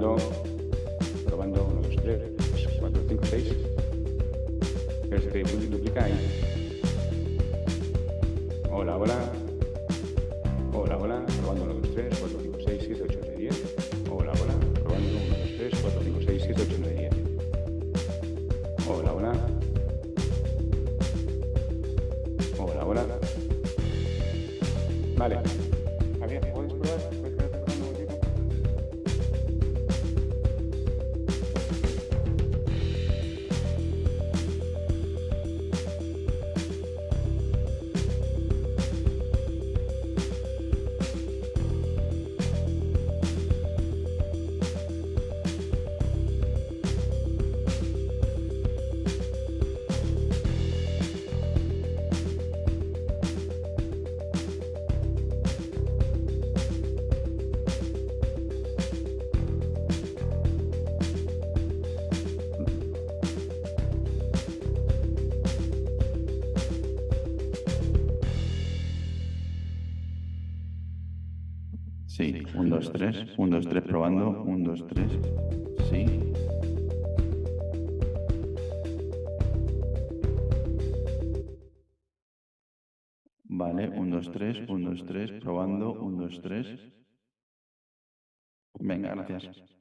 Probando, probando, 1, 2, 3, 4, 5, 6. Pero se te duplica ahí. Hola, hola. Hola, hola. Probando, 1, 2, 3, 4, 5, 6, 7, 8, 9, 10. Hola, hola. Probando, 1, 2, 3, 4, 5, 6, 7, 8, 9, 10. Hola, hola. Hola, hola. Vale. Javier, ¿puedes probar? ¿Puedes quedarte probando un poquito? Sí, 1, 2, 3, 1, 2, 3, probando, 1, 2, 3, sí. Vale, 1, 2, 3, 1, 2, 3, probando, 1, 2, 3. Venga, gracias.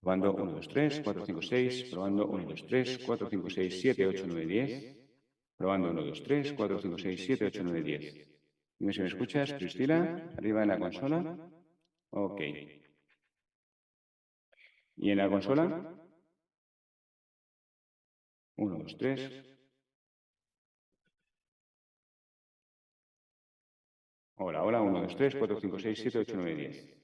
Probando 1, 2, 3, 4, 5, 6. Probando 1, 2, 3, 4, 5, 6, 7, 8, 9, 10. Probando 1, 2, 3, 4, 5, 6, 7, 8, 9, 10. Dime si me escuchas, Priscila. Arriba en la consola. Ok. ¿Y en la consola? 1, 2, 3. Hola, hola. 1, 2, 3, 4, 5, 6, 7, 8, 9, 10.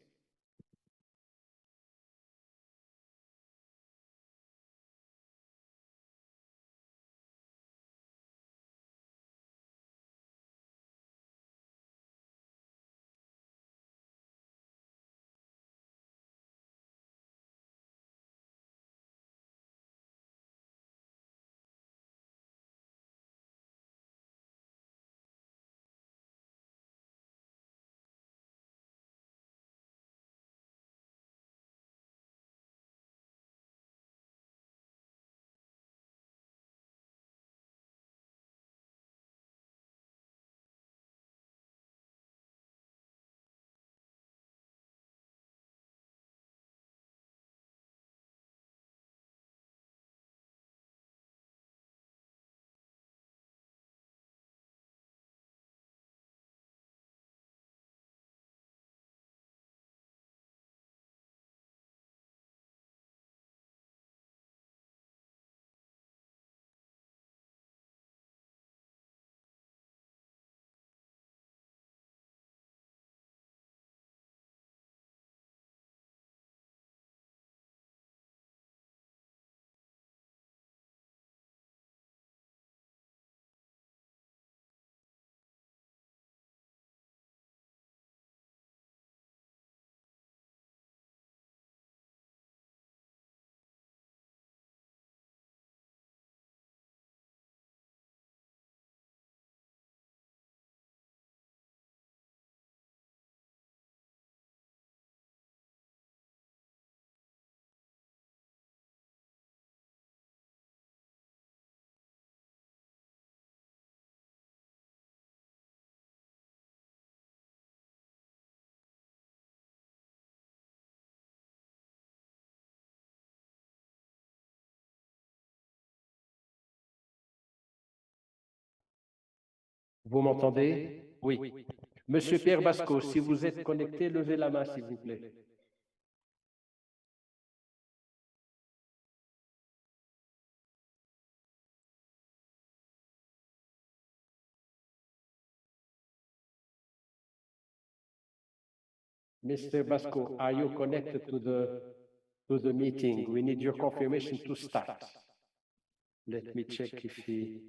Vous m'entendez? Oui. Monsieur Pierre Basco, si vous êtes connecté, levez la main, s'il vous plaît. Mr. Basco, are you connected to the meeting? We need your confirmation to start. Let me check if he...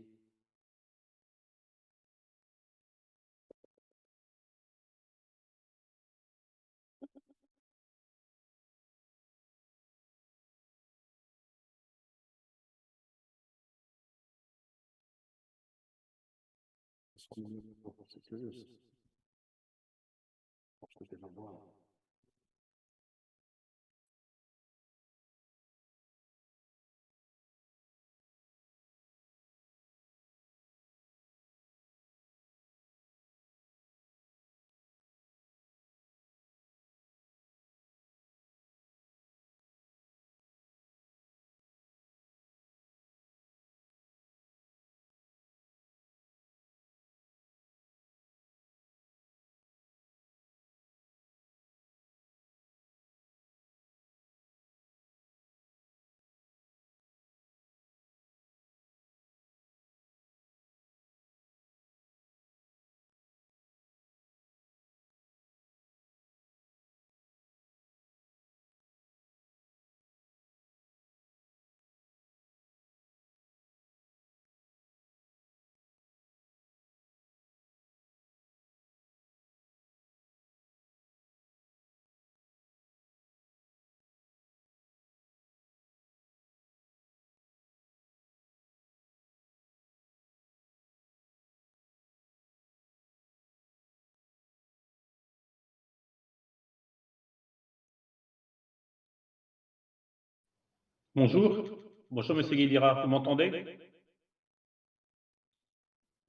Bonjour, bonjour Monsieur Guidira, vous m'entendez?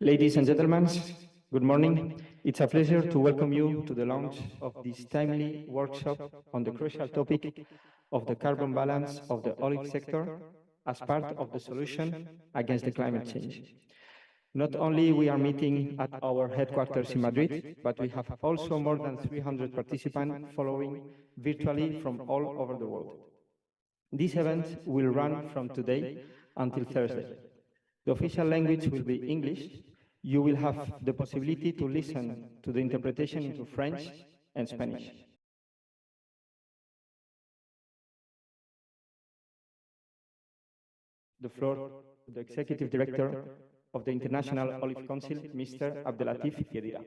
Ladies and gentlemen, good morning. It's a pleasure to welcome you to the launch of this timely workshop on the crucial topic of the carbon balance of the olive sector as part of the solution against the climate change. Not only we are meeting at our headquarters in Madrid, but we have also more than 300 participants following virtually from all over the world. This event will run from today until Thursday. The official language will be English. You will have the possibility to listen to the interpretation into French and Spanish. The floor to the Executive Director of the International Olive Council, Mr. Abdelatif Yedira.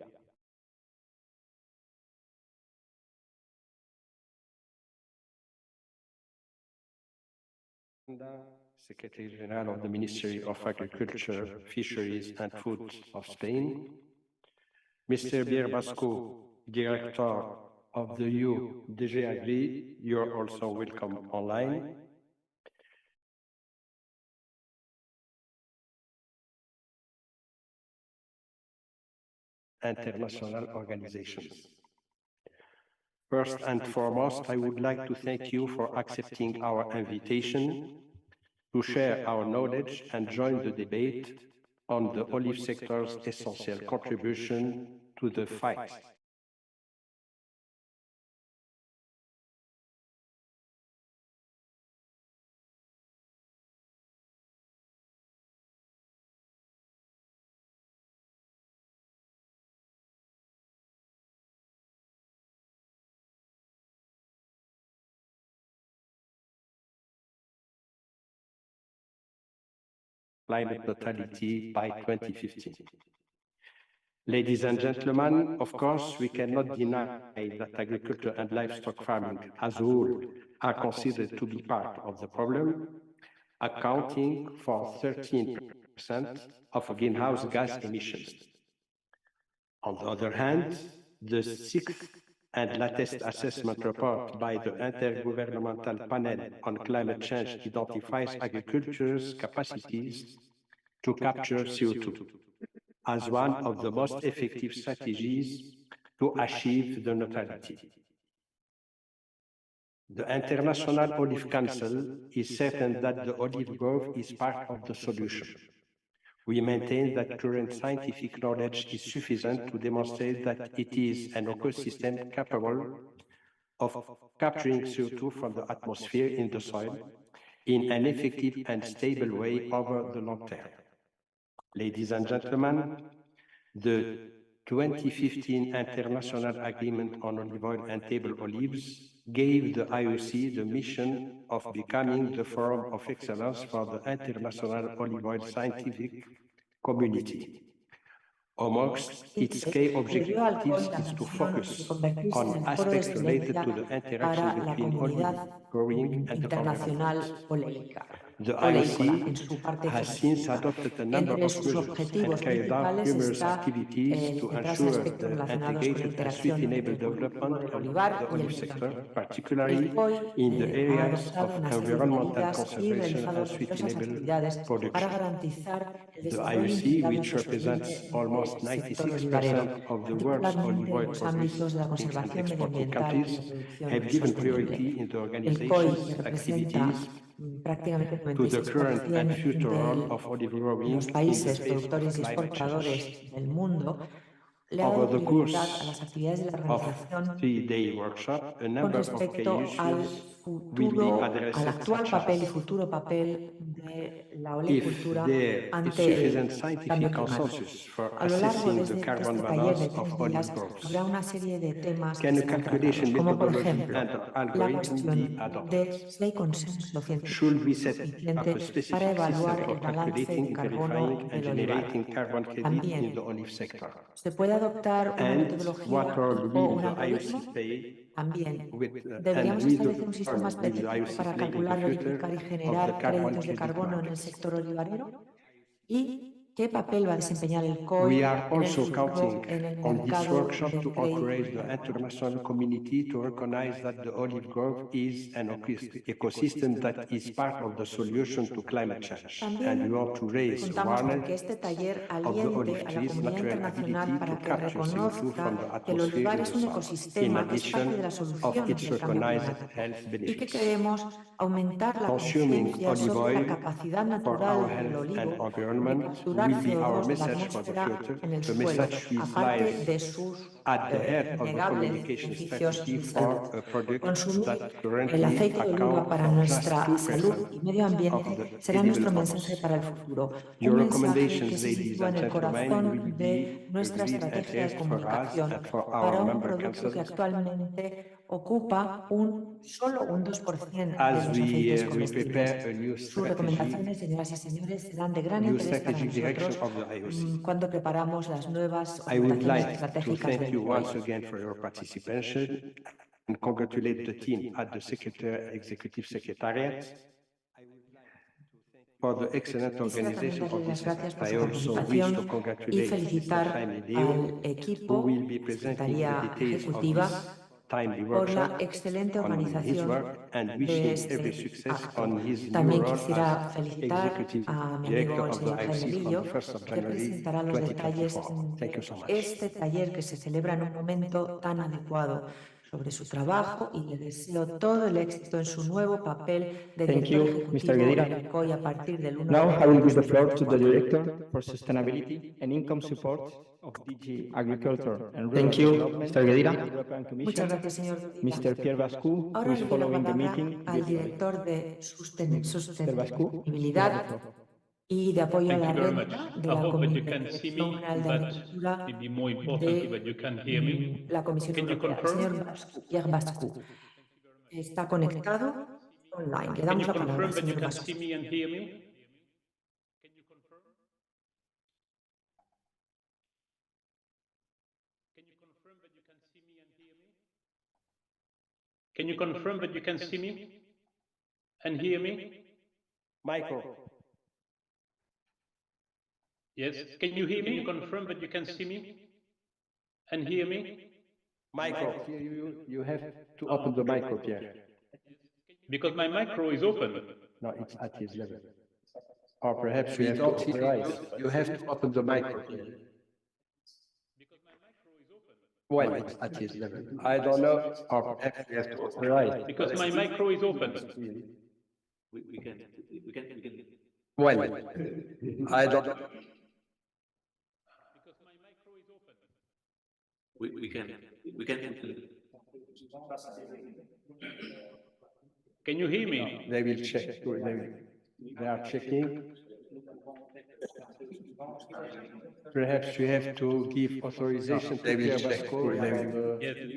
Secretary General of the Ministry of Agriculture, Fisheries and Food of Spain, Mr. Pierre Basco, Director of the EU DG Agri, you're also welcome online. International organizations. First and foremost, I would like to thank you for accepting our invitation to share our knowledge and join the debate on the olive sector's essential contribution to the fight. Climate neutrality by 2050. Ladies and gentlemen, of course, we cannot deny that agriculture and livestock farming as a whole are considered to be part of the problem, accounting for 13% of greenhouse gas emissions. On the other hand, the sixth and latest assessment report by the Intergovernmental Panel on Climate Change identifies agriculture's capacities to capture CO2 as one of the most effective strategies to achieve the neutrality. The International Olive Council is certain that the olive grove is part of the solution. We maintain that current scientific knowledge is sufficient to demonstrate that it is an ecosystem capable of capturing CO2 from the atmosphere in the soil in an effective and stable way over the long term. Ladies and gentlemen, the 2015 International Agreement on Olive Oil and Table Olives gave the IOC the mission of becoming the forum of excellence for the international olive oil scientific community. Amongst its key objectives is to focus on aspects related to the interaction between olive growing and the environment. The IOC has since adopted a number of measures and carried out numerous activities to ensure the integrated and sustainable development of the olive sector, particularly in the areas of environmental conservation and sustainable production. The IOC, which represents almost 96% of the world's olive oil producing and exporting countries, have given priority in the organization's activities to the current and future role of olive growing in the face of climate change. Over the course of 3-day workshop, a number of key issues will be addressed, such as if there is sufficient scientific consensus for assessing the carbon balance of olive groves, can a calculation methodology and algorithm be adopted? Should we set up a specific system for calculating, verifying, and generating carbon credit in the olive sector? And what role will the IOC play Deberíamos establecer un sistema específico para calcular, verificar y generar créditos de carbono en el sector olivarero. Y ¿Qué papel va a desempeñar el COI We are en el also futuro counting en el on this mercado workshop del to crédito? encourage the international community to recognize that the olive grove is an ecosystem that is part of the solution to climate change. And we También want to raise contamos con awareness que este taller of the olive aliente a la tree's comunidad natural internacional ability para to que capture CO2 from the reconozca que el atmosphere olivar in es the un summer, in ecosistema que es parte de la addition solución of its del cambio recognized climático health y que benefits. queremos aumentar la Consuming conciencia olive sobre la oil capacidad for natural our del health and olivo de environment capturar will be our CO2 de la message for the atmósfera future, en el the suelo, message which aparte lies de sus at the heart of the innegables communication beneficios strategy de salud. for a product Consumir that el currently aceite de oliva account para for just nuestra salud 2% y medio of ambiente the será edible nuestro mensaje oils. para el futuro. Your Un mensaje recommendations, que se ladies sitúa and en el gentlemen, corazón will de be nuestra agreed and estrategia de asked for us comunicación and for para our un member producto que councils. actualmente ocupa solo un 2% de As los aceites we comestibles. prepare a new Sus strategy, recomendaciones, señoras y señores, serán de gran new interés para strategic direction nosotros of the IOC. cuando preparamos las nuevas I would orientaciones like to estratégicas thank del you COI. once again for your participation and congratulate the team at the Executive Secretariat for the excellent Quisiera también organization darle of las this gracias event. por I su also wish to participación y congratulate felicitar Mr. Jaime al Liu, who equipo, will be presenting the Secretaría details of Ejecutiva, this timely por la workshop excelente on his organización work and de wishing este every success acto. on his new También role quisiera as felicitar Executive a mi Director amigo el of the señor Jaime IOC from Lillo, the 1st of que January presentará los detalles 2024. Thank you so de much. este taller que se celebra en un momento tan adecuado sobre su trabajo y le deseo todo el éxito en su nuevo papel de Thank director you, Mr. ejecutivo Guedira. del COI a partir del 1 Now de I will enero give de the floor to the 2024. Director for Sustainability and Income Support of DG Agriculture and Rural Thank you, Development, Mr. Guedira. European Muchas Commission, gracias, señor Guedira. Mr. Pierre Bascu, who Ahora is le doy la following the palabra meeting al virtually. director de Mr. Bascu, you have the sostenibilidad floor. y de apoyo a Thank la you very much. renta de I la hope that you can see Dirección me, General de but Agricultura maybe more importantly that you can hear me. de la Comisión Can you Europea, el confirm? señor Bascu, Pierre Bascu. Está conectado online. Le Can damos you la palabra confirm al that you señor can Bascu. see me and hear me? Can you confirm? Can you confirm that you can see me and hear me? Can you confirm that you can see me and hear me? Michael. Yes. Can you hear me? Can you confirm that you can see me and hear me? Michael, you have to open the micro, Pierre. Because my micro is open. No, it's at his level. Or perhaps you have to authorize. You have to open the micro, Pierre. Because my micro is open. Well, it's at his level. I don't know. Or perhaps you have to authorize. Because my micro is open. We can. Well, I don't know. Because my micro is open. We can. Can you hear me? They will check. They are checking. Perhaps you have to give authorization to Pierre Basco.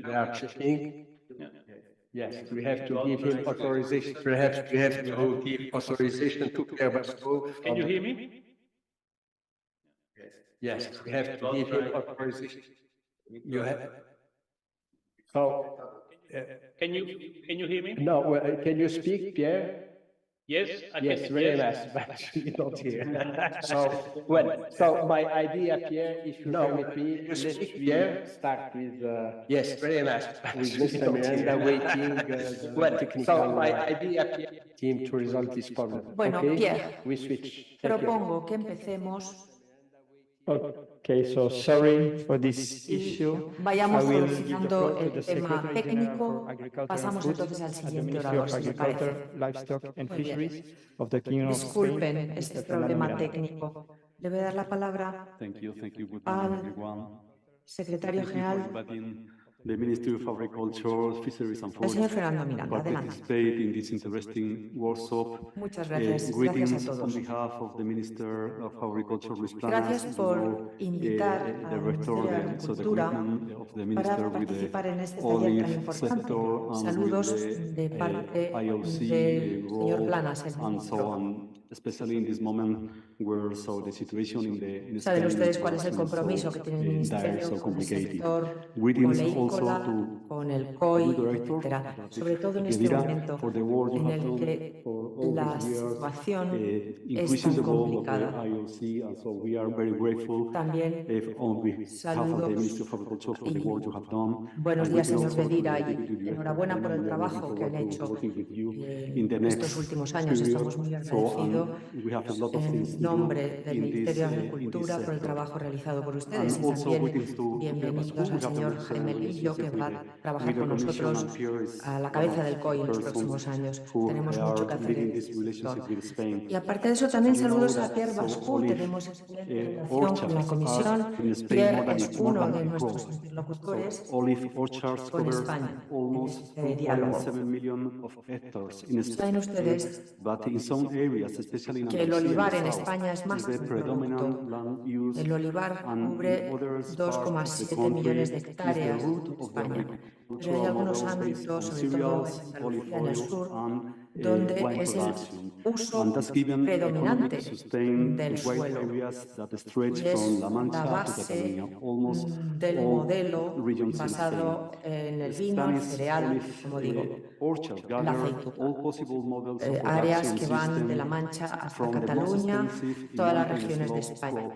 They are checking. Yes, we have to give him authorization. Perhaps we have to give authorization to Pierre Basco. Can you hear me? Yes, we have to give him authorization. You have. So. Can you hear me? No, can you speak, Pierre? Yes, I Yes, can. very Yes. much, but you don't hear. So my idea, Pierre, if you permit me, let's start with yes, very much. With Mr. Miranda waiting the technical team to resolve this problem. Bueno, Okay? Pierre, We switch. Thank you. propongo que empecemos Okay, so sorry for this issue. vayamos I will give the solucionando floor to el the tema Secretary General técnico. for Agriculture and Pasamos Food entonces al at the siguiente Ministry orador, of si le parece. Agriculture, Livestock and Muy bien. Fisheries of the Kingdom of Spain, Disculpen Mr. este Fernando problema Miranda. técnico. Le voy a dar la palabra Thank you. Good al morning, everyone. secretario Thank you for general, inviting the Ministry of Agriculture, Fisheries and el Food señor Fernando to Miranda. Adelante. participate in this interesting workshop. Muchas gracias. Gracias a Greetings on todos. behalf of the Minister of Agriculture, Luis Gracias Planas, por invitar the al Director Ministerio de of the Agricultura Commitment of the para Minister with participar en the este taller tan olive importante. sector and Saludos with de the parte IOC del señor role Planas, el and so ministro. on. especially in this moment where the situation in ¿Saben Spain ustedes cuál es el is compromiso que tiene el dire, Ministerio so con el complicated. sector Greetings also oleícola, to con el the COI, director, etcétera? that Sobre todo en este Yadira, momento for the work you en have el done que for all la these years, situación es increasing tan the role of the complicada. IOC, and so we are very grateful También on behalf of the Ministry of Agriculture for the work you have done. buenos And días, greeting señor also to Bedira, the y Deputy Director, enhorabuena por el and we are looking trabajo que forward han to hecho working with you in the estos next últimos años. period. Estamos muy So, agradecidos we have a lot of things en to do nombre del in Ministerio de this Agricultura por el sector. trabajo realizado por And ustedes, y also también greetings to bienvenidos al señor Jaime Lillo, que va a trabajar con nosotros a la cabeza del COI en los próximos años. Tenemos mucho que hacer en este sector. Y aparte de eso, también saludos a Pierre Bascu. Tenemos excelente relación con la Comisión. Pierre es uno de nuestros interlocutores con España en este diálogo. Saben ustedes que el olivar en España es más que un producto. El olivar cubre 2,7 millones de hectáreas en España, pero hay algunos ámbitos, sobre todo en Andalucía, en el sur, donde es el uso predominante del suelo y es la base del modelo basado en el vino, el cereal, como digo, la aceituna. Áreas que van de La Mancha hasta Cataluña, todas las regiones de España.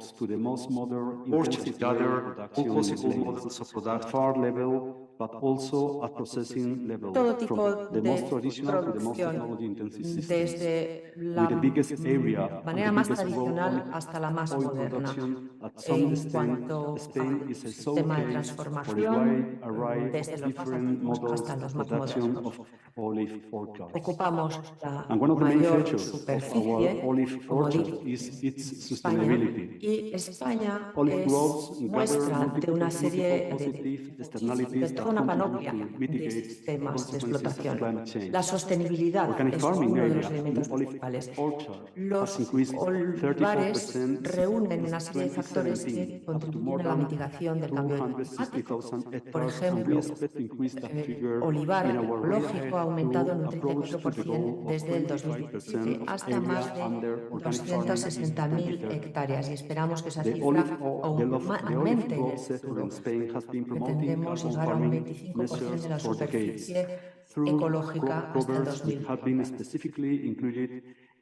Orchards gather all possible models of product farm level, but also at processing level, Todo tipo from the most de traditional to the most producción, technology intensive systems. desde la With the biggest area and manera the más biggest tradicional role hasta la más oil moderna. production, at some En extent, cuanto Spain al is a sistema de showcase for a transformación, wide array desde of los más different antiguos models hasta los of más production modernos. of olive orchards. Ocupamos la And one of the main mayor features of our superficie, olive como orchard digo, is its España, sustainability. y España Olive es groves muestra gather de una multiple serie positive de externalities toda that una contribute panoplia to de mitigate sistemas de consequences of explotación. climate change. La sostenibilidad Organic es farming uno de los area elementos in olive principales. orchard Los has increased olivares 34% reúnen una since serie de factores que 2017, up to contribuyen more a la than mitigación del cambio climático. 260,000 Por hectares, and we ejemplo, expect to increase that figure olivar in our way ecológico ahead ha aumentado en un to approach to the 34% goal of desde el 25% 2017 of hasta más area de under organic farming in 260.000 2030. hectáreas, y esperamos que esa The cifra olive aumente en grove el sector futuro. in Spain has been promoting Pretendemos carbon llegar a un farming 25% measures de la for decades superficie through ecológica crop hasta el covers which have been 2030. specifically included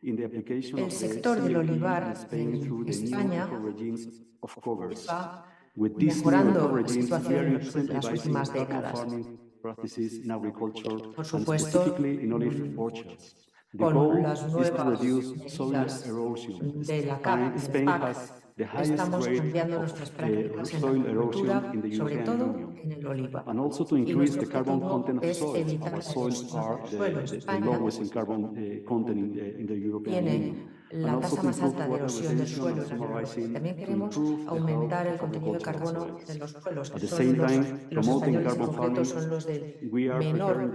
in the application El of the sector del CAP in olivar Spain through en the new España eco-regimes of covers. va With these new mejorando la eco-regimes, we situación are en las incentivizing últimas carbon décadas. farming practices in agriculture Por and supuesto, specifically in olive orchards. The con goal las is to nuevas reduce soil medidas erosion. de la CAP, del Spain PAC, has the highest estamos rate cambiando of nuestras prácticas en la soil agricultura, erosion in the sobre European todo Union. en el olivar. And also to Y increase nuestro the carbon objetivo content of es soils. evitar Our que soils are nuestro suelo, the España, lowest in carbon content in the European Union. tiene la tasa más alta de erosión del suelo en la Unión Europea. También queremos aumentar el contenido de carbono de los suelos, que son los españoles en concreto son los de menor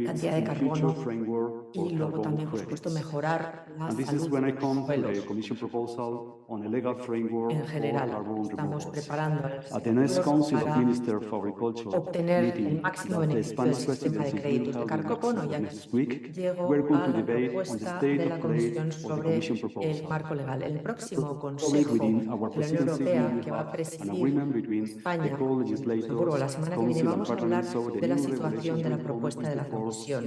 cantidad de carbono, y luego también, por supuesto, mejorar la salud de los suelos. En general, estamos preparando al sector para obtener el máximo beneficio del sistema de créditos de carbono, y aquí llego a la propuesta de la Comisión sobre el marco legal. El próximo Consejo de la Unión Europea, que va a presidir España y Luxemburgo la semana que viene, vamos a hablar de la situación de la propuesta de la Comisión.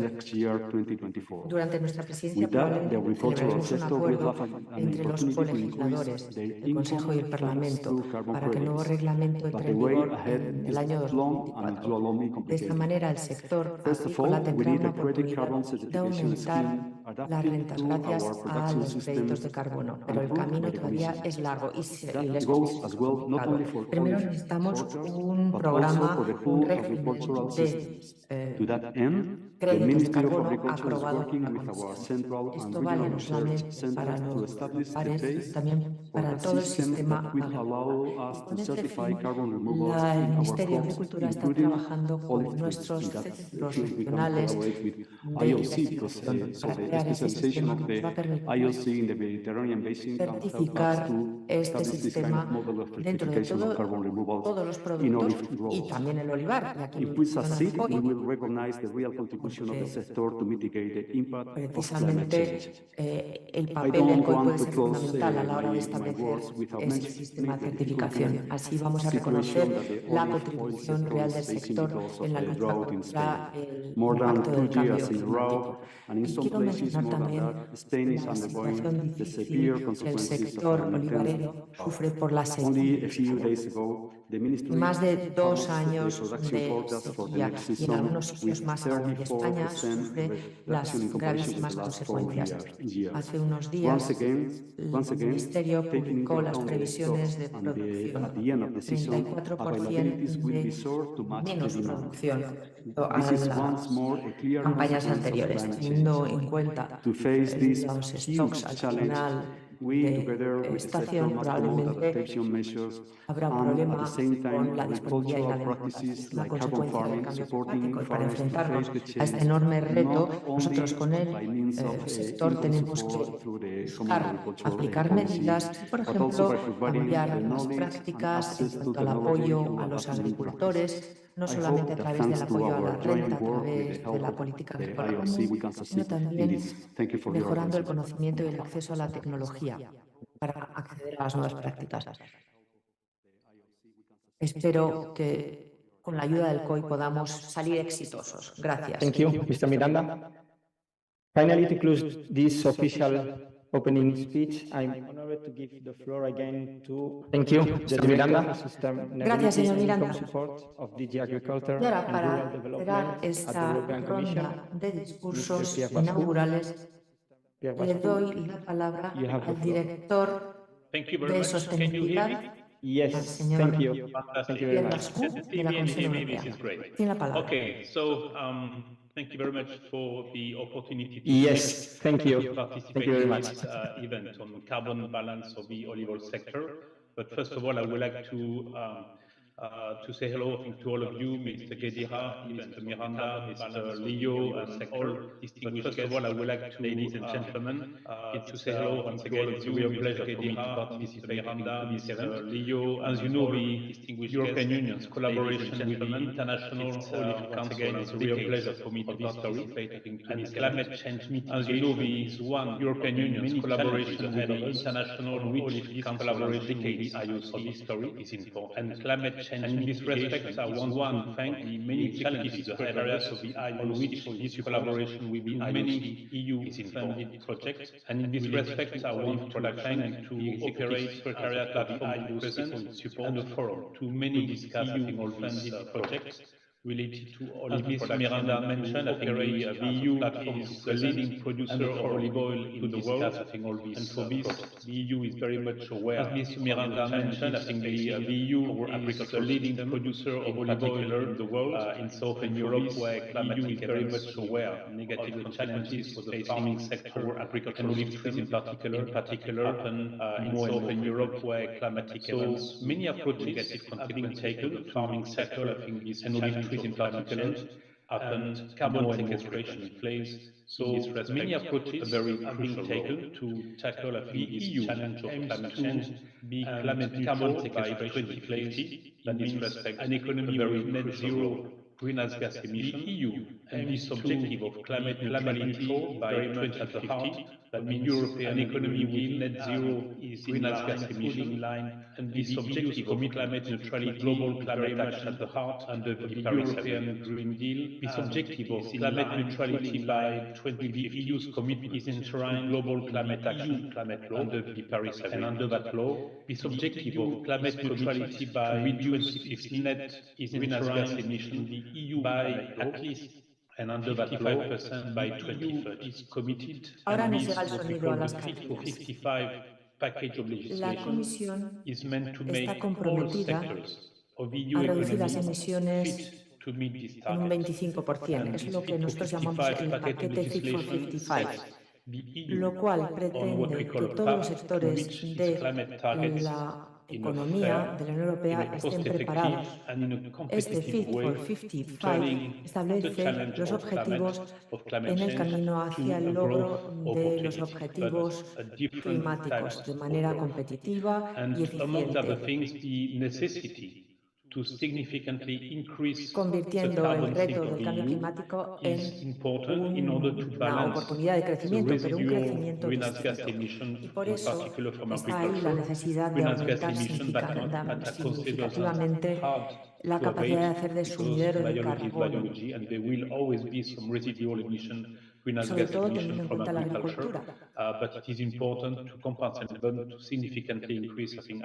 Durante nuestra presidencia probablemente celebraremos un acuerdo entre los colegisladores, el Consejo y el Parlamento, para que el nuevo reglamento entre en vigor en el año 2024. De esta manera, el sector agrícola tendrá una oportunidad de aumentar las rentas gracias a los créditos de carbono, pero el camino todavía es largo y les complicado. Primero necesitamos un programa, un régimen de créditos de carbono aprobado por la Comisión. Esto vale no solamente para los olivares, sino también para todo el sistema agrícola. Con este fin, el Ministerio de Agricultura está trabajando con nuestros centros regionales de investigación para crear áreas de sistema nos va a permitir certificar este sistema dentro de todos los productos y también el olivar, y aquí menciona el COI, precisamente el papel del COI puede ser fundamental a la hora de establecer ese sistema de certificación. Así vamos a reconocer la contribución real del sector en la lucha contra el impacto del cambio climático. Y quiero mencionar también la situación difícil que el sector olivarero sufre por la sequía. Más de 2 años de sequía y en algunos sitios más aún. Y España sufre las gravísimas consecuencias. Hace unos días el Ministerio publicó las previsiones de producción, 34% de menos producción a las campañas anteriores, teniendo en cuenta los stocks al final de estación, probablemente habrá un problema con la disponibilidad y la demanda. Es una consecuencia del cambio climático y para enfrentarnos a este enorme reto, nosotros con el sector tenemos que buscar aplicar medidas y, por ejemplo, cambiar las prácticas en cuanto al apoyo a los agricultores, no solamente a través del apoyo a la renta, a través de la política de carbono, sino también mejorando el conocimiento y el acceso a la tecnología para acceder a las nuevas prácticas. Espero que con la ayuda del COI podamos salir exitosos. Gracias. Thank you, Mr. Miranda. Finally, to close this official opening speech, I'm honored to give the floor again to Mr. Miranda. Gracias, señor Miranda. Y ahora, para cerrar esta ronda de discursos inaugurales, le doy la palabra al director de sostenibilidad, al señor Pierre Lascaux, de la Comisión Europea. Tiene la palabra. Okay, so thank you very much for the opportunity to participate very in much. this event on carbon balance of the olive oil sector. But first of all, I would like to say hello to all of you, Mr. Gedira, Mr. Miranda, Mr. Leo, and all distinguished guests. First of all, I would like to, ladies and gentlemen, to say hello once again. It's a real pleasure for me to participate in this event. Leo, as you know, the European Union's collaboration with the International Olive Council is a real pleasure for me to participate in this climate change mitigation. As you know, the European Union's collaboration with the International Olive Council collaboration with the IOC is important. And climate change and in this respect, I want to thank the many challenges ahead of us on which this collaboration with the IOC EU-funded projects. And in this respect, I want to thank and to operate Secretariat platform to present support and the forum to many EU-funded projects related to olive production. As Mr. Miranda mentioned, I think the EU is the leading producer of olive oil in the world. And for this, the EU is very much aware. As Mr. Miranda mentioned, I think the EU is the leading producer of olive oil in the world. In Southern Europe, where the EU is very much aware of negative challenges for the farming sector, agriculture and olive trees in particular, happen in Southern Europe, where climatic events, many approaches have been taken. The farming sector, I think, is olive trees in particular, and carbon sequestration plays. So many approaches have been taken to tackle the EU challenge of climate change, be climate neutral by 2050. That means an economy with net zero greenhouse gas emission. The EU and this objective of climate neutrality by 2050. That means an economy with net zero greenhouse gas emission in line, and this objective of climate neutrality, global climate action at the heart under the European Green Deal. This objective of climate neutrality by 2050, the EU's commitment is enshrined global climate action, climate law under the Paris Agreement. And under that law, this objective of climate neutrality by reduce its net greenhouse gas emission in the EU by at least and under that law, 55% by 2030 is committed. Ahora and nos this, llega el what we sonido call a las the Fit for cabinas. 55 package of La legislation Comisión is meant to make está all comprometida sectors of EU a reducir las economy emisiones fit to meet this en un target. 25%. And Es this lo que Fit for nosotros llamamos 55 el package of paquete Fit for legislation 55, sets the EU lo cual on what we pretende call que a todos los path to sectores reach its de climate targets la economía de la Unión Europea estén preparados. Este Fit for 55 establece los objetivos en el camino hacia el logro de los objetivos climáticos de manera competitiva y eficiente, convirtiendo el reto del cambio climático en una oportunidad de crecimiento, pero un crecimiento distinto. Y por eso está ahí la necesidad de aumentar significativamente la capacidad de hacer de sumidero de carbono, sobre todo teniendo en cuenta la agricultura.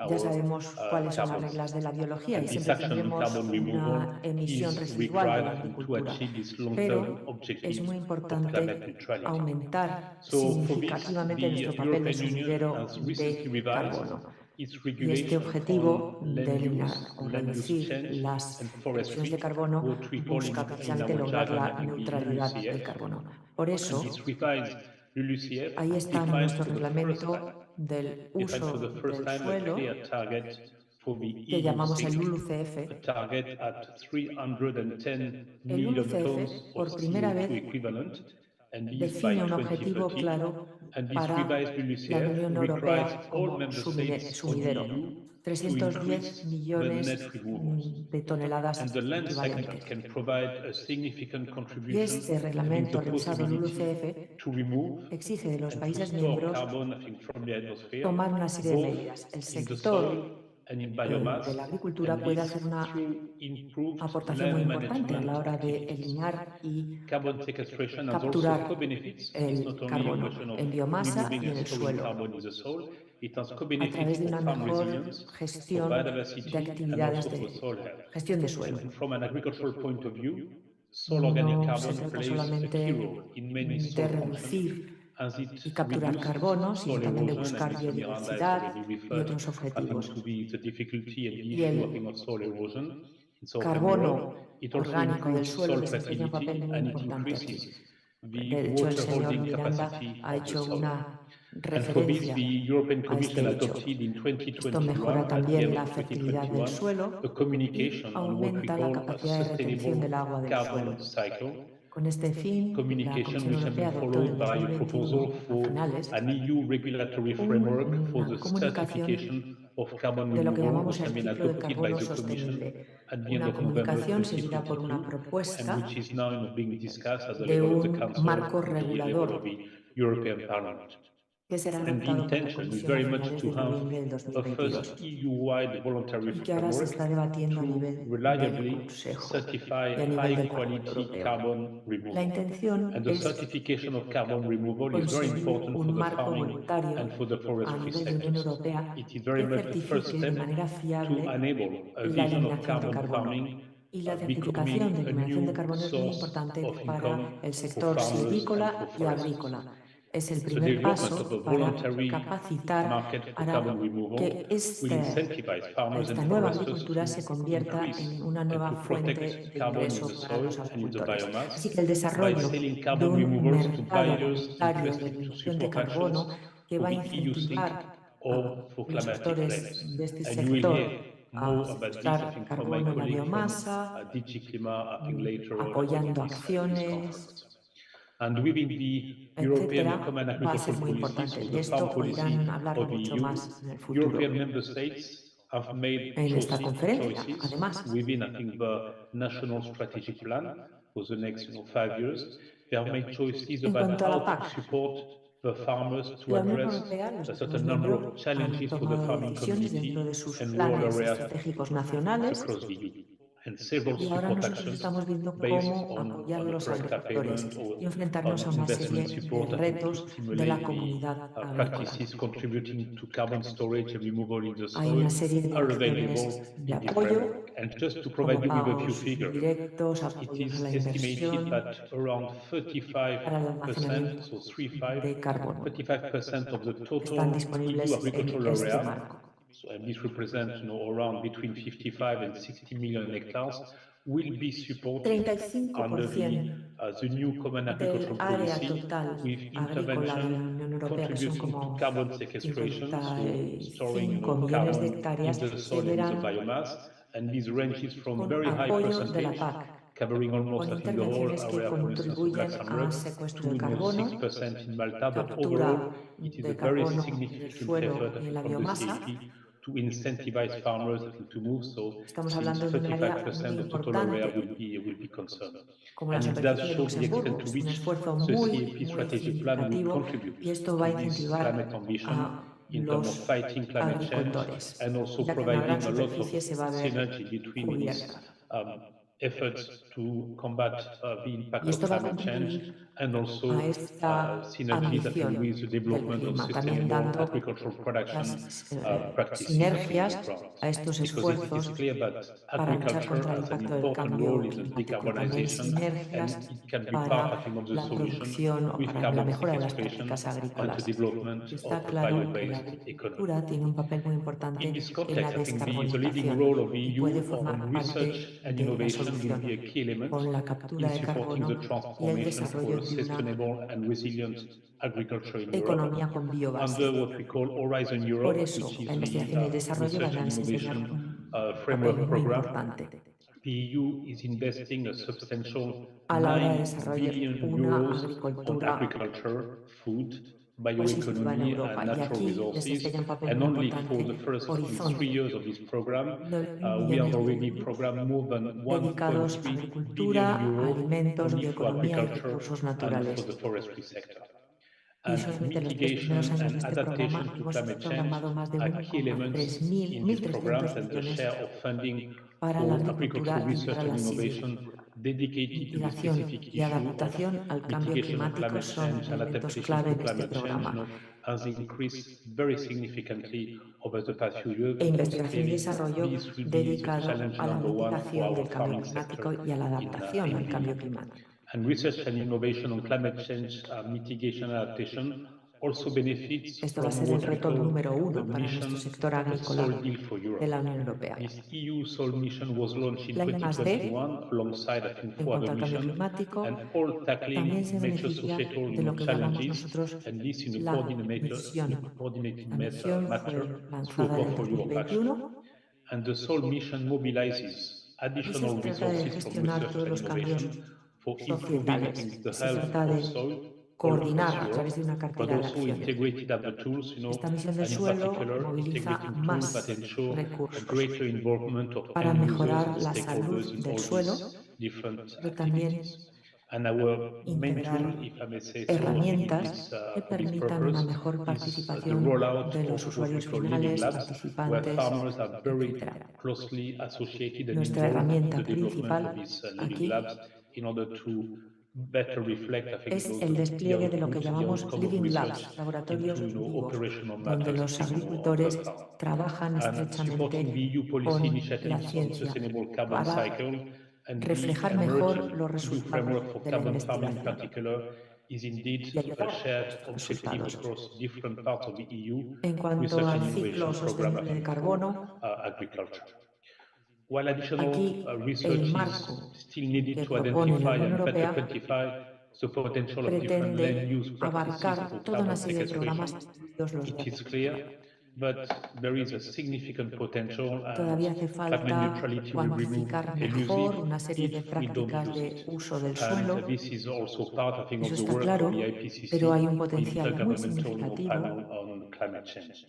Ya sabemos cuáles son las reglas de la biología y siempre tendremos una emisión residual de la agricultura, pero es muy importante aumentar significativamente nuestro papel de sumidero de carbono. Y este objetivo de eliminar o reducir las emisiones de carbono busca precisamente lograr la neutralidad del carbono. Por eso, ahí está nuestro reglamento del uso del suelo, que llamamos el LULUCF. El LULUCF, por primera vez, define un objetivo claro para la Unión Europea como sumidero, 310 millones de toneladas equivalentes. Y este reglamento revisado LULUCF exige de los países miembros tomar una serie de medidas. El sector de la agricultura puede hacer una aportación muy importante a la hora de eliminar y capturar el carbono en biomasa y en el suelo, a través de una mejor gestión de actividades de gestión de suelo. No se trata solamente de reducir y capturar carbono, sino también de buscar biodiversidad y otros objetivos. Y el carbono orgánico del suelo desempeña un papel muy importante aquí. De hecho, el señor Miranda ha hecho una referencia a este hecho. Esto mejora también la fertilidad del suelo y aumenta la capacidad de retención del agua del suelo. Con este fin, la Comisión Europea adoptó en 2021, a finales, una comunicación de lo que llamamos el ciclo del carbono sostenible. Una comunicación seguida por una propuesta de un marco regulador que será adoptado por la Comisión a finales de noviembre del 2022 y que ahora se está debatiendo a nivel del Consejo y a nivel del Parlamento Europeo. La intención es conseguir un marco voluntario a nivel de Unión Europea que certifique de manera fiable la eliminación de carbono. Y la certificación de eliminación de carbono es muy importante para el sector silvícola y agrícola. Es el primer paso para capacitar, para que esta nueva agricultura se convierta en una nueva fuente de ingreso para los agricultores. Así que el desarrollo de un mercado voluntario de eliminación de carbono que va a incentivar a los sectores de este sector a secuestrar carbono en la biomasa, apoyando acciones, etcétera, va a ser muy importante. De esto oirán hablar mucho más en el futuro en esta conferencia, además. En cuanto a la PAC, la Unión Europea, los Estados miembros han tomado decisiones dentro de sus planes estratégicos nacionales y ahora nosotros estamos viendo cómo apoyar a los agricultores y enfrentarnos a una serie de retos de la comunidad agrícola. Hay una serie de acciones de apoyo, como pagos directos, apoyos a la inversión para el almacenamiento de carbono. Están disponibles en este marco. will be supported under the new common agricultural del área policy total with agrícola de la intervention Unión Europea, que son contributing to como carbon sequestration, so storing 55 millones de carbon in hectáreas, the se soil and the verán biomass, and this ranges from con very high apoyo de la percentage, PAC, covering almost, con I think, the whole intervenciones que area, for instance, of contribuyen a Luxembourg, secuestro to de carbono, 6% in Malta, but captura overall, it is a de very carbono del significant suelo effort, I y en think, la from the biomasa. CAP to incentivize farmers, I think, to move. So Estamos since hablando de un área 35% muy of total area importante, will be concerned. como la And it does superficie de show the extent Luxemburgo. to Es un which esfuerzo the muy, CAP muy strategic plan will significativo, contribute y esto va a to this incentivar climate ambition a in terms of los fighting climate change agricultores, and also ya que una gran providing a lot of superficie se va a ver synergy between these cubierta. efforts to combat the impact Y of esto va a climate change contribuir and a also esta synergies, I think, ambición with the del development of clima, también sustainable dando agricultural production las practices sinergias on ground. a estos Because it is esfuerzos clear that para luchar agriculture contra el has an impacto del important cambio role in the climático, y también decarbonization, and sinergias it can be part, I para think, of the la solution producción o with para la carbon mejora de las sequestration prácticas and the agrícolas. development Y está of a claro que la bio-based economy. agricultura tiene un papel muy In importante this en la context, I think the leading role of the descarbonización y puede EU on formar research parte and de la innovation will solución be a key element con la captura in de supporting the carbono y el transformation for desarrollo a de una sustainable and resilient agriculture in Europe economía con biobase. under what we call Horizon Por Europe, eso, which is la the investigación y el desarrollo van research a and desempeñar innovation un papel framework muy program. importante The EU is investing a substantial a la hora de 9 desarrollar billion una euros on agricultura agriculture, food, positiva en bioeconomy Europa. and Y natural aquí resources. desempeña un papel And muy only for the importante first 3 Horizonte. years of this program, 9.000 we have millones de already euros programmed more than dedicados a 1.3 agricultura, billion euros alimentos, only for bioeconomía y agriculture recursos and for naturales. the forestry sector. Y And solamente en los 3 mitigation primeros años de and este programa adaptation to hemos climate change programado más de are key elements in this program, 1.300 and the millones share of funding para la for agricultural agricultura y research para and la innovation silvicultura. dedicated to the Mitigación specific y issue of adaptación al cambio mitigation of climático climate son change and elementos adaptation clave to en este climate change, programa. has increased very significantly over the past few years. E Because investigación y clearly desarrollo this will be the dedicado challenge a la number one for mitigación our del cambio farming climático sector y a la in adaptación al the cambio EU. climático. And research and innovation on climate change mitigation and adaptation also benefits Esto va a from ser el what we reto call número the 1 para nuestro mission sector agrícola Soil Deal for de Europe. la Unión Europea. This EU Soil Mission was launched in La I+D, 2021 alongside, I think, en 4 cuanto other al cambio missions, climático, and all también tackling se major beneficia societal de lo que llamamos challenges, nosotros and this in a la misión. coordinated La misión matter fue through a lanzada en el portfolio of action. 2021 And the Soil Mission mobilizes y se additional trata de resources from gestionar research todos and los cambios innovation for improving, I societales. think, the Se health trata of de soil all coordinar across a través de una Europe, but cartera de also acciones. integrated other tools, Esta misión del and in suelo particular moviliza integrating tools más that ensure a recursos greater involvement of para end users mejorar and la stakeholders salud in del all suelo, these different pero también activities. And our main integrar tool, if I may say so, in herramientas this, que for this permitan una purpose, mejor is the participación rollout de los of what we usuarios call living finales, labs, where participantes, farmers are very etc. closely associated and Nuestra involved in herramienta the development of principal these living aquí labs in order to better reflect, I think, es the el despliegue de lo que output, the llamamos outcome of Living research Labs, laboratorios into vivos, operational donde matters, los on the agricultores farm. trabajan And supporting the EU estrechamente policy con la initiatives on ciencia sustainable carbon para cycle, and the reflejar mejor emerging los EU framework for resultados de la carbon farming in investigación particular is indeed y ayudar a a shared estos objective resultados. across different parts of the EU En cuanto research and al ciclo innovation program, I sostenible de think, for carbono, agriculture. While additional aquí research el is marco still needed que to propone la identify Unión and better Europea quantify the potential of different land use pretende practices abarcar for toda una carbon serie de programas, sequestration, incluidos los de it is agricultura. clear that there is a significant potential, Todavía and hace climate falta neutrality will remove cuantificar elusive mejor una serie de if we don't prácticas use de it. uso del And suelo. this is also part, I think, Eso of the está work claro, of the IPCC, pero hay un the potencial muy Intergovernmental Panel significativo on Climate Change.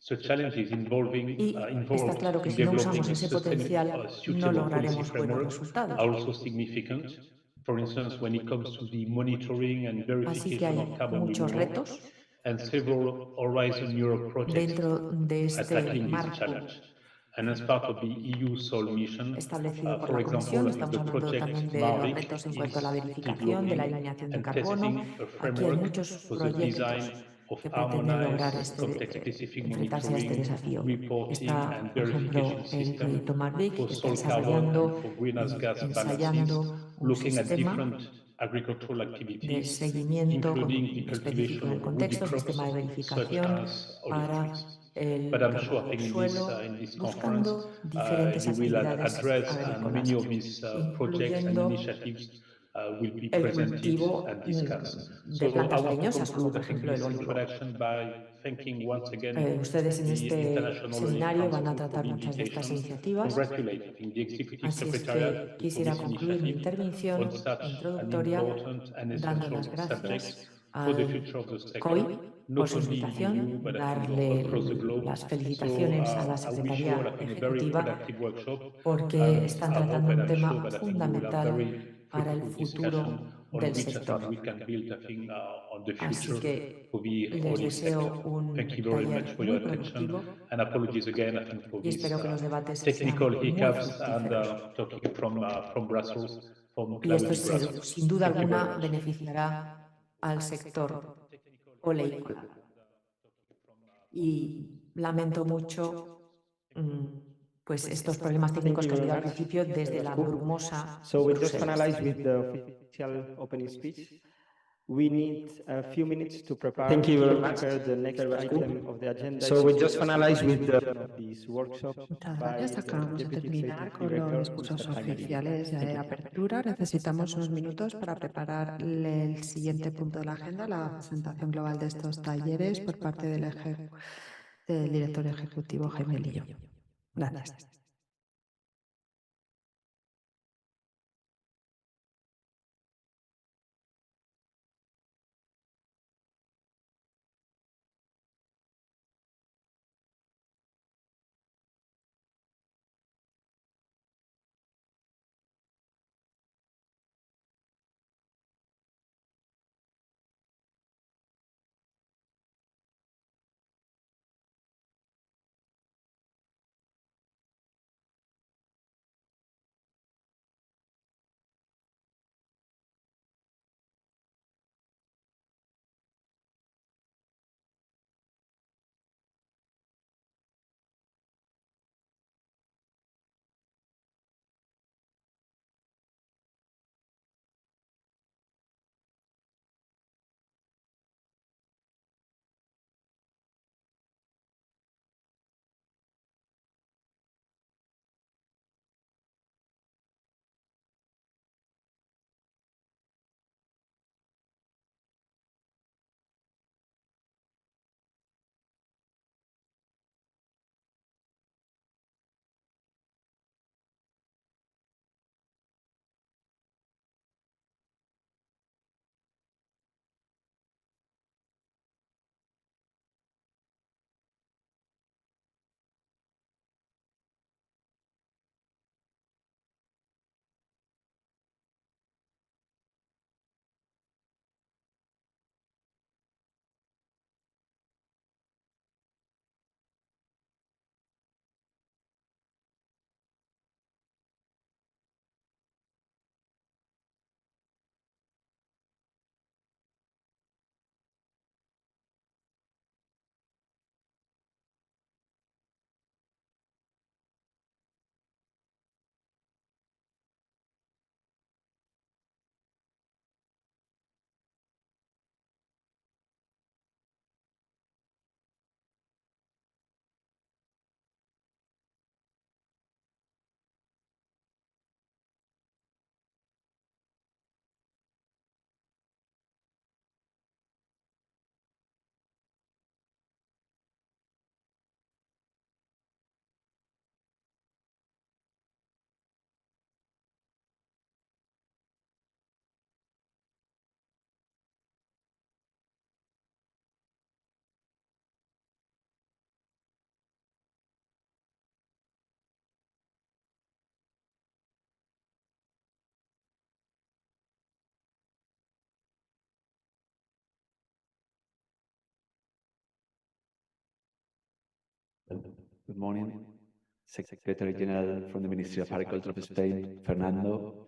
So challenges involving y está involved claro que in si no developing usamos a ese potencial no suitable policy lograremos buenos framework resultados. are also significant. For instance, when it comes to the monitoring and Así que verification hay of carbon muchos removal, retos and several Horizon Europe projects dentro de are este tackling this marco challenge. And as part of the EU Soil Mission, establecido por for la example, Comisión, I think estamos the hablando también project de los MAVIC retos en cuanto a la is verificación de la developing eliminación de and carbono. testing a Aquí hay framework muchos for the design proyectos of que pretenden lograr harmonized context-specific enfrentarse a este monitoring, desafío. reporting Está, and por ejemplo, verification el system proyecto Marvic, for que está soil carbon and desarrollando for greenhouse gas balances, ensayando un looking at sistema different agricultural de activities, seguimiento including the específico cultivation del of woody contexto, crops sistema de such verificación as olive para trees. But I'm el sure, I trabajo think del in suelo, this conference, buscando diferentes you will actividades address and many agrícolas, of these projects and incluyendo initiatives will be el presented cultivo and discussed. de So I plantas want to leñosas, como conclude, por I think, ejemplo el this olivo. introduction by thanking once again Ustedes en the este International Olive seminario van a Council for tratar the muchas de estas invitation, iniciativas, congratulating the Executive así es Secretariat que for quisiera this concluir mi initiative intervención on such an introductoria important and dando essential las subject gracias for the al future of the sector, COI por not su only in the EU, invitación, but I think darle across the globe. las So felicitaciones a la I wish you all, Secretaría I think, a very Ejecutiva productive workshop, porque están I hope tratando and un I'm sure tema that I think we will have fundamental very para el fruitful futuro discussion on del which I think we sector. can build, I think, on the Así future que for the les olive deseo sector. un Thank you very much taller for muy your attention, productivo and apologies again, I think, for y these espero que los debates technical sean muy hiccups and fructíferos. talking from Brussels, from Y esto cloudy Brussels. sin duda Thank you very alguna much. beneficiará al sector oleícola. Y lamento mucho pues estos problemas técnicos que ha habido al principio desde la brumosa So we just Bruselas. finalize with the official opening speech. We need a few minutes to prepare, Thank you very much. the next item of the agenda. So we just finalize with the this workshop. Muchas gracias. Acabamos de terminar con los discursos oficiales de apertura. Necesitamos unos minutos para preparar el siguiente punto de la agenda, la presentación global de estos talleres por parte del director ejecutivo Jaime Lillo. Gracias. Good morning. Secretary General from the Ministry of Agriculture of Spain, Fernando.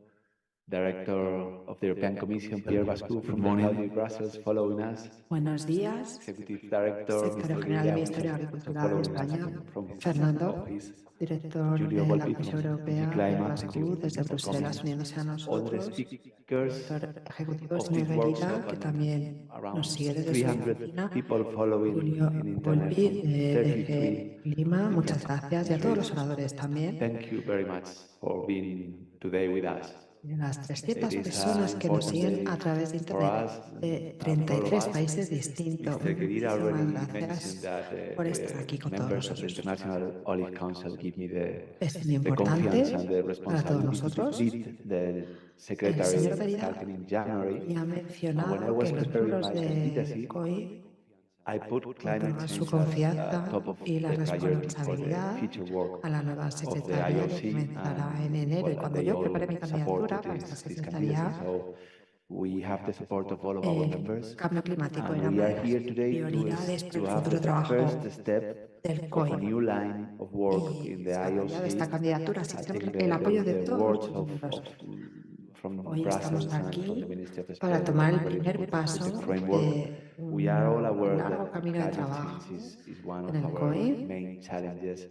Director of the European Commission, Pierre Bascu, from Montpellier, Brussels, following us. Buenos días. Executive Director, Secretario Mr. General del Guillermo, Ministerio de also Agricultura de following us España, from his Fernando, office. director Julio de la Volpi Comisión from Europea, Climate. Pierre Thank Bascu, you desde for Bruselas, coming. uniéndose a All the nosotros. speakers Director ejecutivo, of señor this Verida, workshop, que and también around nos sigue desde su 300 oficina. people following Julio in internet Volpi, from de 33 Lima, muchas different gracias. Y a todos los countries. oradores también. Thank you very much for being today with us. De las 300 It is personas an que nos important siguen day a través de for Internet us de and for all of 33 us. países distintos. Mr. Kedira Muchísimas already gracias mentioned that por estar aquí con todos members of the nosotros. International Olive Council give me Es muy the confiance and the importante para todos responsibility to nosotros. lead the El secretary señor Verida starting in January. ya ha And when I mencionado was que los preparing miembros my de candidacy, COI I put climate otorgan su change confianza at top of y la the priority for the responsabilidad future work a la nueva of the secretaria que IOC, comenzará en and enero. Y well, cuando they yo preparé mi all candidatura supported para esta this secretaría, candidacy. So we have the support of all of our members, cambio climático and era we una are de las here today prioridades para to el have futuro the trabajo first step del of a COI. new line of work Y in the desarrollado esta IOC. candidatura I sin think el apoyo de the todos words los miembros. from Hoy estamos Brussels and from the aquí Ministry of para Sport tomar el very primer good paso with the framework. de We are all aware un largo that camino de climate trabajo change is one en of el our COI. main challenges.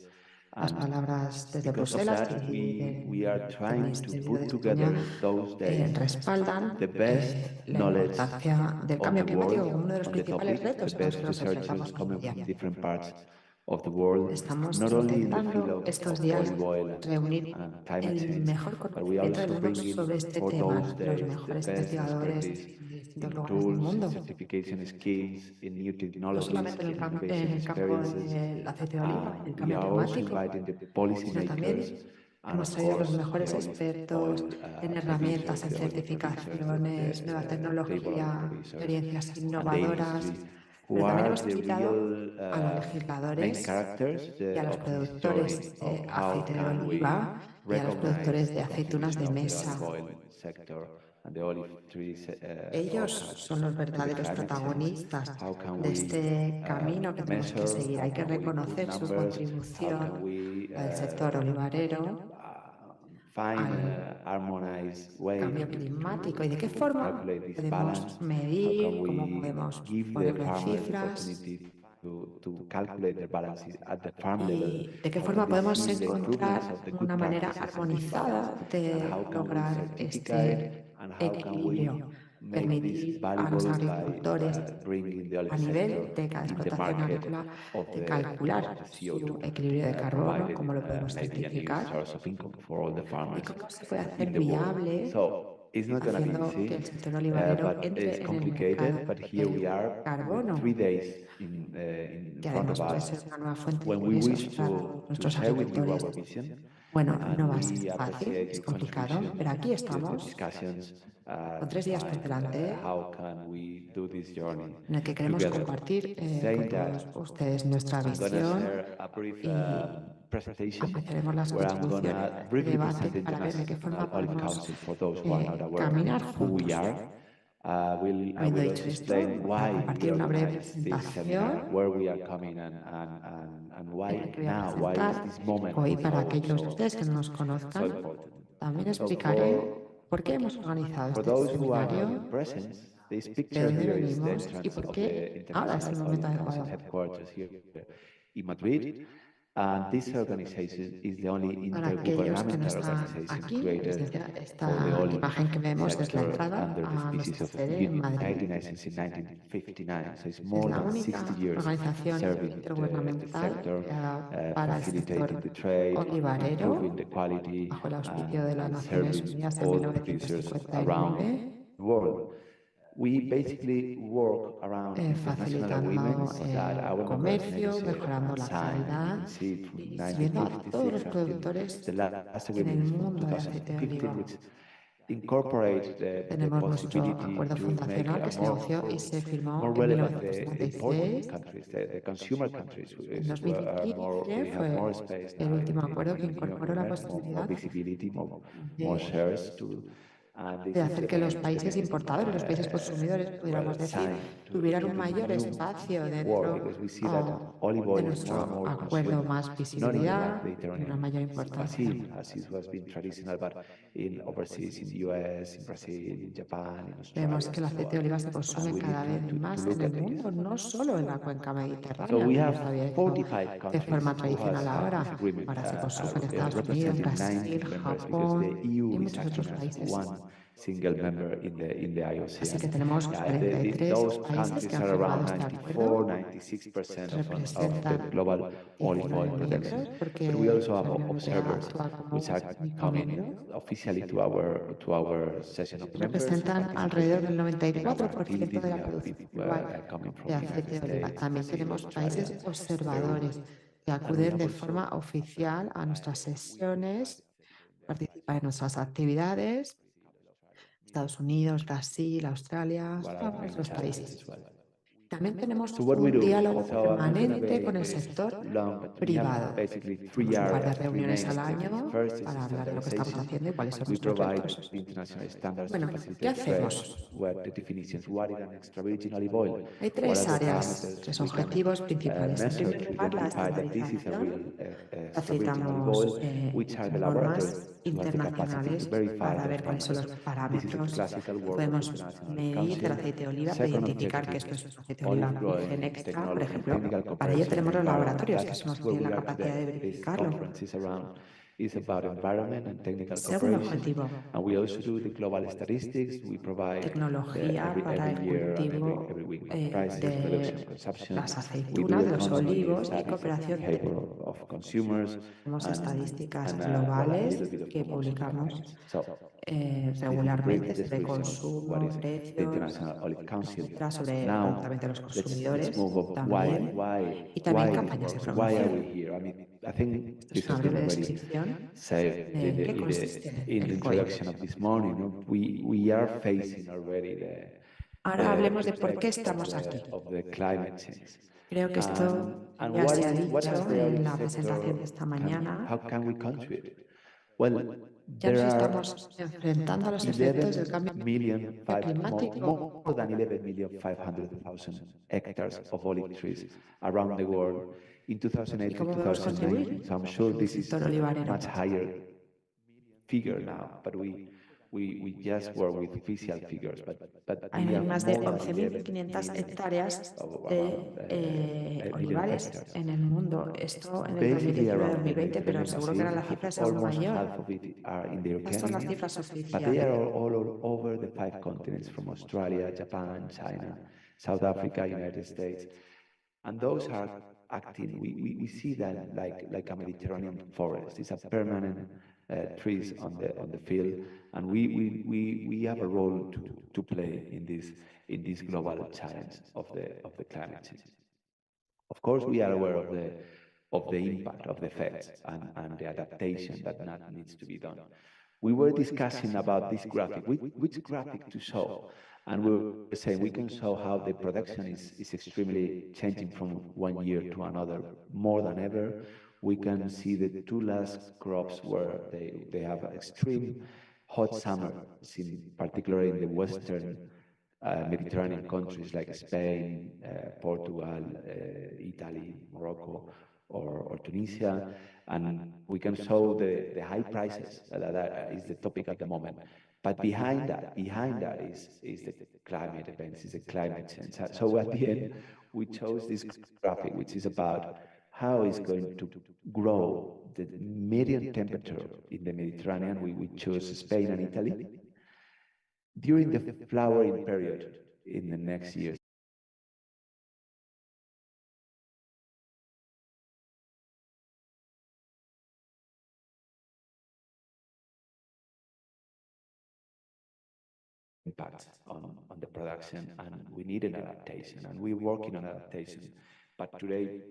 Las And palabras desde because of Bruselas that, y we are del trying to Ministerio put de together España those days respaldan the best la knowledge importancia del of cambio the climático world como uno de los on the principales topic, the retos a los best que nos researchers enfrentamos hoy en coming día. from different parts of the world, Estamos not only in the field intentando estos of días olive oil reunir and climate el change, mejor but we conocimiento del also mundo bring sobre in este for tema, those los days the mejores best investigadores expertise de distintos in lugares del tools, in mundo. certification schemes, in new No technologies, solamente en in en innovation el campo experiences. del aceite de oliva y el We cambio are also climático, inviting the policy sino también makers and hemos of traído los course mejores the olive expertos oil en herramientas, producers, en the olive certificaciones, nueva producers, the table tecnología, oil producers, experiencias and the innovadoras. industry, who Pero también are hemos the invitado real a los main legisladores characters y a los of this journey productores of de how aceite de can we oliva y a los productores recognize de the aceitunas de contribution of the mesa. olive oil sector and the olive trees Ellos son los verdaderos protagonistas how can de we este camino que tenemos que measure, seguir. Hay que how can we put reconocer su numbers, how contribución can we al sector olivarero, find al harmonized way cambio climático y de qué forma calculate this podemos balance, how can medir, cómo we podemos give the ponerlo en farmer the cifras opportunity to calculate their balances at the farm level, y de qué how forma can they podemos see the improvements encontrar of the good una manera practices of this armonizada balance, de and how can we lograr certificate, este and how can we equilibrio, make this permitir a los valuable by agricultores bringing the a olive nivel sector de cada in the explotación market agrícola of de the calcular CO2, su equilibrio de carbono, providing cómo lo podemos maybe a new certificar source of income for all the y farmers cómo se puede hacer in the world. viable, So it's not going to be haciendo que el easy, sector olivarero but entre it's en el complicated. mercado But here we del are carbono, with 3 days in que front of además puede us ser una nueva fuente de when we ingresos wish para to nuestros share with you agricultores. our vision. Bueno, no And va a we ser fácil, appreciate es your complicado, contribution pero aquí to the estamos discussions con 3 días por find delante how can we do this journey en el que queremos together. compartir Saying con todos that, ustedes nuestra I'm going to visión share a brief y presentation apreciaremos las where I'm going contribuciones to de briefly debate present the para ver de qué forma International Olive podemos Council for those who are not aware caminar who we juntos. are. I Habiendo will dicho also esto, explain voy a why we compartir una breve organize this seminar, presentación where we are coming, and en why la que voy a now, why is presentar this moment hoy para aquellos de so ustedes que no nos so conozcan. important. También So explicaré por qué hemos organizado for este those who are seminario, not present, this de picture dónde here is the venimos y entrance por of qué the ahora es el International momento Olive Council adecuado. headquarters here in Madrid. And this organization is the only Para aquellos que no intergovernmental están organization aquí, created esta for the olive imagen que vemos es la sector entrada under the a species nuestra of sede en Union, Madrid. 19 since 1959. So it's Es more la than única 60 years organización serving the intergubernamental sector, para el facilitating sector the trade, olivarero, improving the quality, bajo el auspicio de las and Naciones serving Unidas en all the producers 1959, around the world. We basically work around international facilitando agreements that el our members comercio, negotiate mejorando and la sign. You calidad can see it from y sirviendo a todos los 1956 productores until the last en el agreement from mundo de aceite de 2015, oliva. which incorporate the Tenemos nuestro possibility acuerdo to make fundacional que a se negoció y se firmó en relevant the important 1976. countries, the consumer countries, En we 2015 have more fue space el now último in acuerdo que the new incorporó la agreement, more posibilidad visibility, more de shares de hacer que los países importadores, los países consumidores, pudiéramos decir, tuvieran un mayor espacio dentro de nuestro acuerdo, más visibilidad y una mayor importancia. Vemos que el aceite de oliva se consume cada vez más en el mundo, no solo en la cuenca mediterránea, como se había hecho de forma tradicional ahora. Ahora se consume en Estados Unidos, Brasil, Japón y muchos otros países. Así que tenemos 43 países que han firmado este acuerdo, representan 19 miembros, porque la Unión Europea actúa como único miembro. Representan alrededor del 94% de la producción global de aceite de oliva. También tenemos países observadores que acuden de forma oficial a nuestras sesiones, participan en nuestras actividades. Estados Unidos, Brasil, Australia, otros países. También tenemos un diálogo permanente con el sector privado. Tenemos un par de reuniones al año para hablar de lo que estamos haciendo y cuáles son nuestros retos. Bueno, ¿qué hacemos? Hay tres áreas, tres objetivos principales. En primer lugar, la estandarización. Necesitamos normas internacionales para ver cuáles son los parámetros que podemos medir del aceite de oliva para identificar que esto es un aceite de oliva virgen extra, por ejemplo. Para ello tenemos los laboratorios, que son los que tienen la capacidad de verificarlo. Segundo objetivo, tecnología para el cultivo de las aceitunas, de los olivos y cooperación técnica. Tenemos estadísticas globales que publicamos regularmente sobre consumo, precios, etcétera, sobre el comportamiento de los consumidores también, y también campañas de promoción. Esto es una breve descripción de qué consiste el código. Ahora hablemos de por qué estamos aquí. Creo que esto ya se ha dicho en la presentación de esta mañana. Ya nos estamos enfrentando a los efectos del cambio climático. ¿Y cómo podemos contribuir? El sector olivarero. Hay más de 11.500 hectáreas de olivares en el mundo. Esto en el 2019-2020, pero seguro que ahora la cifra es aún mayor. Estas son las cifras oficiales. South Africa, United States, and those are acting. We see them like a Mediterranean forest. It's a permanent trees on the field, and we have a role to play in this global challenge of the climate change. Of course, we are aware of the impact of the effects and the adaptation that needs to be done. We were discussing about this graphic, which graphic to show. And we were saying we can show how the production is extremely changing from one year to another. More than ever, we can see the two last crops where they have extreme hot summer, particularly in the Western Mediterranean countries like Spain, Portugal, Italy, Morocco, or Tunisia. And we can show the high prices. That is the topic at the moment. But behind that is the climate events, is the climate change. So at the end, we chose this graphic, which is about how is going to grow the median temperature in the Mediterranean. We chose Spain and Italy during the flowering period in the next years. Impact on the production, and we need an adaptation, and we're working on adaptation. But today,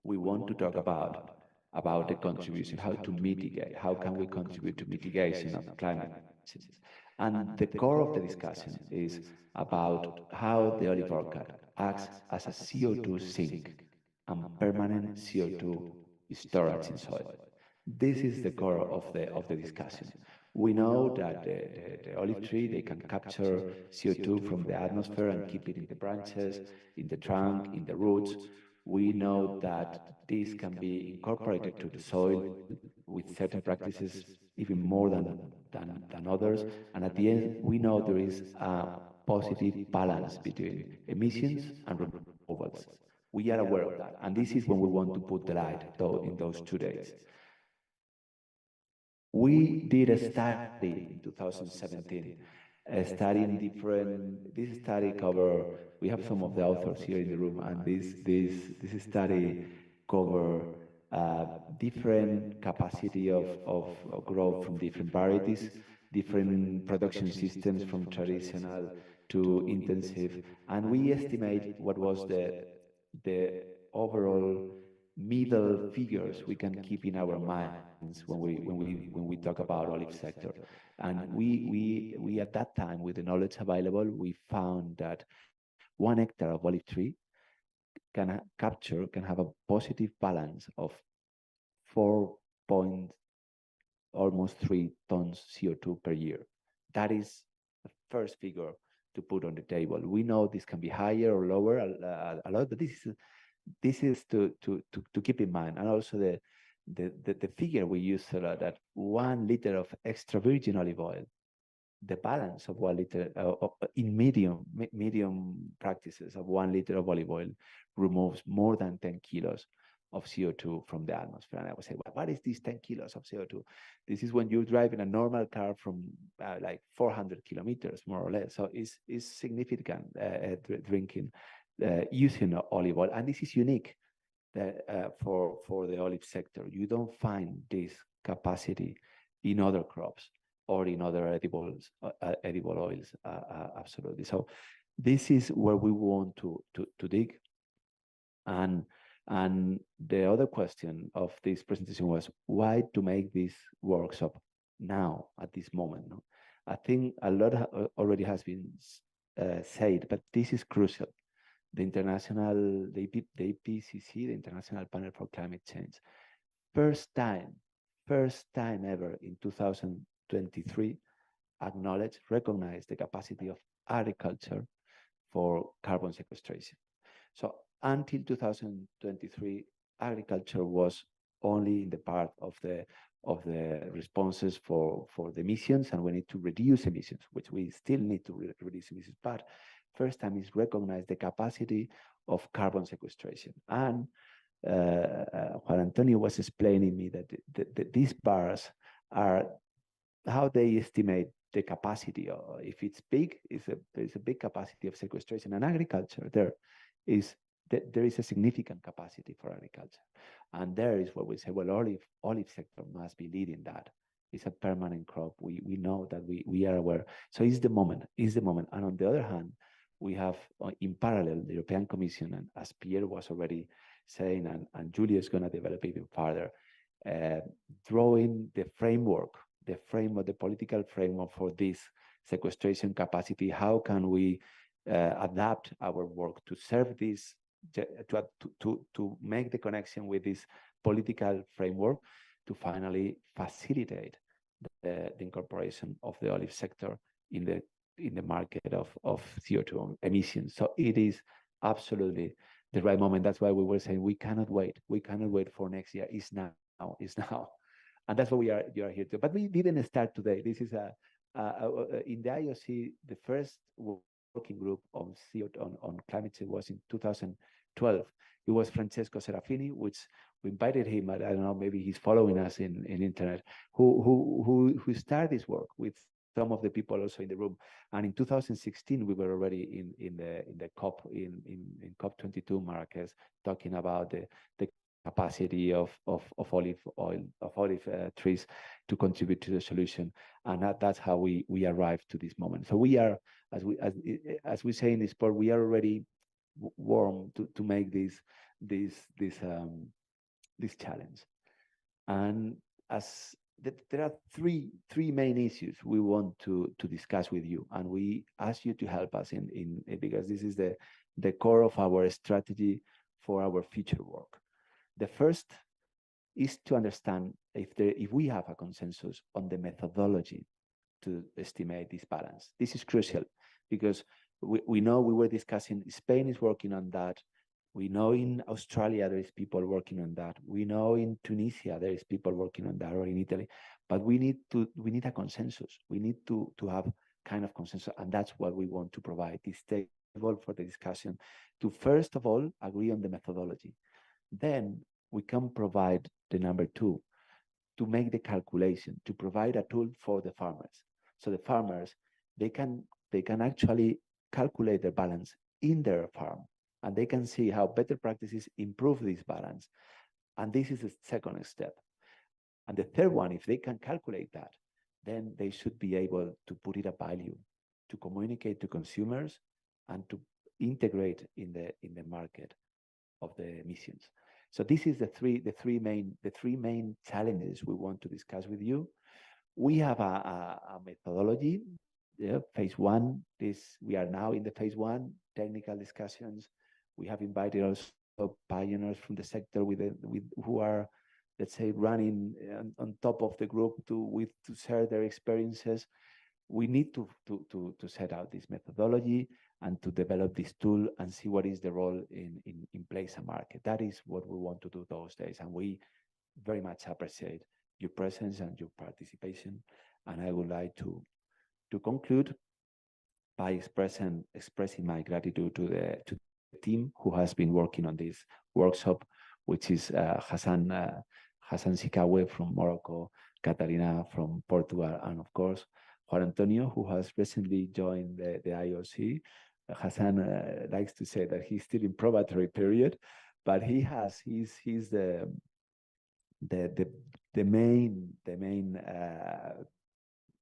we want to talk about the contribution, how to mitigate, how can we contribute to mitigation of climate change. And the core of the discussion is about how the olive orchard acts as a CO2 sink and permanent CO2 storage in soil. This is the core of the discussion. We know that the olive tree, they can capture CO2 from the atmosphere and keep it in the branches, in the trunk, in the roots. We know that this can be incorporated to the soil with certain practices, even more than others. And at the end, we know there is a positive balance between emissions and removals. We are aware of that. And this is when we want to put the light in those 2 days. We did a study in 2017, studying different. This study cover. We have some of the authors here in the room, and this study cover different capacity of growth from different varieties, different production systems from traditional to intensive, and we estimate what was the overall middle figures we can keep in our minds when we talk about olive sector. And we at that time, with the knowledge available, we found that 1 hectare of olive tree can have a positive balance of 4.3 tons CO2 per year. That is the first figure to put on the table. We know this can be higher or lower a lot, but this is to keep in mind. And also the figure we use a lot, that 1 liter of extra virgin olive oil, the balance of 1 liter in medium practices of 1 liter of olive oil removes more than 10 kilos of CO2 from the atmosphere. And I would say, well, what is this 10 kilos of CO2? This is when you're driving a normal car from like 400 kilometers, more or less. So it's significant drinking. Using olive oil, and this is unique for the olive sector. You don't find this capacity in other crops or in other edible oils. Absolutely. So this is where we want to dig. And the other question of this presentation was why to make this workshop now at this moment. No? I think a lot already has been said, but this is crucial. The IPCC, the International Panel for Climate Change, first time ever in 2023, recognized the capacity of agriculture for carbon sequestration. So until 2023, agriculture was only in the part of the responses for the emissions, and we need to reduce emissions, which we still need to reduce emissions. But first time is recognized the capacity of carbon sequestration. And Juan Antonio was explaining me that these bars are how they estimate the capacity. If it's big, there's a big capacity of sequestration. And agriculture, there is a significant capacity for agriculture. And there is where we say, well, olive sector must be leading that. It's a permanent crop. We know that we are aware. So it's the moment. And on the other hand, we have in parallel the European Commission, and as Pierre was already saying, and Julia is going to develop even further, drawing the political framework for this sequestration capacity. How can we adapt our work to serve this, to make the connection with this political framework to finally facilitate the incorporation of the olive sector in the market of CO2 emissions. So it is absolutely the right moment. That's why we were saying we cannot wait. We cannot wait for next year. It's now. And that's what you are here to. But we didn't start today. This is in the IOC, the first working group on CO2 on climate change was in 2012. It was Francesco Serafini, which we invited him. I don't know, maybe he's following us in internet. Who started this work with some of the people also in the room. And in 2016, we were already in the COP in COP22 Marrakesh, talking about the capacity of olive oil, of olive trees to contribute to the solution. And that's how we arrived to this moment. So we are, as we say in the sport, we are already warm to make this challenge. And as there are three main issues we want to discuss with you, and we ask you to help us in because this is the core of our strategy for our future work. The first is to understand if we have a consensus on the methodology to estimate this balance. This is crucial because we know we were discussing, Spain is working on that. We know in Australia there is people working on that. We know in Tunisia there is people working on that, or in Italy. But we need a consensus. We need to have kind of consensus, and that's what we want to provide, this table for the discussion, to first of all agree on the methodology. Then we can provide the number two, to make the calculation, to provide a tool for the farmers. So the farmers, they can actually calculate their balance in their farm, and they can see how better practices improve this balance. And this is the second step. And the third one, if they can calculate that, then they should be able to put it a value, to communicate to consumers, and to integrate in the market of the emissions. So this is the three main challenges we want to discuss with you. We have a methodology. Phase one we are now in the phase one technical discussions. We have invited also pioneers from the sector who are, let's say, running on top of the group to share their experiences. We need to set out this methodology and to develop this tool and see what is the role in place a market. That is what we want to do those days, and we very much appreciate your presence and your participation. And I would like to conclude by expressing my gratitude to the team who has been working on this workshop, which is Hassan Sikawe from Morocco, Katarina from Portugal, and of course Juan Antonio, who has recently joined the IOC. Hassan likes to say that he's still in probatory period, but he's the main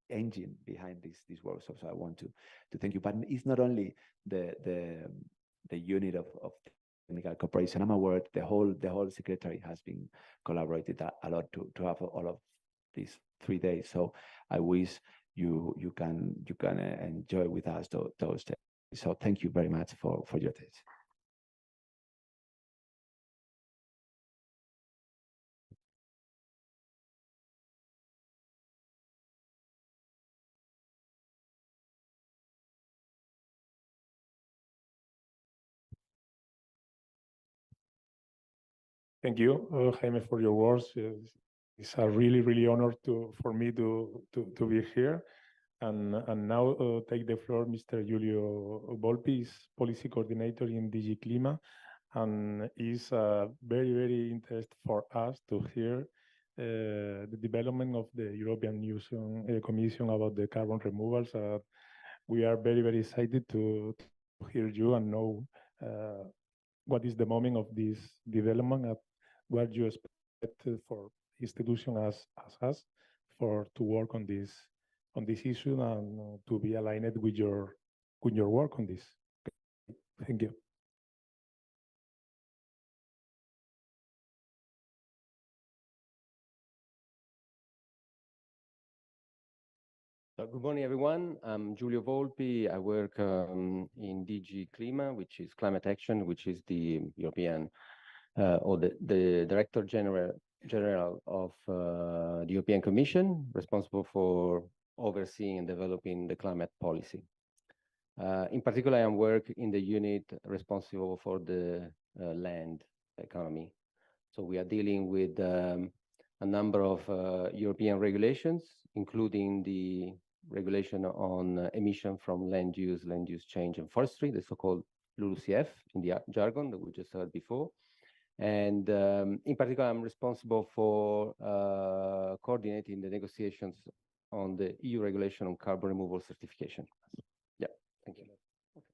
engine behind this workshop. So I want to thank you. But it's not only the unit of technical cooperation. I'm aware the whole secretary has been collaborated a lot to have all of these 3 days. So I wish you can enjoy with us those days. So thank you very much for your attention. Thank you, Jaime, for your words. It's a really honor for me to be here. And now take the floor, Mr. Julio Volpi, Policy Coordinator in DG Clima, and is very interesting for us to hear the development of the European Commission about the carbon removals. We are very excited to hear you and know what is the moment of this development and what you expect for institution as us to work on this issue and to be aligned with your work on this. Thank you. Good morning, everyone. I'm Giulio Volpi. I work in DG Clima, which is climate action, which is the European or the Director General of the European Commission, responsible for overseeing and developing the climate policy. In particular, I work in the unit responsible for the land economy. So we are dealing with a number of European regulations, including the regulation on emission from land use change and forestry, the so-called LULUCF in the jargon that we just heard before. And in particular, I'm responsible for coordinating the negotiations on the EU regulation on carbon removal certification. Yeah, thank you. Okay.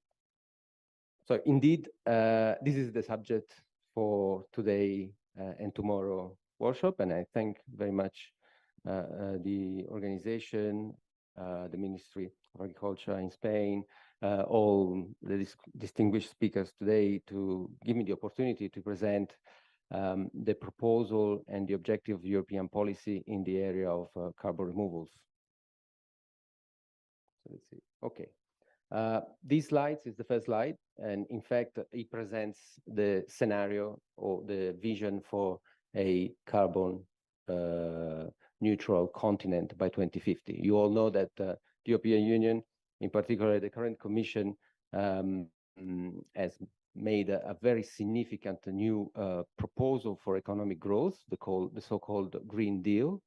So indeed, this is the subject for today and tomorrow workshop, and I thank very much the organization, the Ministry of Agriculture in Spain, all the distinguished speakers today to give me the opportunity to present the proposal and the objective of European policy in the area of carbon removals. So let's see. Okay. These slides is the first slide, and in fact, it presents the scenario or the vision for a carbon neutral continent by 2050. You all know that the European Union, in particular the current Commission, has made a very significant new proposal for economic growth, the so-called Green Deal,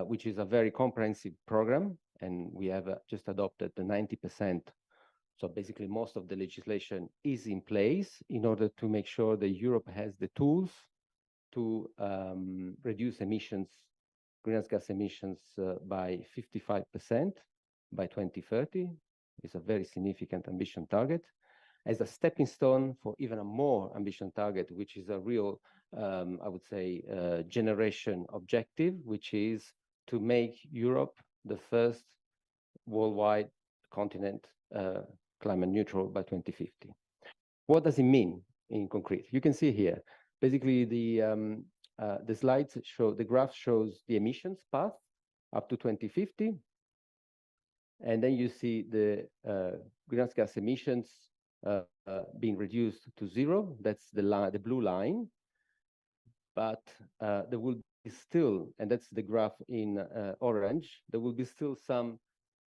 which is a very comprehensive program, and we have just adopted the 90%. So basically, most of the legislation is in place in order to make sure that Europe has the tools to reduce emissions, greenhouse gas emissions, by 55% by 2030. It's a very significant ambition target. As a stepping stone for even a more ambitious target, which is a real, I would say, generation objective, which is to make Europe the first worldwide continent climate neutral by 2050. What does it mean in concrete? You can see here, basically the slides show, the graph shows the emissions path up to 2050. And then you see the greenhouse gas emissions being reduced to zero. That's the blue line. But there will be still, and that's the graph in orange, there will be still some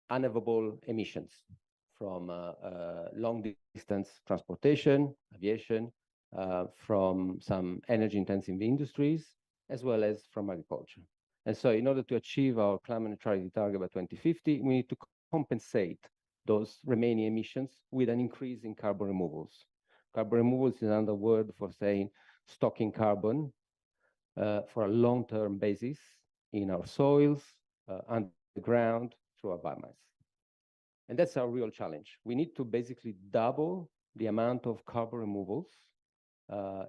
unavoidable emissions from long-distance transportation, aviation, from some energy-intensive industries, as well as from agriculture. And so in order to achieve our climate neutrality target by 2050, we need to compensate those remaining emissions with an increase in carbon removals. Carbon removals is another word for saying stocking carbon for a long-term basis in our soils, underground, through our biomass. And that's our real challenge. We need to basically double the amount of carbon removals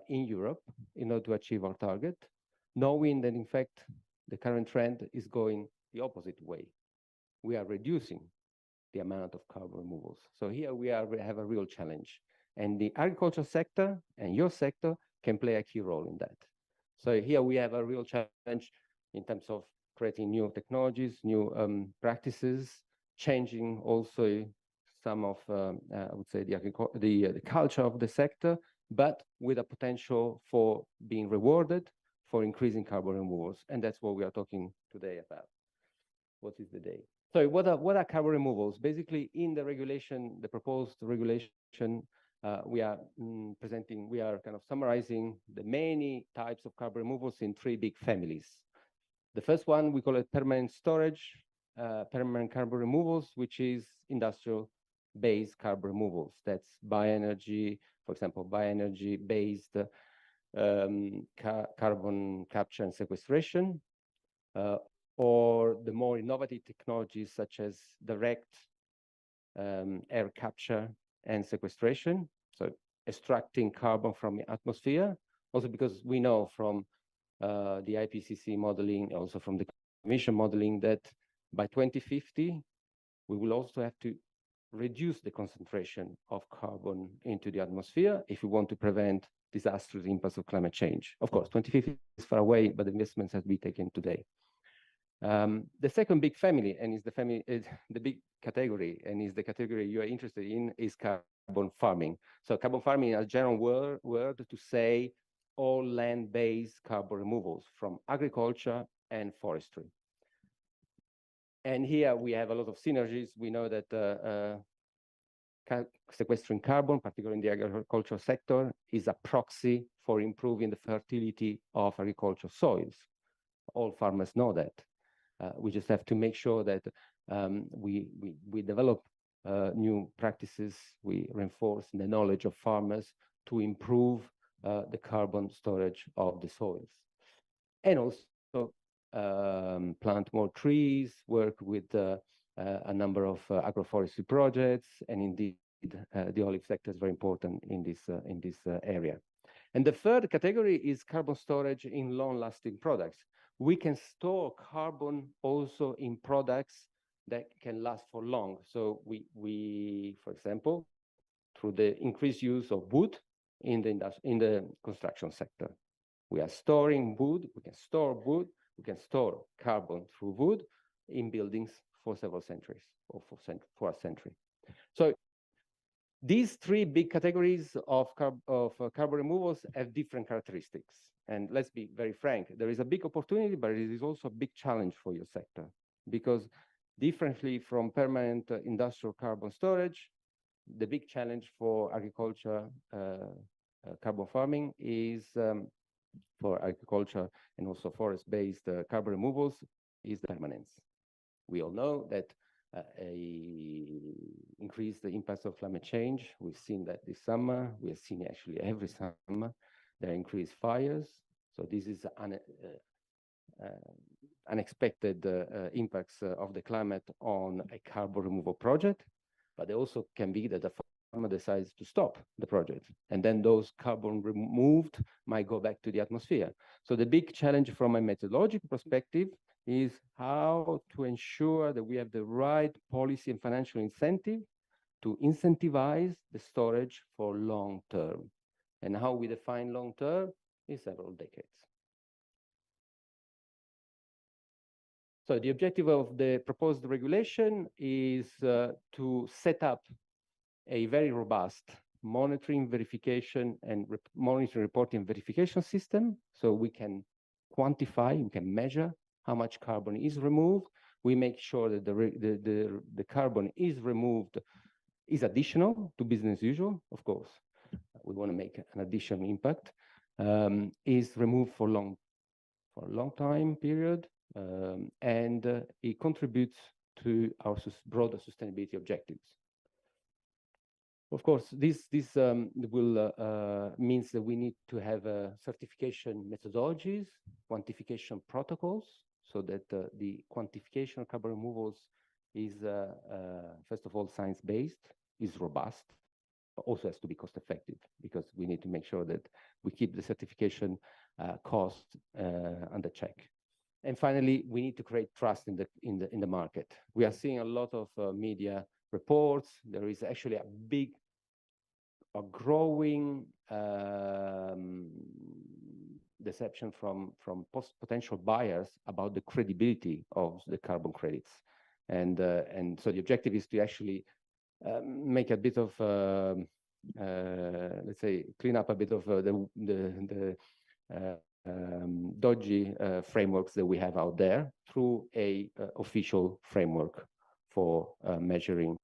in Europe in order to achieve our target, knowing that, in fact, the current trend is going the opposite way. We are reducing the amount of carbon removals. So here we have a real challenge. And the agriculture sector and your sector can play a key role in that. So here we have a real challenge in terms of creating new technologies, new practices, changing also some of, I would say, the culture of the sector, but with a potential for being rewarded for increasing carbon removals. And that's what we are talking today about. What is the day? So what are carbon removals? Basically, in the regulation, the proposed regulation, we are kind of summarizing the many types of carbon removals in three big families. The first one, we call it permanent storage, permanent carbon removals, which is industrial-based carbon removals. That's bioenergy, for example, bioenergy-based carbon capture and sequestration, or the more innovative technologies such as direct air capture and sequestration, so extracting carbon from the atmosphere. Also because we know from the IPCC modeling, also from the Commission modeling, that by 2050, we will also have to reduce the concentration of carbon into the atmosphere if we want to prevent disastrous impacts of climate change. Of course, 2050 is far away, but investments have to be taken today. The second big family, and is the big category, and is the category you are interested in, is carbon farming. So carbon farming is a general word to say all land-based carbon removals from agriculture and forestry. And here we have a lot of synergies. We know that sequestering carbon, particularly in the agricultural sector, is a proxy for improving the fertility of agricultural soils. All farmers know that. We just have to make sure that we develop new practices, we reinforce the knowledge of farmers to improve the carbon storage of the soils. And also plant more trees, work with a number of agroforestry projects, and indeed the olive sector is very important in this area. And the third category is carbon storage in long-lasting products. We can store carbon also in products that can last for long. So we, for example, through the increased use of wood in the construction sector, we are storing wood. We can store wood. We can store carbon through wood in buildings for several centuries, or for a century. So these three big categories of carbon removals have different characteristics. and let's be very frank, there is a big opportunity, but it is also a big challenge for your sector, because differently from permanent industrial carbon storage, the big challenge for agriculture carbon farming is for agriculture and also forest-based carbon removals is the permanence. We all know that increase the impacts of climate change. We've seen that this summer. We have seen actually every summer there are increased fires. So this is unexpected impacts of the climate on a carbon removal project. But it also can be that the farmer decides to stop the project, and then those carbon removed might go back to the atmosphere. So the big challenge from a methodological perspective is how to ensure that we have the right policy and financial incentive to incentivize the storage for long term. And how we define long term is several decades. So the objective of the proposed regulation is to set up a very robust monitoring, verification, and monitoring, reporting, verification system, so we can quantify, we can measure how much carbon is removed. We make sure that the carbon is removed is additional to business usual, of course. We want to make an additional impact, is removed for a long time period, and it contributes to our broader sustainability objectives. Of course, this will means that we need to have certification methodologies, quantification protocols, so that the quantification of carbon removals is, first of all, science-based, is robust, but also has to be cost-effective, because we need to make sure that we keep the certification cost under check. And finally, we need to create trust in the market. We are seeing a lot of media reports. There is actually a growing deception from potential buyers about the credibility of the carbon credits, and so the objective is to actually make a bit of let's say clean up a bit of the dodgy frameworks that we have out there through a official framework for measuring,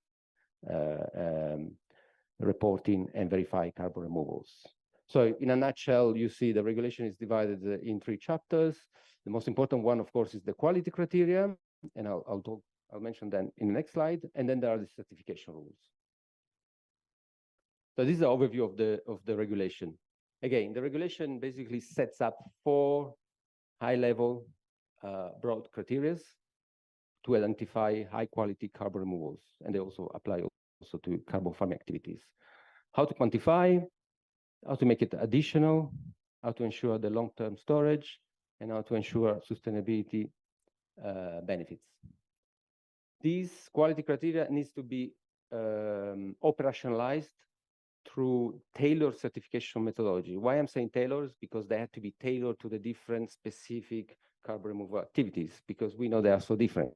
reporting, and verify carbon removals. So in a nutshell, you see the regulation is divided in 3 chapters. The most important one, of course, is the quality criteria, and I'll mention them in the next slide. And then there are the certification rules. So this is the overview of the regulation. Again, the regulation basically sets up 4 high-level broad criteria to identify high-quality carbon removals, and they also apply also to carbon farming activities. How to quantify, how to make it additional, how to ensure the long-term storage, and how to ensure sustainability benefits. These quality criteria needs to be operationalized through tailored certification methodology. Why I'm saying tailored? Because they have to be tailored to the different specific carbon removal activities, because we know they are so different.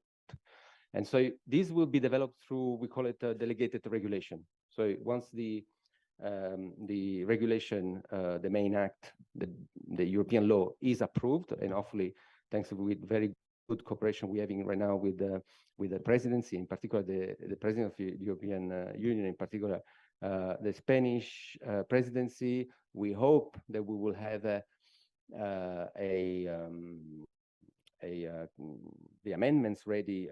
And so this will be developed through, we call it a delegated regulation. So once the regulation, the main act, the European law is approved, and hopefully, thanks to with very good cooperation we're having right now with the presidency, in particular the president of the European Union, in particular the Spanish presidency, we hope that we will have the amendments ready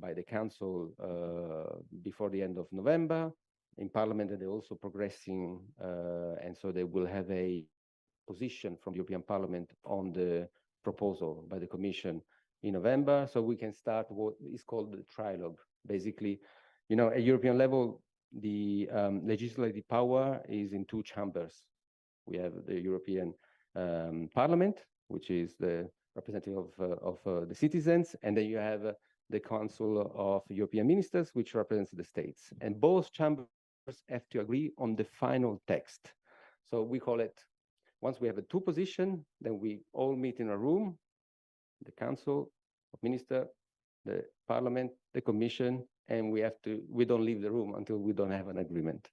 by the Council before the end of November. In Parliament, they're also progressing, and so they will have a position from the European Parliament on the proposal by the Commission in November, so we can start what is called the trilogue. Basically, you know, at European level, the legislative power is in 2 chambers. We have the European Parliament, which is the representative of the citizens, and then you have the Council of European Ministers, which represents the states. And both chambers have to agree on the final text. So we call it, once we have a 2 position, then we all meet in a room, the Council of Ministers, the Parliament, the Commission, and we don't leave the room until we don't have an agreement.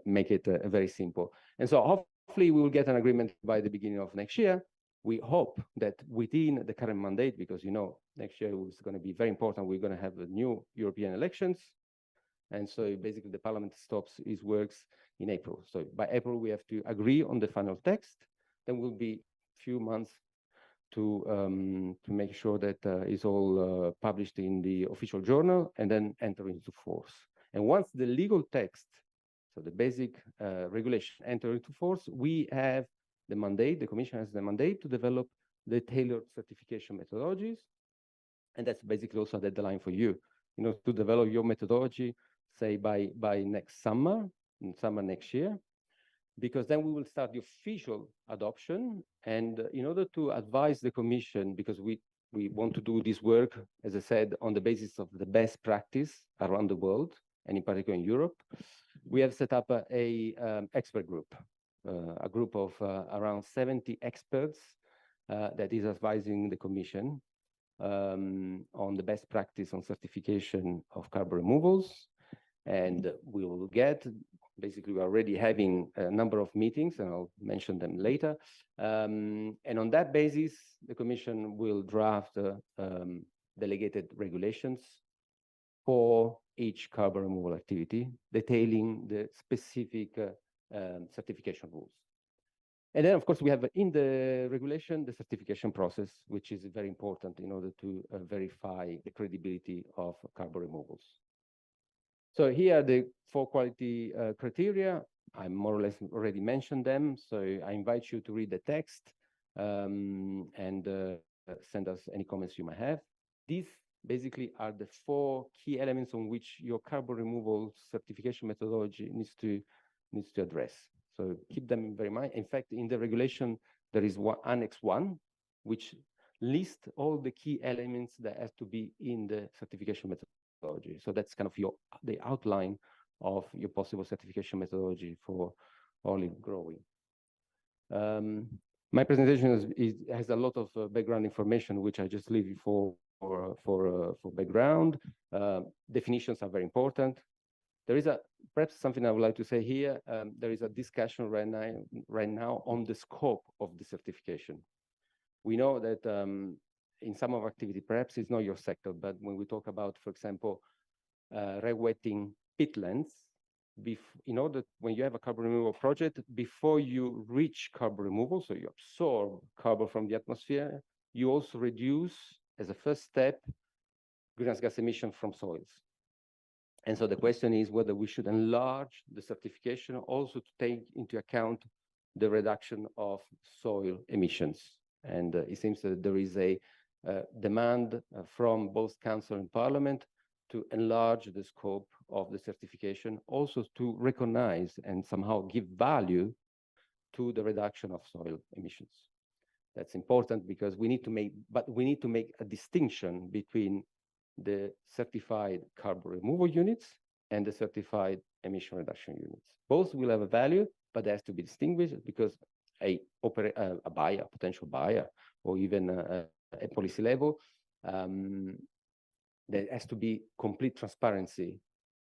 Make it very simple. And so hopefully we will get an agreement by the beginning of next year, We hope that within the current mandate, because next year is going to be very important, we're going to have the new European elections. And so basically the parliament stops its works in April. So by April, we have to agree on the final text. Then will be a few months to make sure that it's all published in the official journal and then enter into force. And once the legal text, so the basic regulation enter into force, we have the mandate, the Commission has the mandate to develop the tailored certification methodologies. And that's basically also the deadline for you, to develop your methodology, say by next summer, next year, because then we will start the official adoption. And in order to advise the Commission, because we want to do this work, as I said, on the basis of the best practice around the world, and in particular in Europe, we have set up a expert group, a group of around 70 experts that is advising the Commission on the best practice on certification of carbon removals. And we will basically, we're already having a number of meetings, and I'll mention them later. And on that basis, the Commission will draft delegated regulations for each carbon removal activity, detailing the specific certification rules. And then, of course, we have in the regulation the certification process, which is very important in order to verify the credibility of carbon removals. So here are the 4 quality criteria. I more or less already mentioned them. So I invite you to read the text and send us any comments you might have. These basically are the 4 key elements on which your carbon removal certification methodology needs to address. So keep them very in mind. In fact, in the regulation, there is Annex 1, which lists all the key elements that have to be in the certification methodology. So that's kind of the outline of your possible certification methodology for olive growing. My presentation has a lot of background information, which I just leave you for background. Definitions are very important. There is perhaps something I would like to say here. There is a discussion right now on the scope of the certification. We know that in some of our activity, perhaps it's not your sector, but when we talk about, for example, rewetting peatlands, when you have a carbon removal project, before you reach carbon removal, so you absorb carbon from the atmosphere, you also reduce, as a first step, greenhouse gas emission from soils. And so the question is whether we should enlarge the certification also to take into account the reduction of soil emissions. And it seems that there is a demand from both Council and Parliament to enlarge the scope of the certification, also to recognize and somehow give value to the reduction of soil emissions. That's important because we need to make a distinction between the certified carbon removal units and the certified emission reduction units. Both will have a value, but they have to be distinguished because a buyer, potential buyer, or even a policy level, there has to be complete transparency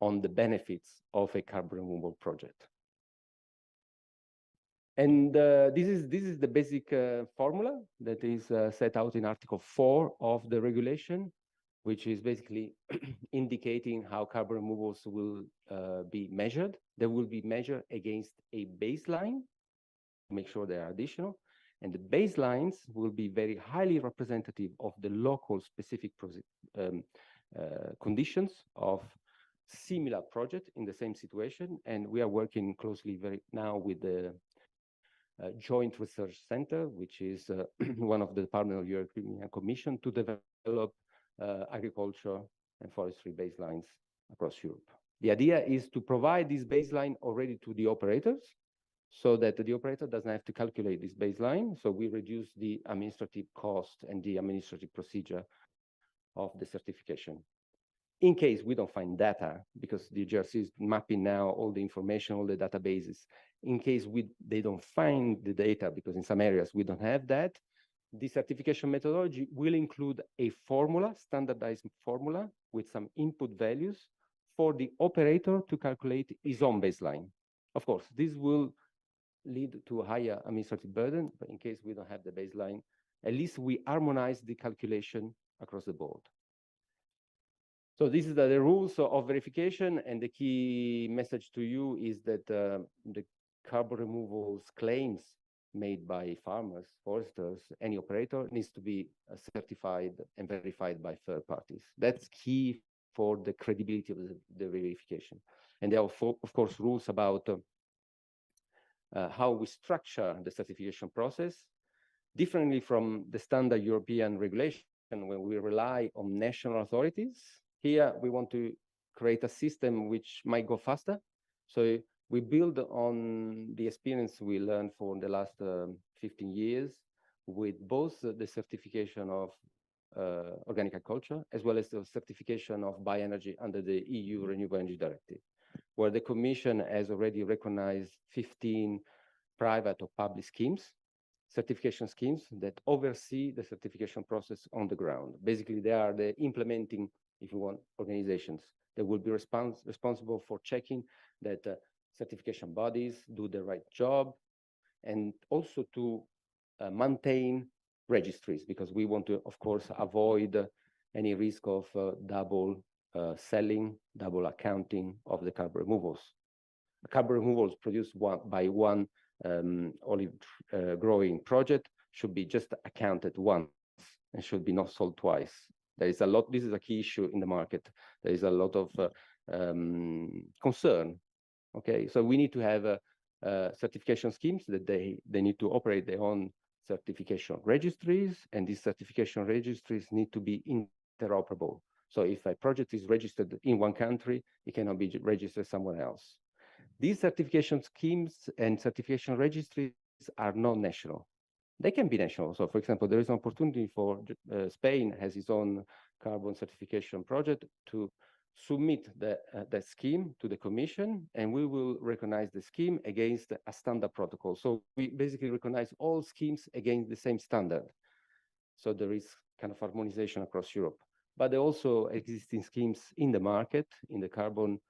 on the benefits of a carbon removal project. And this is the basic formula that is set out in Article 4 of the regulation, which is basically indicating how carbon removals will be measured. They will be measured against a baseline to make sure they are additional. And the baselines will be very highly representative of the local specific conditions of similar project in the same situation. And we are working closely now with the Joint Research Center, which is one of the departments of the European Commission, to develop agriculture and forestry baselines across Europe. The idea is to provide this baseline already to the operators so that the operator doesn't have to calculate this baseline. So we reduce the administrative cost and the administrative procedure of the certification. In case we don't find data, because the GRC is mapping now all the information, all the databases, in case they don't find the data, because in some areas we don't have that, the certification methodology will include a formula, standardized formula with some input values for the operator to calculate his own baseline. Of course, this will lead to a higher administrative burden, but in case we don't have the baseline, at least we harmonize the calculation across the board. So this is the rules of verification, and the key message to you is that the carbon removals claims made by farmers, foresters, any operator needs to be certified and verified by third parties. That's key for the credibility of the verification. And there are, of course, rules about how we structure the certification process differently from the standard European regulation when we rely on national authorities. Here, we want to create a system which might go faster. So we build on the experience we learned for the last 15 years with both the certification of organic agriculture as well as the certification of bioenergy under the EU Renewable Energy Directive, where the Commission has already recognized 15 private or public schemes, certification schemes that oversee the certification process on the ground. Basically, they are the implementing, if you want, organizations that will be responsible for checking that certification bodies do the right job, and also to maintain registries, because we want to, of course, avoid any risk of double selling, double accounting of the carbon removals. Carbon removals produced by one olive growing project should be just accounted once and should be not sold twice. There is a lot, this is a key issue in the market. There is a lot of concern. Okay, so we need to have certification schemes that they need to operate their own certification registries, and these certification registries need to be interoperable. So if a project is registered in one country, it cannot be registered somewhere else. These certification schemes and certification registries are not national. They can be national. So for example, there is an opportunity for Spain has its own carbon certification project to submit the scheme to the Commission, and we will recognize the scheme against a standard protocol. So we basically recognize all schemes against the same standard. So there is kind of harmonization across Europe. But there are also existing schemes in the market, in the carbon,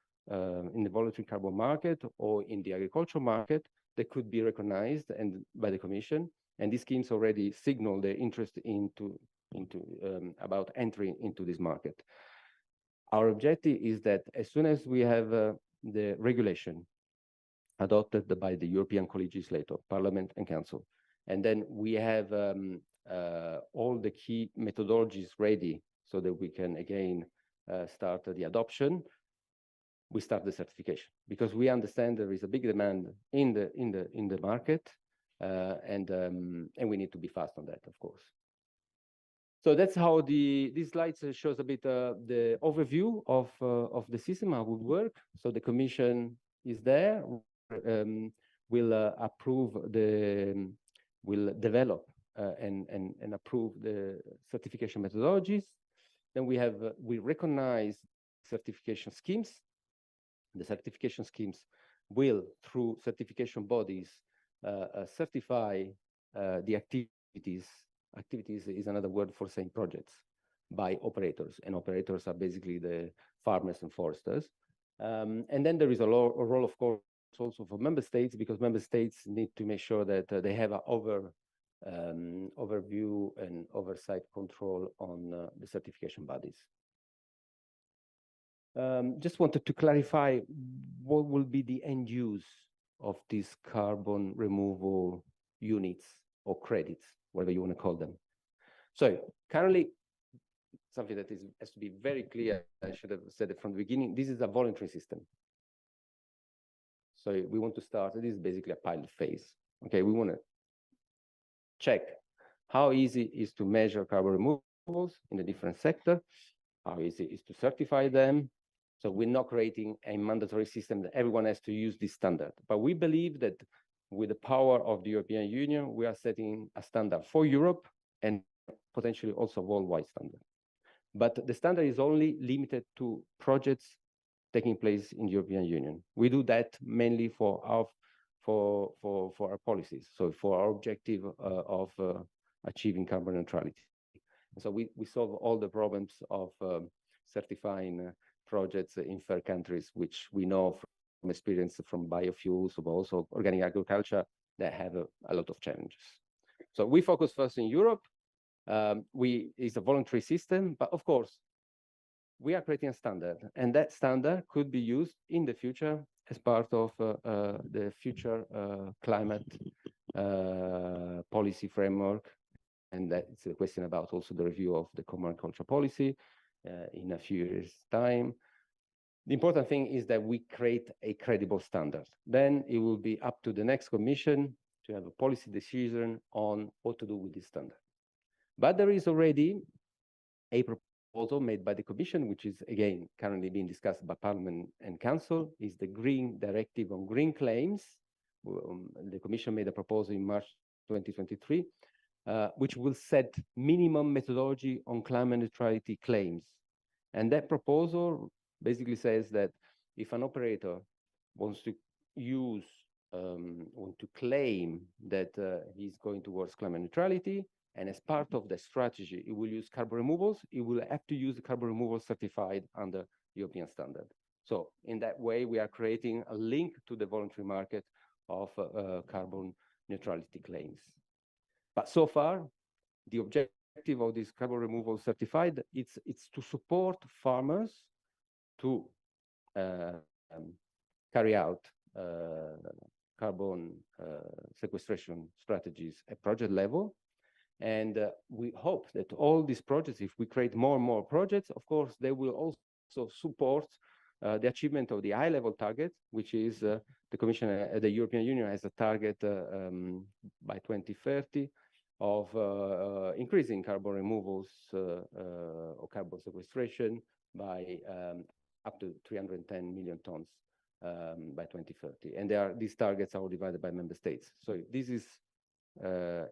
in the voluntary carbon market or in the agricultural market that could be recognized and by the Commission. And these schemes already signal their interest about entering into this market. Our objective is that as soon as we have the regulation adopted by the European co-legislator, Parliament and Council, and then we have all the key methodologies ready so that we can again start the adoption, we start the certification, because we understand there is a big demand in the market, and we need to be fast on that, of course. So that's how this slide shows a bit the overview of the system, how it would work. So the Commission is there, will approve will develop and approve the certification methodologies. Then we recognize certification schemes. The certification schemes will, through certification bodies, certify the activities. Activities is another word for saying projects by operators, and operators are basically the farmers and foresters. And then there is a role, of course, also for member states, because member states need to make sure that they have an overview and oversight control on the certification bodies. Just wanted to clarify what will be the end use of these carbon removal units or credits, whatever you want to call them. So currently, something that has to be very clear, I should have said it from the beginning, this is a voluntary system. So we want to start, this is basically a pilot phase. Okay, we want to check how easy it is to measure carbon removals in the different sector, how easy it is to certify them. So we're not creating a mandatory system that everyone has to use this standard. But we believe that with the power of the European Union, we are setting a standard for Europe and potentially also a worldwide standard. But the standard is only limited to projects taking place in the European Union. We do that mainly for our policies, so for our objective of achieving carbon neutrality. So we solve all the problems of certifying projects in third countries, which we know from experience from biofuels, but also organic agriculture. that have a lot of challenges. So we focus first in Europe. It's a voluntary system, but of course, we are creating a standard, and that standard could be used in the future as part of the future climate policy framework. And that's a question about also the review of the common agricultural policy in a few years' time. The important thing is that we create a credible standard. Then it will be up to the next commission to have a policy decision on what to do with this standard. But there is already a proposal made by the Commission, which is again currently being discussed by Parliament and Council, is the Green Directive on Green Claims. The Commission made a proposal in March 2023, which will set minimum methodology on climate neutrality claims. And that proposal basically says that if an operator wants to use, want to claim that he's going towards climate neutrality, and as part of the strategy, it will use carbon removals, it will have to use the carbon removal certified under European standard. So in that way, we are creating a link to the voluntary market of carbon neutrality claims. But so far, the objective of this carbon removal certified, it's to support farmers to carry out carbon sequestration strategies at project level. And we hope that all these projects, if we create more and more projects, of course, they will also support the achievement of the high-level target, which is the Commission, the European Union has a target by 2030 of increasing carbon removals or carbon sequestration by up to 310 million tons by 2030. And these targets are all divided by member states. So this is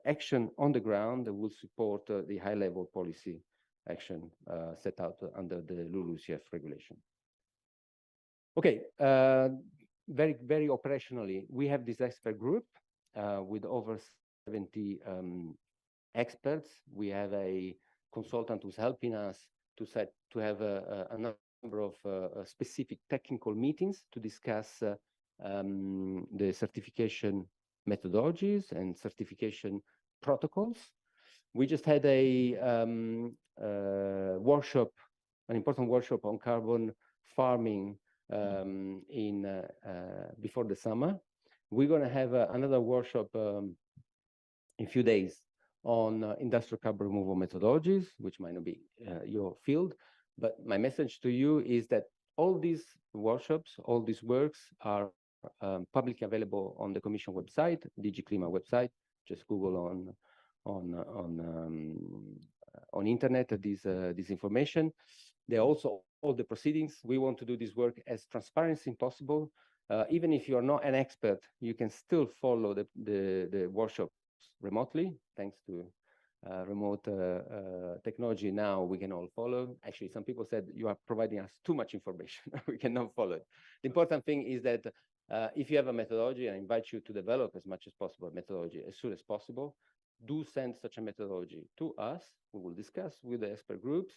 action on the ground that will support the high-level policy action set out under the LULUCF regulation. Okay, very, very operationally, we have this expert group with over 70 experts. We have a consultant who's helping us to have a number of specific technical meetings to discuss the certification methodologies and certification protocols. We just had a workshop, an important workshop on carbon farming before the summer. We're going to have another workshop in a few days on industrial carbon removal methodologies, which might not be your field. But my message to you is that all these workshops, all these works are publicly available on the Commission website, DG Clima website. Just Google on internet this information. There are also all the proceedings. We want to do this work as transparent as possible. Even if you are not an expert, you can still follow the workshops remotely, thanks to remote technology. Now we can all follow. Actually, some people said you are providing us too much information. We cannot follow it. The important thing is that if you have a methodology, I invite you to develop as much as possible a methodology as soon as possible. Do send such a methodology to us. We will discuss with the expert groups.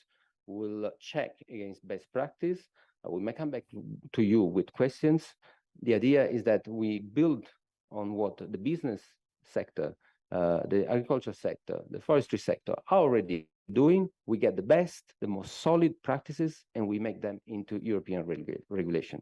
We will check against best practice. We may come back to you with questions. The idea is that we build on what the business sector, the agriculture sector, the forestry sector are already doing. We get the best, the most solid practices, and we make them into European regulation.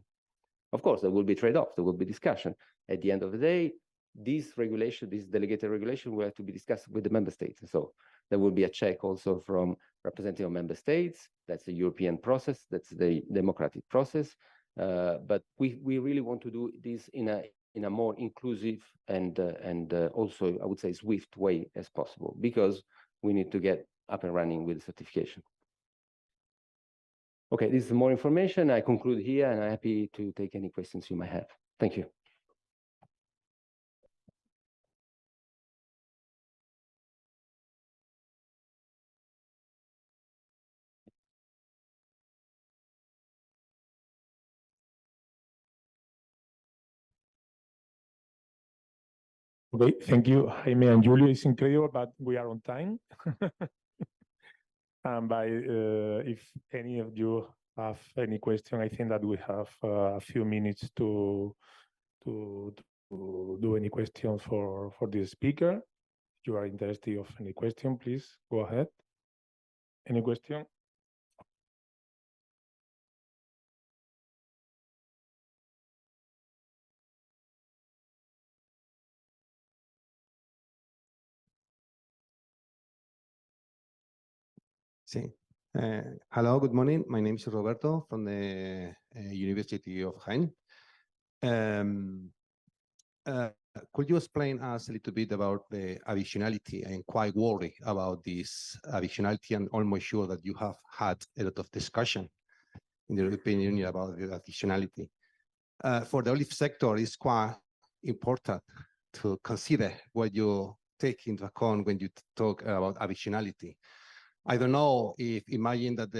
Of course, there will be trade-offs, there will be discussion. At the end of the day, this regulation, this delegated regulation will have to be discussed with the member states. So there will be a check also from representative of member states. That's the European process, that's the democratic process. But we really want to do this in a more inclusive and also, I would say, swift way as possible, because we need to get up and running with the certification. Okay, this is more information. I conclude here, and I'm happy to take any questions you might have. Thank you. Okay, thank you, Jaime and Julio. It's incredible, but we are on time. And if any of you have any question, I think that we have a few minutes to do any questions for the speaker. If you are interested of any question, please go ahead. Any question? Sí. Hello, good morning. My name is Roberto from the University of Jaén. Could you explain us a little bit about the additionality? I'm quite worried about this additionality and almost sure that you have had a lot of discussion in the European Union about the additionality. For the olive sector, it's quite important to consider what you take into account when you talk about additionality. I don't know if imagine that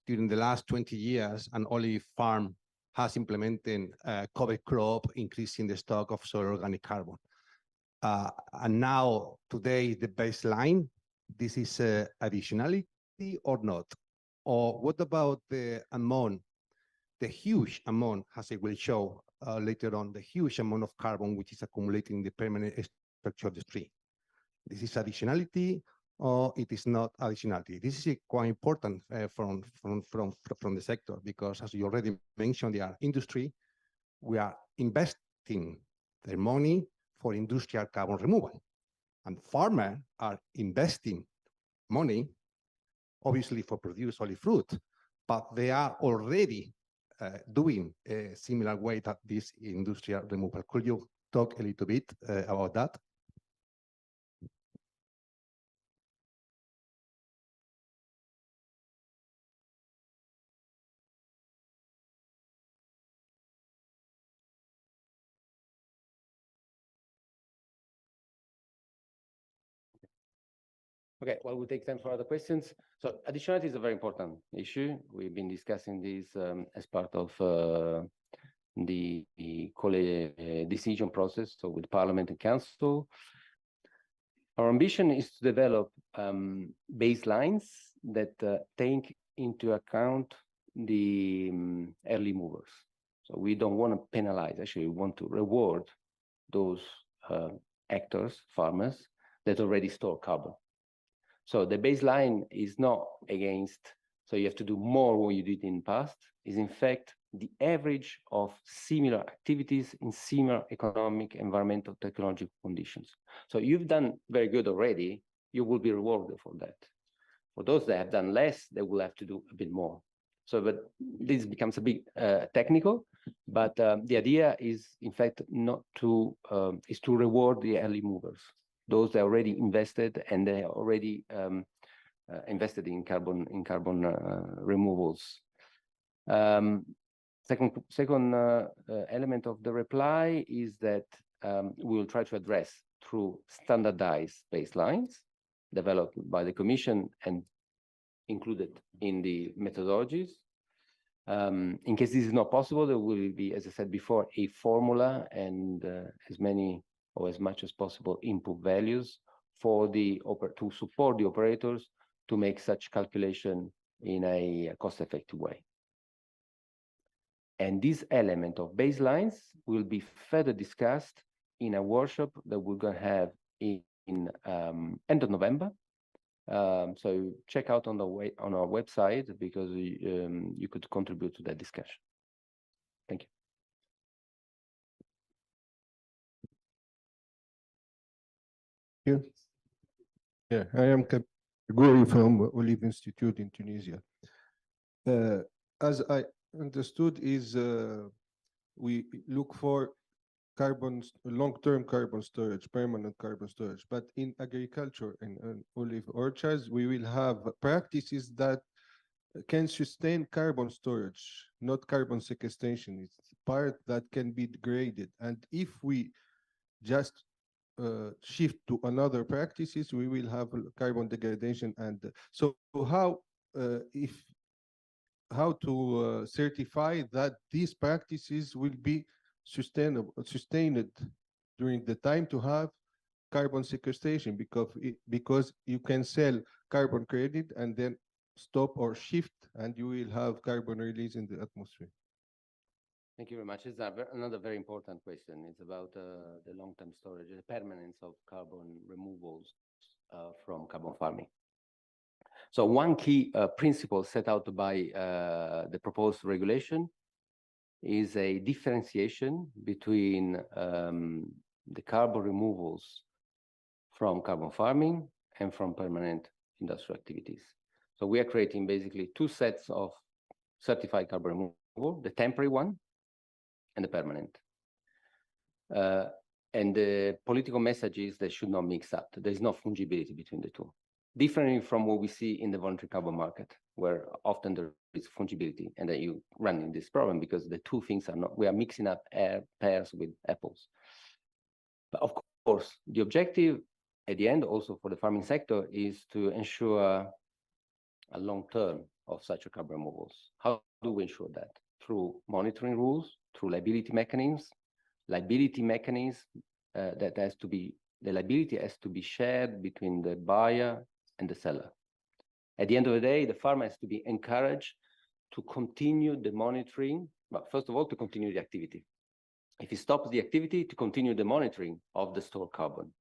during the last 20 years, an olive farm has implemented cover crop, increasing the stock of soil organic carbon. And now, today, the baseline, this is additionality or not? Or what about the amount, the huge amount, as I will show later on, the huge amount of carbon which is accumulating in the permanent structure of the tree? This is additionality, or it is not additionality. This is quite important from the sector, because as you already mentioned, the industry, we are investing their money for industrial carbon removal. And farmers are investing money, obviously for produce olive fruit, but they are already doing a similar way that this industrial removal. Could you talk a little bit about that? Okay, well, we'll take time for other questions. So additionality is a very important issue. We've been discussing this as part of the decision process, so with Parliament and Council. Our ambition is to develop baselines that take into account the early movers. So we don't want to penalize, actually, we want to reward those actors, farmers, that already store carbon. So the baseline is not against, so you have to do more what you did in the past, is in fact the average of similar activities in similar economic, environmental, technological conditions. So you've done very good already, you will be rewarded for that. For those that have done less, they will have to do a bit more. So, but this becomes a bit technical, but the idea is, in fact, not to, is to reward the early movers. Those that already invested and they already invested in carbon removals. Second element of the reply is that we will try to address through standardized baselines developed by the Commission and included in the methodologies. In case this is not possible, there will be, as I said before, a formula and as many or as much as possible input values for the to support the operators to make such calculation in a cost-effective way. And this element of baselines will be further discussed in a workshop that we're going to have in end of November. So check out on our website, because you could contribute to that discussion. Thank you. Yeah, I am Gori from Olive Institute in Tunisia. As I understood, is we look for long-term carbon storage, permanent carbon storage. But in agriculture and olive orchards, we will have practices that can sustain carbon storage, not carbon sequestration. It's part that can be degraded. And if we just shift to another practices, we will have carbon degradation. And so how to certify that these practices will be sustained during the time to have carbon sequestration, because you can sell carbon credit and then stop or shift, and you will have carbon release in the atmosphere. Thank you very much. It's another very important question. It's about the long-term storage, the permanence of carbon removals from carbon farming. So one key principle set out by the proposed regulation is a differentiation between the carbon removals from carbon farming and from permanent industrial activities. So we are creating basically two sets of certified carbon removal, the temporary one and the permanent. And the political message is they should not mix up. There's no fungibility between the two. Differently from what we see in the voluntary carbon market, where often there is fungibility, and then you run into this problem because the two things are not, we are mixing up pears with apples. But of course, the objective at the end also for the farming sector is to ensure a long term of such a carbon removals. How do we ensure that? Through monitoring rules, through liability mechanisms, that has to be, the liability has to be shared between the buyer and the seller. At the end of the day, the farmer has to be encouraged to continue the monitoring, but first of all, to continue the activity. If he stops the activity, to continue the monitoring of the stored carbon.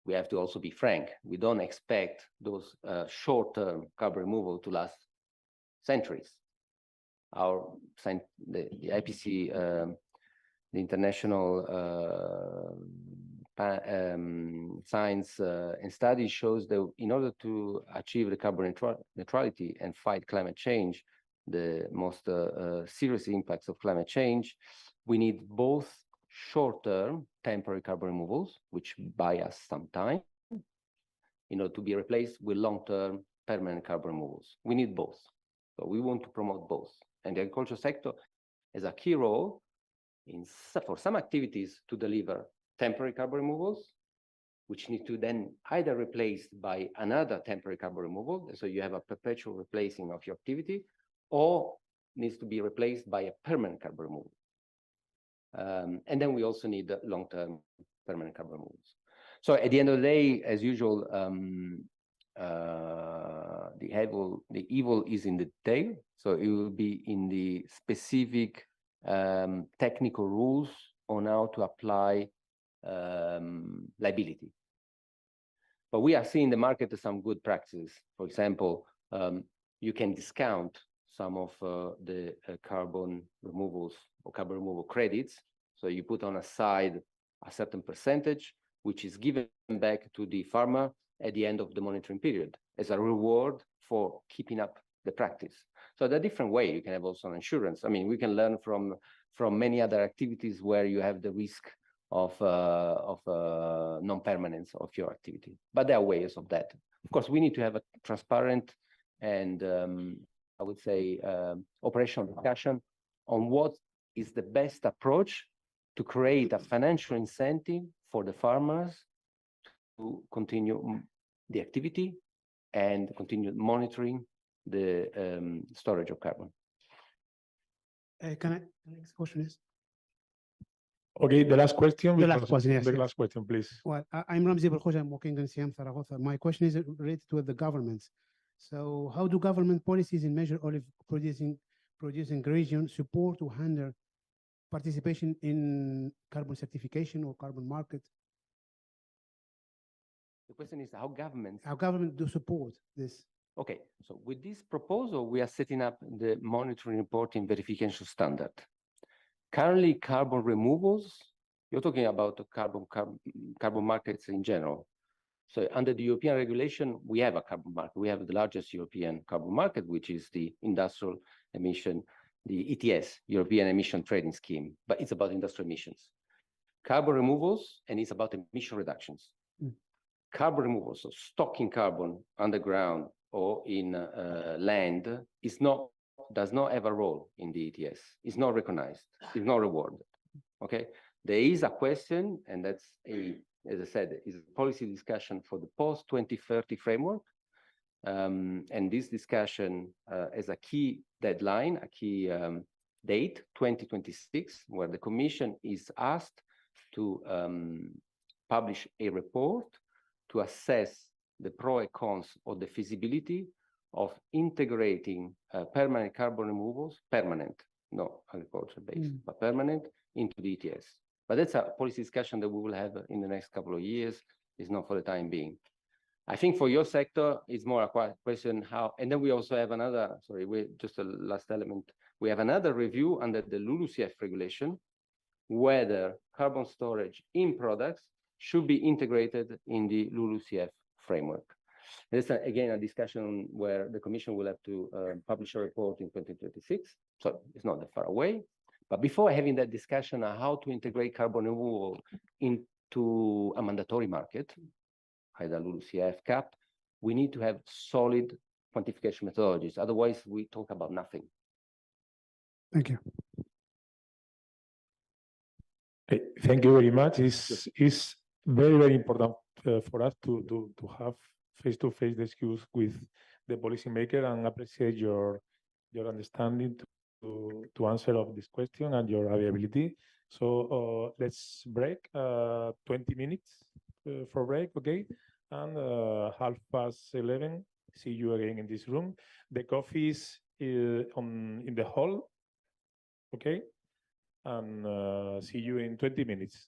We have to also be frank. We don't expect those short-term carbon removal to last centuries. The IPC, the International Science and Studies shows that in order to achieve the carbon neutrality and fight climate change, the most serious impacts of climate change, we need both short-term temporary carbon removals, which buy us some time, in order to be replaced with long-term permanent carbon removals. We need both. So we want to promote both. And the agriculture sector has a key role for some activities to deliver temporary carbon removals, which need to then either replaced by another temporary carbon removal, so you have a perpetual replacing of your activity, or needs to be replaced by a permanent carbon removal. And then we also need long-term permanent carbon removals. So at the end of the day, as usual, the evil is in the detail. So it will be in the specific technical rules on how to apply liability. But we are seeing in the market some good practices. For example, you can discount some of the carbon removals or carbon removal credits. So you put on a side a certain percentage, which is given back to the farmer at the end of the monitoring period as a reward for keeping up the practice. So there are different ways. You can have also an insurance. I mean, we can learn from many other activities where you have the risk of non-permanence of your activity. But there are ways of that. Of course, we need to have a transparent and I would say operational discussion on what is the best approach to create a financial incentive for the farmers to continue the activity and continue monitoring the storage of carbon. Can I? The next question is. Okay, the last question. The last question, yes. The last question, please. Well, I'm Ramzi Belkhosh. I'm working in CM Zaragoza. My question is related to the governments. So, how do government policies in major olive producing regions support or hinder participation in carbon certification or carbon market? The question is how government do support this? Okay, so with this proposal, we are setting up the monitoring reporting verification standard. Currently, carbon removals, you're talking about the carbon markets in general. So under the European regulation, we have a carbon market. We have the largest European carbon market, which is the industrial emission, the ETS, European Emission Trading Scheme, but it's about industrial emissions. Carbon removals, and it's about emission reductions. Carbon removals, so stocking carbon underground or in land, does not have a role in the ETS. It's not recognized. It's not rewarded. Okay. There is a question, and that's as I said, is a policy discussion for the post-2030 framework. And this discussion has a key deadline, a key date, 2026, where the Commission is asked to publish a report to assess the pro and cons of the feasibility of integrating permanent carbon removals, permanent, no agriculture-based, but permanent into the ETS. But that's a policy discussion that we will have in the next couple of years. It's not for the time being. I think for your sector, it's more a question how, and then we also have another, sorry, just a last element. We have another review under the LULUCF regulation, whether carbon storage in products should be integrated in the LULUCF framework. There's, again, a discussion where the Commission will have to publish a report in 2026, so it's not that far away. But before having that discussion on how to integrate carbon removal into a mandatory market, either LULUCF cap, we need to have solid quantification methodologies. Otherwise, we talk about nothing. Thank you. Thank you very much. It's very, very important for us to have face-to-face discussions with the policymaker, and appreciate your understanding to answer of this question and your availability. So let's break 20 minutes for break, okay? And 11:30, see you again in this room. The coffee is in the hall, okay? And see you in 20 minutes.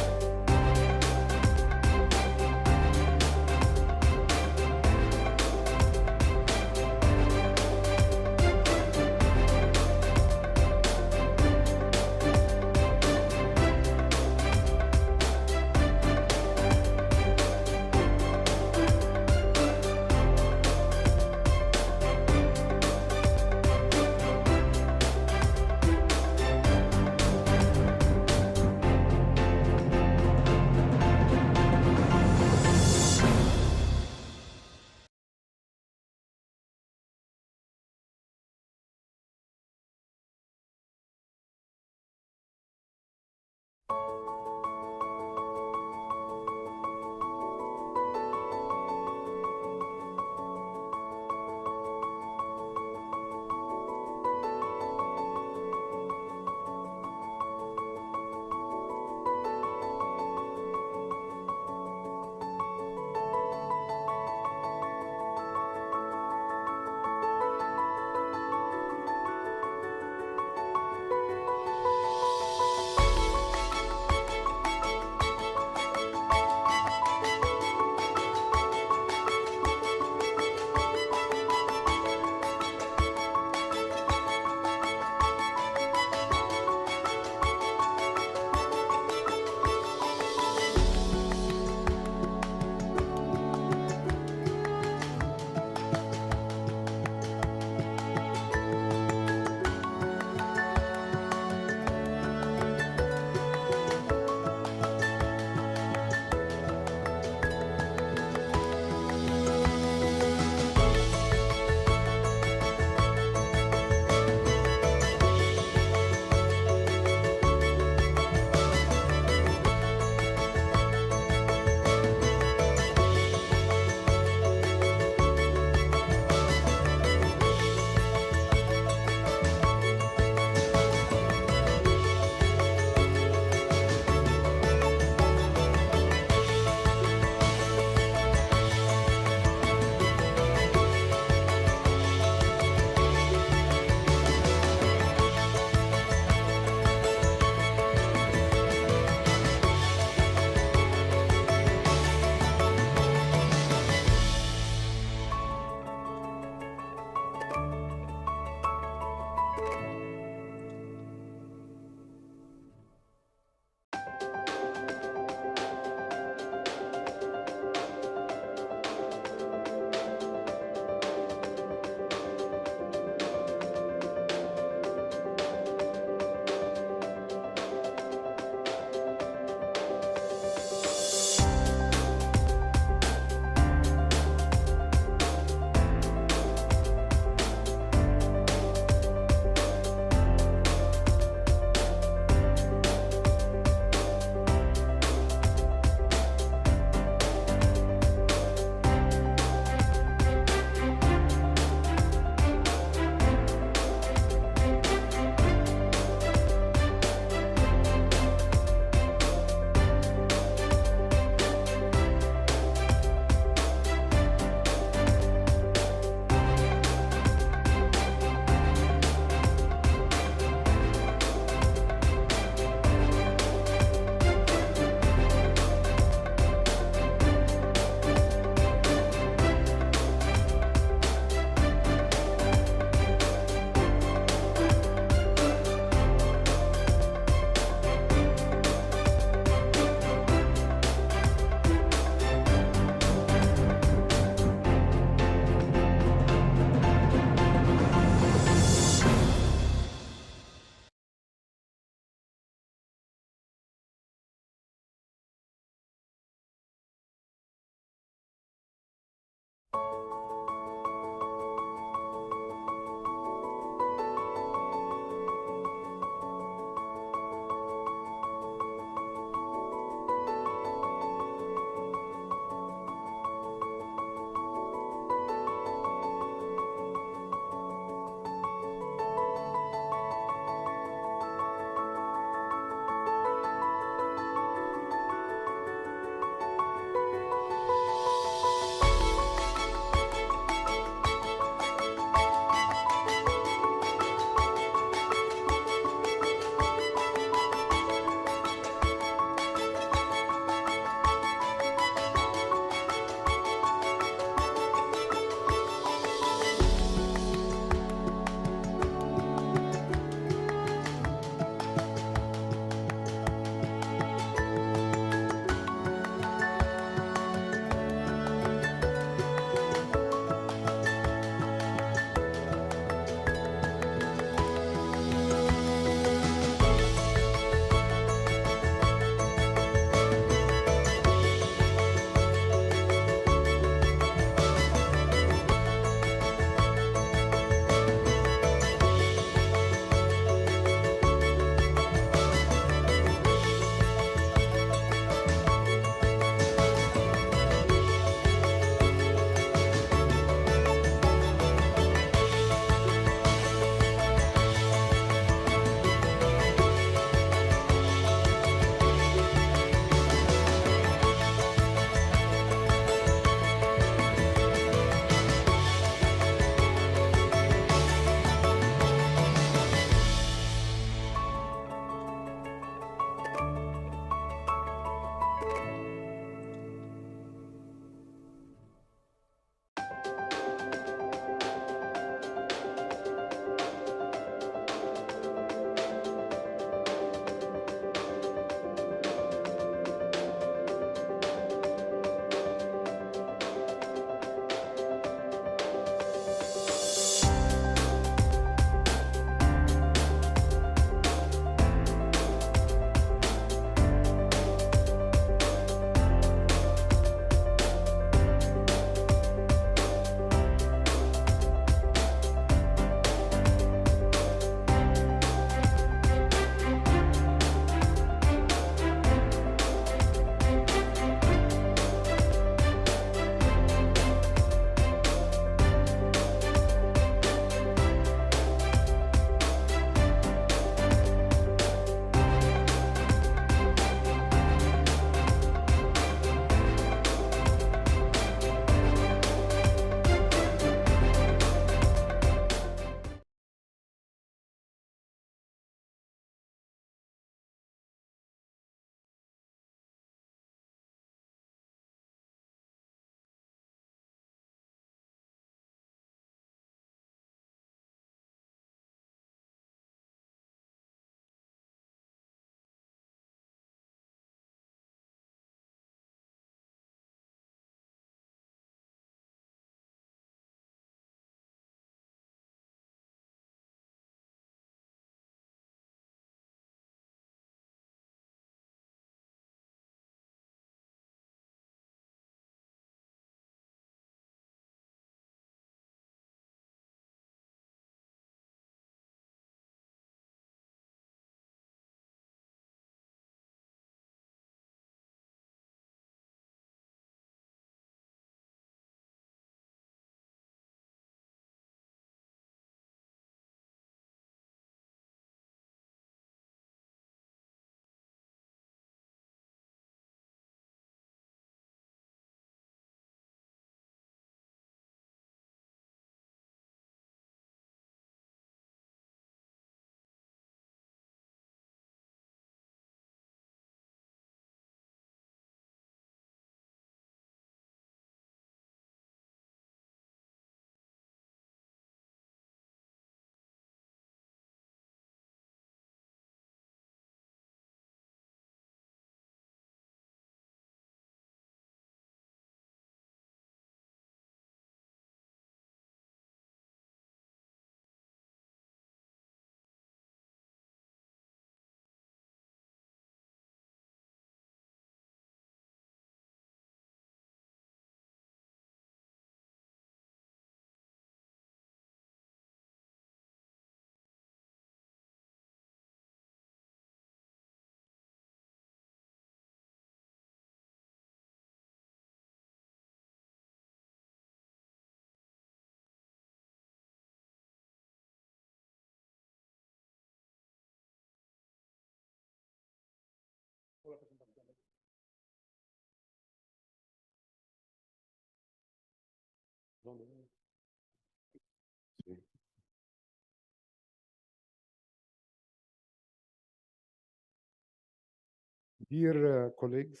Dear colleagues,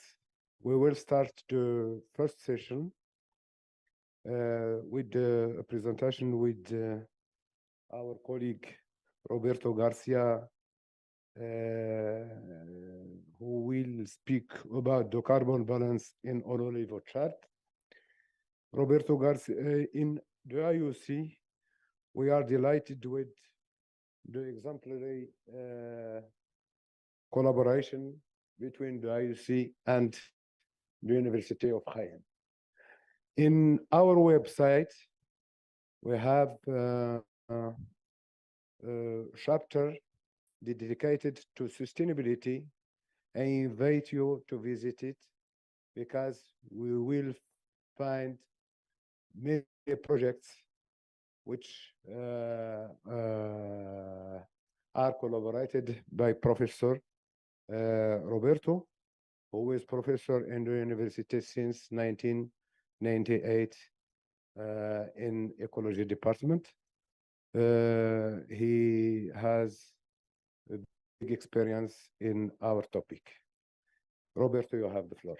we will start the first session with a presentation with our colleague Roberto Garcia, who will speak about the carbon balance in an olivar chart. Roberto Garcia, in the IOC, we are delighted with the exemplary collaboration between the IOC and the University of Cairo. In our website, we have a chapter dedicated to sustainability. I invite you to visit it because we will find many projects which are collaborated by Professor Roberto, who is professor in the university since 1998 in ecology department. He has a big experience in our topic. Roberto, you have the floor.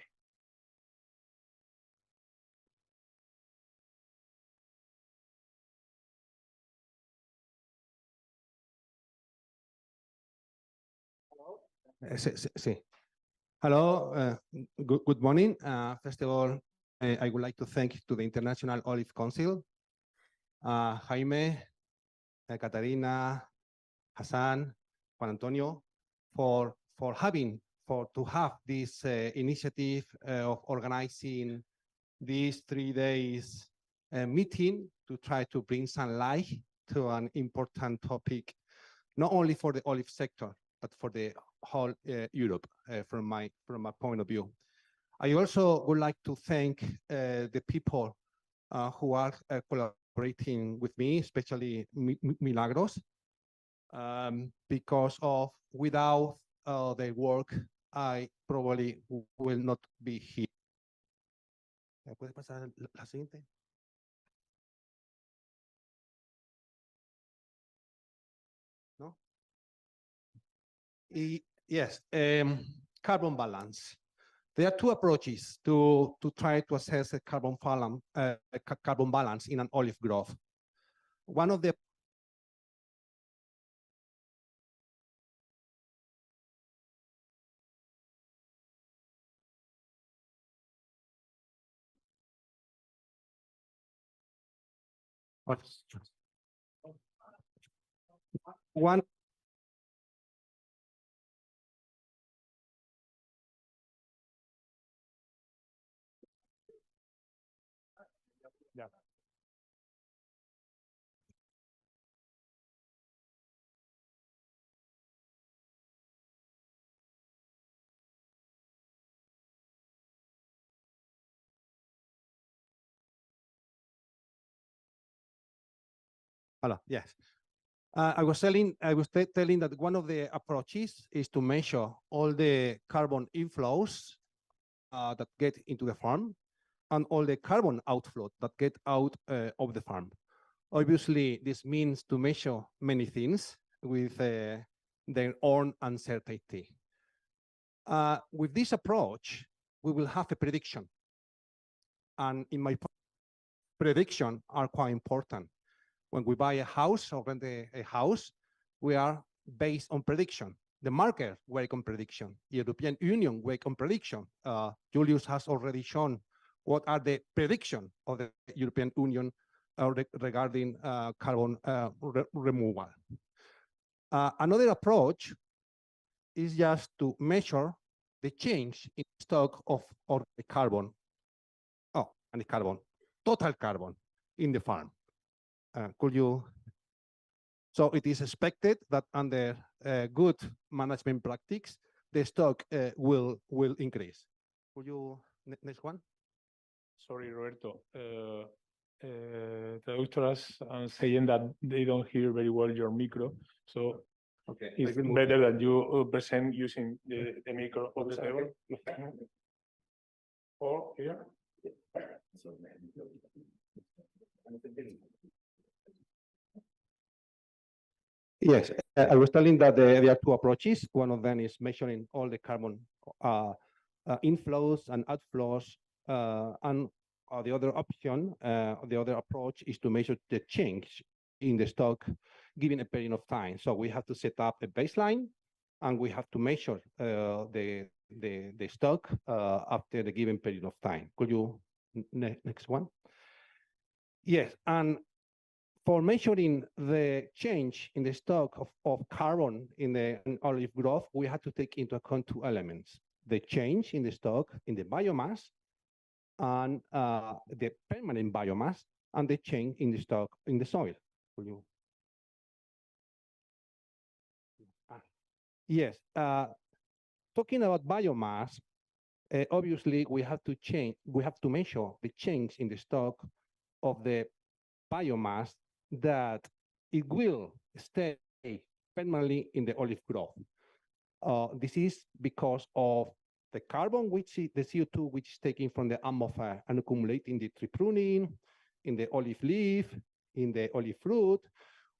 Sí. Hello, good morning. First of all, I would like to thank to the International Olive Council, Jaime, Catarina, Hassan, Juan Antonio, to have this initiative of organizing these 3 days meeting to try to bring some light to an important topic, not only for the olive sector, but for the whole Europe, from my point of view. I also would like to thank the people who are collaborating with me, especially Milagros, because without their work, I probably will not be here. ¿Puedes pasar la siguiente? No? Yes, carbon balance. There are 2 approaches to try to assess a carbon balance in an olive grove. One of the one Yes. I was telling that one of the approaches is to measure all the carbon inflows that get into the farm and all the carbon outflow that get out of the farm. Obviously, this means to measure many things with their own uncertainty. With this approach, we will have a prediction. And in my prediction are quite important. When we buy a house or rent a house, we are based on prediction. The market work on prediction. The European Union work on prediction. Julius has already shown what are the prediction of the European Union regarding carbon removal. Another approach is just to measure the change in stock of organic carbon, total carbon in the farm. So it is expected that under good management practice, the stock will increase. Could you, next one? Sorry, Roberto. Traductors are saying that they don't hear very well your micro, so okay, it's better that you present using the micro of the table. Or here. Yes, I was telling that there are two approaches. One of them is measuring all the carbon inflows and outflows, and the other option, the other approach is to measure the change in the stock given a period of time. So we have to set up a baseline, and we have to measure the stock after the given period of time. Could you next one? Yes, and for measuring the change in the stock of carbon in the olive growth, we have to take into account two elements: the change in the stock in the biomass, and the permanent biomass, and the change in the stock in the soil. Will you? Yes. Talking about biomass, obviously we have to measure the change in the stock of the biomass that it will stay permanently in the olive growth. This is because of the carbon, which is the CO2, which is taken from the atmosphere and accumulating in the tree pruning, in the olive leaf, in the olive fruit,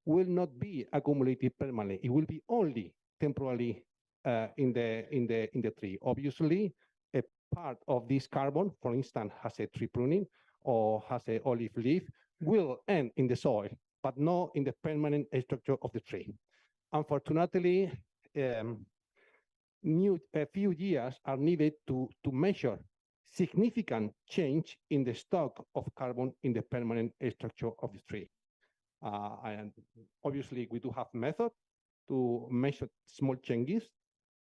will not be accumulated permanently. It will be only temporarily in the tree. Obviously, a part of this carbon, for instance, has a tree pruning or has an olive leaf, will end in the soil, but not in the permanent structure of the tree. Unfortunately, a few years are needed to measure significant change in the stock of carbon in the permanent structure of the tree. And obviously, we do have method to measure small changes,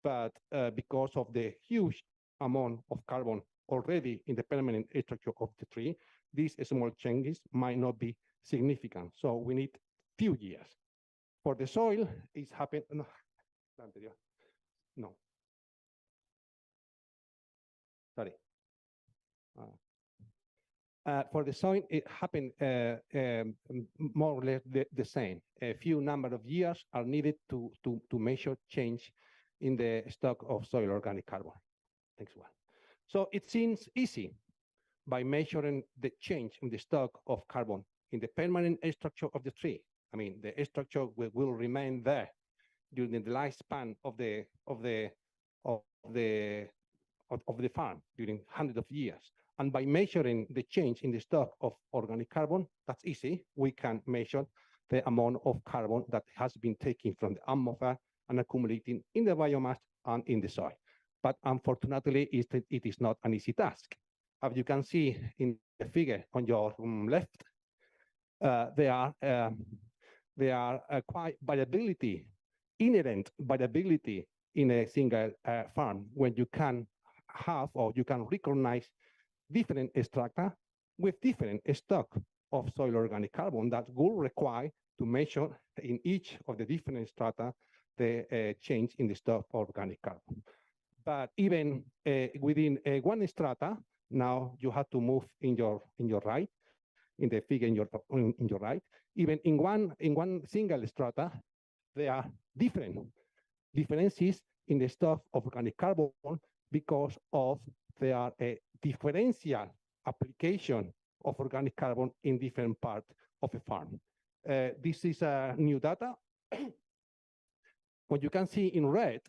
but because of the huge amount of carbon already in the permanent structure of the tree, these small changes might not be significant. So we need few years. For the soil, it's happened. No. Sorry. For the soil, it happened more or less the same. A few number of years are needed to measure change in the stock of soil organic carbon. Next one. So it seems easy by measuring the change in the stock of carbon in the permanent structure of the tree. I mean, the structure will remain there during the lifespan of the farm during hundreds of years. And by measuring the change in the stock of organic carbon, that's easy. We can measure the amount of carbon that has been taken from the atmosphere and accumulating in the biomass and in the soil. But unfortunately, it is not an easy task. As you can see in the figure on your left, there are quite variability, inherent variability in a single farm when you can have or you can recognize different strata with different stock of soil organic carbon that will require to measure in each of the different strata the change in the stock of organic carbon. But even within one strata, now you have to move in your right, in the figure in your right. Even in one single strata, there are differences in the stock of organic carbon because of there are a differential application of organic carbon in different parts of a farm. This is new data. What you can see in red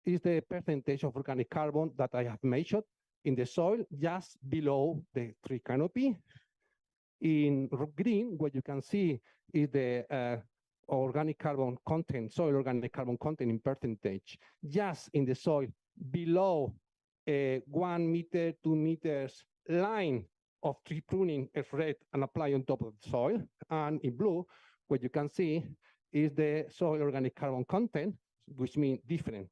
is the percentage of organic carbon that I have measured in the soil just below the tree canopy. In green, what you can see is the organic carbon content, soil organic carbon content in percentage, just in the soil below a 1 meter, 2 meters line of tree pruning is red and applied on top of the soil. And in blue, what you can see is the soil organic carbon content, which means different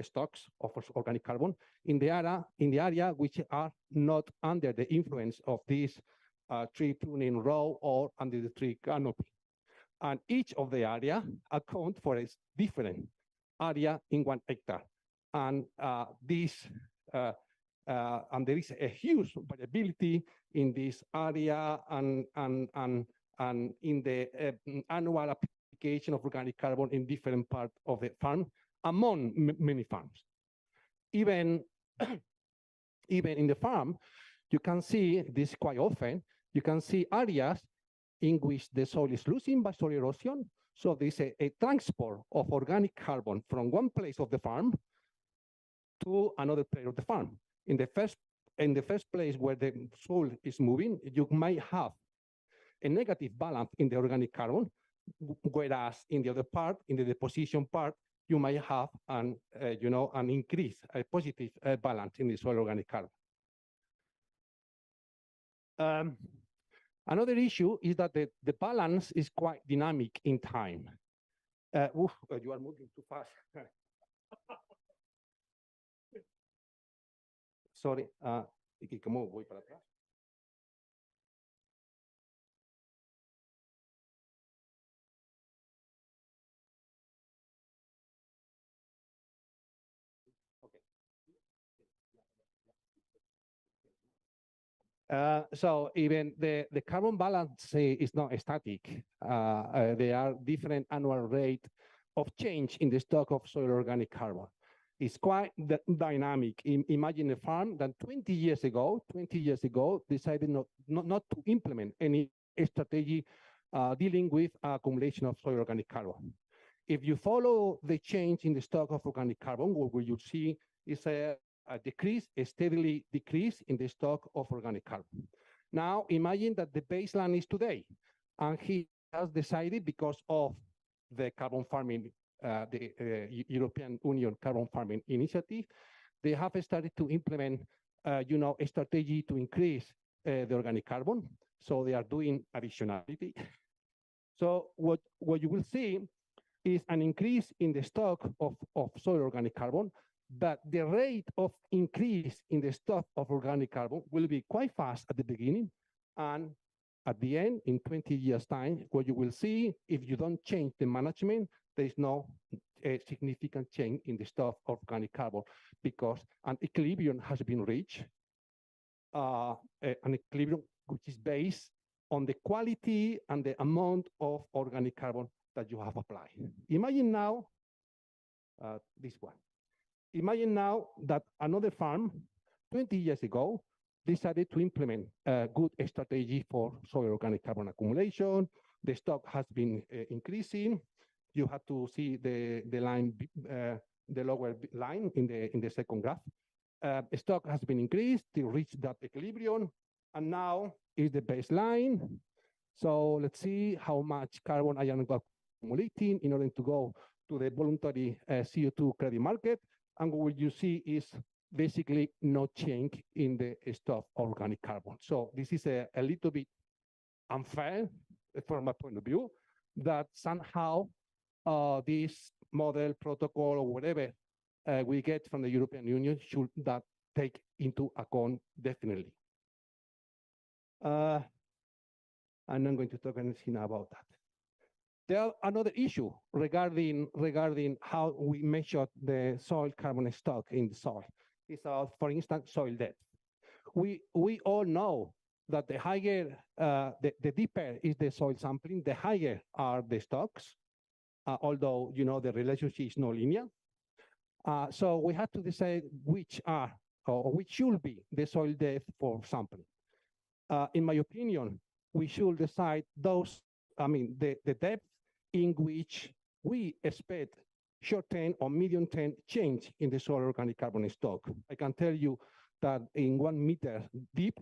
stocks of organic carbon in the area which are not under the influence of this tree pruning row or under the tree canopy. And each of the area account for a different area in 1 hectare. And and there is a huge variability in this area and in the annual application of organic carbon in different parts of the farm among many farms. Even in the farm, you can see this quite often. You can see areas in which the soil is losing by soil erosion. So there's a transport of organic carbon from one place of the farm to another place of the farm. In the first place where the soil is moving, you might have a negative balance in the organic carbon, whereas in the other part, in the deposition part, you might have an increase, a positive balance in the soil organic carbon. Another issue is that the balance is quite dynamic in time. You are moving too fast. Sorry, ¿cómo voy para atrás? So even the carbon balance is not static. There are different annual rate of change in the stock of soil organic carbon. It's quite dynamic. Imagine a farm that 20 years ago decided not to implement any strategy dealing with accumulation of soil organic carbon. If you follow the change in the stock of organic carbon, what you see is a steadily decrease in the stock of organic carbon. Now, imagine that the baseline is today, and he has decided, because of the carbon farming, the European Union Carbon Farming Initiative, they have started to implement, a strategy to increase the organic carbon. So they are doing additionality. So what you will see is an increase in the stock of soil organic carbon, but the rate of increase in the stock of organic carbon will be quite fast at the beginning, and at the end, in 20 years' time, what you will see, if you don't change the management, there is no significant change in the stock of organic carbon, because an equilibrium has been reached, an equilibrium which is based on the quality and the amount of organic carbon that you have applied. Imagine now, this one. Imagine now that another farm 20 years ago decided to implement a good strategy for soil organic carbon accumulation. The stock has been increasing. You have to see the line, the lower line in the second graph. Stock has been increased to reach that equilibrium, and now is the baseline. So let's see how much carbon I am accumulating in order to go to the voluntary CO2 credit market. And what you see is basically no change in the stock of organic carbon. So this is a little bit unfair from my point of view, that somehow this model, protocol, or whatever we get from the European Union should that take into account definitely. I'm not going to talk anything about that. There's another issue regarding how we measure the soil carbon stock in the soil. It's for instance, soil depth. We all know that the higher, the deeper is the soil sampling, the higher are the stocks, although the relationship is not linear. So we have to decide which are, or which should be the soil depth for sampling. In my opinion, we should decide those, the depth in which we expect short-term or medium-term change in the soil organic carbon stock. I can tell you that in 1 meter deep,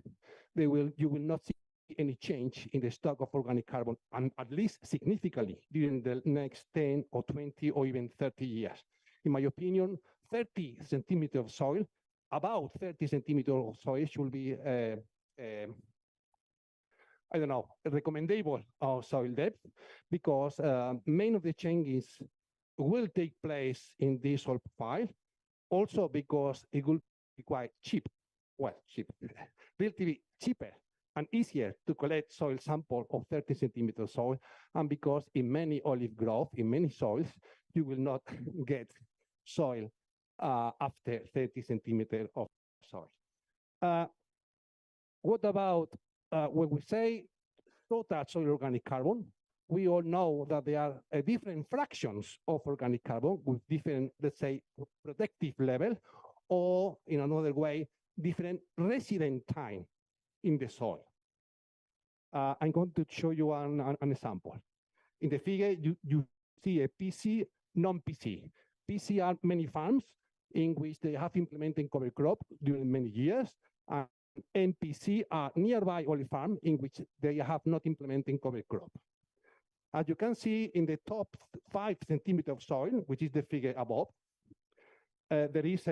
you will not see any change in the stock of organic carbon, and at least significantly during the next 10 or 20 or even 30 years. In my opinion, 30 centimeters of soil, about 30 centimeters of soil should be I don't know, recommendable soil depth, because many of the changes will take place in this soil profile. Also because it will be quite cheap, relatively cheaper and easier to collect soil sample of 30 centimeters soil, and because in many olive growth, in many soils, you will not get soil after 30 centimeters of soil. What about when we say total soil organic carbon? We all know that there are different fractions of organic carbon with different, let's say, protective level, or in another way, different resident time in the soil. I'm going to show you an example. In the figure, you see a PC, non-PC. PC are many farms in which they have implemented cover crop during many years, and NPC are nearby olive farm in which they have not implemented cover crop. As you can see in the top 5 centimeters of soil, which is the figure above, there is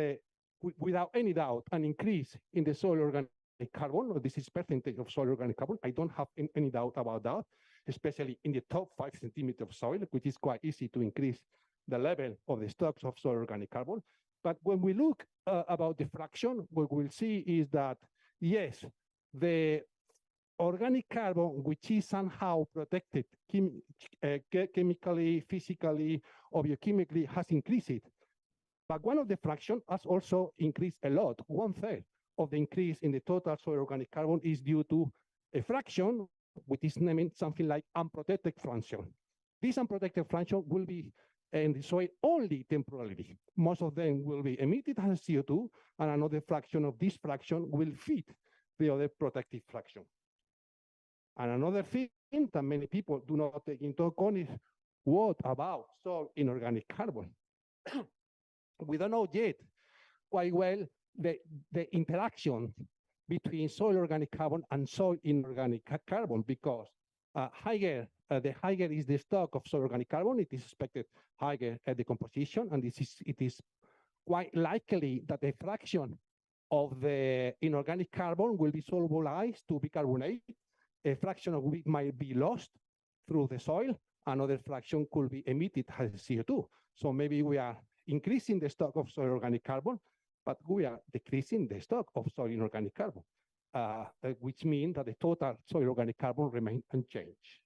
without any doubt, an increase in the soil organic carbon, or this is percentage of soil organic carbon. I don't have any doubt about that, especially in the top 5 centimeters of soil, which is quite easy to increase the level of the stocks of soil organic carbon. But when we look about the fraction, what we'll see is that, yes, the organic carbon, which is somehow protected chemically, physically, or biochemically, has increased. But one of the fractions has also increased a lot. 1/3 of the increase in the total soil organic carbon is due to a fraction, which is named something like unprotected fraction. This unprotected fraction will be in the soil only temporarily. Most of them will be emitted as CO2, and another fraction of this fraction will feed the other protective fraction. And another thing that many people do not take into account is what about soil inorganic carbon? We don't know yet quite well the interaction between soil organic carbon and soil inorganic carbon, because the higher is the stock of soil organic carbon, it is expected higher decomposition, and it is quite likely that a fraction of the inorganic carbon will be solubilized to bicarbonate. A fraction of it might be lost through the soil. Another fraction could be emitted as CO2. So maybe we are increasing the stock of soil organic carbon, but we are decreasing the stock of soil inorganic carbon, which means that the total soil organic carbon remains unchanged.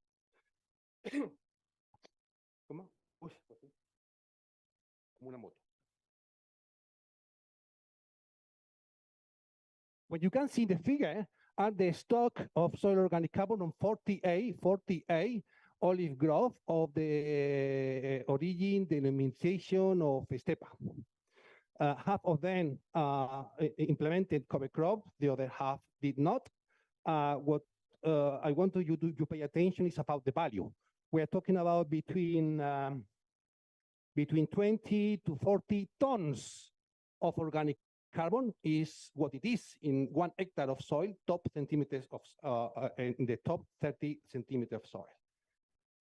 What you can see in the figure are the stock of soil organic carbon on 40A olive grove of the origin denomination of steppe. Half of them implemented cover crop, the other half did not. What I want you to pay attention is about the value. We are talking about between 20 to 40 tons of organic carbon is what it is in 1 hectare of soil, top centimeters of in the top 30 centimeters of soil.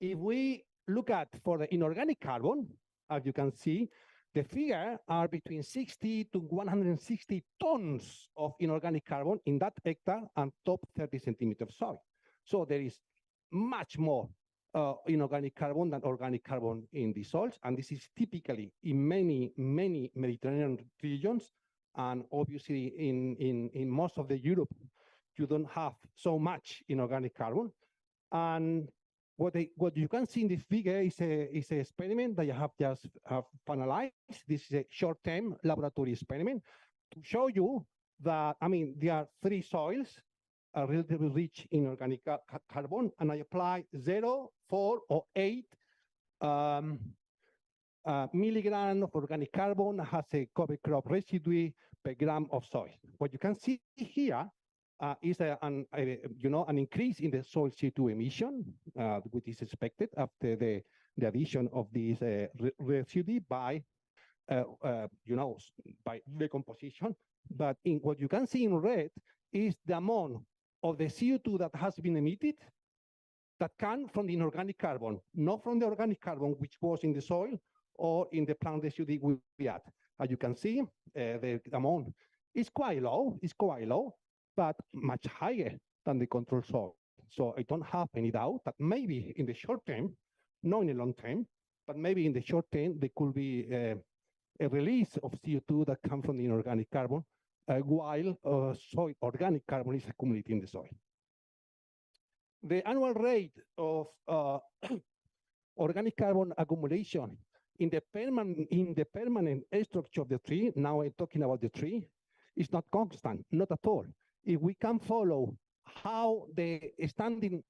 If we look at for the inorganic carbon, as you can see, the figure are between 60 to 160 tons of inorganic carbon in that hectare and top 30 centimeters of soil. So there is much more inorganic carbon than organic carbon in the soils, and this is typically in many Mediterranean regions, and obviously in most of the Europe, you don't have so much inorganic carbon. And what you can see in this figure is an experiment that you have just finalized. This is a short-term laboratory experiment to show you that, I mean, there are 3 soils are relatively rich in organic carbon, and I apply 0, 4, or 8 milligram of organic carbon has a cover crop residue per gram of soil. What you can see here is an increase in the soil CO2 emission, which is expected after the addition of this residue by by decomposition. But in what you can see in red is the amount of the CO2 that has been emitted that come from the inorganic carbon, not from the organic carbon which was in the soil or in the plant residue we had. As you can see, the amount is quite low, but much higher than the control soil. So I don't have any doubt that maybe in the short term, not in the long term, but maybe in the short term, there could be a release of CO2 that comes from the inorganic carbon, while soil organic carbon is accumulated in the soil. The annual rate of organic carbon accumulation in the permanent structure of the tree, now I'm talking about the tree, is not constant, not at all. If we can follow how the standing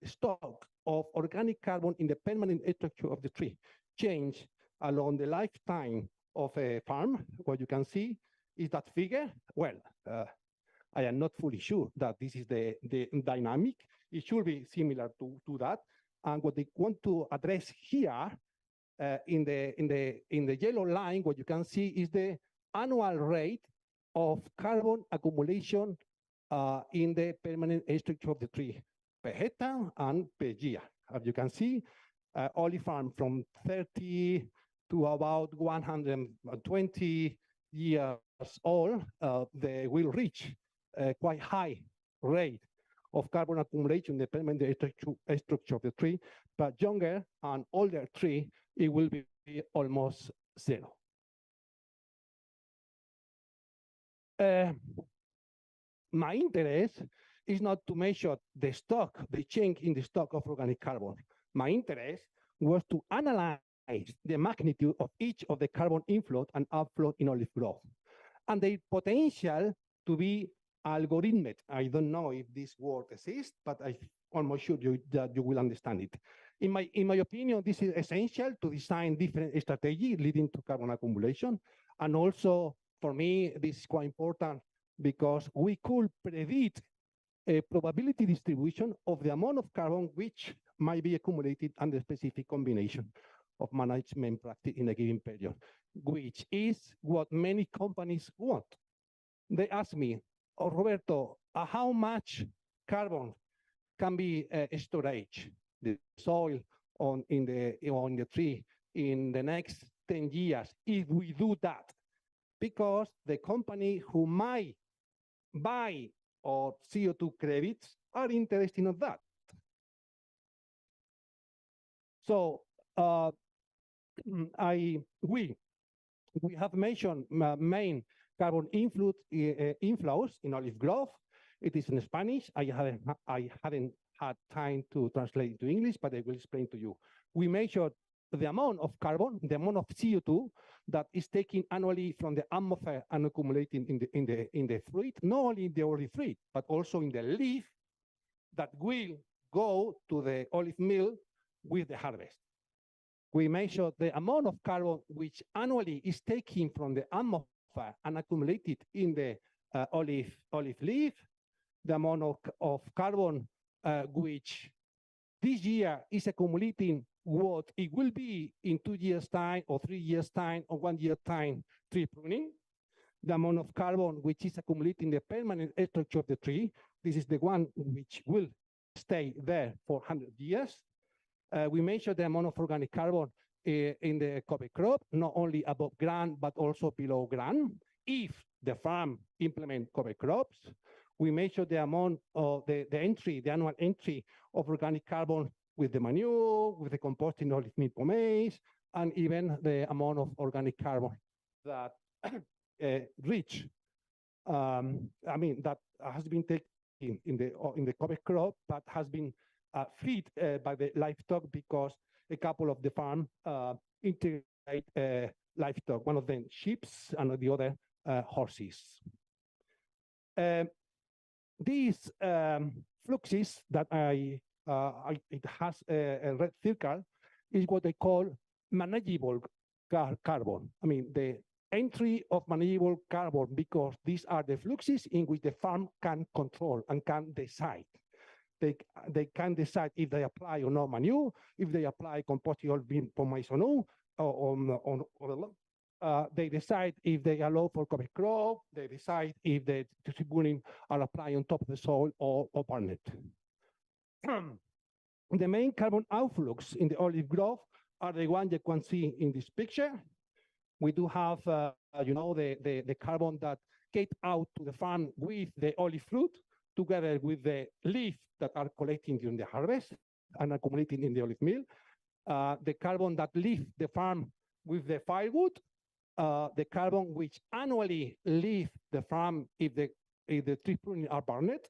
stock of organic carbon in the permanent structure of the tree change along the lifetime of a farm, what you can see is that figure. Well, I am not fully sure that this is the dynamic. It should be similar to that. And what they want to address here in the yellow line, what you can see is the annual rate of carbon accumulation in the permanent structure of the tree per hectare and per year. As you can see, olive farm from 30 to about 120 years old, they will reach a quite high rate of carbon accumulation in the permanent structure of the tree, but younger and older tree, it will be almost zero. My interest is not to measure the stock, the change in the stock of organic carbon. My interest was to analyze the magnitude of each of the carbon inflow and outflow in olive growth, and the potential to be algorithmic. I don't know if this word exists, but I'm almost sure that you will understand it. In my opinion, this is essential to design different strategies leading to carbon accumulation. And also, for me, this is quite important because we could predict a probability distribution of the amount of carbon which might be accumulated under a specific combination of management practice in a given period, which is what many companies want. They ask me, oh, Roberto, how much carbon can be storage, the soil in the tree in the next 10 years if we do that? Because the company who might buy or CO2 credits are interested in that. So we have mentioned main carbon inflows in olive growth. It is in Spanish. I hadn't had time to translate it to English, but I will explain to you. We measured the amount of carbon, the amount of CO2 that is taken annually from the atmosphere and accumulating in the fruit, not only in the olive fruit, but also in the leaf that will go to the olive mill with the harvest. We measure the amount of carbon which annually is taken from the atmosphere and accumulated in the olive leaf, the amount of carbon which this year is accumulating what it will be in 2 years' time or 3 years' time or 1 year time tree pruning, the amount of carbon which is accumulating the permanent structure of the tree. This is the one which will stay there for 100 years. We measure the amount of organic carbon in the cover crop, not only above ground, but also below ground, if the farm implement cover crops. We measure the amount of the annual entry of organic carbon with the manure, with the composting olive meal pomace, and even the amount of organic carbon that reach, that has been taken in the cover crop, but has been fed by the livestock because a couple of the farm integrate livestock, one of them sheep and the other horses. These fluxes that it has a red circle is what they call manageable carbon. I mean, the entry of manageable carbon, because these are the fluxes in which the farm can control and can decide. They can decide if they apply or not manure, if they apply composting or bean pomace or no. They decide if they allow for cover crop. They decide if the tribunal are applied on top of the soil or burn it. The main carbon outflows in the olive grove are the ones you can see in this picture. We do have, the carbon that get out to the farm with the olive fruit, together with the leaf that are collecting during the harvest and accumulating in the olive mill. The carbon that leave the farm with the firewood, the carbon which annually leave the farm if the tree pruning are burned,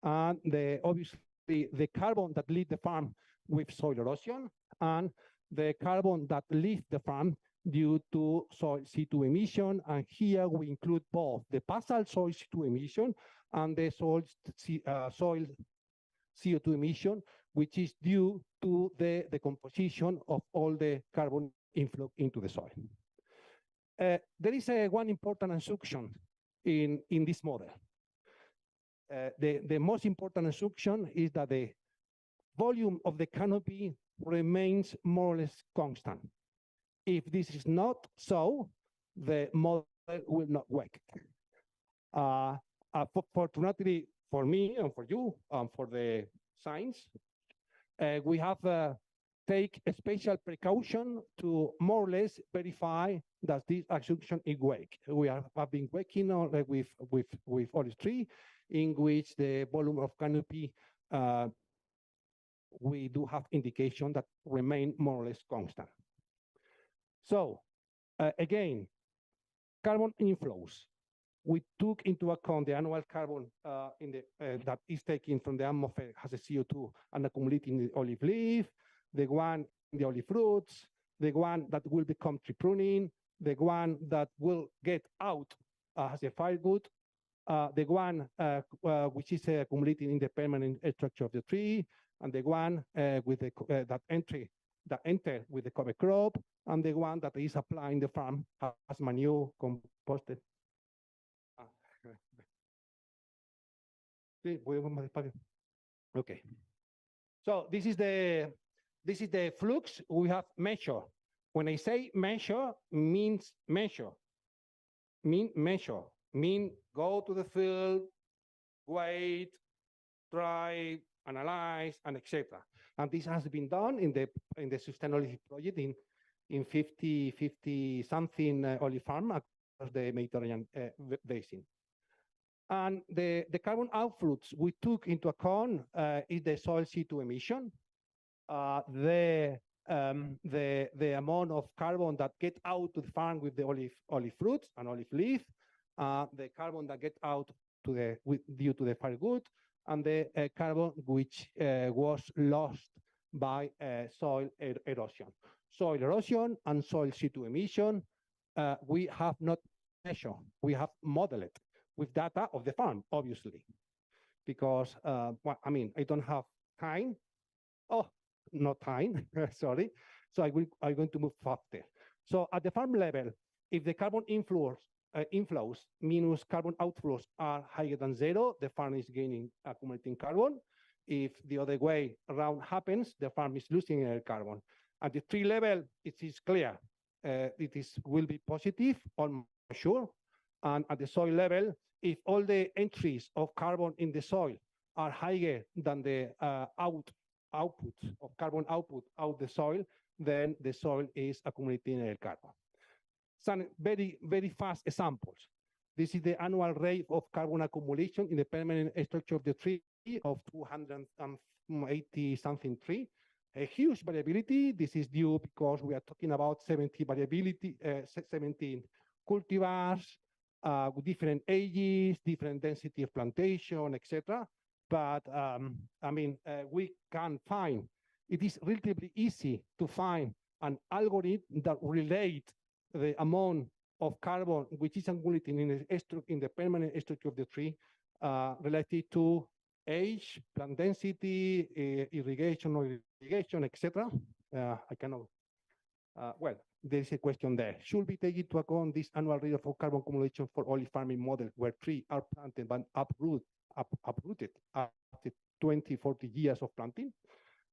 and obviously the carbon that leave the farm with soil erosion, and the carbon that leave the farm due to soil CO2 emission. And here we include both the basal soil CO2 emission and the soil CO2 emission, which is due to the decomposition of all the carbon inflow into the soil. There is one important assumption in this model. the most important assumption is that the volume of the canopy remains more or less constant. If this is not so, the model will not work. Fortunately for me and for you, for the science, we have take a special precaution to more or less verify that this assumption is work. We have been working on with olive tree, in which the volume of canopy we do have indication that remain more or less constant. So again, carbon inflows. We took into account the annual carbon that is taken from the atmosphere as a CO2 and accumulating in the olive leaf, the one in the olive fruits, the one that will become tree pruning, the one that will get out as a firewood, the one which is accumulating in the permanent structure of the tree, and the one with the that enter with the cover crop, and the one that is applying the farm as manure composted. Okay. So this is the flux we have measured. When I say measure, means measure. Mean go to the field, wait, try, analyze, and etc. And this has been done in the sustainability project in 50 something olive farm across the Mediterranean basin. And the carbon outflows we took into account is the soil CO2 emission, the amount of carbon that get out to the farm with the olive fruits and olive leaf, the carbon that get out to due to the firewood, and the carbon which was lost by soil erosion. Soil erosion and soil CO2 emission, we have not measured, we have modeled it with data of the farm, obviously, because, well, I mean, I don't have time. Oh, not time, sorry. So I'm going to move faster. So at the farm level, if the carbon inflows minus carbon outflows are higher than 0, the farm is gaining accumulating carbon. If the other way around happens, the farm is losing carbon. At the tree level, it is clear. Will be positive, almost sure. And at the soil level, if all the entries of carbon in the soil are higher than the output of carbon output out the soil, then the soil is accumulating carbon. Some very, very fast examples. This is the annual rate of carbon accumulation in the permanent structure of the tree of 280 something tree. A huge variability. This is due because we are talking about 70 variability, 17 cultivars with different ages, different density of plantation, etc. But I mean, we can find, it is relatively easy to find an algorithm that relate the amount of carbon which is accumulating in the permanent structure of the tree related to age, plant density, irrigation or irrigation, etc. I cannot. Well, there is a question there. Should we take into account this annual rate of carbon accumulation for olive farming model where trees are planted but uprooted after 20, 40 years of planting?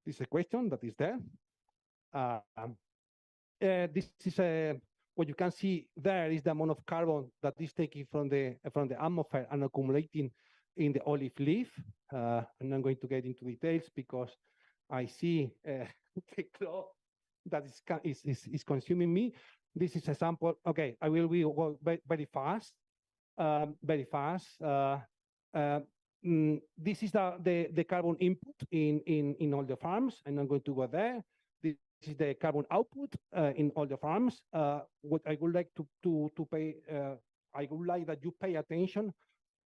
This is a question that is there. This is what you can see there is the amount of carbon that is taken from the atmosphere and accumulating in the olive leaf. I'm not going to get into details because I see the cloth that is consuming me. This is a sample. Okay, I will go very fast. This is the carbon input in all the farms. I'm not going to go there. This is the carbon output in all the farms. What I would like to pay, I would like that you pay attention.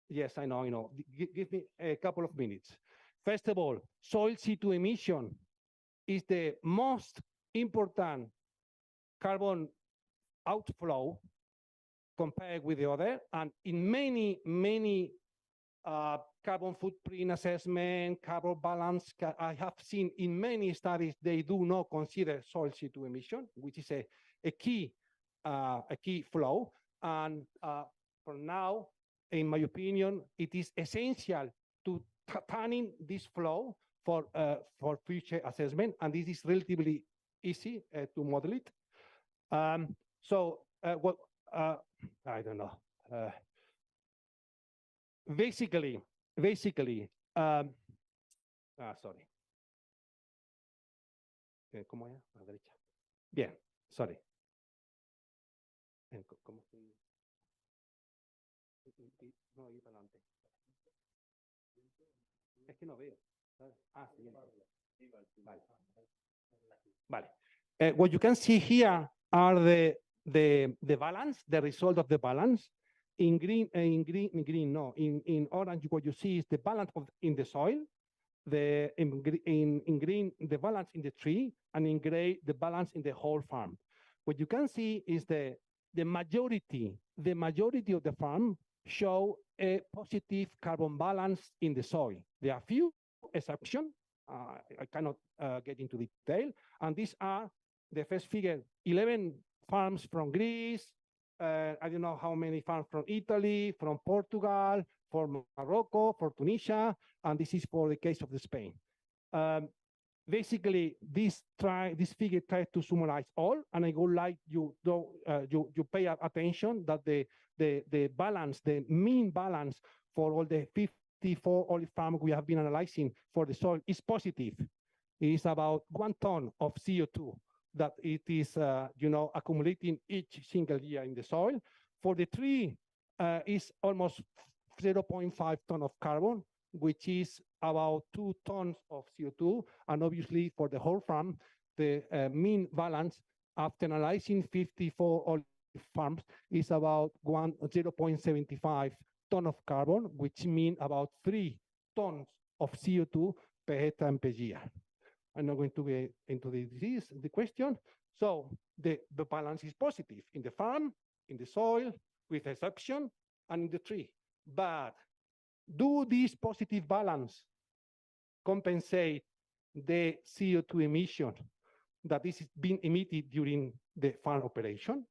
Yes, I know. Give me a couple of minutes. First of all, soil CO2 emission is the most important carbon outflow compared with the other. And in many carbon footprint assessment, carbon balance, I have seen in many studies, they do not consider soil CO2 emission, which is a key flow. And for now, in my opinion, it is essential to turning this flow for future assessment, and this is relatively easy to model it. What I don't know. Basically, sorry. ¿Cómo es? A la derecha. Bien, sorry. ¿Cómo se... No, ir para adelante. Es que no veo. Siguiente. Vale. What you can see here are the balance, the result of the balance. In orange, what you see is the balance in the soil. In green, the balance in the tree, and in gray, the balance in the whole farm. What you can see is the majority of the farm show a positive carbon balance in the soil. There are few exceptions. I cannot get into detail. And these are the first figure, 11 farms from Greece. I don't know how many farms from Italy, from Portugal, from Morocco, for Tunisia, and this is for the case of the Spain. Basically, this figure tries to summarize all, and I would like you pay attention that the balance, the mean balance for all the 54 olive farms we have been analyzing for the soil is positive. It is about 1 ton of CO2 that it is accumulating each single year in the soil. For the tree, is almost 0.5 ton of carbon, which is about 2 tons of CO2. And obviously, for the whole farm, the mean balance after analyzing 54 olive farms is about 0.75 ton of carbon, which means about 3 tons of CO2 per hectare and per year. I'm not going to get into the question. So the balance is positive in the farm, in the soil, with exception, and in the tree. But do this positive balance compensate the CO2 emission that is being emitted during the farm operation?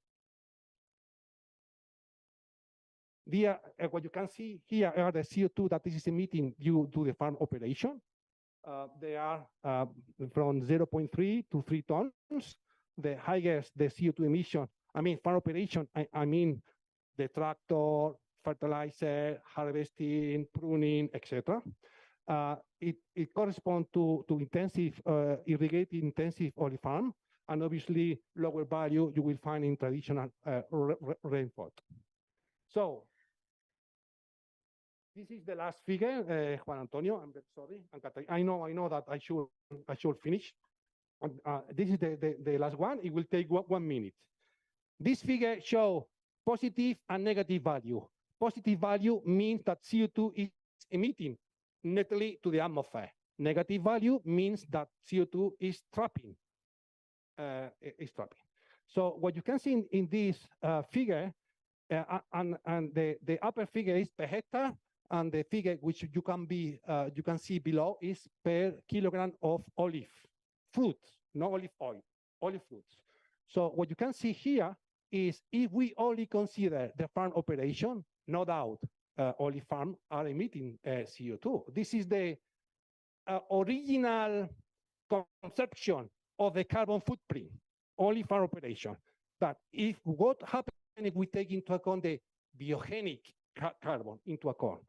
What you can see here are the CO2 that this is emitting due to the farm operation. They are from 0.3 to 3 tons. The highest the CO2 emission, farm operation, I mean the tractor, fertilizer, harvesting, pruning, etc. It corresponds to intensive, irrigated intensive olive farm, and obviously lower value you will find in traditional rainfall. So this is the last figure, Juan Antonio. I'm very sorry. I know that I should finish. This is the last one. It will take 1 minute. This figure shows positive and negative value. Positive value means that CO2 is emitting netly to the atmosphere. Negative value means that CO2 is trapping. So what you can see in this figure, and the upper figure is per hectare, and the figure which you can see below is per kilogram of olive fruits, not olive oil, olive fruits. So what you can see here is if we only consider the farm operation, no doubt olive farms are emitting CO2. This is the original conception of the carbon footprint, olive farm operation. But what happens if we take into account the biogenic carbon into account?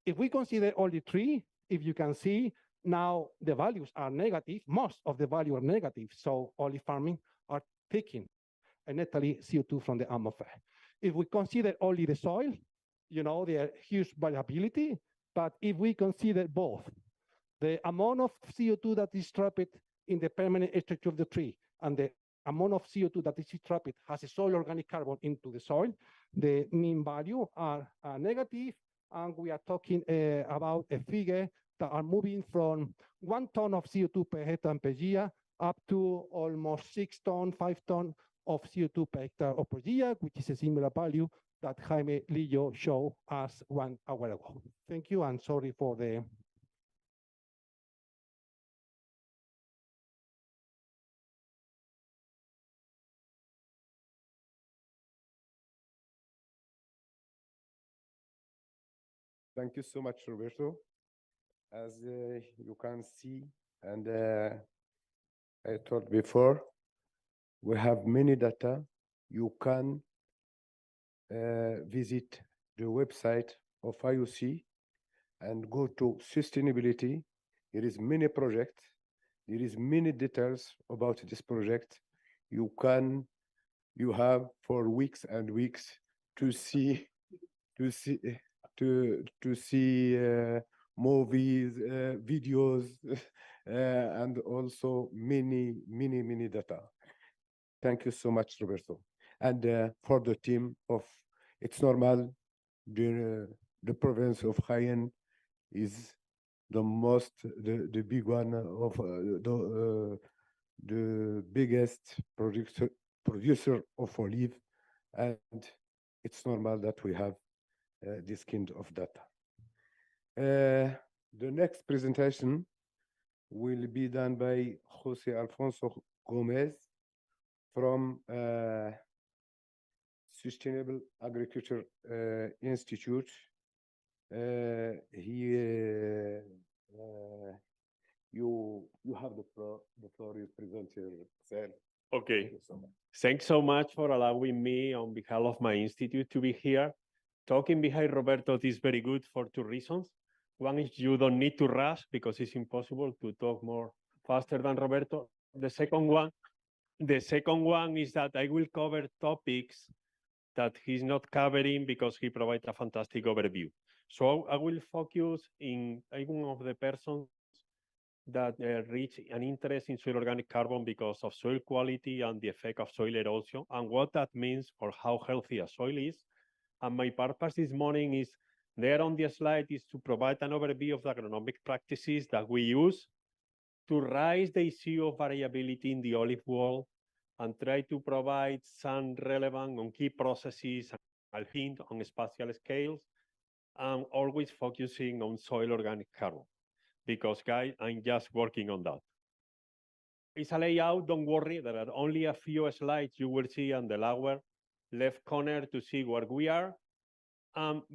If we consider olive tree, if you can see now the values are negative, most of the values are negative, so olive farming are taking netly CO2 from the atmosphere. If we consider only the soil, there are huge variability, but if we consider both, the amount of CO2 that is trapped in the permanent structure of the tree and the amount of CO2 that is trapped as a soil organic carbon into the soil, the mean value are negative, and we are talking about a figure that are moving from 1 ton of CO2 per hectare and per year up to almost 6 ton, 5 ton of CO2 per hectare or per year, which is a similar value that Jaime Lillo showed us 1 hour ago. Thank you, and sorry for the Thank you so much, Roberto. As you can see, and I told before, we have many data. You can visit the website of IOC and go to sustainability. There is many projects. There is many details about this project. You have for weeks and weeks to see movies, videos, and also many data. Thank you so much, Roberto. And for the team of It's Normal, the province of Jaén is the big one of the biggest producer of olive, and it's normal that we have this kind of data. The next presentation will be done by Jose Alfonso Gomez from Sustainable Agriculture Institute. You have the floor. You present yourself. Okay. Thank you so much. Thanks so much for allowing me on behalf of my institute to be here. Talking behind Roberto is very good for two reasons. One is you don't need to rush because it's impossible to talk more faster than Roberto. The second one is that I will cover topics that he's not covering because he provides a fantastic overview. So I will focus in one of the persons that reach an interest in soil organic carbon because of soil quality and the effect of soil erosion and what that means for how healthy a soil is. And my purpose this morning is there on the slide is to provide an overview of the agronomic practices that we use to raise the issue of variability in the olive world and try to provide some relevant on key processes and hint on spatial scales, and always focusing on soil organic carbon. Because guys, I'm just working on that. It's a layout, don't worry, there are only a few slides you will see on the lower left corner to see where we are.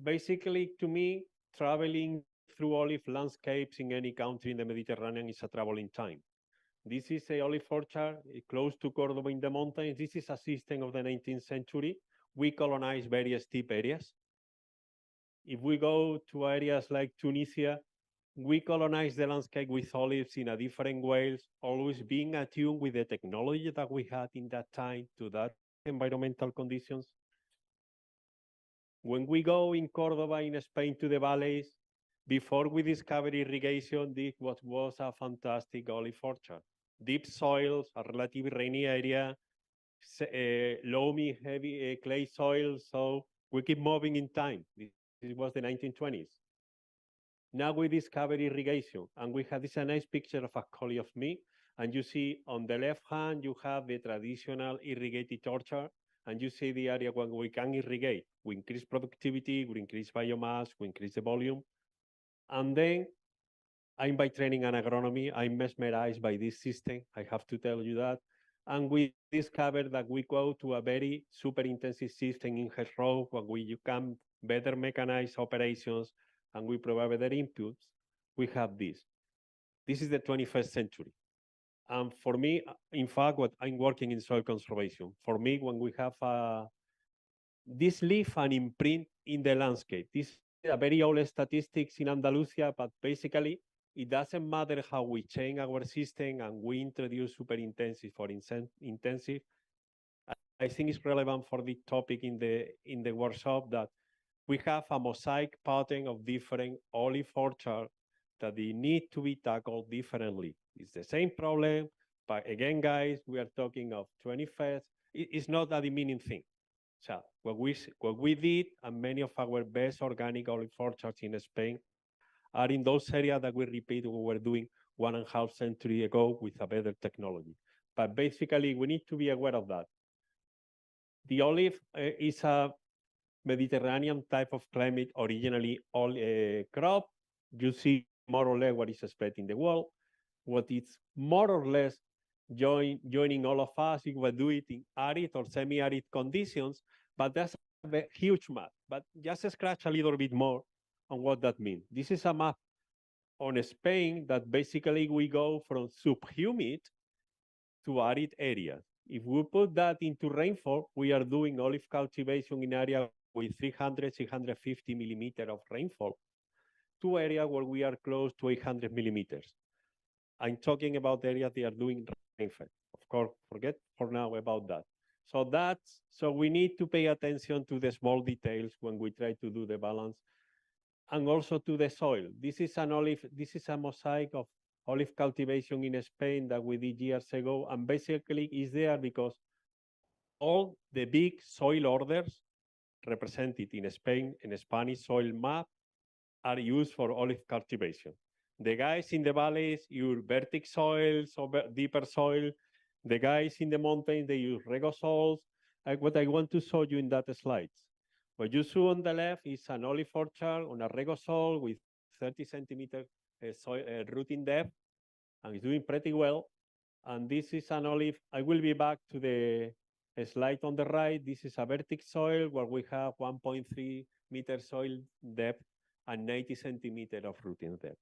Basically, to me, traveling through olive landscapes in any country in the Mediterranean is a traveling time. This is a olive orchard close to Cordoba in the mountains. This is a system of the 19th century. We colonized very steep areas. If we go to areas like Tunisia, we colonize the landscape with olives in a different ways, always being attuned with the technology that we had in that time to that environmental conditions. When we go in Cordoba in Spain to the valleys, before we discovered irrigation, this was a fantastic olive orchard. Deep soils, a relatively rainy area, loamy, heavy clay soil, so we keep moving in time. This was the 1920s. Now we discover irrigation, and we have this a nice picture of a collie of me, and you see on the left hand, you have the traditional irrigated orchard, and you see the area where we can irrigate. We increase productivity, we increase biomass, we increase the volume. And then I'm by training and agronomy, I'm mesmerized by this system, I have to tell you that. And we discovered that we go to a very super intensive system in hedgerow where you can better mechanize operations and we provide better inputs. We have this. This is the 21st century. And for me, in fact, what I'm working in soil conservation. For me, when we have this leaf and imprint in the landscape, this is a very old statistics in Andalusia, but basically it doesn't matter how we change our system and we introduce super intensive or intensive. I think it's relevant for the topic in the workshop that we have a mosaic pattern of different olive orchards that they need to be tackled differently. It's the same problem, but again, guys, we are talking of 21st. It's not a demeaning thing. So what we did, and many of our best organic olive orchards in Spain are in those areas that we repeat what we were doing 1.5 centuries ago with a better technology. But basically, we need to be aware of that. The olive is a Mediterranean type of climate, originally all crop. You see more or less what is expected in the world. What is more or less joining all of us, we will do it in arid or semi-arid conditions, but that's a huge map. But just scratch a little bit more And what that means? This is a map on Spain that basically we go from subhumid to arid areas. If we put that into rainfall, we are doing olive cultivation in area with 300, 650 millimeters of rainfall to area where we are close to 800 millimeters. I'm talking about areas they are doing rainfall. Of course, forget for now about that. So we need to pay attention to the small details when we try to do the balance, and also to the soil. This is a mosaic of olive cultivation in Spain that we did years ago, and basically is there because all the big soil orders represented in Spain in Spanish soil map are used for olive cultivation. The guys in the valleys use vertic soil, so deeper soil. The guys in the mountains, they use regosols. What I want to show you in that slides. What you see on the left is an olive orchard on a regosol with 30 centimeter rooting depth, and it's doing pretty well. And this is an olive. I will be back to the slide on the right. This is a vertic soil where we have 1.3 meter soil depth and 90 centimeter of rooting depth.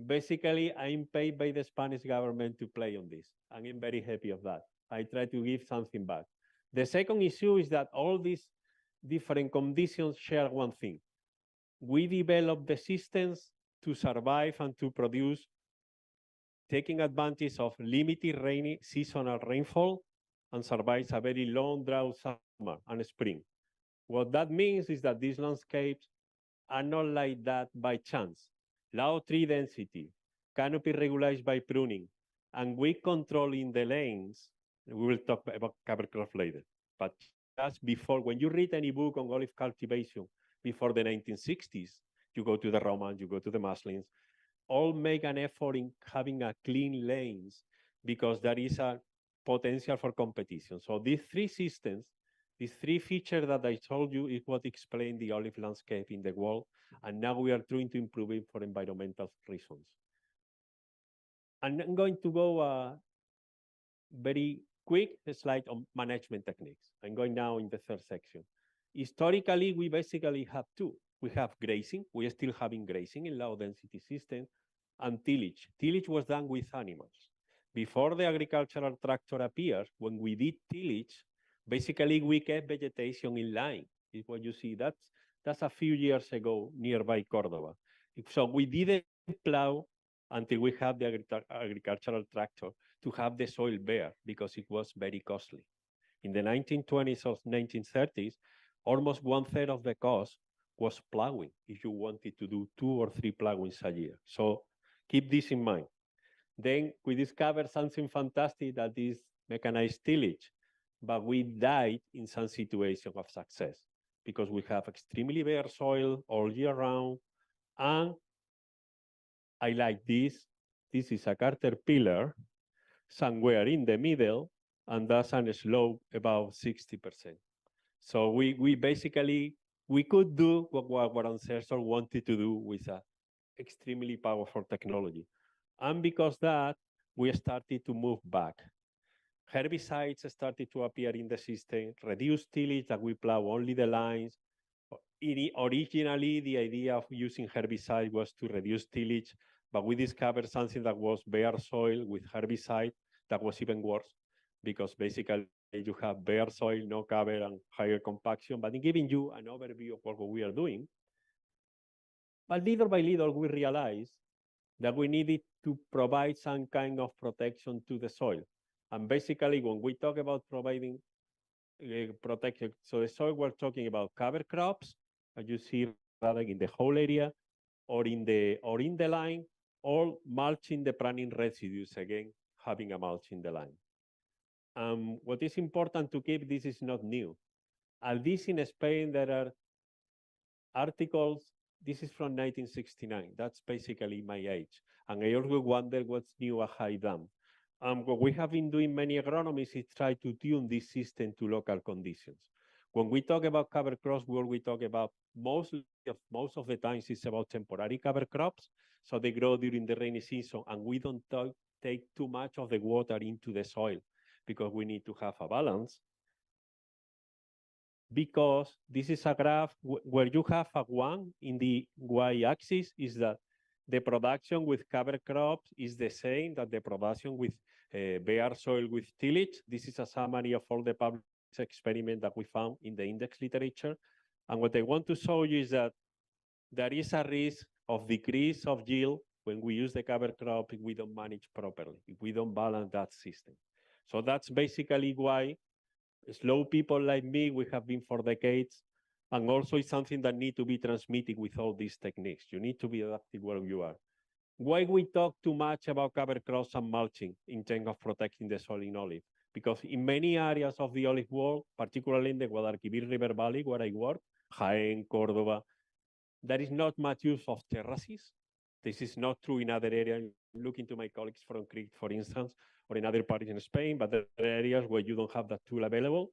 Basically, I'm paid by the Spanish government to play on this, and I'm very happy of that. I try to give something back. The second issue is that all these different conditions share one thing. We develop the systems to survive and to produce, taking advantage of limited rainy seasonal rainfall and survives a very long drought summer and spring. What that means is that these landscapes are not like that by chance. Low tree density, canopy regularized by pruning, and we controlling the lanes. We will talk about cover crop later. But just before, when you read any book on olive cultivation before the 1960s, you go to the Romans, you go to the Muslims, all make an effort in having a clean lanes because there is a potential for competition. So these three systems, these three features that I told you is what explain the olive landscape in the world. And now we are trying to improve it for environmental reasons. And I'm going to go very quick slide on management techniques. I'm going now in the third section. Historically, we basically have two. We have grazing. We are still having grazing in low density systems, and tillage. Tillage was done with animals. Before the agricultural tractor appeared, when we did tillage, basically we kept vegetation in line. Is what you see. That's a few years ago nearby Cordoba. So we didn't plow until we have the agricultural tractor to have the soil bare because it was very costly. In the 1920s or 1930s, almost 1/3 of the cost was plowing if you wanted to do 2 or 3 plowings a year. So keep this in mind. Then we discovered something fantastic, that is mechanized tillage, but we died in some situation of success because we have extremely bare soil all year round. And I like this. This is a caterpillar somewhere in the middle, and that's a slope about 60%. So we basically, we could do what our ancestors wanted to do with a extremely powerful technology. And because that, we started to move back. Herbicides started to appear in the system, reduced tillage, that we plow only the lines. Originally, the idea of using herbicide was to reduce tillage, but we discovered something that was bare soil with herbicide that was even worse, because basically you have bare soil, no cover, and higher compaction. But in giving you an overview of what we are doing, but little by little we realized that we needed to provide some kind of protection to the soil. And basically, when we talk about providing protection, so the soil, we're talking about cover crops, as you see rather in the whole area, or in the line, or mulching the pruning residues, again, having a mulch in the line. What is important to keep, this is not new. At least in Spain, there are articles. This is from 1969. That's basically my age. And I always wonder what's new at high dam. What we have been doing, many agronomists, is try to tune this system to local conditions. When we talk about cover crops, we talk about most of the times it's about temporary cover crops. So they grow during the rainy season, and we don't take too much of the water into the soil because we need to have a balance. because this is a graph where you have a 1 in the y-axis is that the production with cover crops is the same that the production with bare soil with tillage. This is a summary of all the published experiments that we found in the index literature. And what I want to show you is that there is a risk of decrease of yield when we use the cover crop if we don't manage properly, if we don't balance that system. So that's basically why slow people like me, we have been for decades, and also it's something that needs to be transmitted with all these techniques. You need to be adaptive where you are. Why we talk too much about cover crops and mulching in terms of protecting the soil in olive? Because in many areas of the olive world, particularly in the Guadalquivir River Valley where I work, Jaén, Córdoba, there is not much use of terraces. This is not true in other areas. Looking to my colleagues from Crete, for instance, or in other parts in Spain, but there are areas where you don't have that tool available.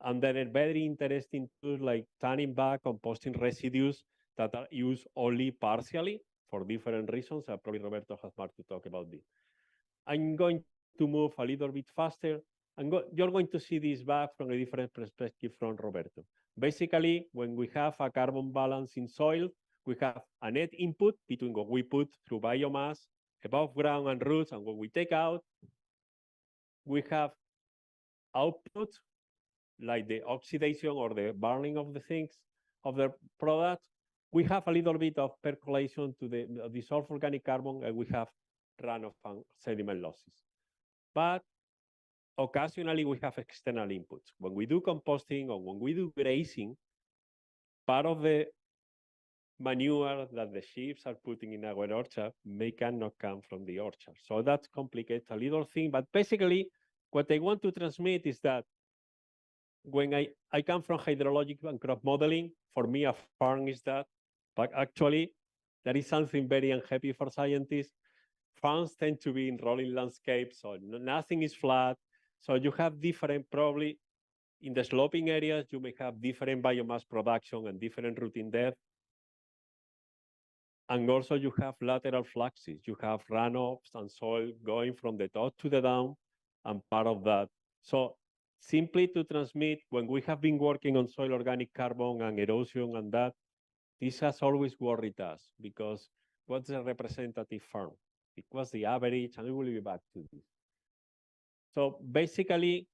And there are very interesting tools like turning back, composting residues that are used only partially for different reasons. Probably Roberto has more to talk about this. I'm going to move a little bit faster. You're going to see this back from a different perspective from Roberto. Basically, when we have a carbon balance in soil, we have a net input between what we put through biomass, above ground and roots, and what we take out. We have output, like the oxidation or the burning of the things, of the products. We have a little bit of percolation to the dissolved organic carbon, and we have runoff and sediment losses. But occasionally we have external inputs. When we do composting or when we do grazing, part of the manure that the sheep are putting in our orchard cannot come from the orchard. So that complicates a little thing. But basically, what I want to transmit is that when I come from hydrologic and crop modeling, for me, a farm is that. But actually, that is something very unhappy for scientists. Farms tend to be in rolling landscapes, so nothing is flat. So you have different, probably in the sloping areas, you may have different biomass production and different routine depth. And also you have lateral fluxes. You have runoffs and soil going from the top to the down, and part of that. So simply to transmit, when we have been working on soil organic carbon and erosion and that, this has always worried us, because what's the representative farm? It was the average, and we will be back to this. So basically,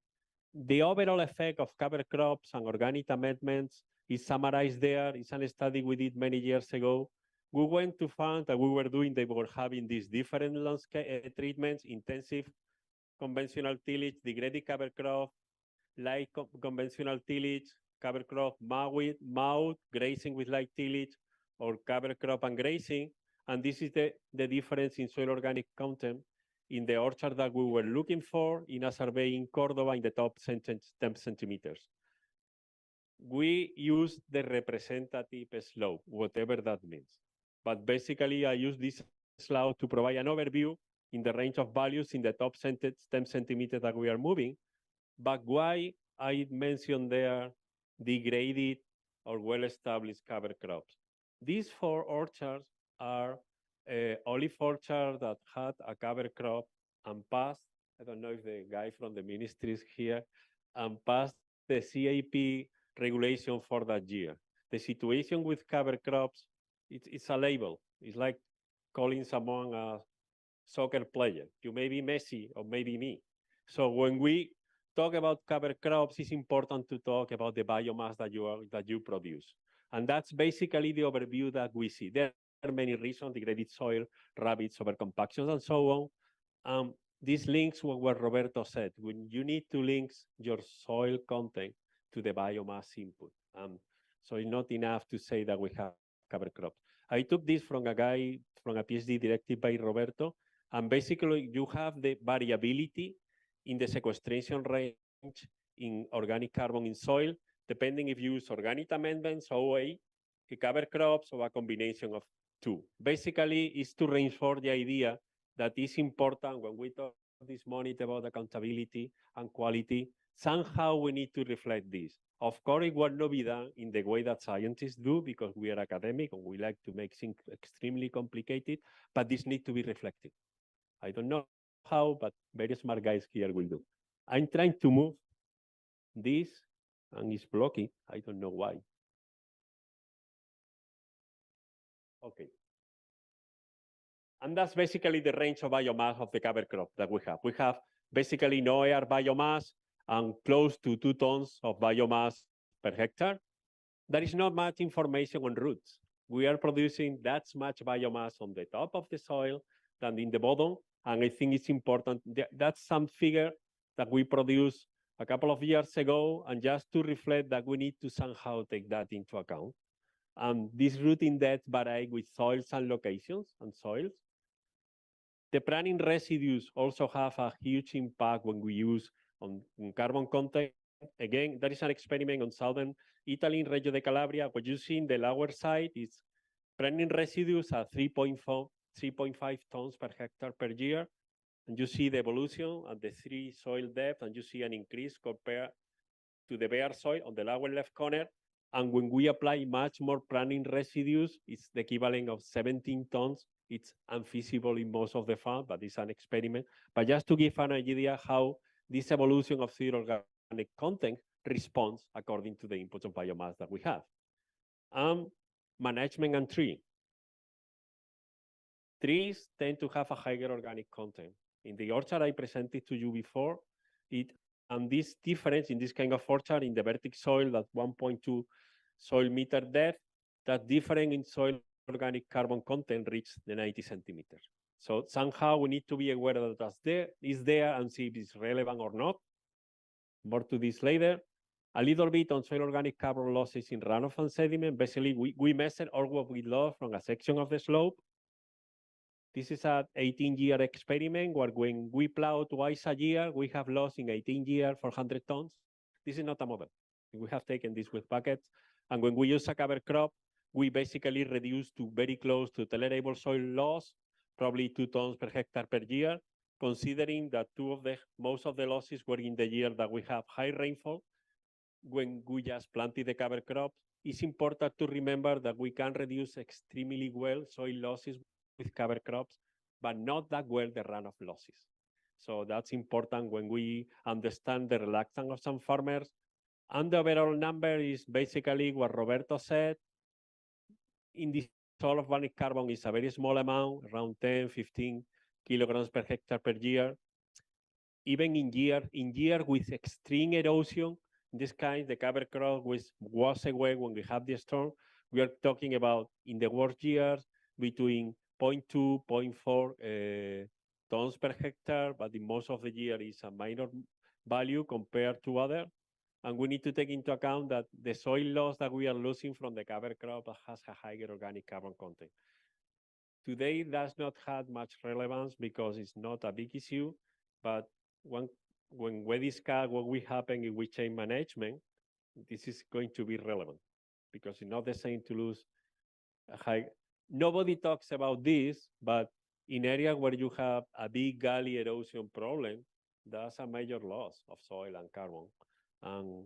the overall effect of cover crops and organic amendments is summarized there. It's a study we did many years ago. We went to find that we were having these different landscape treatments, intensive conventional tillage, degraded cover crop, light conventional tillage, cover crop, mound, grazing with light tillage, or cover crop and grazing. And this is the difference in soil organic content in the orchard that we were looking for in a survey in Córdoba in the top 10 centimeters. We use the representative slope, whatever that means. But basically, I use this slide to provide an overview in the range of values in the top 10 centimeters that we are moving. But why I mentioned there degraded or well-established cover crops? These 4 orchards are olive orchard that had a cover crop and passed, I don't know if the guy from the ministry is here, and passed the CAP regulation for that year. The situation with cover crops, it's a label. It's like calling someone a soccer player. You may be Messi or maybe me. So when we talk about cover crops, it's important to talk about the biomass that you produce. And that's basically the overview that we see. There are many reasons: degraded soil, rabbits, overcompactions, and so on. This links what Roberto said. When you need to link your soil content to the biomass input. So it's not enough to say that we have cover crops. I took this from a guy, from a PhD directed by Roberto, and basically you have the variability in the sequestration range in organic carbon in soil, depending if you use organic amendments, OA, cover crops, or a combination of 2. Basically, it's to reinforce the idea that it's important when we talk this morning about accountability and quality, somehow we need to reflect this. Of course, it will not be done in the way that scientists do, because we are academic and we like to make things extremely complicated, but this needs to be reflected. I don't know how, but very smart guys here will do. I'm trying to move this and it's blocking. I don't know why. Okay. And that's basically the range of biomass of the cover crop that we have. We have basically no air biomass and close to 2 tons of biomass per hectare. There is not much information on roots. We are producing that much biomass on the top of the soil than in the bottom. And I think it's important. That's some figure that we produced a couple of years ago, and just to reflect that we need to somehow take that into account. This rooting depth vary with soils and locations and soils. The planning residues also have a huge impact when we use on carbon content. Again, there is an experiment on southern Italy in Reggio de Calabria. What you see in the lower side is planning residues at 3.5 tons per hectare per year. And you see the evolution at the 3 soil depth, and you see an increase compared to the bare soil on the lower left corner. And when we apply much more planning residues, it's the equivalent of 17 tons. It's unfeasible in most of the farm, but it's an experiment. But just to give an idea how this evolution of soil organic content responds according to the inputs of biomass that we have. Management and tree. Trees tend to have a higher organic content. In the orchard I presented to you before, and this difference in this kind of orchard in the vertic soil at 1.2 soil meter depth, that difference in soil organic carbon content reaches the 90 centimeters. So somehow we need to be aware that that is there and see if it's relevant or not. More to this later. A little bit on soil organic carbon losses in runoff and sediment. Basically, we measure all what we lost from a section of the slope. This is an 18-year experiment where when we plow twice a year, we have lost in 18 years 400 tons. This is not a model. We have taken this with buckets. And when we use a cover crop, we basically reduce to very close to tolerable soil loss, probably 2 tons per hectare per year, considering that most of the losses were in the year that we have high rainfall. When we just planted the cover crops, it's important to remember that we can reduce extremely well soil losses with cover crops, but not that well the runoff losses. So that's important when we understand the reluctance of some farmers. And the overall number is basically what Roberto said. In this soil organic carbon is a very small amount, around 10, 15 kilograms per hectare per year. Even in year with extreme erosion, in this case, the cover crop was away when we have the storm. We are talking about, in the worst years, between 0.2, 0.4 tons per hectare, but in most of the year is a minor value compared to other. And we need to take into account that the soil loss that we are losing from the cover crop has a higher organic carbon content. Today, that's not had much relevance because it's not a big issue, but when we discuss what will happen if we change management, this is going to be relevant because it's not the same to lose a high. Nobody talks about this, but in areas where you have a big gully erosion problem, that's a major loss of soil and carbon. And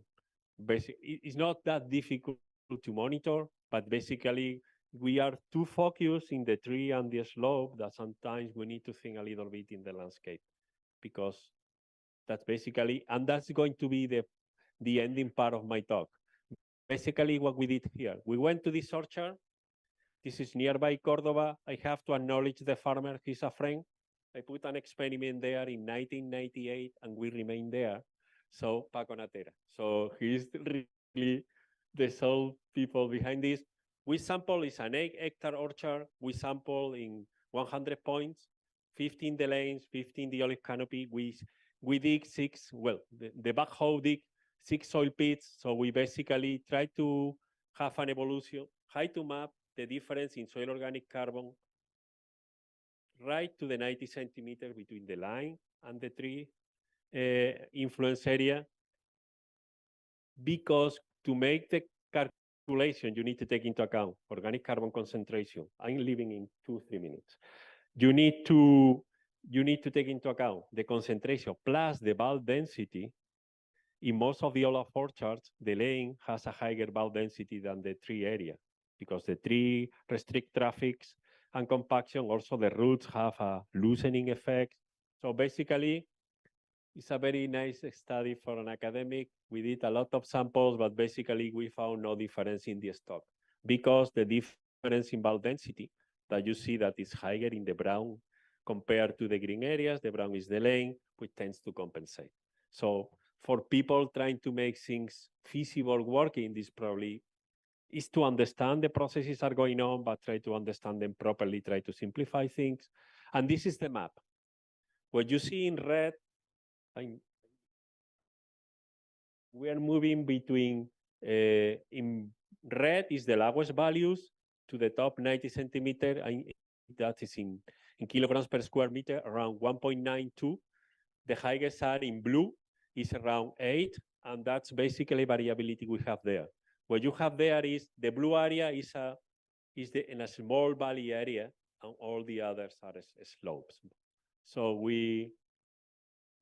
basically, it's not that difficult to monitor, but basically we are too focused in the tree and the slope that sometimes we need to think a little bit in the landscape, because that's basically, and that's going to be the ending part of my talk. Basically what we did here, we went to this orchard. This is nearby Cordoba. I have to acknowledge the farmer, he's a friend. I put an experiment there in 1998 and we remained there. So Paco Natera. So he's really the sole people behind this. We sample is an 8-hectare orchard. We sample in 100 points, 15 the lanes, 15 the olive canopy. We dig 6, well, the backhoe dig 6 soil pits. So we basically try to have an evolution, try to map the difference in soil organic carbon right to the 90 centimeters between the line and the tree influence area. Because to make the calculation, you need to take into account organic carbon concentration. I'm leaving in 2-3 minutes. You need to take into account the concentration plus the bulb density. In most of the olive orchards, the lane has a higher bulb density than the tree area because the tree restrict traffics and compaction. Also, the roots have a loosening effect. So basically, It's a very nice study for an academic. We did a lot of samples, but basically we found no difference in the stock because the difference in bulk density that you see that is higher in the brown compared to the green areas, the brown is the lane, which tends to compensate. So for people trying to make things feasible working, this probably is to understand the processes are going on, but try to understand them properly, try to simplify things. And this is the map. What you see in red, we are moving between, in red is the lowest values to the top 90 centimeter, and that is in kilograms per square meter, around 1.92. The highest are in blue, is around 8, and that's basically variability we have there. What you have there is the blue area is in a small valley area, and all the others are slopes. So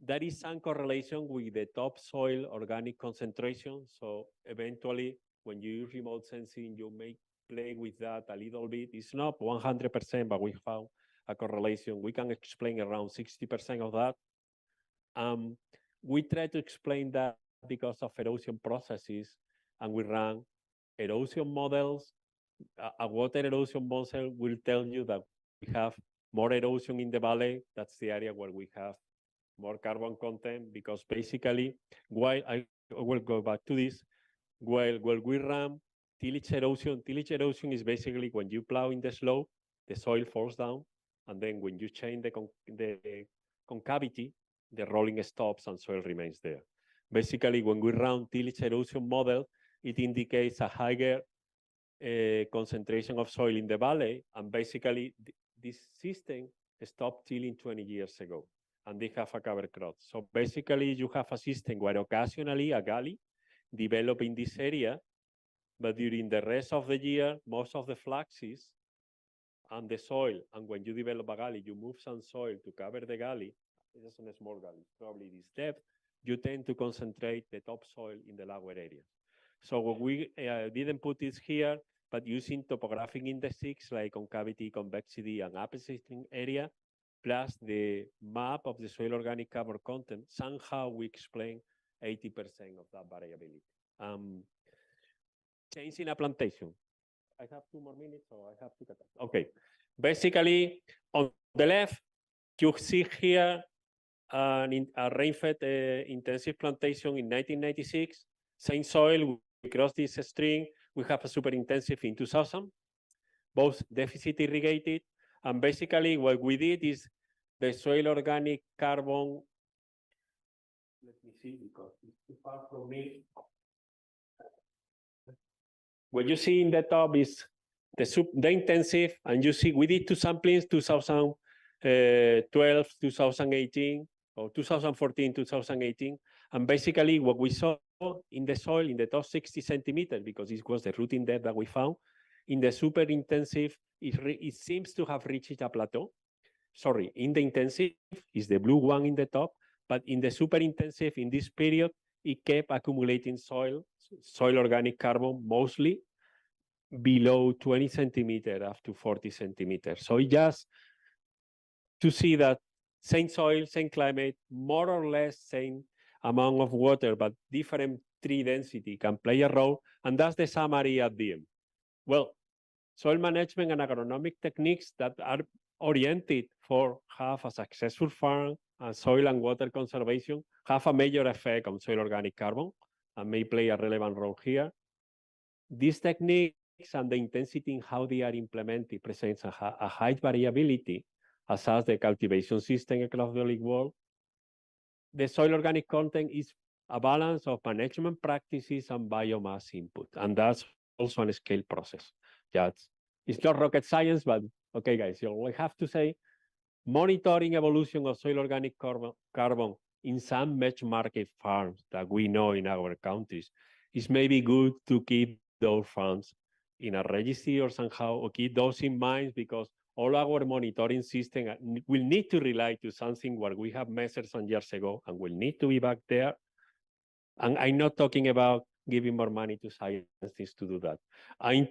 there is some correlation with the topsoil organic concentration. So eventually, when you use remote sensing, you may play with that a little bit. It's not 100%, but we found a correlation. We can explain around 60% of that. We try to explain that because of erosion processes, and we run erosion models. A water erosion model will tell you that we have more erosion in the valley. That's the area where we have more carbon content, because basically, while I will go back to this, while we run tillage erosion is basically when you plow in the slope, the soil falls down, and then when you change the concavity, the rolling stops and soil remains there. Basically, when we run tillage erosion model, it indicates a higher concentration of soil in the valley, and basically this system stopped tilling 20 years ago, and they have a cover crop. So basically, you have a system where occasionally a gully develops in this area, but during the rest of the year, most of the fluxes and the soil, and when you develop a gully, you move some soil to cover the gully. It's a small gully, probably this depth. You tend to concentrate the topsoil in the lower areas. So what we didn't put this here, but using topographic indices like concavity, convexity, and upstream area, plus the map of the soil organic carbon content, somehow we explain 80% of that variability. Change in a plantation. I have 2 more minutes, so I have to cut off. Okay. Basically, on the left, you see here a rain-fed intensive plantation in 1996. Same soil, we cross this stream. We have a super intensive in 2000, both deficit irrigated. And basically, what we did is the soil organic carbon. Let me see, because it's too far from me. What you see in the top is the intensive, and you see we did 2 samplings, 2012, 2018, or 2014, 2018. And basically what we saw in the soil in the top 60 centimeters, because this was the rooting depth that we found, in the super intensive, it seems to have reached a plateau. Sorry, in the intensive is the blue one in the top, but in the super intensive in this period, it kept accumulating soil organic carbon, mostly below 20 centimeters up to 40 centimeters. So it just to see that same soil, same climate, more or less same amount of water, but different tree density can play a role. And that's the summary at the end. Well, soil management and agronomic techniques that are oriented for have a successful farm and soil and water conservation have a major effect on soil organic carbon and may play a relevant role here. These techniques and the intensity in how they are implemented presents a high variability, as the cultivation system across the olive world. The soil organic content is a balance of management practices and biomass input, and that's also a scale process. It's not rocket science, but okay, guys, you only have to say monitoring evolution of soil organic carbon in some match market farms that we know in our countries is maybe good to keep those farms in a registry or somehow, or keep those in mind, because all our monitoring system will need to rely to something where we have measured some years ago and will need to be back there. And I'm not talking about giving more money to scientists to do that. I'm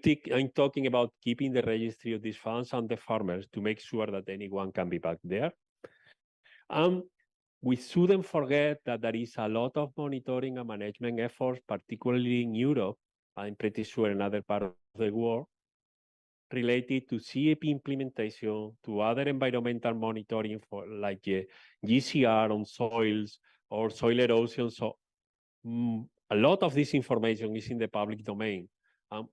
talking about keeping the registry of these funds and the farmers to make sure that anyone can be back there. we shouldn't forget that there is a lot of monitoring and management efforts, particularly in Europe, I'm pretty sure in other parts of the world, related to CAP implementation, to other environmental monitoring for like GCR on soils or soil erosion. So a lot of this information is in the public domain.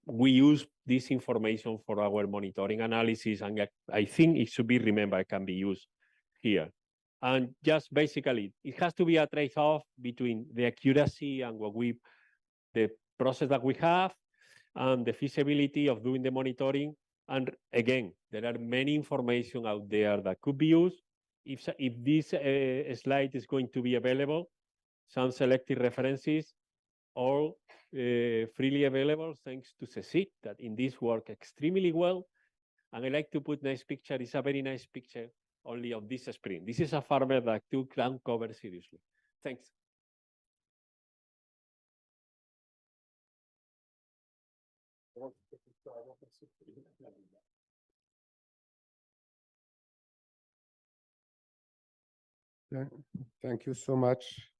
We use this information for our monitoring analysis, and I think it should be remembered, it can be used here. And just basically, it has to be a trade-off between the accuracy and the process that we have and the feasibility of doing the monitoring. And again, there are many information out there that could be used. If this slide is going to be available, some selected references, all freely available thanks to CECIT, that in this work extremely well. And I like to put nice picture. It's a very nice picture only of this spring. This is a farmer that took ground cover seriously. Thanks. Thank you so much,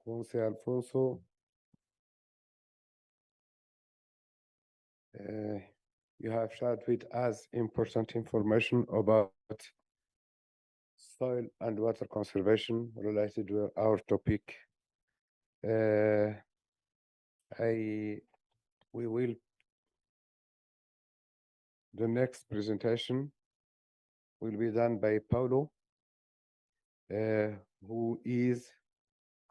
Jose Alfonso. You have shared with us important information about soil and water conservation related to our topic. The next presentation will be done by Paulo, who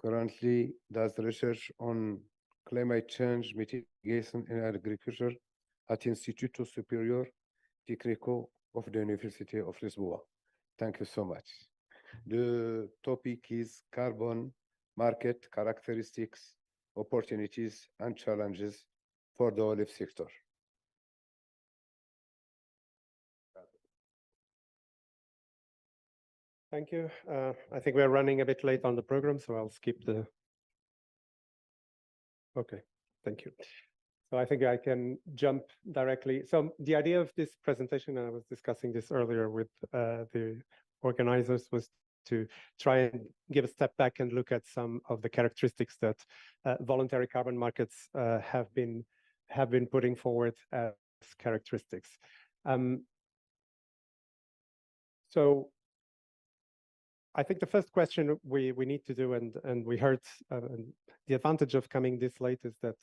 currently does research on climate change mitigation in agriculture at Instituto Superior Técnico of the University of Lisboa. Thank you so much. The topic is carbon market characteristics, opportunities, and challenges for the olive sector. Thank you. I think we're running a bit late on the program, so I'll skip the... Okay, thank you. So I think I can jump directly. So the idea of this presentation, and I was discussing this earlier with the organizers, was to try and give a step back and look at some of the characteristics that voluntary carbon markets have been putting forward as characteristics. So I think the first question we need to do, and we heard the advantage of coming this late is that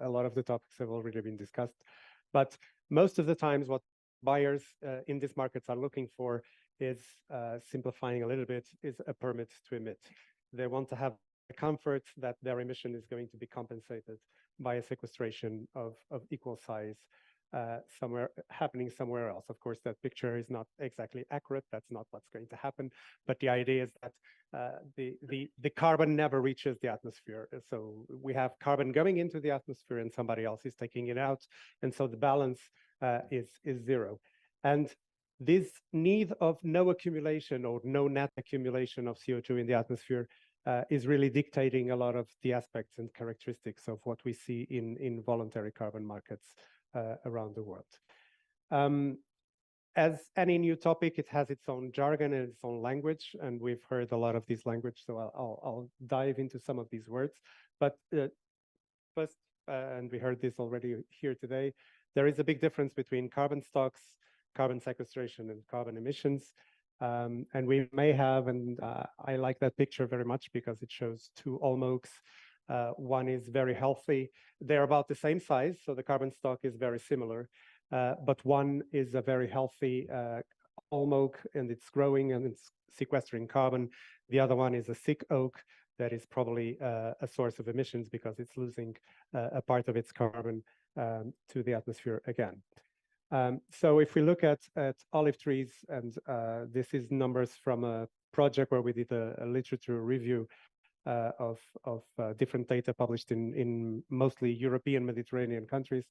a lot of the topics have already been discussed. But most of the times what buyers in these markets are looking for is, simplifying a little bit, is a permit to emit. They want to have the comfort that their emission is going to be compensated by a sequestration of equal size happening somewhere else. Of course, that picture is not exactly accurate. That's not what's going to happen. But the idea is that the carbon never reaches the atmosphere. So we have carbon going into the atmosphere and somebody else is taking it out. And so the balance is zero. And this need of no accumulation or no net accumulation of CO2 in the atmosphere is really dictating a lot of the aspects and characteristics of what we see in voluntary carbon markets around the world. As any new topic, it has its own jargon and its own language, and we've heard a lot of this language, so I'll dive into some of these words. But first, and we heard this already here today, there is a big difference between carbon stocks, carbon sequestration, and carbon emissions. And we may have, and I like that picture very much because it shows two olmoks. One is very healthy. They're about the same size, so the carbon stock is very similar. But one is a very healthy olmoke, and it's growing and it's sequestering carbon. The other one is a sick oak that is probably a source of emissions because it's losing a part of its carbon to the atmosphere again. So if we look at olive trees, and this is numbers from a project where we did a literature review of different data published in mostly European Mediterranean countries.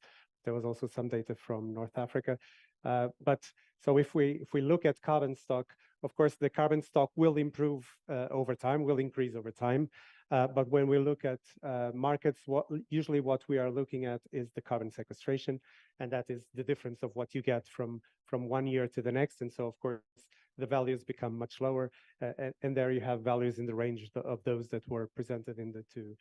There was also some data from North Africa. But so if we look at carbon stock, of course, the carbon stock will improve over time, will increase over time. But when we look at markets, usually what we are looking at is the carbon sequestration, and that is the difference of what you get from one year to the next. And so, of course, the values become much lower. And there you have values in the range of those that were presented in the two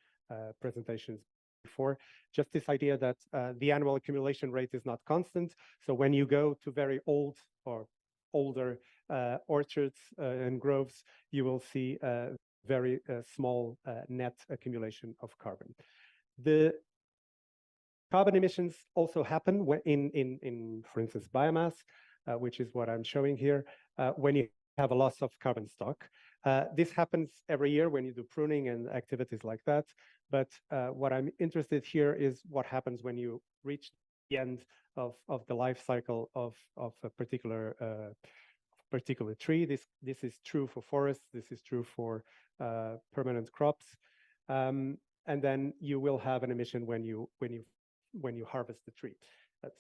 presentations before. Just this idea that the annual accumulation rate is not constant. So when you go to very old or older orchards and groves, you will see a very small net accumulation of carbon. The carbon emissions also happen when in for instance, biomass, which is what I'm showing here, when you have a loss of carbon stock. This happens every year when you do pruning and activities like that. But what I'm interested here is what happens when you reach the end of the life cycle of a particular tree. This is true for forests. This is true for permanent crops. And then you will have an emission when you harvest the tree.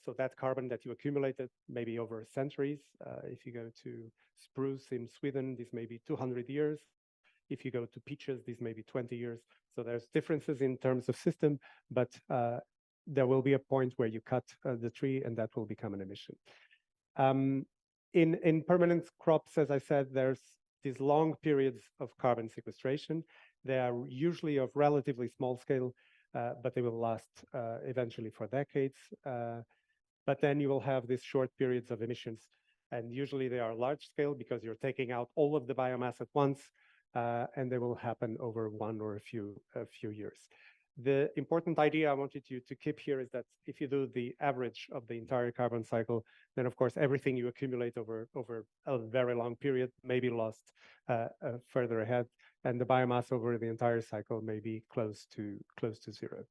So that carbon that you accumulated maybe over centuries. If you go to spruce in Sweden, this may be 200 years. If you go to peaches, these may be 20 years. So there's differences in terms of system, but there will be a point where you cut the tree and that will become an emission. In permanent crops, as I said, there's these long periods of carbon sequestration. They are usually of relatively small scale, but they will last eventually for decades. But then you will have these short periods of emissions, and usually they are large scale because you're taking out all of the biomass at once, and they will happen over one or a few years. The important idea I wanted you to keep here is that if you do the average of the entire carbon cycle, then of course everything you accumulate over a very long period may be lost further ahead, and the biomass over the entire cycle may be close to zero.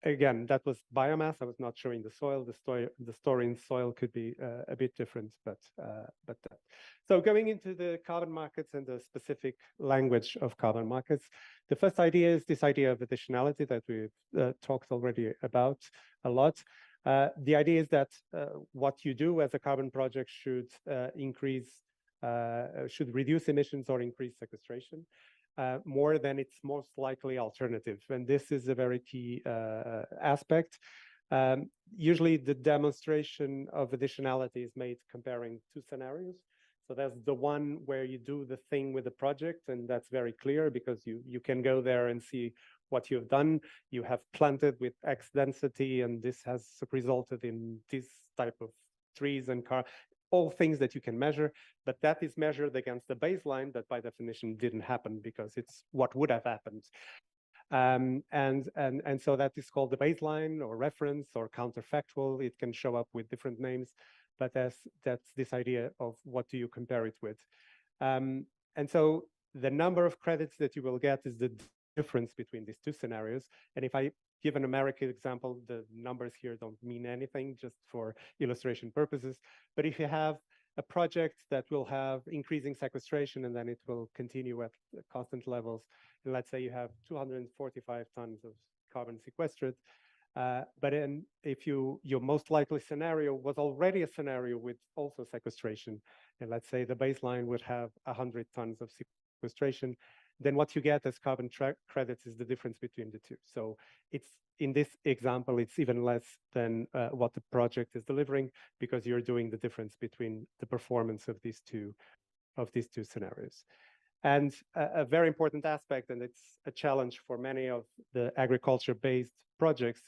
Again, that was biomass. I was not showing the soil. The story in soil could be a bit different, but that. So going into the carbon markets and the specific language of carbon markets, the first idea is this idea of additionality that we've talked already about a lot. The idea is that what you do as a carbon project should reduce emissions or increase sequestration. More than its most likely alternative. And this is a very key aspect. Usually the demonstration of additionality is made comparing two scenarios. So that's the one where you do the thing with the project, and that's very clear because you can go there and see what you've done. You have planted with X density, and this has resulted in this type of trees and all things that you can measure, but that is measured against the baseline that by definition didn't happen because it's what would have happened. And so that is called the baseline or reference or counterfactual. It can show up with different names, but that's this idea of what do you compare it with. And so the number of credits that you will get is the difference between these two scenarios. And if I give an American example, the numbers here don't mean anything, just for illustration purposes. But if you have a project that will have increasing sequestration and then it will continue at constant levels, and let's say you have 245 tons of carbon sequestered, but then if your most likely scenario was already a scenario with also sequestration, and let's say the baseline would have 100 tons of sequestration, then what you get as carbon credits is the difference between the two. So it's in this example, it's even less than what the project is delivering because you're doing the difference between the performance of these two scenarios. And a very important aspect, and it's a challenge for many of the agriculture-based projects,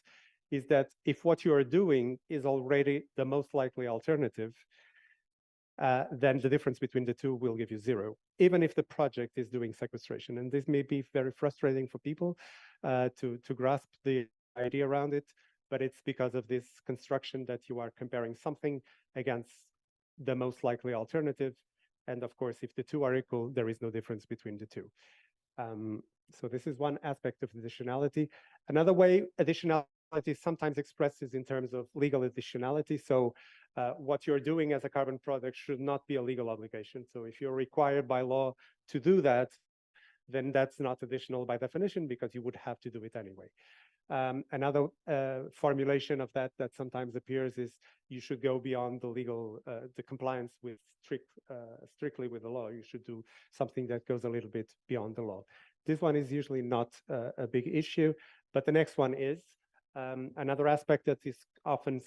is that if what you are doing is already the most likely alternative, then the difference between the two will give you zero, even if the project is doing sequestration. And this may be very frustrating for people to grasp the idea around it, but it's because of this construction that you are comparing something against the most likely alternative. And of course, if the two are equal, there is no difference between the two. So this is one aspect of additionality. Another way additionality is sometimes expressed is in terms of legal additionality. So what you're doing as a carbon project should not be a legal obligation. So if you're required by law to do that, then that's not additional by definition because you would have to do it anyway. Another formulation of that sometimes appears is you should go beyond the legal, the compliance with strictly with the law. You should do something that goes a little bit beyond the law. This one is usually not a big issue, but the next one is, Another aspect that is often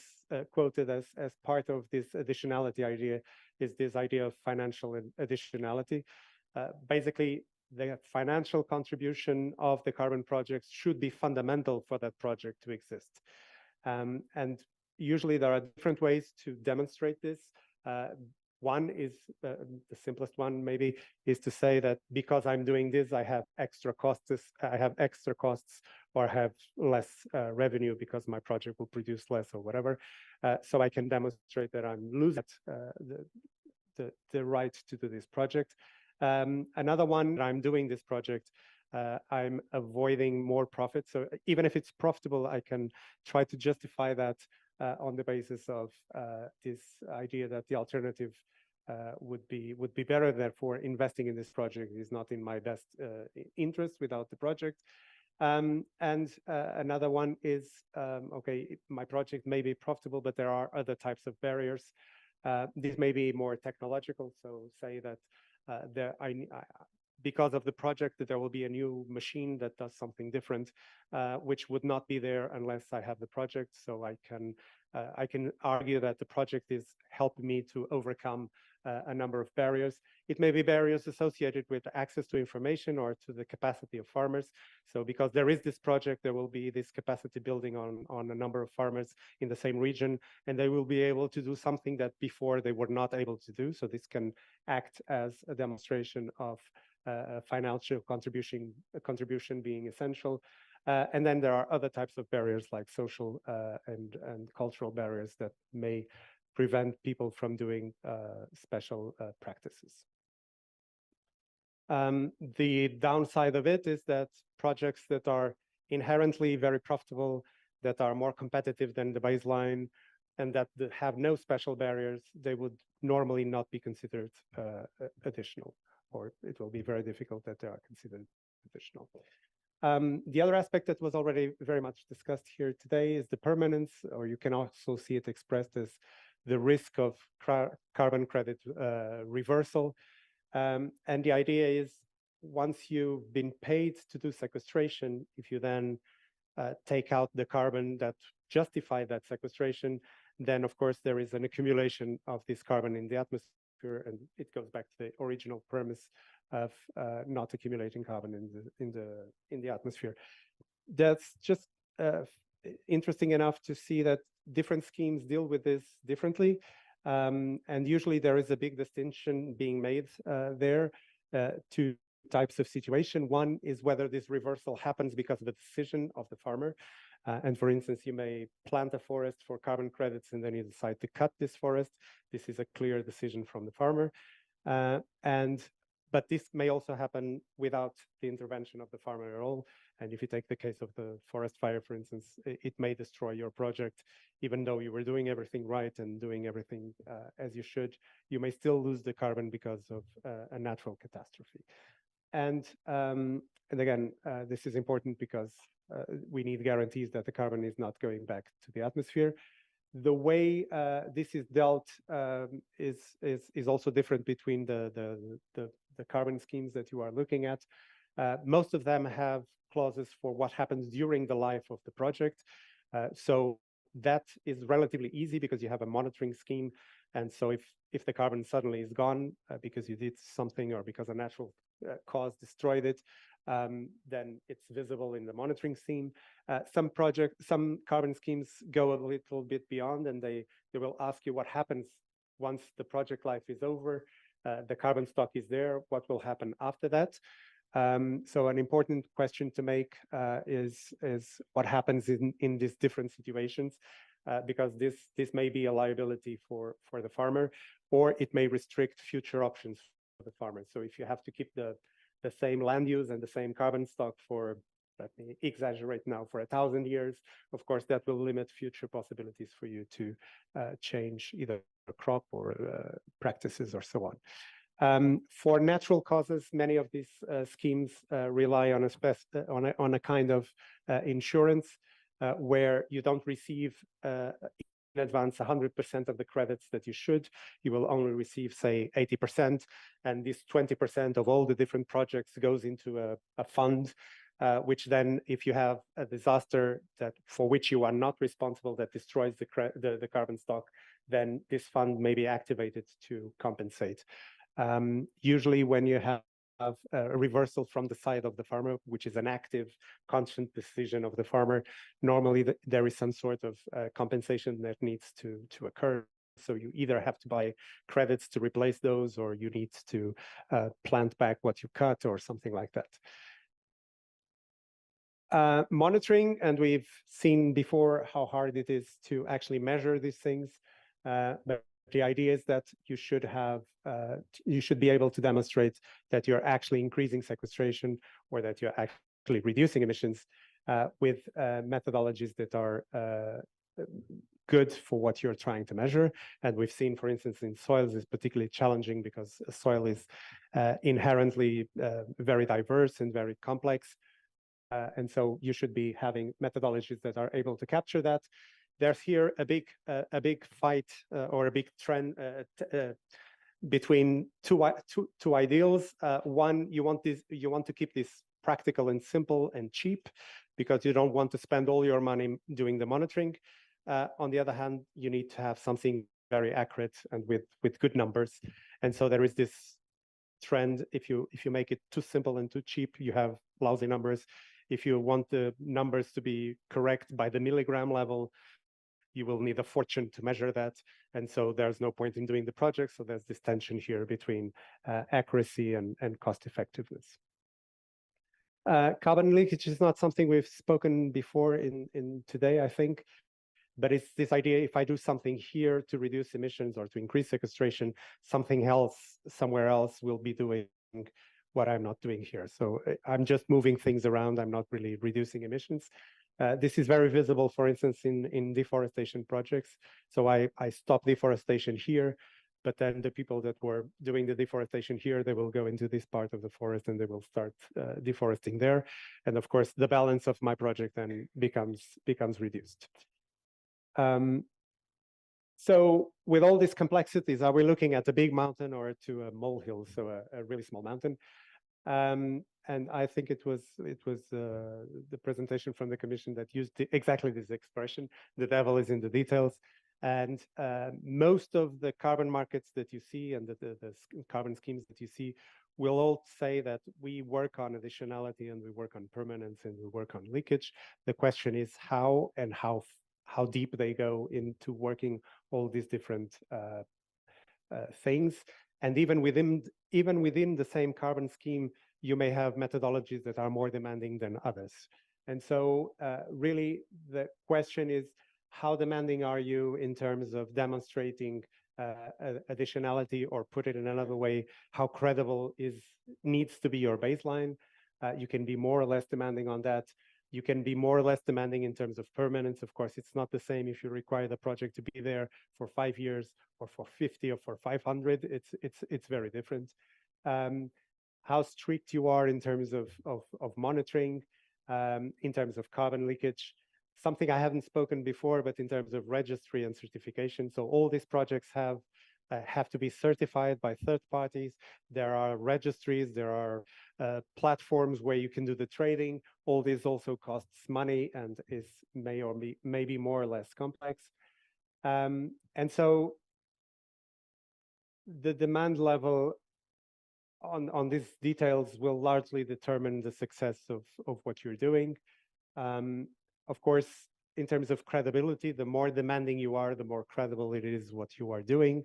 quoted as part of this additionality idea is this idea of financial additionality. Basically, the financial contribution of the carbon projects should be fundamental for that project to exist. And usually there are different ways to demonstrate this. One is, the simplest one maybe, is to say that because I'm doing this, I have extra costs, or have less revenue because my project will produce less or whatever. So I can demonstrate that I'm losing the right to do this project. Another one, I'm doing this project, I'm avoiding more profit. So even if it's profitable, I can try to justify that on the basis of this idea that the alternative would be better. Therefore, investing in this project is not in my best interest without the project. And another one is, okay, my project may be profitable, but there are other types of barriers. This may be more technological. So say that because of the project, that there will be a new machine that does something different, which would not be there unless I have the project. So I can argue that the project is helping me to overcome a number of barriers. It may be barriers associated with access to information or to the capacity of farmers. So because there is this project, there will be this capacity building on a number of farmers in the same region, and they will be able to do something that before they were not able to do. So this can act as a demonstration of financial contribution being essential. And then there are other types of barriers like social and cultural barriers that may prevent people from doing special practices. The downside of it is that projects that are inherently very profitable, that are more competitive than the baseline, and that have no special barriers, they would normally not be considered additional, or it will be very difficult that they are considered additional. The other aspect that was already very much discussed here today is the permanence, or you can also see it expressed as the risk of carbon credit reversal. And the idea is, once you've been paid to do sequestration, if you then take out the carbon that justified that sequestration, then of course there is an accumulation of this carbon in the atmosphere, and it goes back to the original premise of not accumulating carbon in the atmosphere. That's just interesting enough to see that different schemes deal with this differently, and usually there is a big distinction being made there. Two types of situation. One is whether this reversal happens because of a decision of the farmer. And for instance, you may plant a forest for carbon credits and then you decide to cut this forest. This is a clear decision from the farmer. But this may also happen without the intervention of the farmer at all. And if you take the case of the forest fire, for instance, it may destroy your project, even though you were doing everything right and doing everything as you should. You may still lose the carbon because of a natural catastrophe. And again, this is important because we need guarantees that the carbon is not going back to the atmosphere. The way this is dealt is also different between the carbon schemes that you are looking at. Most of them have clauses for what happens during the life of the project. So that is relatively easy because you have a monitoring scheme. And so if the carbon suddenly is gone because you did something or because a natural cause destroyed it, then it's visible in the monitoring scheme. Some carbon schemes go a little bit beyond, and they will ask you what happens once the project life is over. The carbon stock is there. What will happen after that? So an important question to make is what happens in these different situations, because this may be a liability for the farmer, or it may restrict future options for the farmer. So if you have to keep the same land use and the same carbon stock for, let me exaggerate now, for 1,000 years, of course, that will limit future possibilities for you to change either a crop or practices or so on. For natural causes, many of these schemes rely on a kind of insurance where you don't receive in advance 100% of the credits that you should. You will only receive, say, 80%, and this 20% of all the different projects goes into a fund which then, if you have a disaster that for which you are not responsible, that destroys the carbon stock, then this fund may be activated to compensate. Usually when you have a reversal from the side of the farmer, which is an active, conscious decision of the farmer, normally there is some sort of compensation that needs to occur. So you either have to buy credits to replace those, or you need to plant back what you cut, or something like that. Monitoring, and we've seen before how hard it is to actually measure these things. But the idea is that you should be able to demonstrate that you're actually increasing sequestration, or that you're actually reducing emissions with methodologies that are good for what you're trying to measure. And we've seen, for instance, in soils is particularly challenging because soil is inherently very diverse and very complex. And so you should be having methodologies that are able to capture that. There's here a big fight or a big trend between two ideals. One, you want to keep this practical and simple and cheap, because you don't want to spend all your money doing the monitoring. On the other hand, you need to have something very accurate and with good numbers. And so there is this trend. If you make it too simple and too cheap, you have lousy numbers. If you want the numbers to be correct by the milligram level, you will need a fortune to measure that. And so there's no point in doing the project. So there's this tension here between accuracy and cost effectiveness. Carbon leakage is not something we've spoken before in today, I think. But it's this idea, if I do something here to reduce emissions or to increase sequestration, something else somewhere else will be doing what I'm not doing here. So I'm just moving things around. I'm not really reducing emissions. This is very visible, for instance, in deforestation projects. So I stop deforestation here, but then the people that were doing the deforestation here, they will go into this part of the forest and they will start deforesting there. And of course, the balance of my project then becomes reduced. So with all these complexities, are we looking at a big mountain or to a molehill, so a really small mountain? And I think it was the presentation from the Commission that used exactly this expression: the devil is in the details. And most of the carbon markets that you see and the carbon schemes that you see will all say that we work on additionality and we work on permanence and we work on leakage. The question is how and how deep they go into working all these different things. And even within the same carbon scheme, you may have methodologies that are more demanding than others. And so really the question is, how demanding are you in terms of demonstrating additionality, or put it in another way, how credible needs to be your baseline? You can be more or less demanding on that. You can be more or less demanding in terms of permanence. Of course, it's not the same if you require the project to be there for 5 years or for 50 or for 500. It's very different. How strict you are in terms of monitoring, in terms of carbon leakage. Something I haven't spoken before, but in terms of registry and certification. So all these projects have to be certified by third parties. There are registries, there are platforms where you can do the trading. All this also costs money and may be more or less complex. And so the demand level on these details will largely determine the success of what you're doing. Of course, in terms of credibility, the more demanding you are, the more credible it is what you are doing.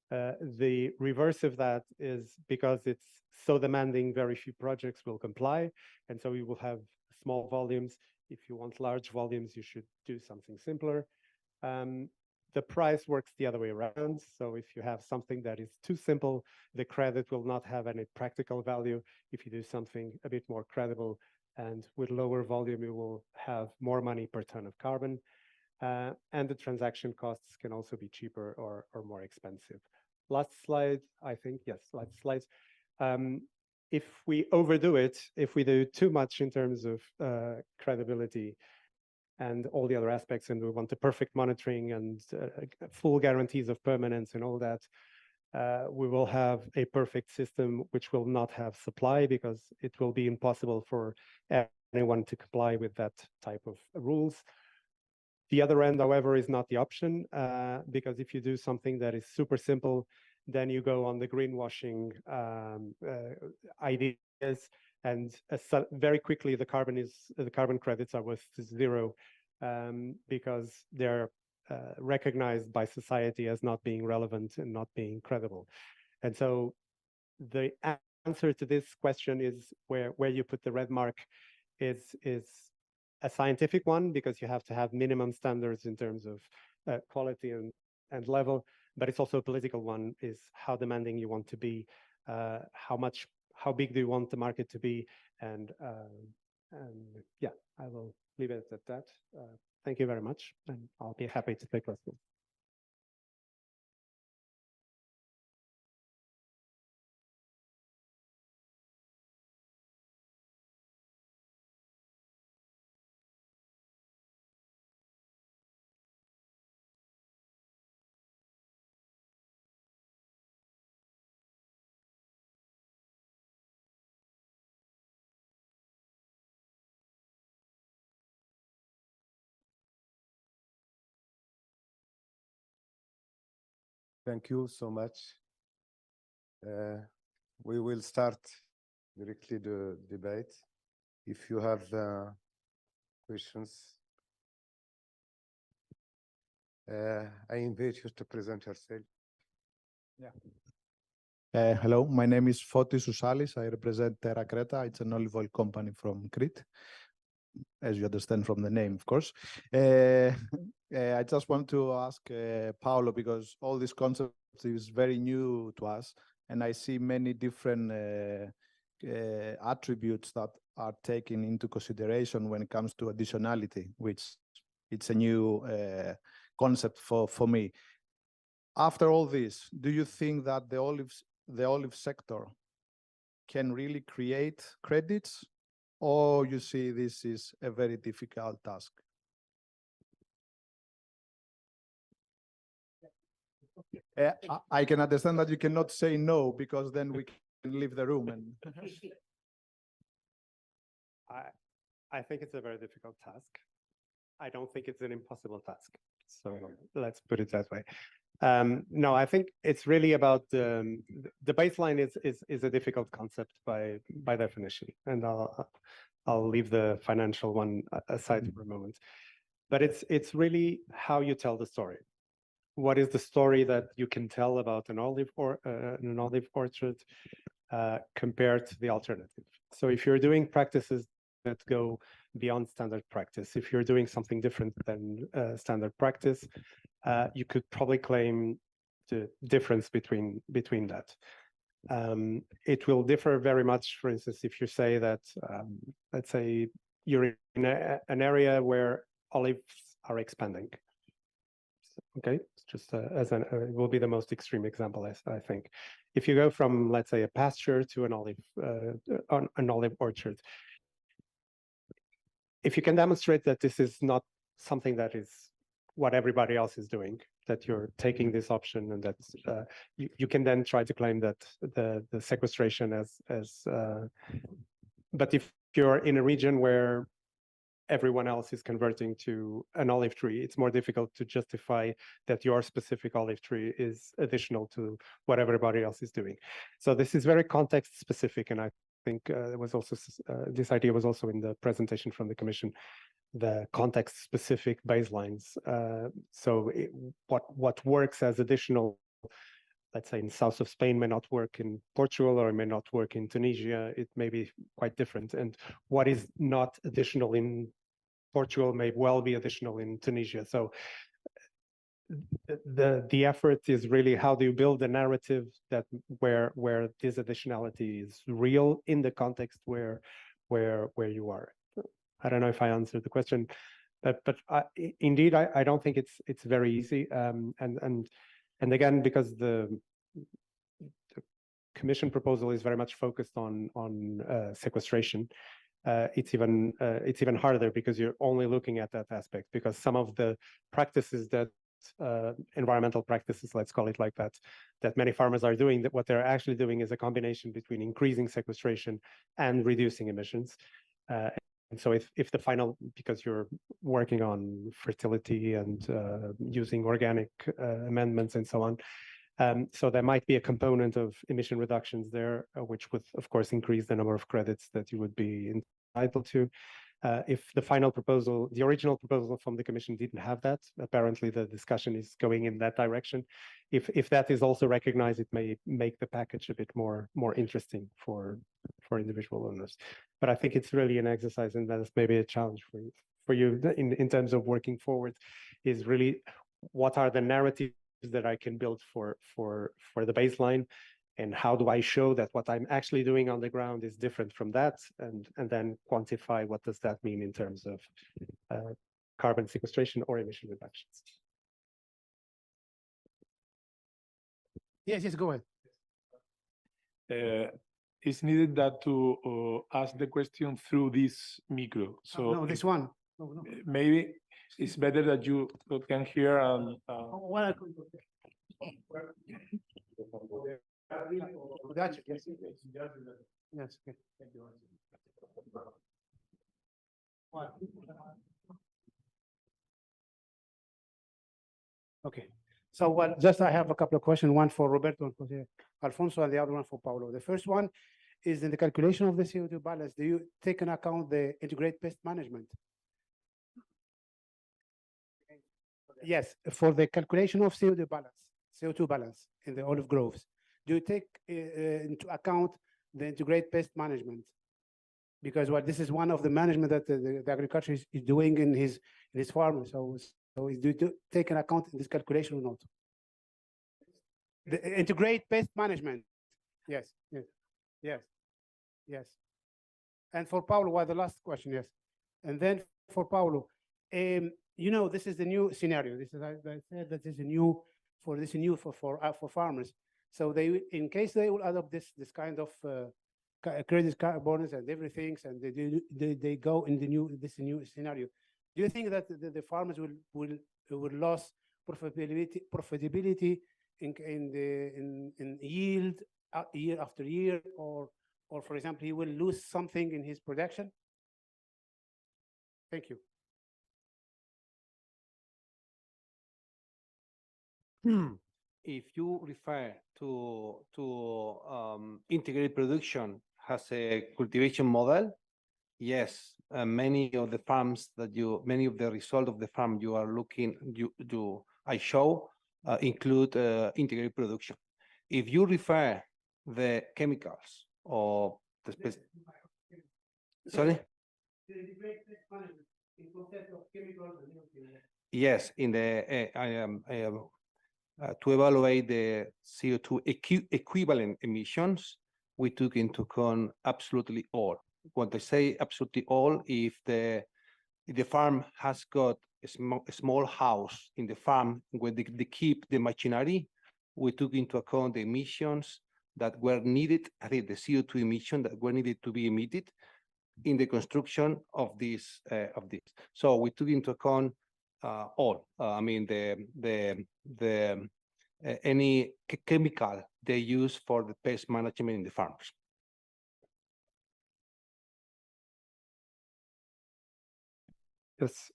The reverse of that is, because it's so demanding, very few projects will comply. And so you will have small volumes. If you want large volumes, you should do something simpler. The price works the other way around. So if you have something that is too simple, the credit will not have any practical value. If you do something a bit more credible and with lower volume, you will have more money per ton of carbon. And the transaction costs can also be cheaper or more expensive. Last slide, I think. Yes, last slide. If we overdo it, if we do too much in terms of credibility and all the other aspects, and we want the perfect monitoring and full guarantees of permanence and all that, we will have a perfect system which will not have supply, because it will be impossible for anyone to comply with that type of rules. The other end, however, is not the option, because if you do something that is super simple, then you go on the greenwashing ideas, and very quickly the carbon credits are worth zero, because they're recognized by society as not being relevant and not being credible. And so the answer to this question is where you put the red mark is a scientific one, because you have to have minimum standards in terms of quality and level, but it's also a political one, is how demanding you want to be, how big do you want the market to be, and yeah, I will leave it at that. Thank you very much, and I'll be happy to take questions. Thank you so much. We will start directly the debate. If you have questions, I invite you to present yourself. Yeah. Hello, my name is Fotis Usalis. I represent Terra Creta. It's an olive oil company from Crete, as you understand from the name, of course. I just want to ask Paolo, because all this concept is very new to us, and I see many different attributes that are taken into consideration when it comes to additionality, which it's a new concept for me. After all this, do you think that the olive sector can really create credits, or you see this is a very difficult task? I can understand that you cannot say no, because then we can leave the room. And I think it's a very difficult task. I don't think it's an impossible task. So let's put it that way. No, I think it's really about the baseline is a difficult concept by definition, and I'll leave the financial one aside for a moment. But it's really how you tell the story. What is the story that you can tell about an olive orchard compared to the alternative? So if you're doing practices that go beyond standard practice, if you're doing something different than standard practice, you could probably claim the difference between that. It will differ very much, for instance, if you say that, let's say you're in an area where olives are expanding. Okay, it's just it will be the most extreme example, I think. If you go from, let's say, a pasture to an olive orchard, if you can demonstrate that this is not something that is what everybody else is doing, that you're taking this option, and that you can then try to claim that the sequestration but if you're in a region where everyone else is converting to an olive tree, it's more difficult to justify that your specific olive tree is additional to what everybody else is doing. So this is very context specific, and I think it was also this idea was also in the presentation from the Commission, the context specific baselines. So what works as additional, let's say in south of Spain, may not work in Portugal, or it may not work in Tunisia. It may be quite different, and what is not additional in Portugal may well be additional in Tunisia. So the effort is really how do you build a narrative that where this additionality is real in the context where you are. I don't know if I answered the question, but indeed I don't think it's very easy. And again, because the Commission proposal is very much focused on sequestration. It's even harder, because you're only looking at that aspect, because some of the practices that environmental practices, let's call it like that, that many farmers are doing, that what they're actually doing is a combination between increasing sequestration and reducing emissions. so if the final, because you're working on fertility and using organic amendments and so on, so there might be a component of emission reductions there, which would, of course, increase the number of credits that you would be entitled to. If the final proposal, the original proposal from the Commission didn't have that, apparently the discussion is going in that direction. If that is also recognized, it may make the package a bit more interesting for individual owners. But I think it's really an exercise, and that's maybe a challenge for you in terms of working forward, is really what are the narratives that I can build for the baseline, and how do I show that what I'm actually doing on the ground is different from that, and then quantify what does that mean in terms of carbon sequestration or emission reductions. Yes, go ahead. It's needed that to ask the question through this micro. So no, this one. No. Maybe it's better that you can hear and. Gotcha. Yes. Yes. Okay. Thank you. Okay. So just I have a couple of questions, one for Roberto and Jose Alfonso, and the other one for Paulo. The first one is in the calculation of the CO2 balance, do you take into account the integrated pest management? Yes, for the calculation of CO2 balance in the olive groves, do you take into account the integrated pest management? Because this is one of the management that the agriculture is doing in his farm. So do you take into account in this calculation or not? The integrated pest management. Yes. And for Paulo, the last question, yes. And then for Paulo, this is the new scenario. This is, I said that is a new for farmers. So they, in case they will adopt this kind of credit carbonos and everything, and they go in this new scenario. Do you think that the farmers will lose profitability in yield year after year, or for example, he will lose something in his production? Thank you. If you refer to integrated production as a cultivation model, yes, many of the farms many of the result of the farm you are looking, I show include integrated production. If you refer the chemicals or the sorry. Yes, in the to evaluate the CO2 equivalent emissions, we took into account absolutely all. When I say absolutely all, if the farm has got a small house in the farm where they keep the machinery, we took into account the emissions that were needed, I think the CO2 emission that were needed to be emitted in the construction of this. So we took into account all. I mean any chemical they use for the pest management in the farms. Yes,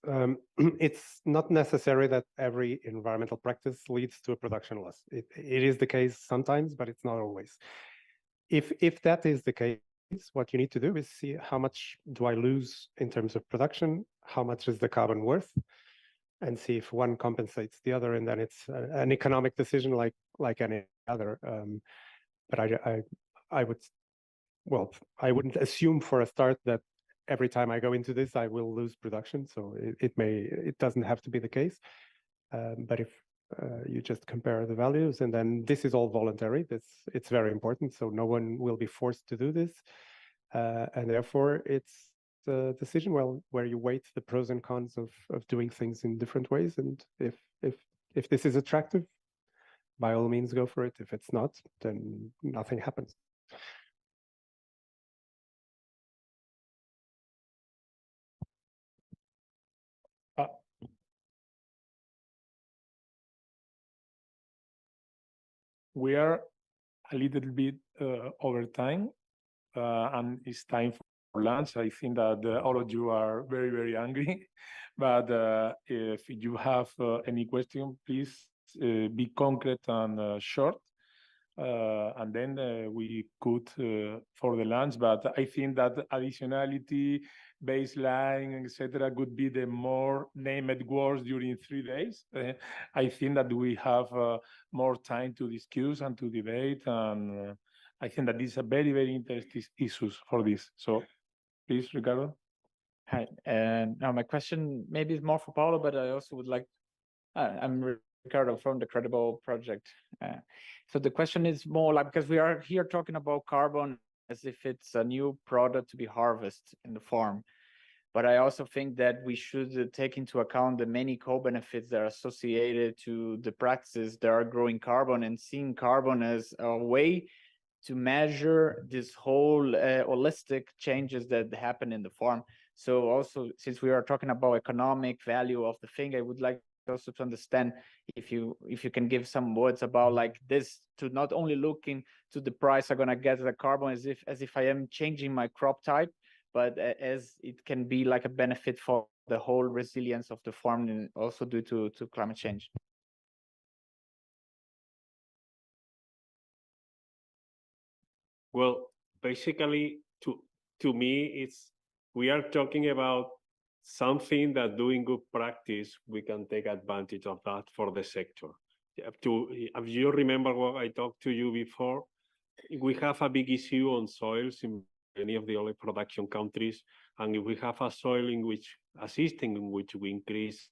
it's not necessary that every environmental practice leads to a production loss. It is the case sometimes, but it's not always. If that is the case, what you need to do is see how much do I lose in terms of production, how much is the carbon worth, and see if one compensates the other, and then it's an economic decision like any other. But I wouldn't assume for a start that every time I go into this, I will lose production. So it doesn't have to be the case. But if you just compare the values, and then this is all voluntary, it's very important. So no one will be forced to do this. And therefore, it's a decision where you weigh the pros and cons of doing things in different ways. And if this is attractive, by all means, go for it. If it's not, then nothing happens. We are a little bit over time, and it's time lunch. I think that all of you are very, very angry. But if you have any question, please be concrete and short. And then we could for the lunch. But I think that additionality, baseline, etc., could be the more named words during 3 days. I think that we have more time to discuss and to debate, and I think that these are very, very interesting issues for this. So, please, Ricardo. Hi, and now my question maybe is more for Paulo, but I also would like. I'm Ricardo from the Credible project. So the question is more like, because we are here talking about carbon as if it's a new product to be harvested in the farm. But I also think that we should take into account the many co-benefits that are associated to the practices that are growing carbon, and seeing carbon as a way to measure this whole holistic changes that happen in the farm. So also, since we are talking about economic value of the thing, I would like also to understand if you can give some words about like this, to not only looking to the price I'm gonna get the carbon as if I am changing my crop type, but as it can be like a benefit for the whole resilience of the farm, and also due to climate change. Well, basically, to me, we are talking about something that doing good practice, we can take advantage of that for the sector. If you remember what I talked to you before, we have a big issue on soils in many of the oil production countries, and if we have a soil in which a system in which we increase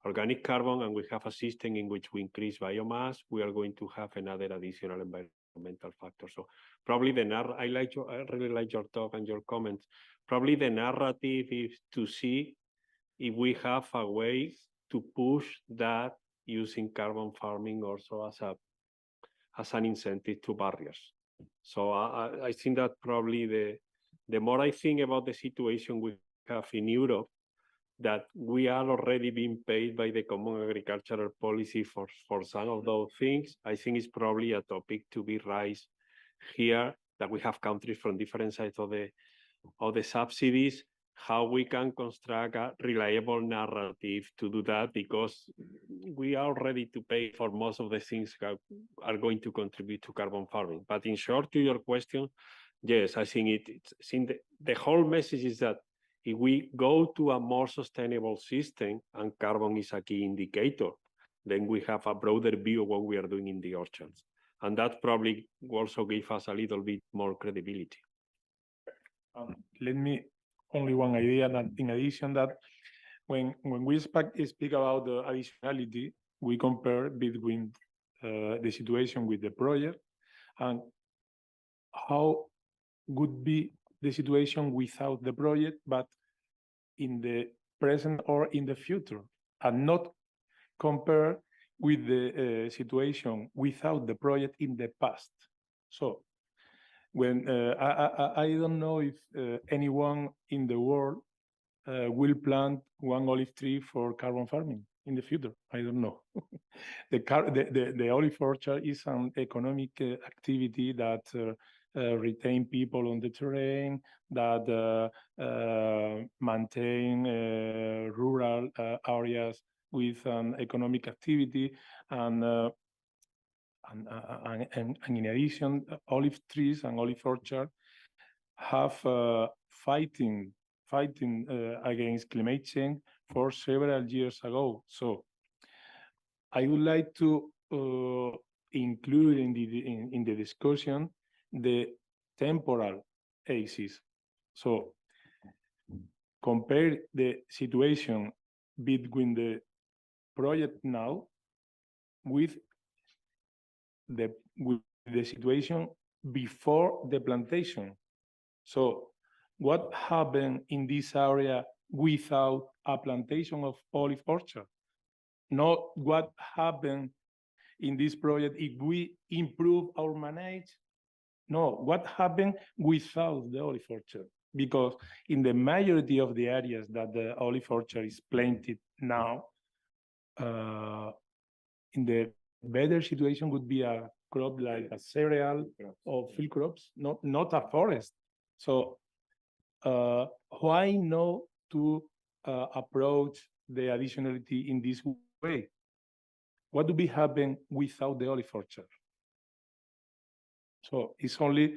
organic carbon, and we have a system in which we increase biomass, we are going to have another additional environmental factor. So probably I really like your talk and your comments. Probably the narrative is to see if we have a way to push that using carbon farming also as an incentive to barriers. So I think that probably the more I think about the situation we have in Europe, that we are already being paid by the common agricultural policy for some of those things, I think it's probably a topic to be raised here, that we have countries from different sides of the subsidies, how we can construct a reliable narrative to do that, because we are ready to pay for most of the things that are going to contribute to carbon farming. But in short, to your question, yes, I think the whole message is that if we go to a more sustainable system, and carbon is a key indicator, then we have a broader view of what we are doing in the orchards. And that probably also gives us a little bit more credibility. Let me only one idea that in addition that when we speak about the additionality, we compare between the situation with the project and how would be the situation without the project, but in the present or in the future, and not compare with the situation without the project in the past. So when I don't know if anyone in the world will plant one olive tree for carbon farming in the future. I don't know. The olive orchard is an economic activity that retain people on the terrain, that maintain rural areas with an economic activity, and in addition, olive trees and olive orchard have fighting against climate change for several years ago. So I would like to include in the discussion the temporal axis. So compare the situation between the project now with the situation before the plantation. So what happened in this area without a plantation of olive orchard? Not what happened in this project if we improve our manage. No, what happened without the olive orchard? Because in the majority of the areas that the olive orchard is planted now, in the better situation would be a crop like a cereal or field crops, not a forest. So why not to approach the additionality in this way? What do we happen without the olive orchard? So it's only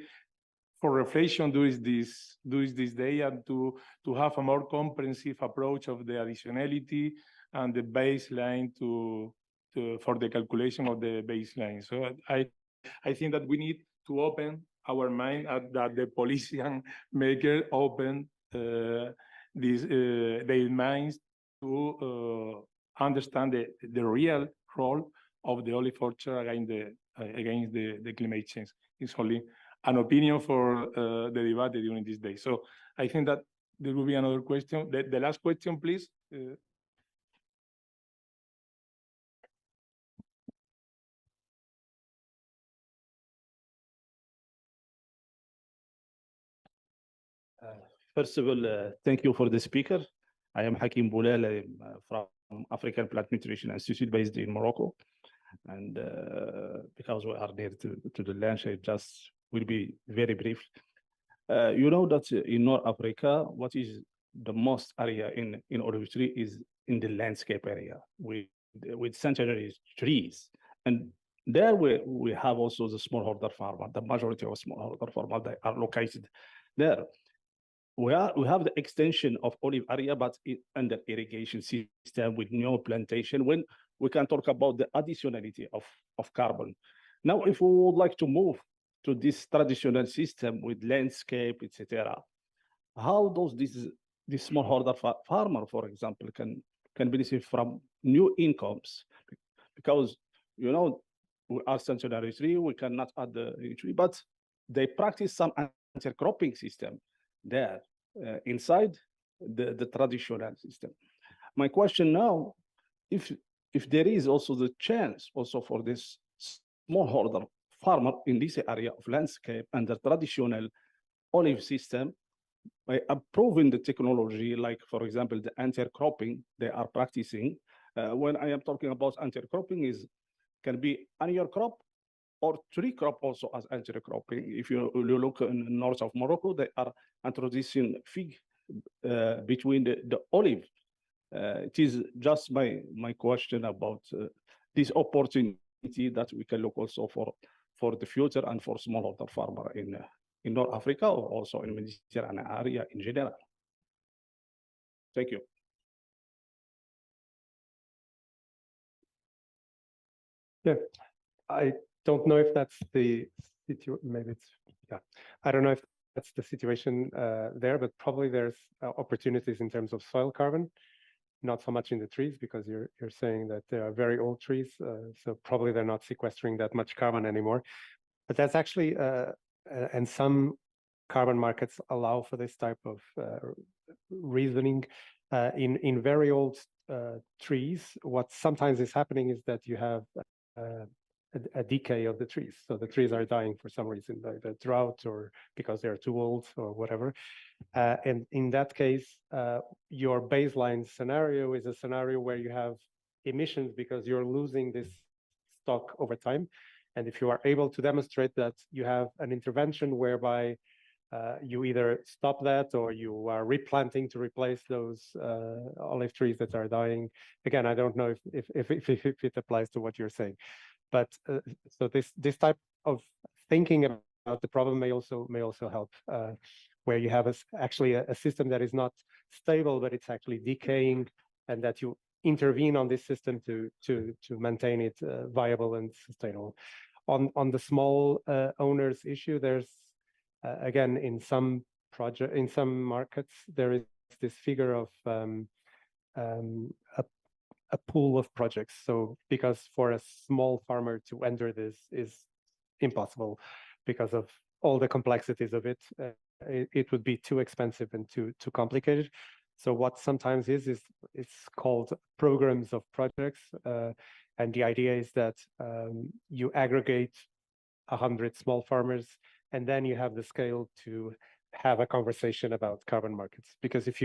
for reflection during this day, and to have a more comprehensive approach of the additionality and the baseline for the calculation of the baseline. So I think that we need to open our mind, that the policy maker open their minds to understand the real role of the olive orchard against the climate change. It's only an opinion for the debate during this day. So I think that there will be another question. The last question, please. First of all, thank you for the speaker. I am Hakim Boulal. I'm from African Plant Nutrition Institute based in Morocco. And because we are near to the lunch, I just will be very brief. You know that in North Africa, what is the most area in olive tree is in the landscape area with centenary trees. And there we have also the smallholder farmer. The majority of smallholder farmers, they are located there. We have the extension of olive area, but under irrigation system with no plantation, when we can talk about the additionality of carbon. Now, if we would like to move to this traditional system with landscape, etc., how does this smallholder farmer, for example, can benefit from new incomes? Because, you know, we are centenary tree, we cannot add the tree, but they practice some intercropping system there inside the traditional system. My question now, if there is also the chance also for this smallholder farmer in this area of landscape and the traditional olive system, by approving the technology, like for example the intercropping they are practicing. When I am talking about intercropping, can be annual crop or tree crop also as intercropping. If you look in the north of Morocco, they are introducing fig between the olive. It is just my question about this opportunity that we can look also for the future and for smallholder farmer in North Africa or also in the Mediterranean area in general. Thank you. Yeah, I don't know if that's the situation. Maybe it's, yeah. I don't know if that's the situation there, but probably there's opportunities in terms of soil carbon, not so much in the trees, because you're saying that they are very old trees, so probably they're not sequestering that much carbon anymore. But that's actually, and some carbon markets allow for this type of reasoning. In very old trees, what sometimes is happening is that you have a decay of the trees. So the trees are dying for some reason, like the drought or because they're too old or whatever. And in that case, your baseline scenario is a scenario where you have emissions because you're losing this stock over time. And if you are able to demonstrate that you have an intervention whereby you either stop that or you are replanting to replace those olive trees that are dying. Again, I don't know if it applies to what you're saying. But so this type of thinking about the problem may also help, where you have actually a system that is not stable, but it's actually decaying, and that you intervene on this system to maintain it viable and sustainable. On the small owners issue, there's again in some markets there is this figure of a pool of projects. So because for a small farmer to enter this is impossible because of all the complexities of it, it would be too expensive and too complicated. So what sometimes it's called programs of projects, and the idea is that you aggregate 100 small farmers, and then you have the scale to have a conversation about carbon markets. Because if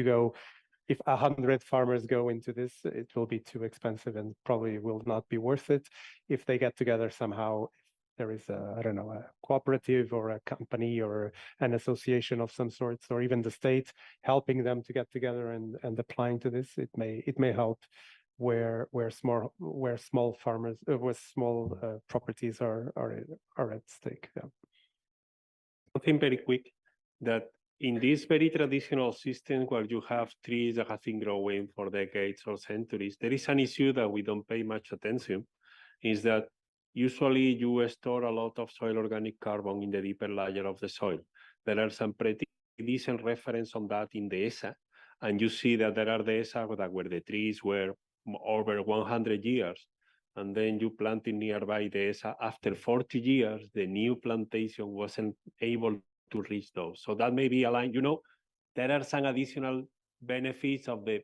100 farmers go into this, it will be too expensive and probably will not be worth it. If they get together somehow, there is a, I don't know, a cooperative or a company or an association of some sorts, or even the state helping them to get together and applying to this, it may help where small farmers, where small properties are at stake. Yeah. Something very quick, that in this very traditional system where you have trees that have been growing for decades or centuries, there is an issue that we don't pay much attention, is that usually you store a lot of soil organic carbon in the deeper layer of the soil. There are some pretty decent reference on that in the ESA, and you see that there are the ESA where the trees were over 100 years, and then you planted nearby the ESA. After 40 years, the new plantation wasn't able to reach those. So that may be aligned. There are some additional benefits of the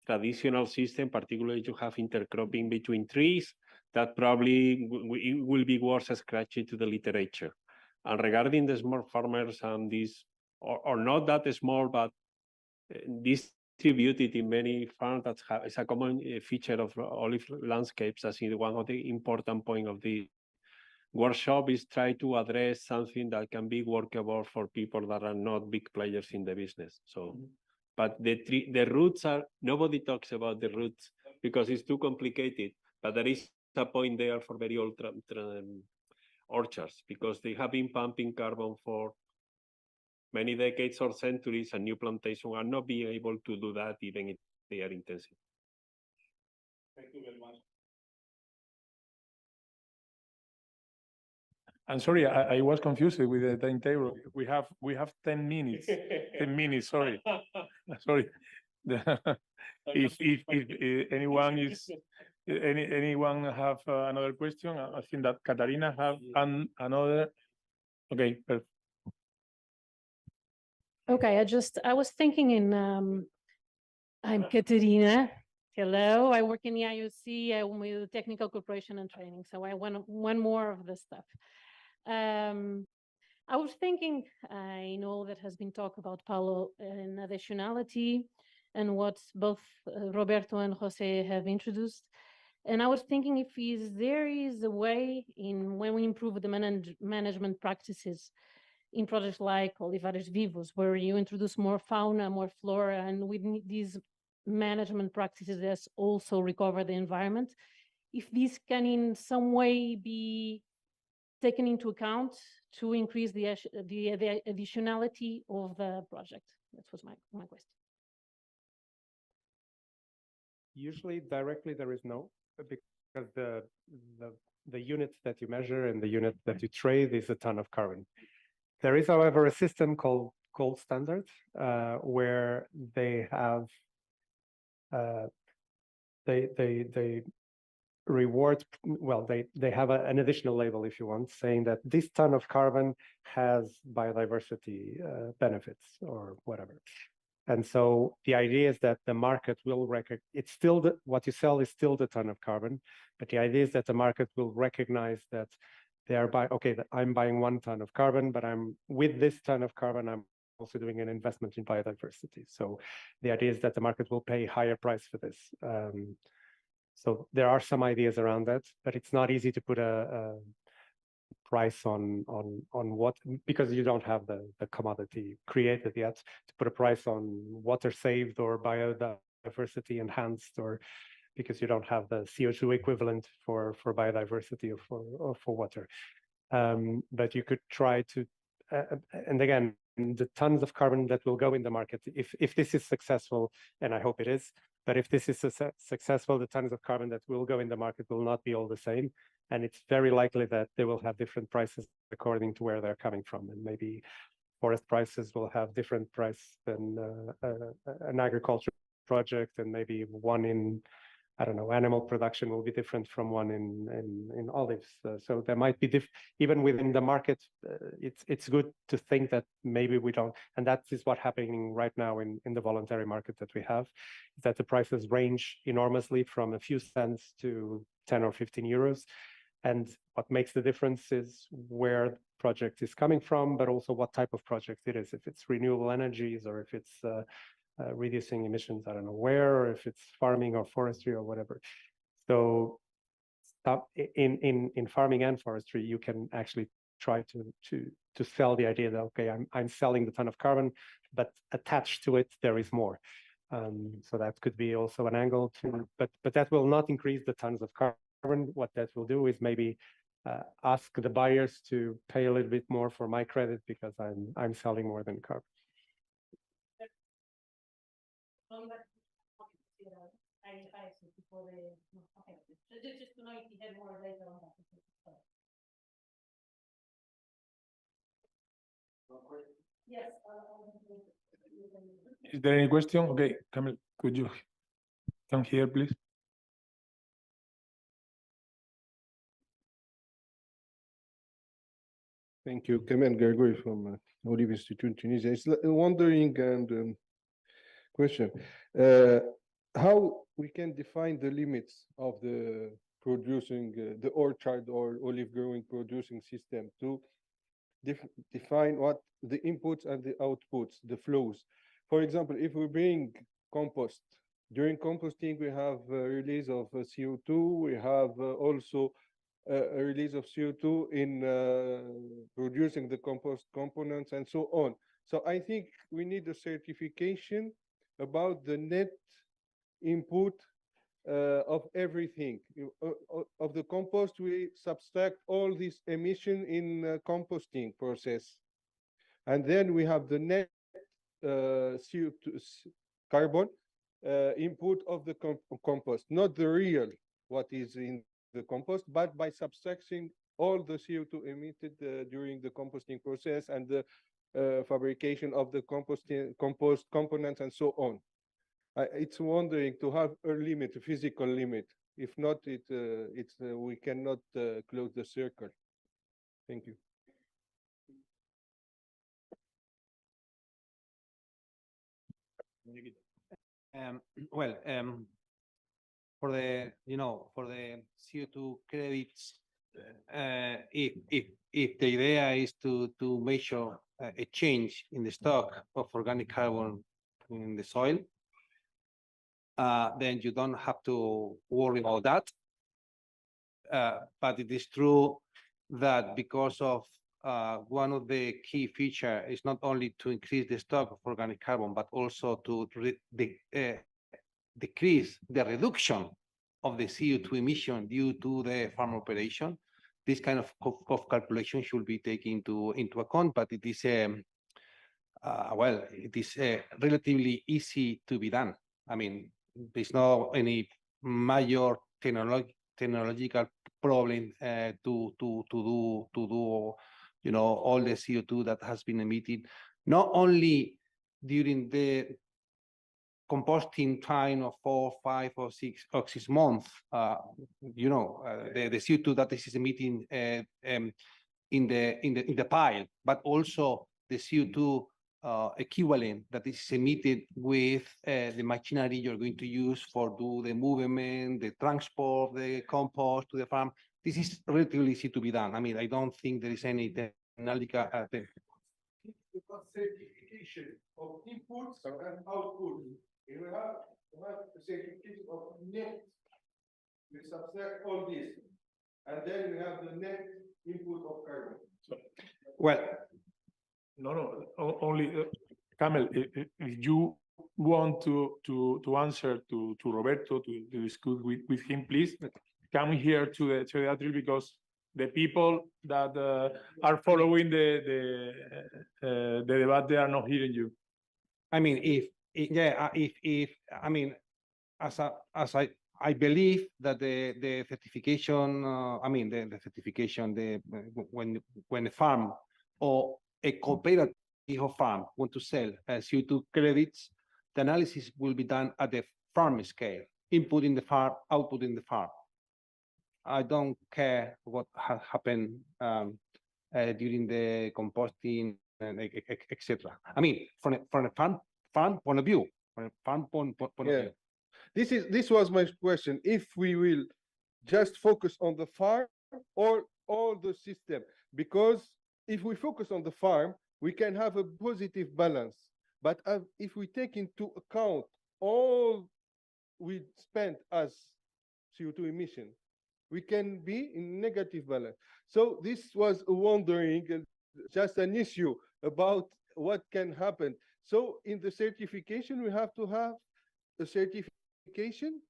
traditional system, particularly you have intercropping between trees, that probably will be worth scratching to the literature. And regarding the small farmers and these, or not that small, but distributed in many farms, that is a common feature of olive landscapes. I think one of the important points of the workshop is try to address something that can be workable for people that are not big players in the business. So, but the roots are, nobody talks about the roots because it's too complicated, but there is a point there for very old orchards, because they have been pumping carbon for many decades or centuries, and new plantations are not being able to do that even if they are intensive. Thank you very much. I'm sorry, I was confused with the timetable. We have 10 minutes. 10 minutes. Sorry, sorry. If anyone have another question, I think that Katarina have another. Okay, perfect. Okay, I was thinking I'm Katerina. Hello, I work in the IOC. I'm with Technical Cooperation and Training, so I want one more of this stuff. I was thinking, I know that has been talked about, Paulo, in additionality and what both Roberto and Jose have introduced. And I was thinking if there is a way in when we improve the management practices in projects like Olivares Vivos, where you introduce more fauna, more flora, and with these management practices that also recover the environment, if these can in some way be taken into account to increase the additionality of the project. That was my question. Usually directly there is no, because the unit that you measure and the unit that you trade is a ton of carbon. There is, however, a system called Gold Standard, where they have they reward, well, they have an additional label, if you want, saying that this ton of carbon has biodiversity benefits or whatever. And so the idea is that the market will it's still what you sell is still the ton of carbon, but the idea is that the market will recognize that they are I'm buying 1 ton of carbon, but with this ton of carbon, I'm also doing an investment in biodiversity. So the idea is that the market will pay higher price for this. So there are some ideas around that, but it's not easy to put a price on what, because you don't have the commodity created yet, to put a price on water saved or biodiversity enhanced, or because you don't have the CO2 equivalent for biodiversity or for water. But you could try to, and again, the tons of carbon that will go in the market, if this is successful, and I hope it is, but if this is successful, the tons of carbon that will go in the market will not be all the same. And it's very likely that they will have different prices according to where they're coming from. And maybe forest prices will have different price than an agriculture project, and maybe one in, I don't know, animal production will be different from one in olives. So there might be even within the market. It's good to think that maybe we don't, and that is what's happening right now in the voluntary market that we have, is that the prices range enormously from a few cents to 10 or 15 euros. And what makes the difference is where the project is coming from, but also what type of project it is. If it's renewable energies, or if it's reducing emissions, I don't know where, or if it's farming or forestry or whatever. So in farming and forestry, you can actually try to sell the idea that, okay, I'm selling the ton of carbon, but attached to it there is more. So that could be also an angle to, but that will not increase the tons of carbon. What that will do is maybe ask the buyers to pay a little bit more for my credit because I'm selling more than carbon. Just to know if you had more data on that. Yes. Is there any question? Okay, Camille, could you come here, please? Thank you. Kamel Gergoy from Olive Institute, Tunisia. It's wondering and question, how we can define the limits of the producing, the orchard or olive growing producing system to define what the inputs and the outputs, the flows. For example, if we bring compost, during composting, we have a release of CO2, we have also a release of CO2 in producing the compost components and so on. So I think we need a certification about the net input of everything. Of the compost, we subtract all this emission in composting process. And then we have the net CO2 carbon input of the compost, not the real what is in the compost, but by subtracting all the CO2 emitted during the composting process and the fabrication of the compost components and so on. It's wondering to have a limit, a physical limit. If not, we cannot close the circle. Thank you. For the for the CO2 credits, if the idea is to measure a change in the stock of organic carbon in the soil, then you don't have to worry about that. But it is true that because of one of the key features is not only to increase the stock of organic carbon, but also to decrease the reduction of the CO2 emission due to the farm operation. This kind of calculation should be taken into account, but it is well, it is relatively easy to be done. I mean, there's no any major technological problem to do all the CO2 that has been emitted, not only during the composting time of 4, 5, or 6 months. The CO2 that is emitting in the pile, but also the CO2 equivalent that is emitted with the machinery you're going to use for the movement, the transport, the compost to the farm. This is relatively easy to be done. I mean, I don't think there is any technological certification of inputs and outputs. We have a certification of net. We subtract all this, and then we have the net input of carbon. Well, no, only Camel, if you want to answer to Roberto to discuss with him, please come here to the atrium, because the people that are following the debate, they are not hearing you. I mean, I mean, as I believe that the certification, I mean, the certification, when a farm or a cooperative of farm want to sell CO2 credits, the analysis will be done at the farm scale, input in the farm, output in the farm. I don't care what happened during the composting, etc. I mean, from a farm point of view, view. This was my question. If we will just focus on the farm or all the system, because if we focus on the farm, we can have a positive balance. But if we take into account all we spent as CO2 emission, we can be in negative balance. So this was wondering, just an issue about what can happen. So in the certification, we have to have a certification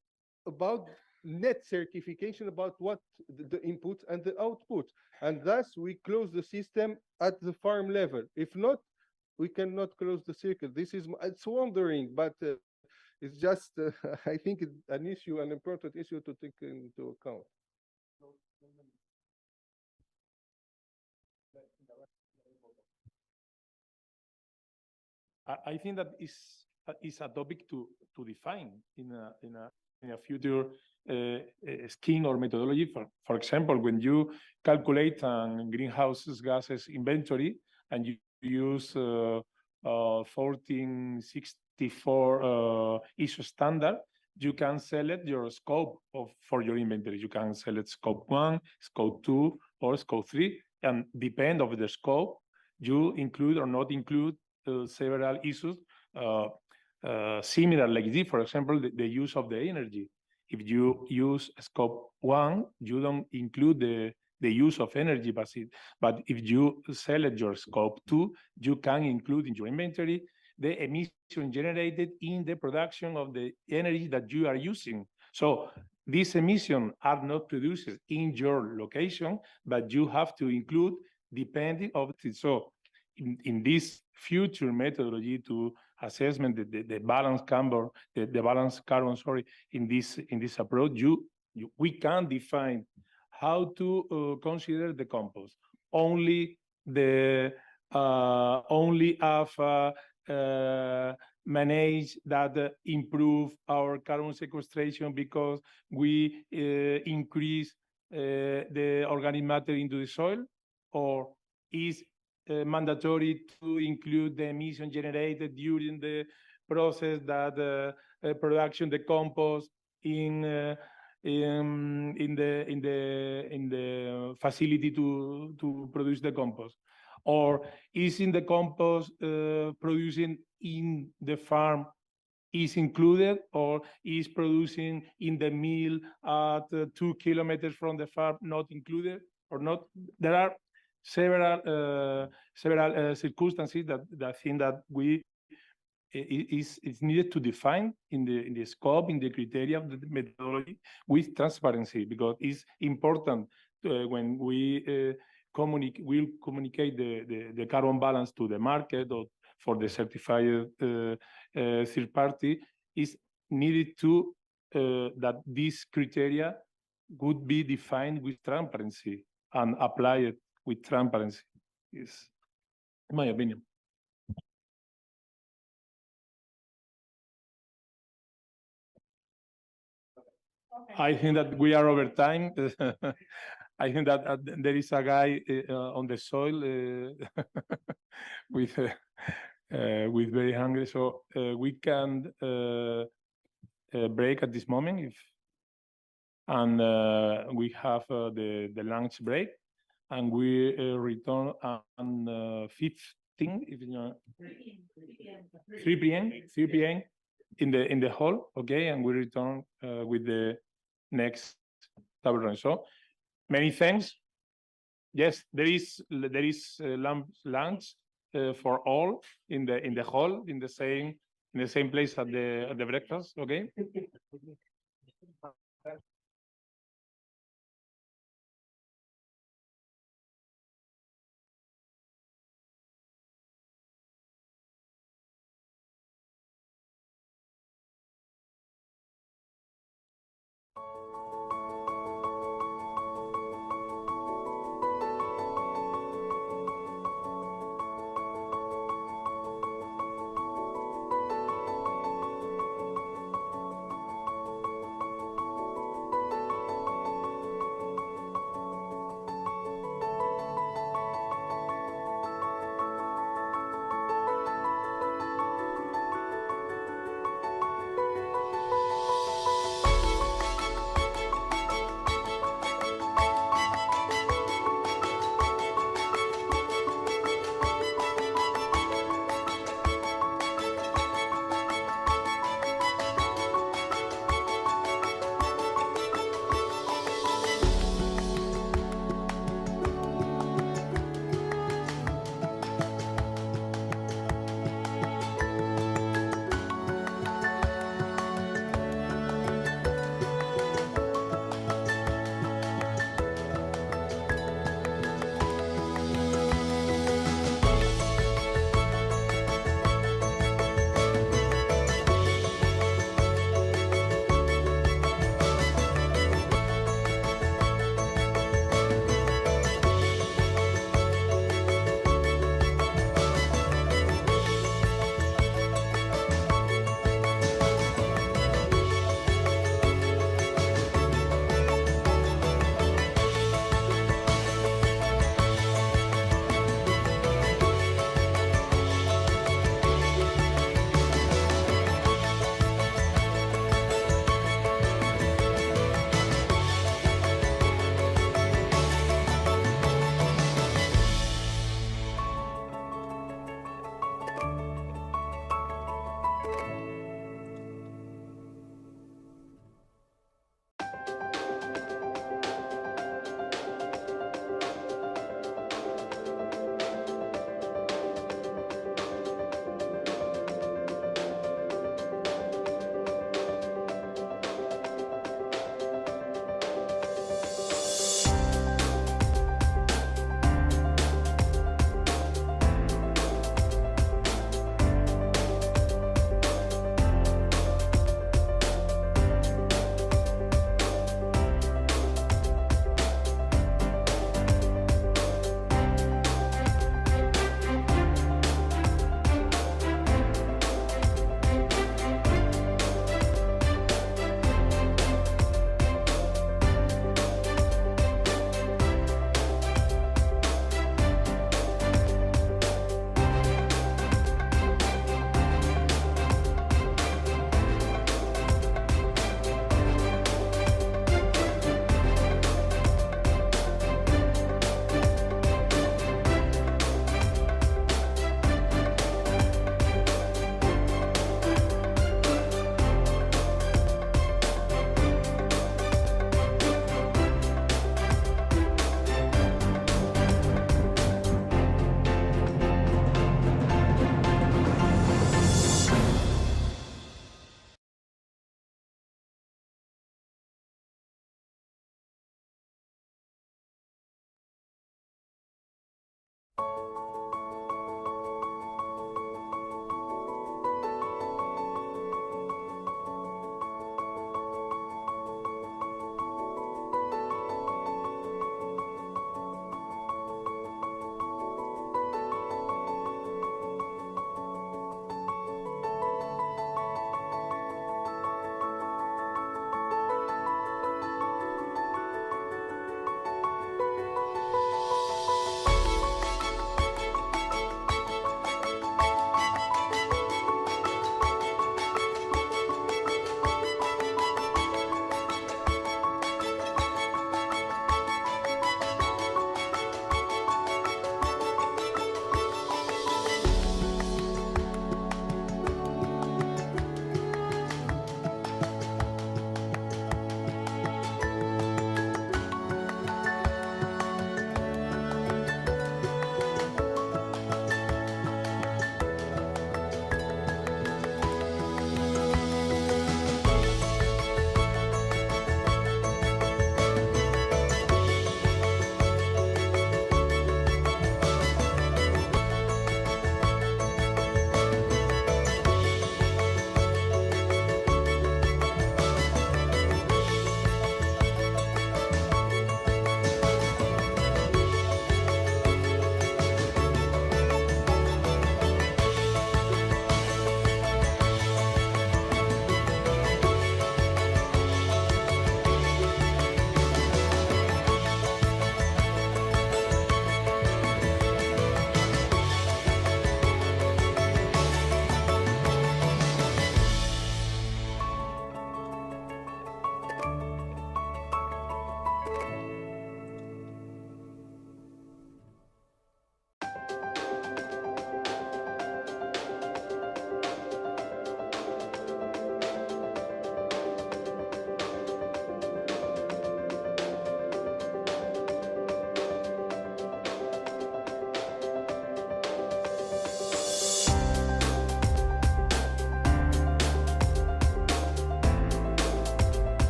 about net certification about what the input and the output. And thus we close the system at the farm level. If not, we cannot close the circle. This is, it's wondering, but it's just, I think it's an issue, an important issue to take into account. I think that is a topic to define in a future scheme or methodology. For example, when you calculate greenhouse gases inventory and you use 1464 ISO standard, you can select your scope for your inventory. You can select scope 1, scope 2, or scope 3, and depend of the scope, you include or not include several issues similar like this. For example, the use of the energy. If you use scope 1, you don't include the use of energy, but if you select your scope 2, you can include in your inventory the emission generated in the production of the energy that you are using. So these emissions are not produced in your location, but you have to include depending of it. So in this future methodology to assessment the balance carbon, the balance carbon, sorry, in this approach, we can define how to consider the compost. Only manage that improve our carbon sequestration because we increase the organic matter into the soil, or is mandatory to include the emission generated during the process that production the compost in the facility to produce the compost, or is in the compost producing in the farm is included, or is producing in the mill at 2 kilometers from the farm not included or not. There are several circumstances that I think that it's needed to define in the scope, in the criteria of the methodology with transparency, because it's important when we communicate the carbon balance to the market or for the certified third party. Is needed to that this criteria would be defined with transparency and applied with transparency, is my opinion. I think that we are over time. I think that there is a guy on the soil with very hungry, so we can break at this moment and we have the lunch break, and we return on 15, if you know, 3 p.m. in the hall, okay, and we return with the next table run. So many thanks. Yes, there is lunch for all in the hall, in the same place at the breakfast, okay.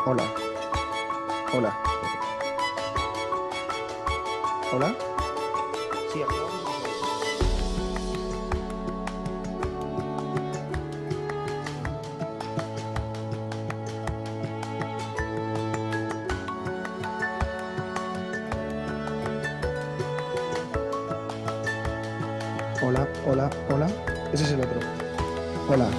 Hola. Hola. Hola. Sí, hola, hola, hola. Ese es el otro. Hola.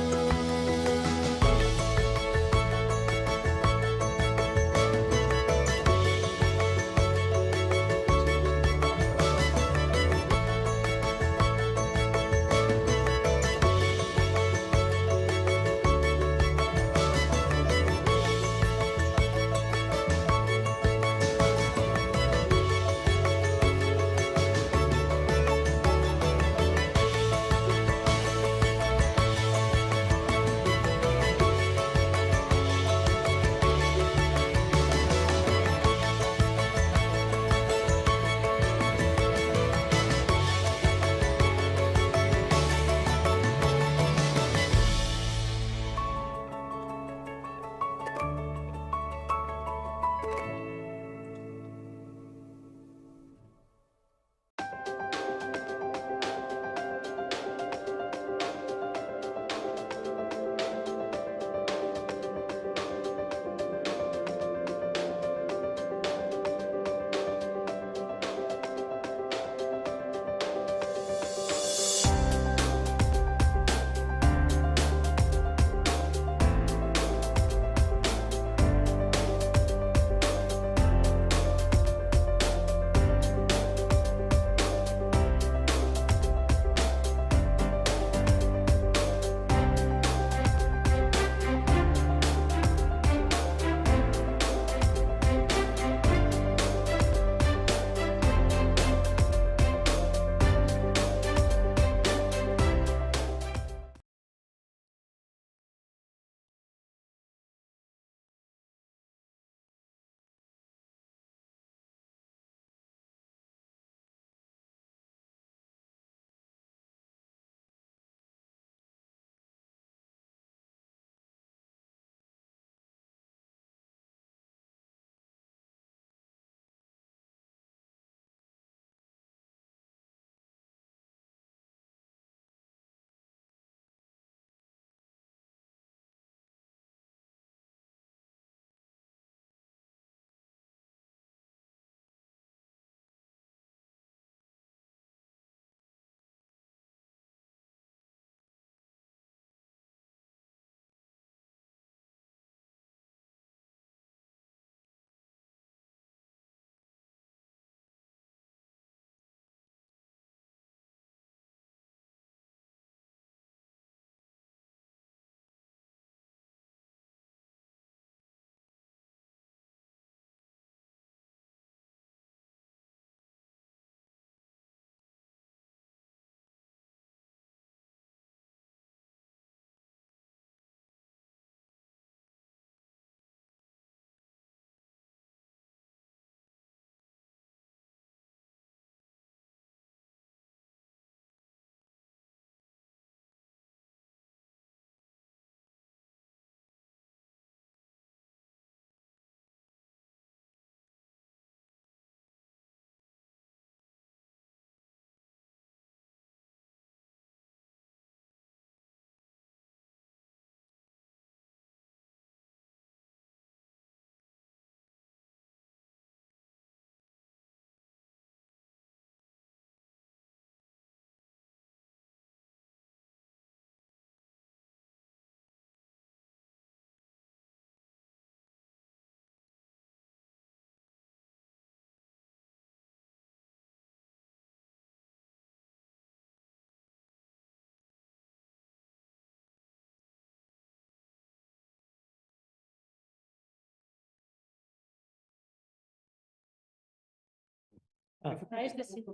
Este sí.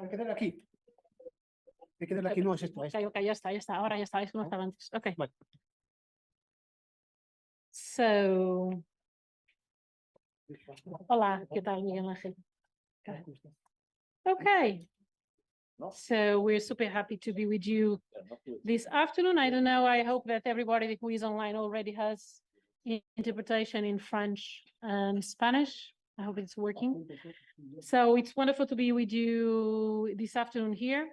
Me quedé aquí. Me quedé aquí, no es esto. Ok, ya está. Ahora ya está, es como estaba antes. Ok. So, hola, ¿qué tal, Miguel Ángel? Okay. So we're super happy to be with you this afternoon. I don't know, I hope that everybody who is online already has interpretation in French and Spanish. I hope it's working. So it's wonderful to be with you this afternoon here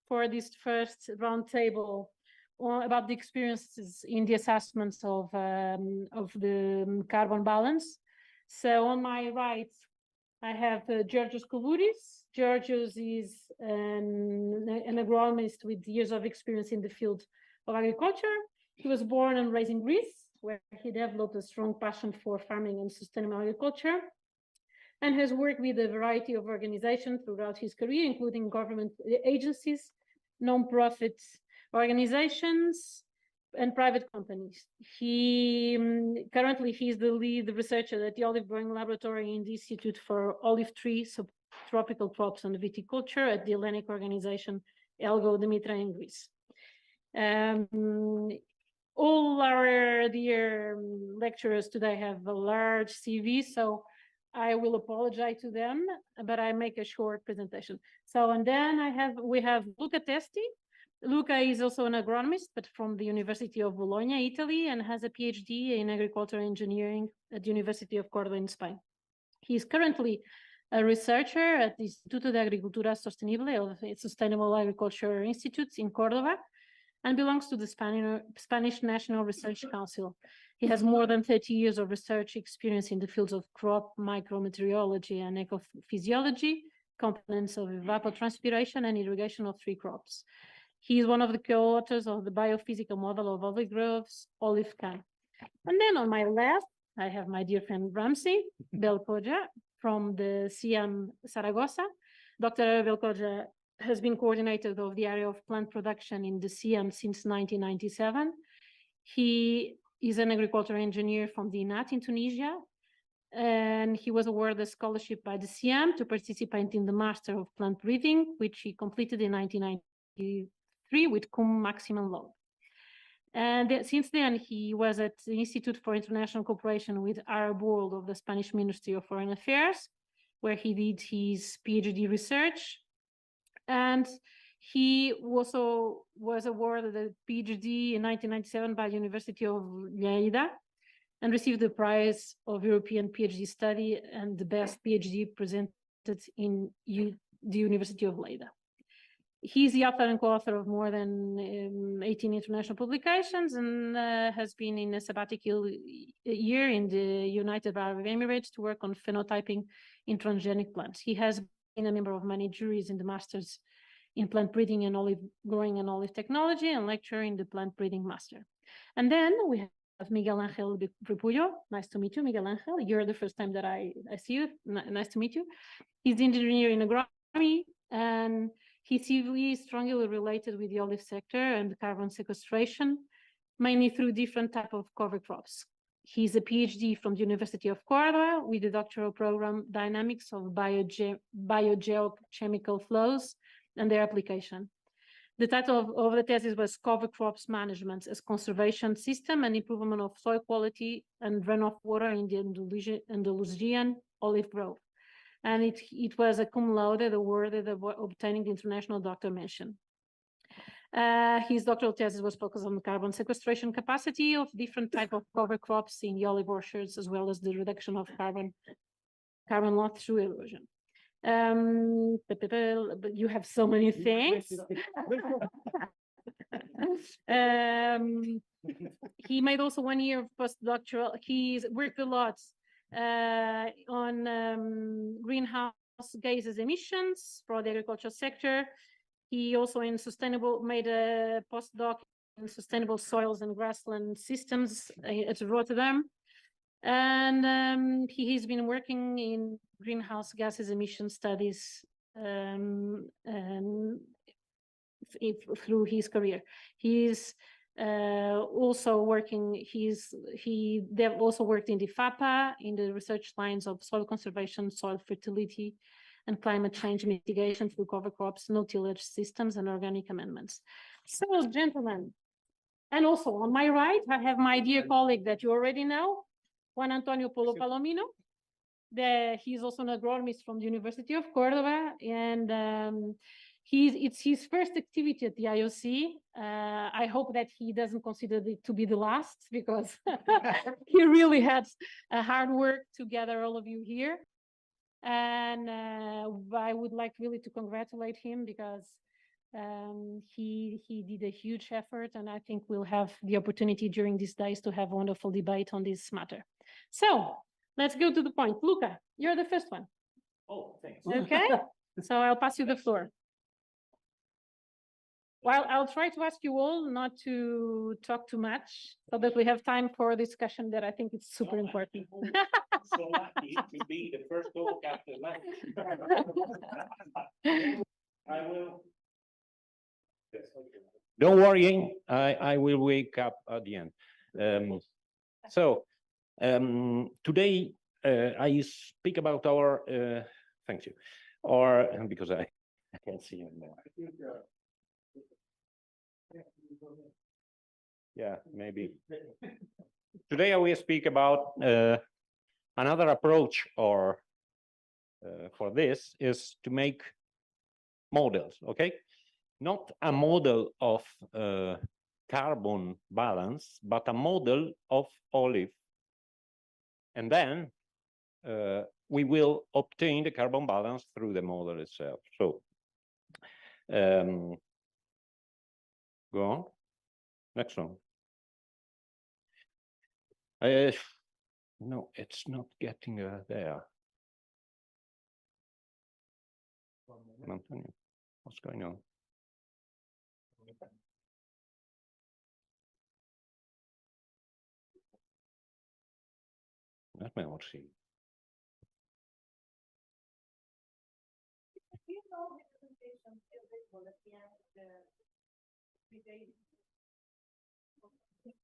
for this first roundtable about the experiences in the assessments of the carbon balance. So on my right, I have Georgios Koulouris. Georgios is an agronomist with years of experience in the field of agriculture. He was born and raised in Greece, where he developed a strong passion for farming and sustainable agriculture, and has worked with a variety of organizations throughout his career, including government agencies, non-profit organizations, and private companies. Currently he's the lead researcher at the olive growing laboratory in the Institute for Olive Tree Subtropical Crops and Viticulture at the Hellenic organization Elgo Dimitra in Greece. All our dear lecturers today have a large CV, so I will apologize to them, but I make a short presentation. So, and then we have Luca Testi. Luca is also an agronomist, but from the University of Bologna, Italy, and has a PhD in agricultural engineering at the University of Córdoba in Spain. He is currently a researcher at the Instituto de Agricultura Sostenible of Sustainable Agriculture Institutes in Córdoba, and belongs to the Spanish National Research Council. He has more than 30 years of research experience in the fields of crop micrometeorology and ecophysiology, components of evapotranspiration, and irrigation of tree crops. He is one of the co-authors of the biophysical model of olive groves, Olivcan. And then on my left, I have my dear friend Ramsey Belcoja from the CM Zaragoza. Dr. Belcoja has been coordinator of the area of plant production in the CM since 1997. He is an agricultural engineer from the INAT in Tunisia, and he was awarded a scholarship by the CM to participate in the Master of Plant Breeding, which he completed in 1993 with cum maximum law. And since then, he was at the Institute for International Cooperation with Arab World of the Spanish Ministry of Foreign Affairs, where he did his PhD research. And he also was awarded a PhD in 1997 by the University of Lleida and received the prize of European PhD study and the best PhD presented in the University of Lleida. He's the author and co-author of more than 18 international publications and has been in a sabbatical year in the United Arab Emirates to work on phenotyping in transgenic plants. He has been a member of many juries in the Masters in Plant Breeding and Olive Growing and Olive Technology and lecturer in the Plant Breeding Master. And then we have Miguel Angel Repullo. Nice to meet you, Miguel Angel. You're the first time that I see you. Nice to meet you. He's the engineer in agronomy, and he's really strongly related with the olive sector and carbon sequestration, mainly through different types of cover crops. He's a PhD from the University of Córdoba with the doctoral program Dynamics of Biogeochemical Flows and their application. The title of the thesis was Cover Crops Management as Conservation System and Improvement of Soil Quality and Runoff Water in the Andalusian Olive Grove. And it was a cum laude awarded obtaining the international doctor mention. His doctoral thesis was focused on the carbon sequestration capacity of different types of cover crops in the olive orchards, as well as the reduction of carbon loss through erosion. But you have so many things. He made also 1 year of postdoctoral. He's worked a lot on greenhouse gases emissions for the agricultural sector. He also made a postdoc in sustainable soils and grassland systems at Rotterdam. And he's been working in greenhouse gases emission studies through his career. He's also working, he also worked in the FAPA in the research lines of soil conservation, soil fertility, and climate change mitigation through cover crops, no-tillage systems, and organic amendments. So, gentlemen, and also on my right, I have my dear colleague that you already know, Juan Antonio Polo Palomino. He's also an agronomist from the University of Córdoba, and It's his first activity at the IOC. I hope that he doesn't consider it to be the last, because he really had a hard work to gather all of you here. And I would like really to congratulate him, because he did a huge effort, and I think we'll have the opportunity during these days to have a wonderful debate on this matter. So let's go to the point. Luca, you're the first one. Oh, thanks. Okay, so I'll pass you the floor. Well, I'll try to ask you all not to talk too much, so that we have time for a discussion that I think is super important. So lucky to be the first talk after lunch. I will. Don't worry, I will wake up at the end. Today I speak about our. Thank you. Or because I can't see you anymore. Yeah, maybe. Today I will speak about another approach, or for this is to make models, okay? Not a model of carbon balance, but a model of olive. And then we will obtain the carbon balance through the model itself. So, go on. Next one. No, it's not getting there. Antonio, what's going on? That's my own scene.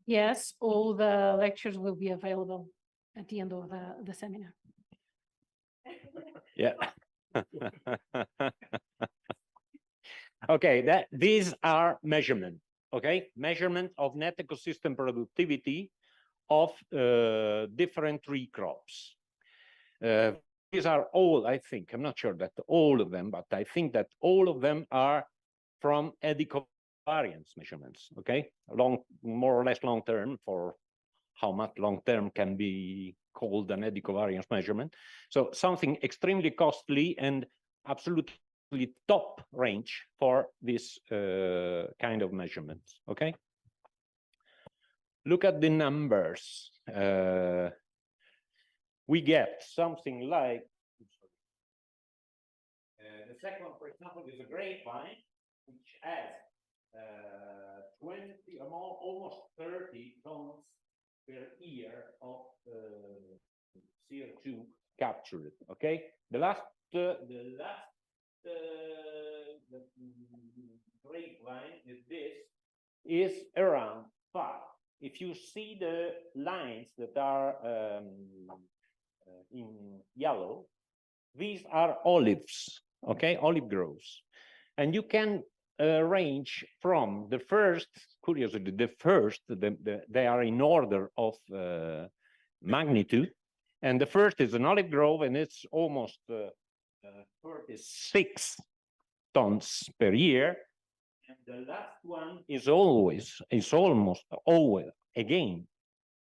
Yes, all the lectures will be available at the end of the seminar. Yeah. Okay, these are measurement, okay? Measurement of net ecosystem productivity of different tree crops. These are all, I think, I'm not sure that all of them, but I think that all of them are from edicovariance measurements, okay? More or less long term, for how much long term can be called an edicovariance measurement. So something extremely costly and absolutely top range for this kind of measurements, okay? Look at the numbers. We get something like, the second, for example, is a grapevine, which has 20 or more, almost 30 tons per year of CO2 captured. Okay, the last grapevine is around 5. If you see the lines that are in yellow, these are olives, okay, olive groves. And you can range from the first, curiously, they are in order of magnitude. And the first is an olive grove, and it's almost 36 tons per year. And the last one is almost always, again,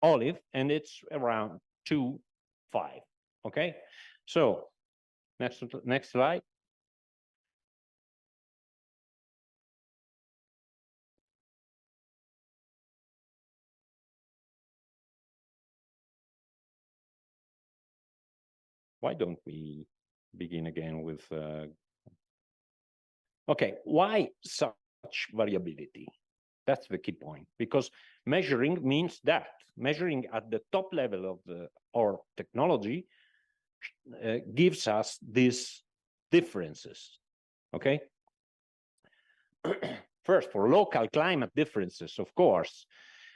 olive, and it's around 2.5. Okay, so next slide. Why don't we begin again with okay, why such variability? That's the key point, because measuring means that measuring at the top level of our technology gives us these differences, okay? First, for local climate differences, of course,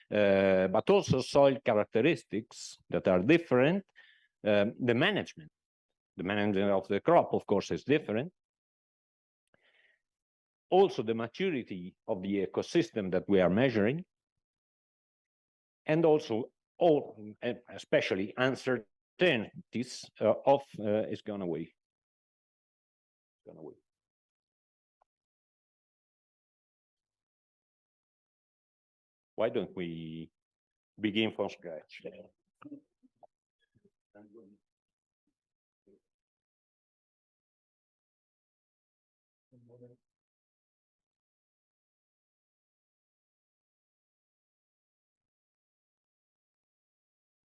but also soil characteristics that are different. The management of the crop, of course, is different. Also, the maturity of the ecosystem that we are measuring, and also especially uncertainties of is gone away. why don't we begin from scratch?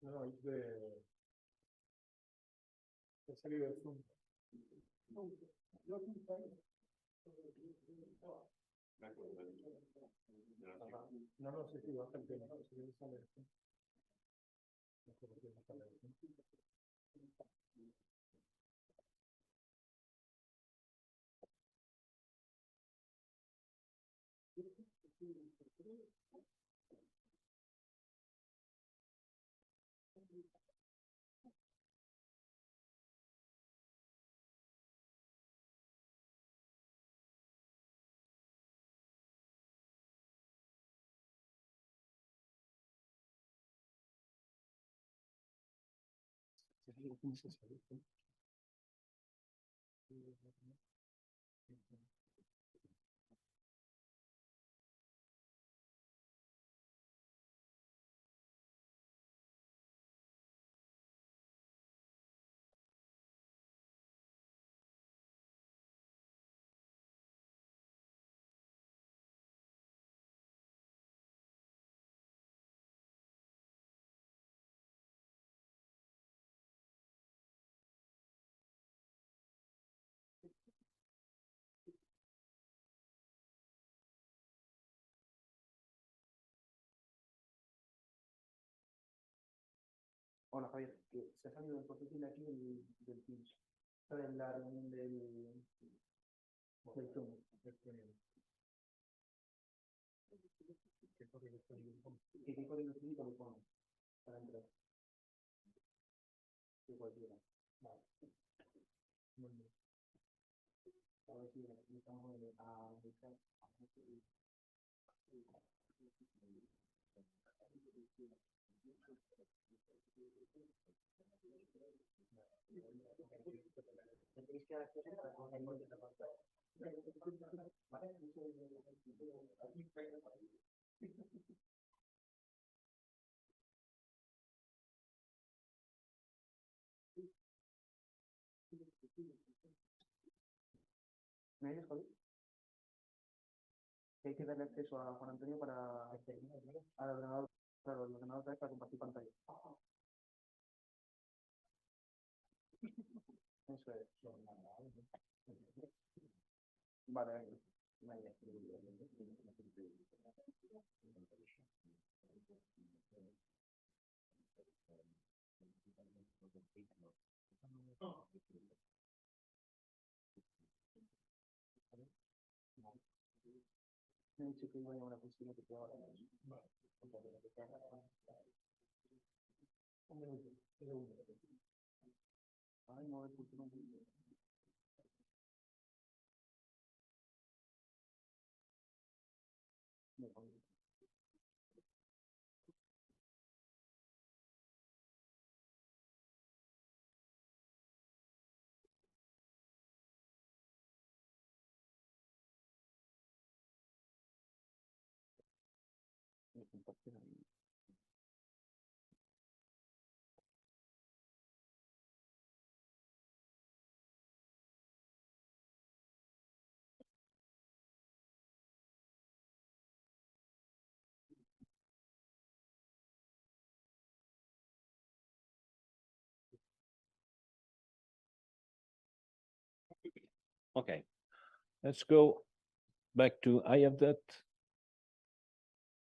No, it's the salido del Zoom. No, no, sí, baja el tema. Hola Javier, que se ha salido el portátil aquí del Teams. Está en la reunión del Zoom. ¿Qué código electrónico le pongo para entrar? Que cualquiera. Vale. Muy bien. A ver si estamos a buscar. ¿Me oyes, Javier? Que hay que darle acceso a Juan Antonio para al ordenador, claro, el ordenador para compartir pantalla. Eso es. Vale, me he dicho que iba a llamar a la piscina que te ahora. Ay, no, es porque no. Okay, let's go back to, I have that.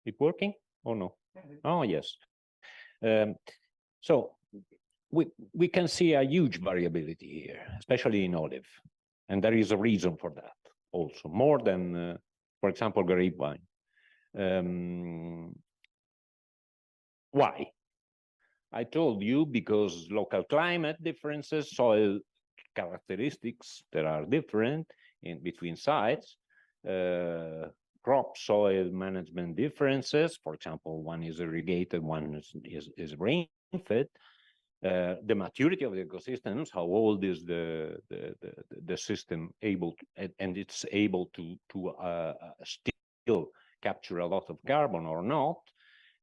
It working or no? Oh, yes. So we can see a huge variability here, especially in olive. And there is a reason for that also, more than, for example, grapevine. Why? I told you because local climate differences, soil characteristics that are different in between sites, crop soil management differences. For example, one is irrigated, one is rain-fed. The maturity of the ecosystems, how old is the system able to, and it's able to still capture a lot of carbon or not,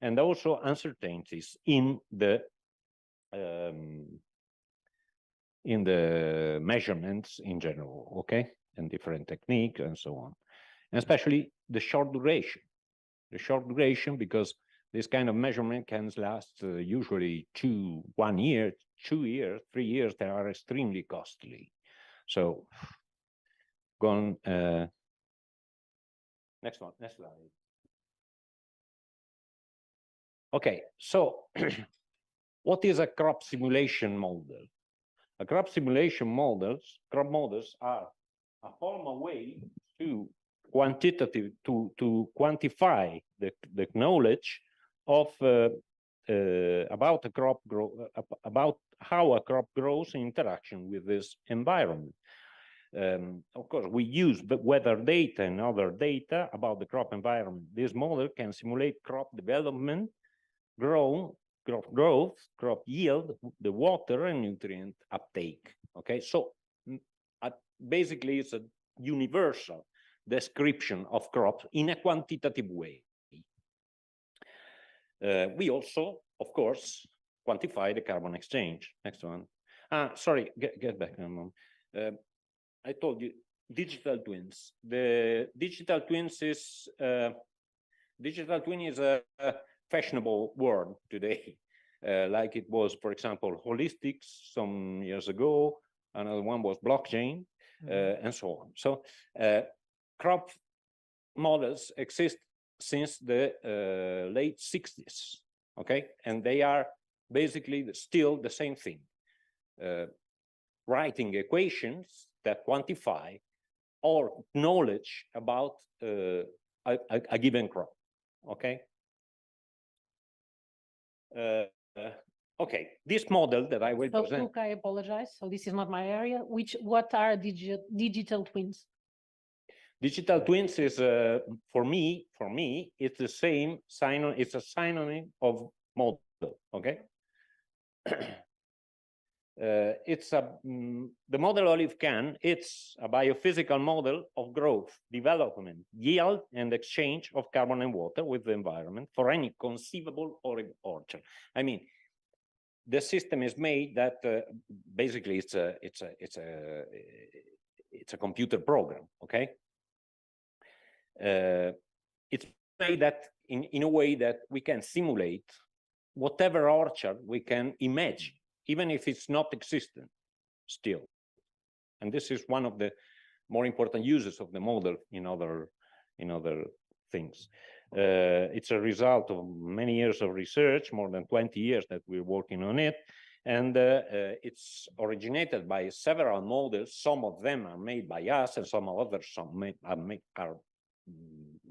and also uncertainties in the measurements in general, okay, and different technique and so on, and especially the short duration. The short duration, because this kind of measurement can last usually 1 year, 2 years, 3 years. They are extremely costly. So, go on. Next one, next slide. Okay, so what is a crop simulation model? A crop simulation crop models are a formal way to quantify the knowledge of about how a crop grows in interaction with this environment. Of course, we use weather data and other data about the crop environment. This model can simulate crop development, crop growth, crop yield, the water and nutrient uptake. Okay, so basically it's a universal description of crops in a quantitative way. We also, of course, quantify the carbon exchange. Next one. Sorry, get back a moment. I told you digital twins. The digital twin is a fashionable word today, like it was, for example, holistics some years ago. Another one was blockchain, and so on. So crop models exist since the late 60s, okay? And they are basically still the same thing. Writing equations that quantify our knowledge about a given crop, okay? Okay, this model that I will present. Look, I apologize. So this is not my area. What are digital twins? Digital twins is for me, it's the same synonym. It's a synonym of model. Okay. It's the model Olive can. It's a biophysical model of growth, development, yield, and exchange of carbon and water with the environment for any conceivable orchard. I mean, the system is made that basically it's a computer program. Okay. It's made that in a way that we can simulate whatever orchard we can imagine, even if it's not existent still. And this is one of the more important uses of the model in other things. It's a result of many years of research, more than 20 years that we're working on it. And it's originated by several models. Some of them are made by us, and some others are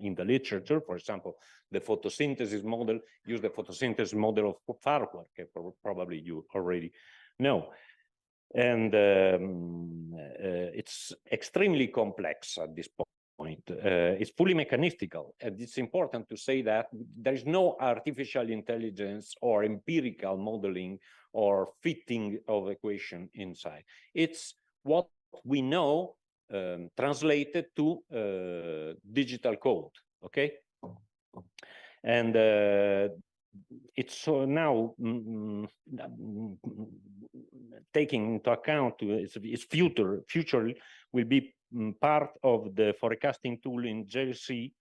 in the literature. For example, the photosynthesis model, use the photosynthesis model of Farquhar, probably you already know. And it's extremely complex at this point. It's fully mechanistical, and it's important to say that there is no artificial intelligence or empirical modeling or fitting of equation inside. It's what we know translated to digital code, okay? And it's now taking into account its future will be part of the forecasting tool in JC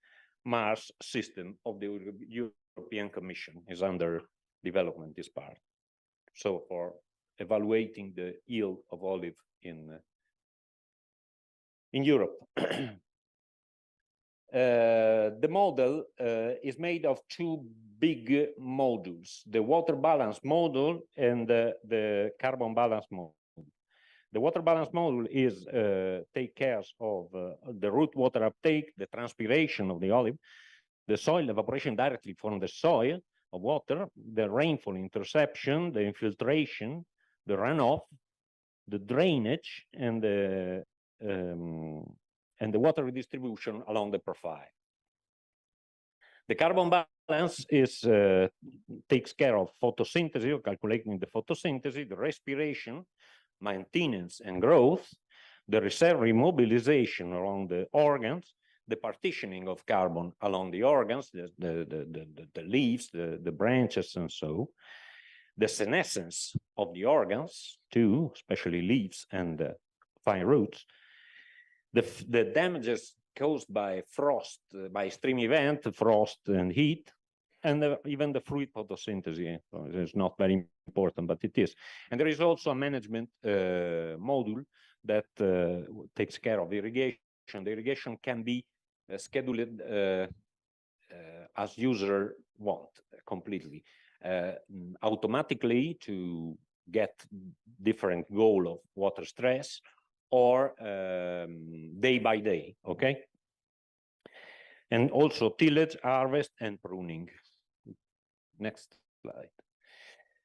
Mars system of the European Commission is under development, this part. So for evaluating the yield of olive in Europe. The model is made of two big modules, the water balance module and the carbon balance module. The water balance module is take care of the root water uptake, the transpiration of the olive, the soil evaporation directly from the soil of water, the rainfall interception, the infiltration, the runoff, the drainage, and the water redistribution along the profile. The carbon balance is takes care of photosynthesis, or calculating the photosynthesis, the respiration, maintenance and growth, the reserve remobilization around the organs, the partitioning of carbon along the organs, the leaves, the branches, and so. The senescence of the organs, too, especially leaves and fine roots. The damages caused by frost, by extreme event, frost and heat, and even the fruit photosynthesis. It's not very important, but it is. And there is also a management module that takes care of irrigation. The irrigation can be scheduled as user want completely, automatically to get different goal of water stress, or day by day, okay? And also tillage, harvest, and pruning. Next slide.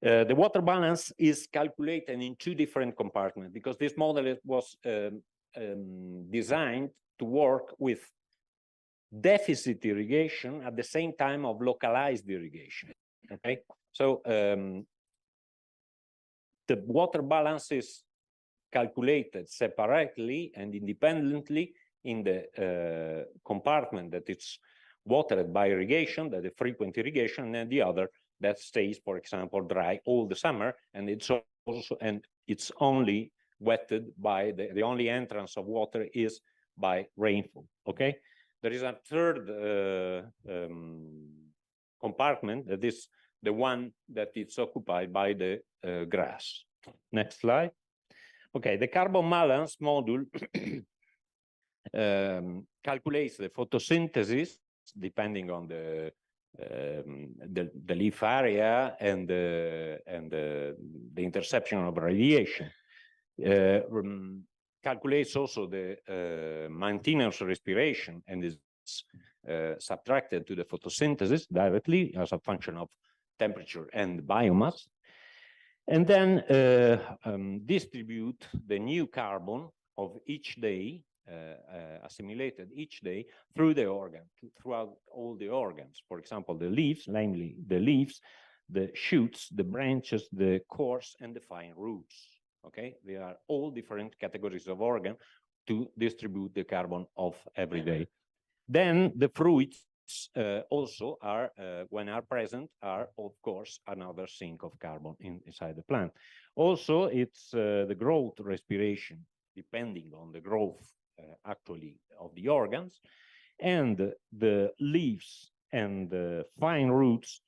The water balance is calculated in two different compartments because this model was designed to work with deficit irrigation at the same time of localized irrigation, okay? So the water balance is calculated separately and independently in the compartment that it's watered by irrigation, that is frequent irrigation, and the other that stays, for example, dry all the summer, and it's also it's only wetted by the only entrance of water is by rainfall. Okay, there is a third compartment that is the one that is occupied by the grass. Next slide. Okay, the carbon balance module calculates the photosynthesis depending on the leaf area and the interception of radiation. Calculates also the maintenance respiration and is subtracted to the photosynthesis directly as a function of temperature and biomass. And then distribute the new carbon of each day, assimilated each day through the organ, throughout all the organs. For example, the leaves, namely the leaves, the shoots, the branches, the cores, and the fine roots. Okay, they are all different categories of organ to distribute the carbon of every day. Then the fruits also are, when are present, are of course another sink of carbon inside the plant. Also, it's the growth respiration, depending on the growth actually of the organs, and the leaves and the fine roots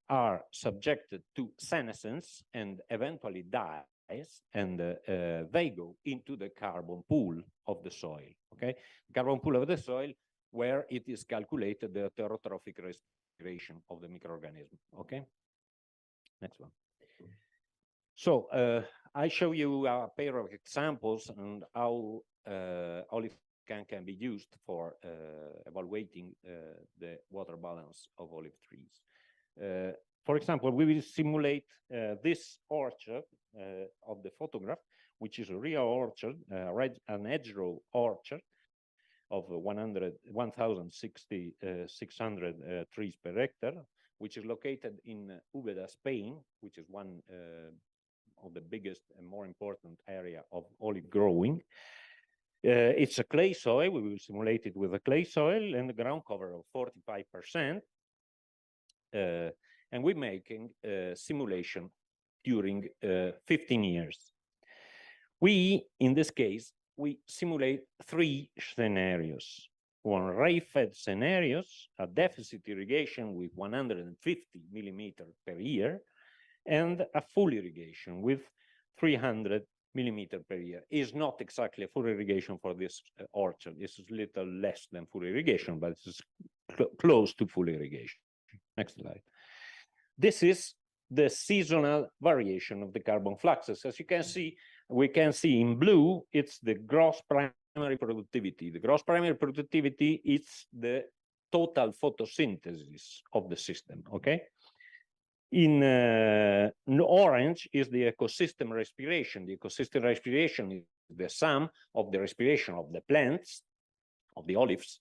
are subjected to senescence and eventually dies, and they go into the carbon pool of the soil. Okay, the carbon pool of the soil, where it is calculated the heterotrophic respiration of the microorganism. Okay, next one. So I show you a pair of examples and how olive can be used for evaluating the water balance of olive trees. For example, we will simulate this orchard of the photograph, which is a real orchard, an hedgerow orchard of 1,600 trees per hectare, which is located in Úbeda, Spain, which is one of the biggest and more important area of olive growing. It's a clay soil. We will simulate it with a clay soil and the ground cover of 45%. And we're making a simulation during 15 years. In this case, we simulate 3 scenarios. One ray-fed scenarios, a deficit irrigation with 150 millimeters per year, and a full irrigation with 300 millimeters per year. Is not exactly a full irrigation for this orchard. This is a little less than full irrigation, but it's close to full irrigation. Next slide. This is the seasonal variation of the carbon fluxes. As you can see, we can see in blue, it's the gross primary productivity. The gross primary productivity is the total photosynthesis of the system, okay? In orange is the ecosystem respiration. The ecosystem respiration is the sum of the respiration of the plants, of the olives,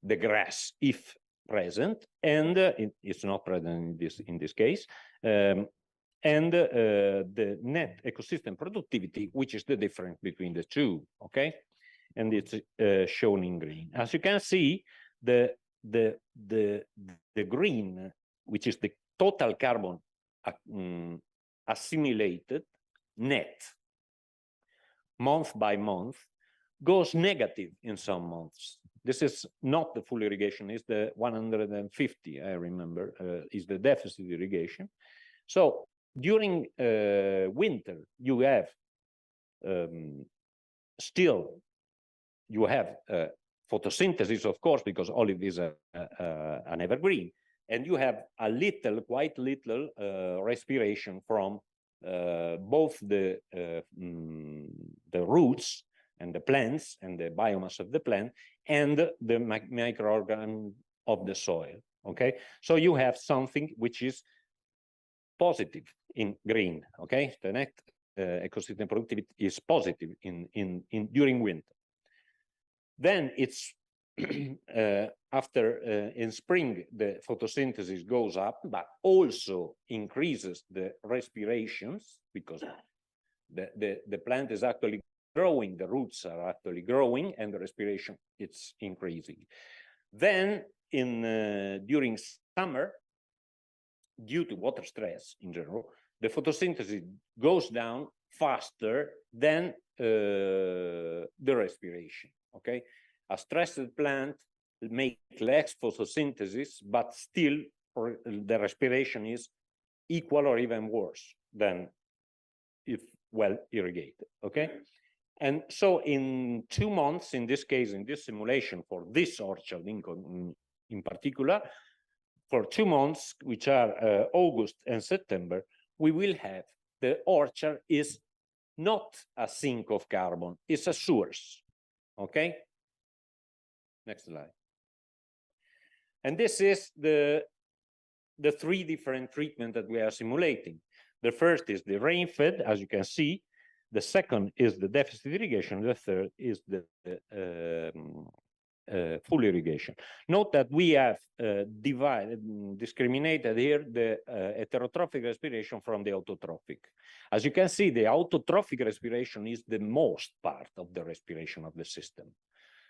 the grass, if present, and it's not present in this case, and the net ecosystem productivity, which is the difference between the two, okay? and it's shown in green. As you can see, the green, which is the total carbon assimilated net month by month, goes negative in some months. This is not the full irrigation, it's the 150, I remember, is the deficit irrigation. So during winter, you have still, you have photosynthesis, of course, because olive is an evergreen, and you have a little, quite little respiration from both the roots and the plants and the biomass of the plant and the microorganism of the soil. Okay, so you have something which is positive in green. Okay, the net ecosystem productivity is positive during winter. Then it's after in spring the photosynthesis goes up, but also increases the respirations because the plant is actually growing, the roots are actually growing, and the respiration it's increasing. Then during summer, due to water stress in general, the photosynthesis goes down faster than the respiration. Okay, a stressed plant makes less photosynthesis, but still the respiration is equal or even worse than if well irrigated. Okay, and so in 2 months, in this case, in this simulation for this orchard in particular, for 2 months, which are August and September, we will have the orchard is not a sink of carbon, it's a source. Okay, next slide. And this is the 3 different treatments that we are simulating. The first is the rain-fed, as you can see. The second is the deficit irrigation. The third is the full irrigation. Note that we have discriminated here the heterotrophic respiration from the autotrophic. As you can see, the autotrophic respiration is the most part of the respiration of the system.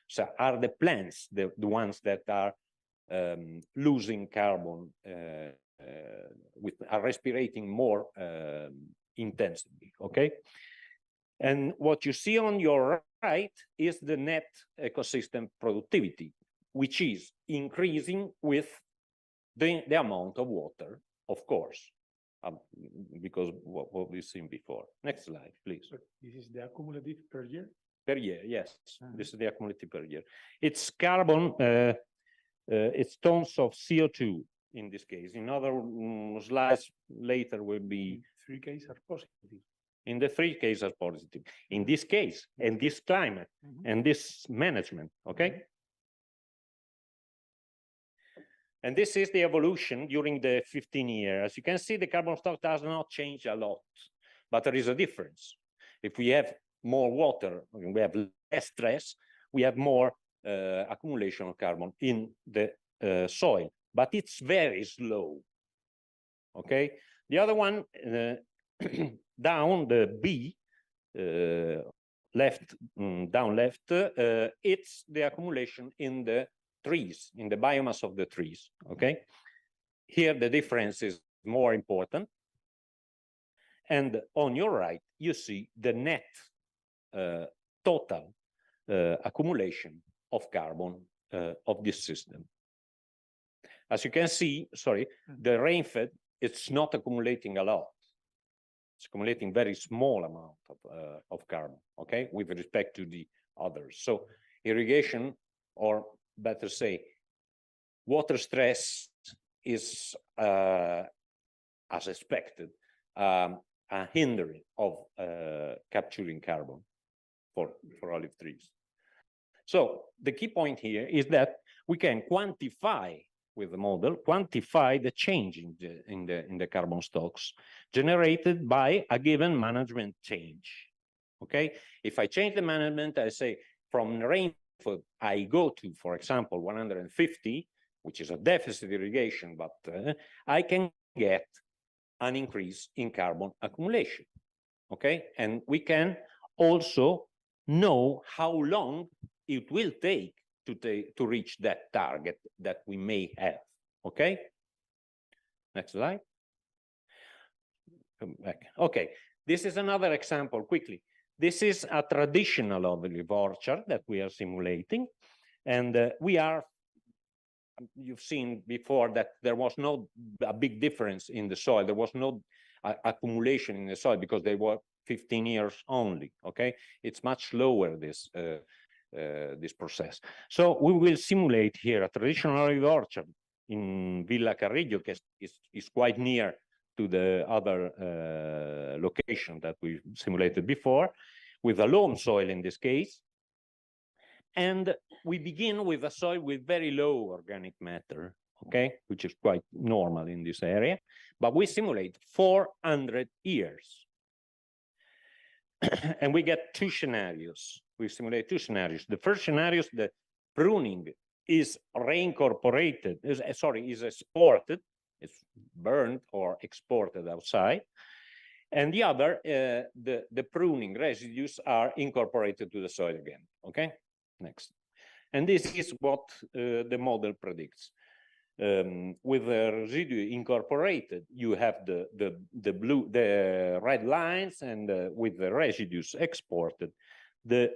So are the plants the ones that are losing carbon, are respirating more intensively, okay? And what you see on your right is the net ecosystem productivity, which is increasing with the amount of water, of course, because what we've seen before. Next slide, please. This is the accumulative per year? Per year, yes. This is the accumulative per year. It's carbon, it's tons of CO2 in this case. In other slides later will be... 3 cases are positive. In the 3 cases are positive. In this case, and this climate, and this management, okay? And this is the evolution during the 15 years. As you can see, the carbon stock does not change a lot, but there is a difference. If we have more water, we have less stress, we have more accumulation of carbon in the soil, but it's very slow, okay? The other one, down the B, left, down left, it's the accumulation in the trees, in the biomass of the trees, okay? Here the difference is more important. And on your right, you see the net total accumulation of carbon of this system. As you can see, sorry, the rain-fed, it's not accumulating a lot. It's accumulating very small amount of carbon, okay, with respect to the others. So irrigation, or better say, water stress is, as expected, a hindering of capturing carbon for olive trees. So the key point here is that we can quantify with the model, quantify the change in the carbon stocks generated by a given management change. Okay, if I change the management, I say from rainfall I go to, for example, 150, which is a deficit irrigation, but I can get an increase in carbon accumulation. Okay, and we can also know how long it will take to reach that target that we may have. Okay. Next slide. Come back. Okay. This is another example quickly. This is a traditional olive orchard that we are simulating. And you've seen before that there was no a big difference in the soil. There was no accumulation in the soil because they were 15 years only. Okay. It's much slower, this process. So we will simulate here a traditional olive orchard in Villa Carrillo, is quite near to the other location that we simulated before, with a loam soil in this case. And we begin with a soil with very low organic matter, okay, which is quite normal in this area. But we simulate 400 years. And we get two scenarios. We simulate two scenarios. The first scenario is the pruning is reincorporated, is exported, it's burned or exported outside. And the other, the pruning residues are incorporated to the soil again, okay? Next. And this is what the model predicts. With the residue incorporated, you have the red lines, and with the residues exported, the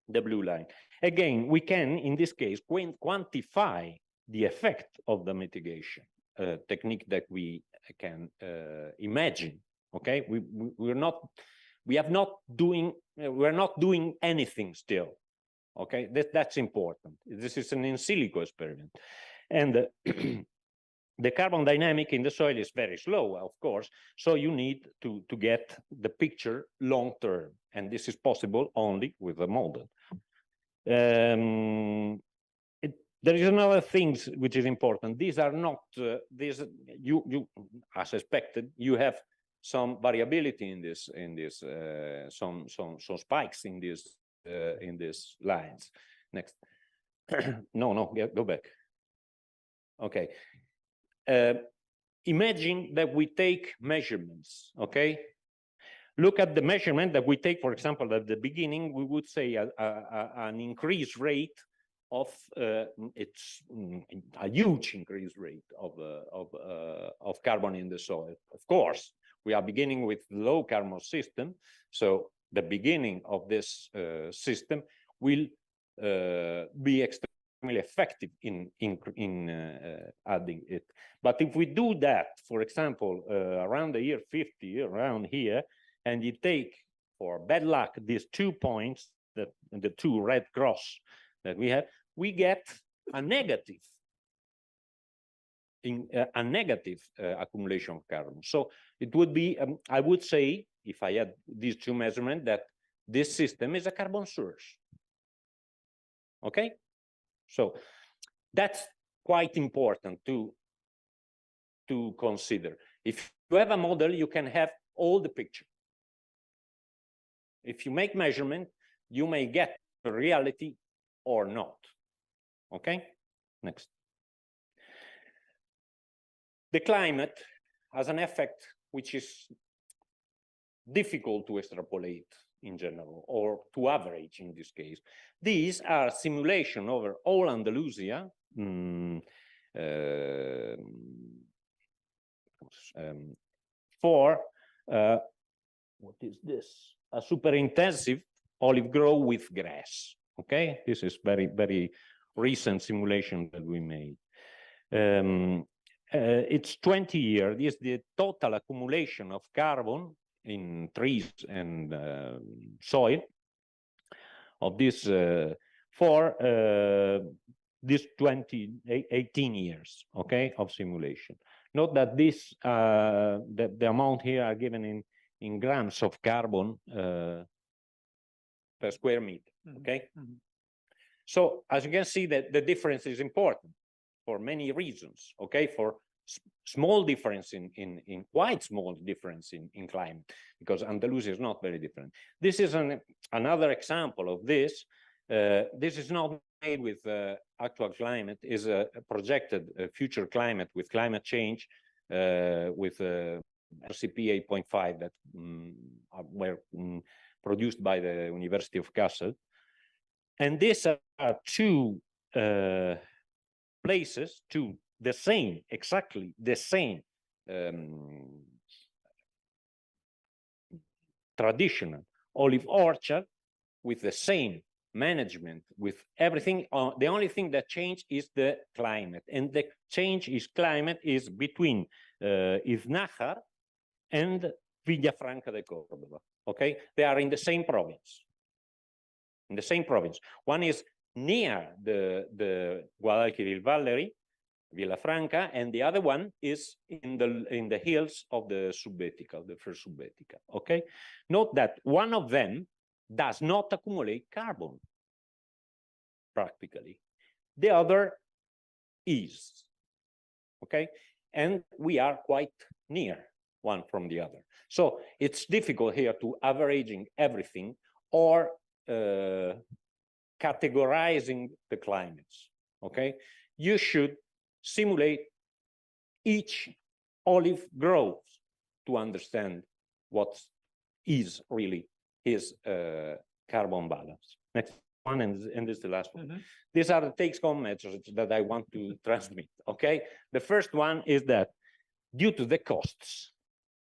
the blue line. Again, we can, in this case, quantify the effect of the mitigation technique that we can imagine. Okay, we're not doing anything still. Okay, that's important. This is an in silico experiment, and the carbon dynamic in the soil is very slow, of course. So you need to get the picture long term, and this is possible only with a model. There is another thing which is important. These are not you as expected. You have some variability in this, some spikes in these lines. Next. No, go back. Okay. Imagine that we take measurements. Okay. Look at the measurement that we take. For example, at the beginning, we would say an increased rate of it's a huge increased rate of carbon in the soil. Of course, we are beginning with low carbon system, so the beginning of this system will be extremely effective in adding it. But if we do that, for example, around the year 50, around here, and you take, for bad luck, these 2 points, the two red cross that we have, we get a negative accumulation of carbon. So it would be, I would say, if I had these two measurements, that this system is a carbon source. Okay, so that's quite important to consider. If you have a model, you can have all the picture. If you make measurement, you may get the reality or not. Okay, next. The climate has an effect which is difficult to extrapolate in general, or to average in this case. These are simulation over all Andalusia for what is this? A super intensive olive grove with grass. Okay, this is very, very recent simulation that we made. It's 20 years. This is the total accumulation of carbon in trees and soil of this for this 18 years, okay, of simulation. Note that this the amount here are given in grams of carbon per square meter. Okay. So as you can see, that the difference is important for many reasons. Okay, for small difference in quite small difference in climate, because Andalusia is not very different. This is another example of this. This is not made with actual climate, is a projected future climate with climate change, with RCP 8.5 that were produced by the University of Kassel. And these are two places, exactly the same traditional olive orchard with the same management, with everything. The only thing that changed is the climate, and the change is climate is between Iznájar and Villafranca de Córdoba. Okay, they are in the same province. In the same province, one is near the Guadalquivir Valley, Villafranca, and the other one is in the hills of the Subbética, the first Subbética. Okay, note that one of them does not accumulate carbon practically. The other is. Okay, and we are quite near one from the other. So it's difficult here to averaging everything or categorizing the climates. Okay, you should simulate each olive growth to understand what is really his carbon balance. Next one, and this is the last one. These are the take-home messages that I want to transmit. Okay, the first one is that due to the costs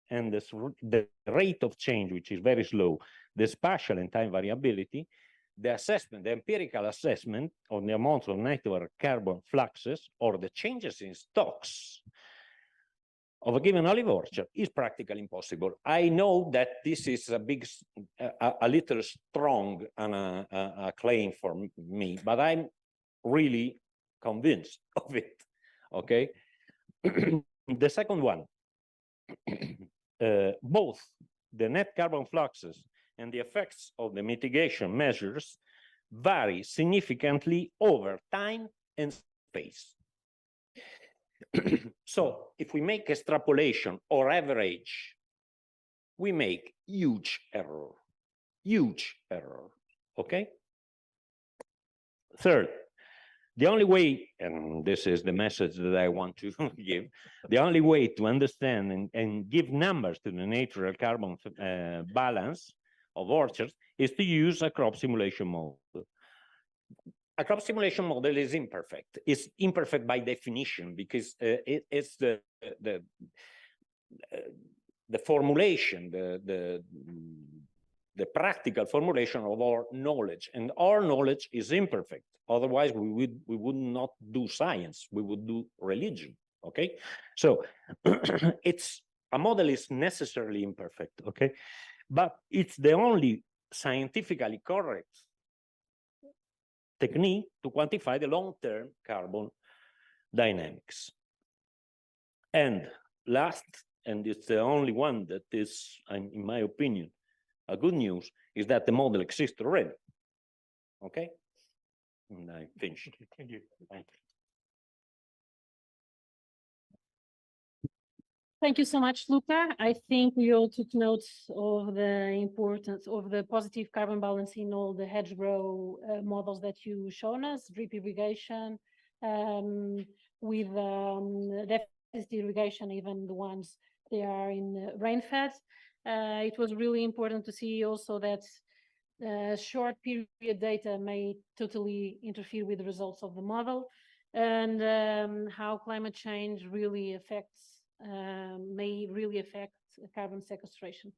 and the rate of change, which is very slow, the spatial and time variability, the assessment, the empirical assessment of the amount of network carbon fluxes or the changes in stocks of a given olive orchard is practically impossible. I know that this is a little strong and a claim for me, but I'm really convinced of it. Okay. The second one, both the net carbon fluxes and the effects of the mitigation measures vary significantly over time and space. So if we make extrapolation or average, we make huge error, okay? Third, the only way, and this is the message that I want to give, the only way to understand and give numbers to the natural carbon balance of orchards is to use a crop simulation model. A crop simulation model is imperfect. It's imperfect by definition because it's the formulation, the practical formulation of our knowledge, and our knowledge is imperfect. Otherwise, we would not do science. We would do religion. Okay, so a model is necessarily imperfect. Okay, but it's the only scientifically correct technique to quantify the long-term carbon dynamics. And last, and it's the only one that is, in my opinion, a good news, is that the model exists already. Okay? And I finished. Thank you. Thank you. Thank you so much, Luca. I think we all took notes of the importance of the positive carbon balance in all the hedgerow models that you shown us, drip irrigation, with deficit irrigation, even the ones they are in rain-fed. It was really important to see also that short period data may totally interfere with the results of the model, and how climate change really may really affect carbon sequestration.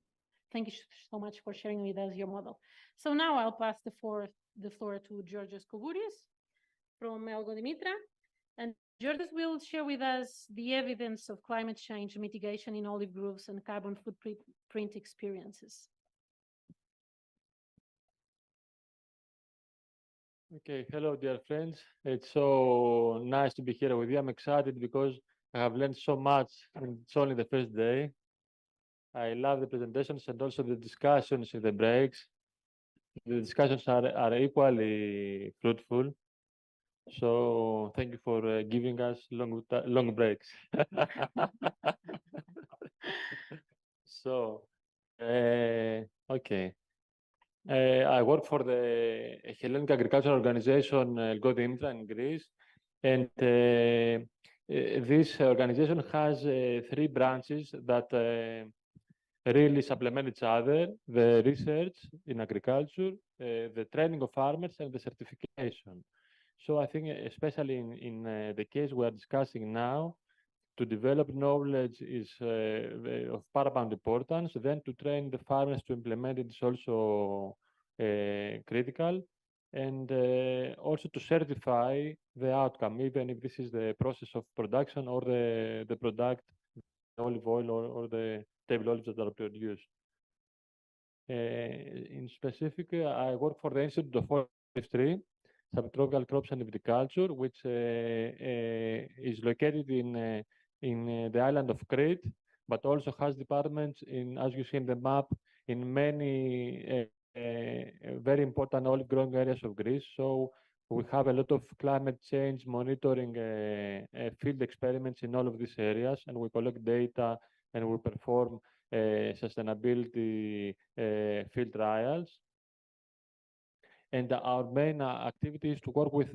Thank you so much for sharing with us your model. So now I'll pass the floor to Georgios Kourouris from Elgo Dimitra, and Georgios will share with us the evidence of climate change mitigation in olive groves and carbon footprint experiences. Okay, hello, dear friends. It's so nice to be here with you. I'm excited because I have learned so much, and it's only the first day. I love the presentations and also the discussions in the breaks. The discussions are equally fruitful. So thank you for giving us long breaks. So, okay. I work for the Hellenic Agricultural Organization, Elgo Dimitra in Greece, and this organization has 3 branches that really supplement each other, the research in agriculture, the training of farmers, and the certification. So I think especially in the case we are discussing now, to develop knowledge is of paramount importance. Then to train the farmers to implement it is also critical. And also to certify the outcome, even if this is the process of production or the product, the olive oil or the table olives that are produced. In specific, I work for the Institute of Forestry, Subtropical Crops and Viticulture, which is located in the island of Crete, but also has departments in, as you see in the map, in many very important olive growing areas of Greece. So we have a lot of climate change monitoring field experiments in all of these areas, and we collect data and we perform sustainability field trials. And our main activity is to work with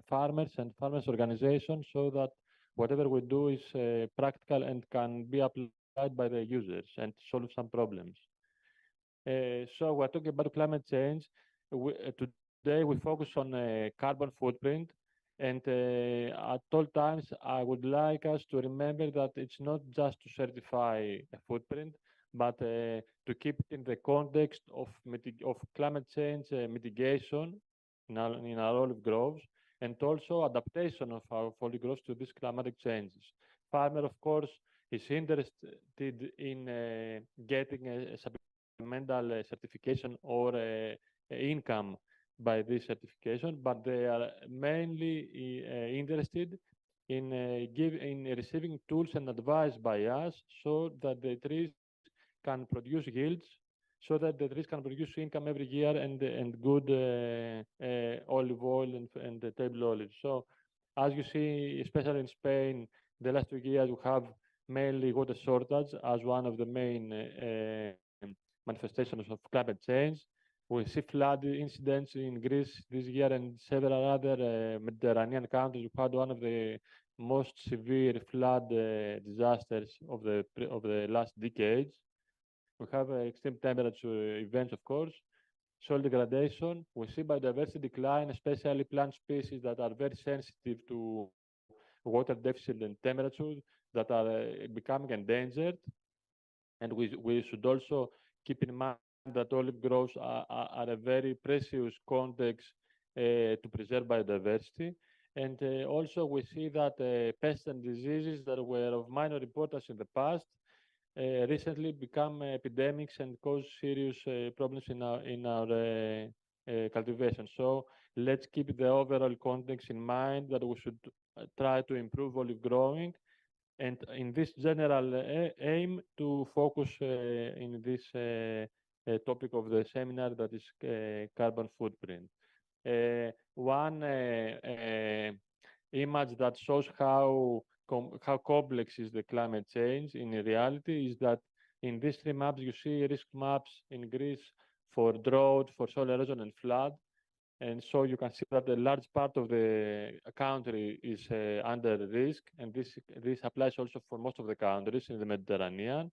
farmers and farmers organizations so that whatever we do is practical and can be applied by the users and solve some problems. So we're talking about climate change. Today we focus on carbon footprint. And at all times, I would like us to remember that it's not just to certify a footprint, but to keep it in the context of climate change mitigation in our olive groves, and also adaptation of our olive groves to these climatic changes. Farmer, of course, is interested in getting a supplemental certification or income by this certification, but they are mainly interested in receiving tools and advice by us so that the trees can produce yields, so that the trees can produce income every year and good olive oil and the table olives. So as you see, especially in Spain, the last 2 years we have mainly water shortage as one of the main manifestations of climate change. We see flood incidents in Greece this year and several other Mediterranean countries. We had one of the most severe flood disasters of the last decades. We have extreme temperature events, of course, soil degradation. We see biodiversity decline, especially plant species that are very sensitive to water deficit and temperature that are becoming endangered. And we should also keep in mind that olive groves are a very precious context to preserve biodiversity. And also we see that pests and diseases that were of minor importance in the past recently become epidemics and cause serious problems in our cultivation. So let's keep the overall context in mind that we should try to improve olive growing, and in this general aim to focus in this topic of the seminar, that is carbon footprint. One image that shows how complex is the climate change in reality is that in these 3 maps you see risk maps in Greece for drought, for soil erosion and flood. And so you can see that a large part of the country is under risk, and this applies also for most of the countries in the Mediterranean.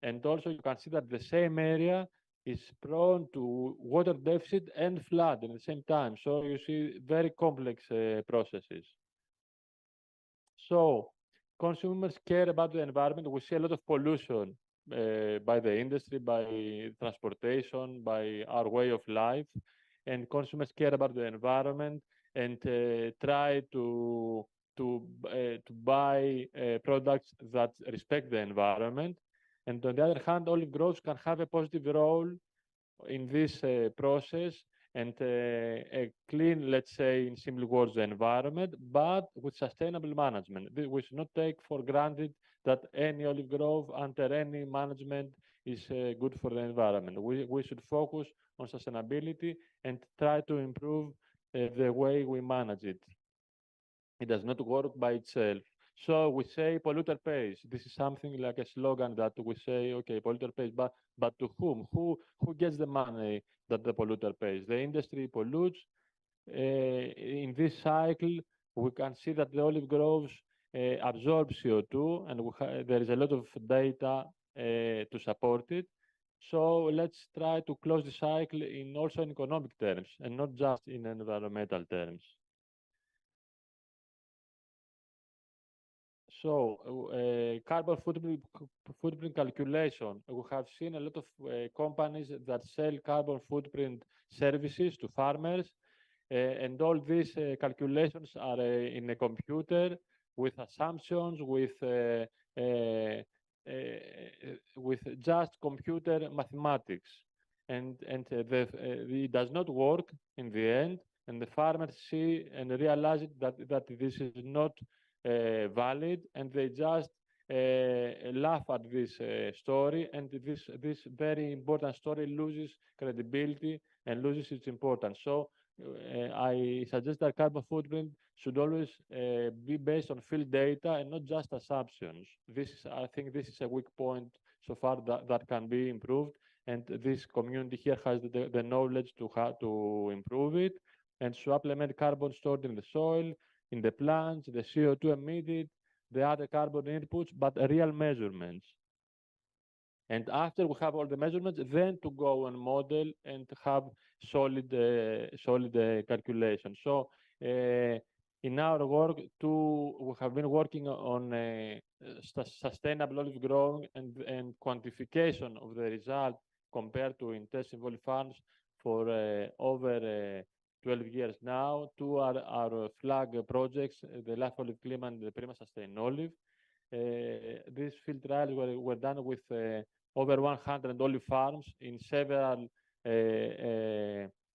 And also you can see that the same area is prone to water deficit and flood at the same time. So you see very complex processes. So consumers care about the environment. We see a lot of pollution by the industry, by transportation, by our way of life. And consumers care about the environment and try to buy products that respect the environment. And on the other hand, olive groves can have a positive role in this process and clean, let's say, in simple words, the environment, but with sustainable management. We should not take for granted that any olive grove under any management is good for the environment. We should focus on sustainability and try to improve the way we manage it. It does not work by itself. So we say polluter pays. This is something like a slogan that we say, okay, polluter pays, but to whom? Who gets the money that the polluter pays? The industry pollutes. In this cycle, we can see that the olive groves absorb CO2, and there is a lot of data to support it. So let's try to close the cycle also in economic terms and not just in environmental terms. So carbon footprint calculation. We have seen a lot of companies that sell carbon footprint services to farmers, and all these calculations are in a computer with assumptions, with just computer mathematics, and it does not work in the end, and the farmers see and realize that this is not valid, and they just laugh at this story, and this very important story loses credibility and loses its importance. So I suggest that carbon footprint should always be based on field data and not just assumptions. I think this is a weak point so far that can be improved, and this community here has the knowledge to how to improve it and to supplement carbon stored in the soil, in the plants, the CO2 emitted, the other carbon inputs, but real measurements. And after we have all the measurements, then to go and model and have solid calculation. So in our work, we have been working on sustainable olive growing and quantification of the result compared to intensive olive farms for over 12 years now. Two are our flag projects, the Life Olive Clima and the Prima Sustain Olive. These field trials were done with over 100 olive farms in several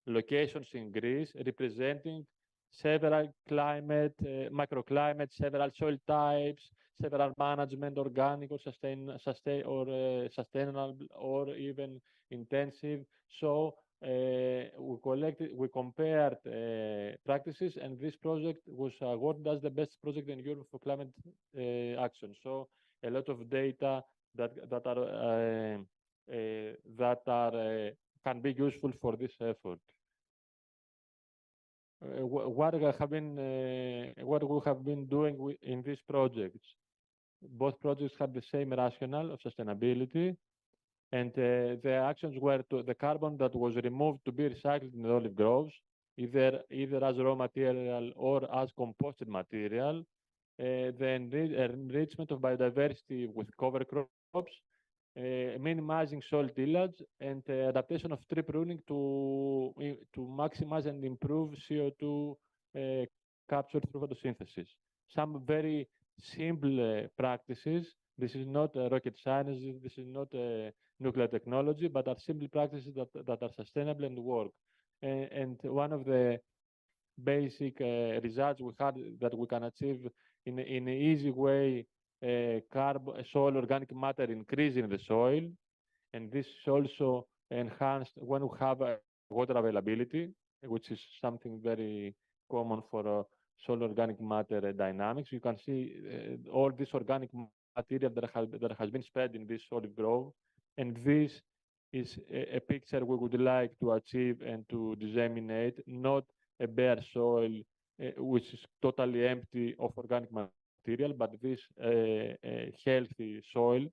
locations in Greece, representing several microclimates, several soil types, several management, organic or sustainable or even intensive. So we compared practices, and this project was awarded as the best project in Europe for climate action. So a lot of data that can be useful for this effort. What we have been doing in these projects. Both projects have the same rationale of sustainability, and the actions were the carbon that was removed to be recycled in the olive groves, either as raw material or as composted material. The enrichment of biodiversity with cover crops, minimizing soil tillage, and adaptation of tree pruning to maximize and improve CO2 capture through photosynthesis. Some very simple practices. This is not rocket science, this is not nuclear technology, but are simple practices that are sustainable and work. And one of the basic results we had that we can achieve in an easy way, soil organic matter increase in the soil, and this is also enhanced when we have water availability, which is something very common for soil organic matter dynamics. You can see all this organic material that has been spread in this olive grove, and this is a picture we would like to achieve and to disseminate, not a bare soil which is totally empty of organic material, but this healthy soil.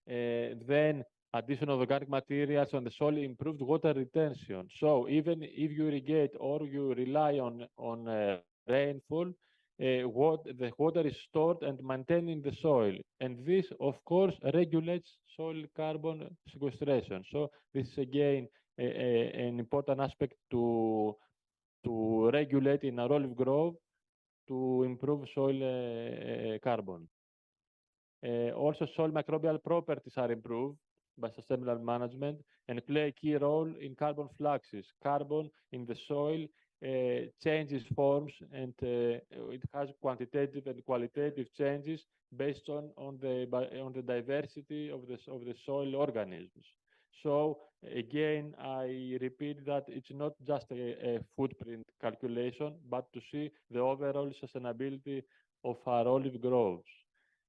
Then addition of organic materials on the soil improved water retention. So even if you irrigate or you rely on rainfall, the water is stored and maintained in the soil, and this of course regulates soil carbon sequestration. So this is again an important aspect to regulate in our olive grove to improve soil carbon. Also, soil microbial properties are improved by sustainable management and play a key role in carbon fluxes. Carbon in the soil changes forms, and it has quantitative and qualitative changes based on the diversity of the soil organisms. So again, I repeat that it's not just a footprint calculation, but to see the overall sustainability of our olive groves.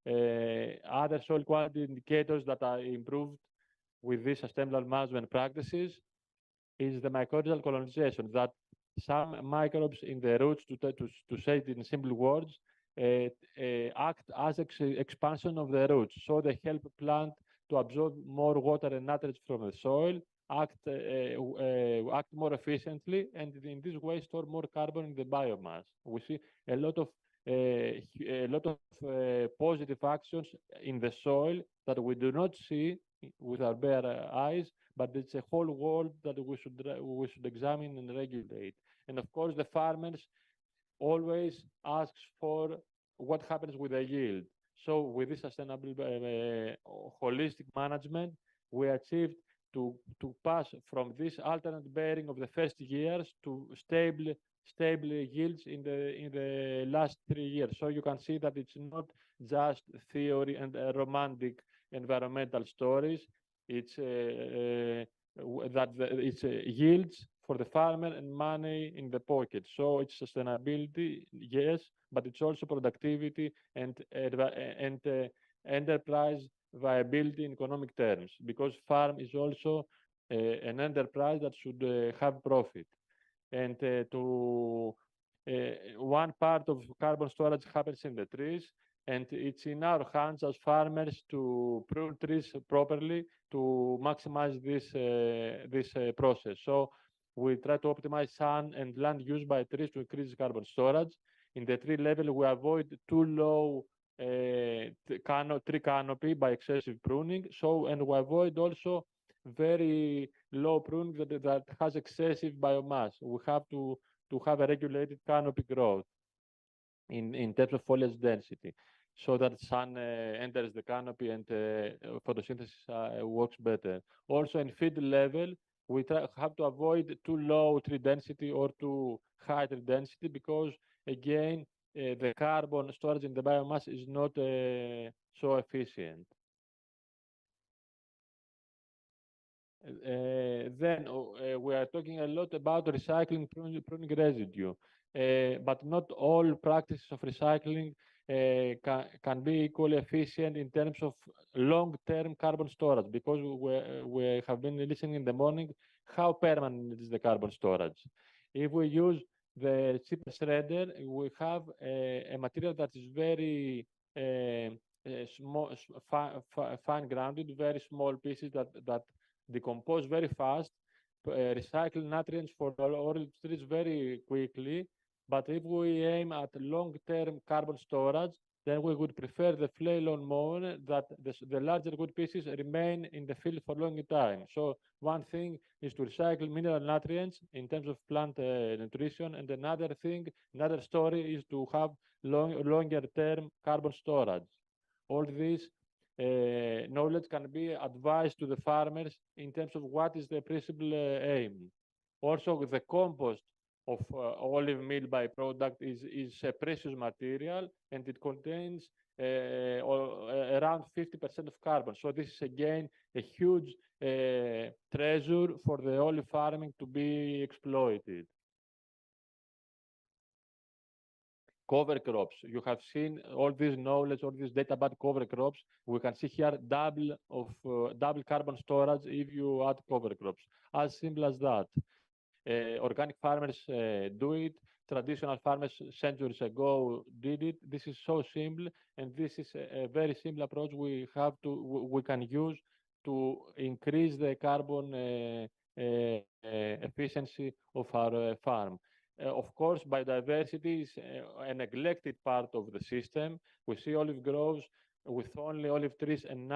Other soil quality indicators that are improved with these sustainable management practices is the mycorrhizal colonization, that some microbes in the roots, to say it in simple words, act as expansion of the roots. So they help plant to absorb more water and nutrients from the soil, act more efficiently, and in this way store more carbon in the biomass. We see a lot of positive actions in the soil that we do not see with our bare eyes, but it's a whole world that we should examine and regulate. And of course, the farmers always asks for what happens with the yield. So with this sustainable holistic management, we achieved to pass from this alternate bearing of the first years to stable yields in the last 3 years. So you can see that it's not just theory and romantic environmental stories. It's it's yields for the farmer and money in the pocket. So it's sustainability, yes, but it's also productivity and enterprise viability in economic terms, because farm is also an enterprise that should have profit. And one part of carbon storage happens in the trees, and it's in our hands as farmers to prune trees properly to maximize this process. So we try to optimize sun and land use by trees to increase carbon storage. In the tree level, we avoid too low tree canopy by excessive pruning. So, and we avoid also very low pruning that has excessive biomass. We have to have a regulated canopy growth in terms of foliage density, so that sun enters the canopy and photosynthesis works better. Also, in feed level, we have to avoid too low tree density or too high tree density, because again, the carbon storage in the biomass is not so efficient. Then we are talking a lot about recycling pruning residue, but not all practices of recycling can be equally efficient in terms of long-term carbon storage, because we have been listening in the morning how permanent is the carbon storage. If we use the cheaper shredder, we have a material that is very small, fine grounded, very small pieces that decompose very fast, recycle nutrients for all trees very quickly. But if we aim at long-term carbon storage, then we would prefer the flail-on mower, that the larger good pieces remain in the field for a long time. So one thing is to recycle mineral nutrients in terms of plant nutrition, and another story is to have longer-term carbon storage. All this knowledge can be advised to the farmers in terms of what is the principal aim. Also, the compost of olive meal byproduct is a precious material, and it contains around 50% of carbon. So this is again a huge treasure for the olive farming to be exploited. Cover crops. You have seen all this knowledge, all this data about cover crops. We can see here double carbon storage if you add cover crops. As simple as that. Organic farmers do it. Traditional farmers centuries ago did it. This is so simple, and this is a very simple approach we can use to increase the carbon efficiency of our farm. Of course, biodiversity is a neglected part of the system. We see olive groves with only olive trees and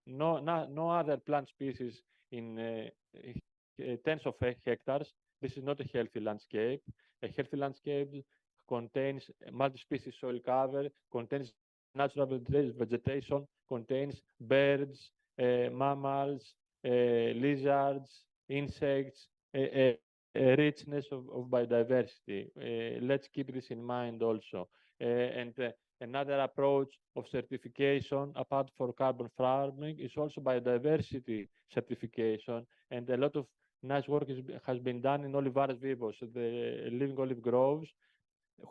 no other plant species in tens of hectares. This is not a healthy landscape. A healthy landscape contains multi-species soil cover, contains natural vegetation, contains birds, mammals, lizards, insects, a richness of biodiversity. Let's keep this in mind also. Another approach of certification, apart from carbon farming, is also biodiversity certification, and a lot of nice work has been done in olivares vivos, the living olive groves,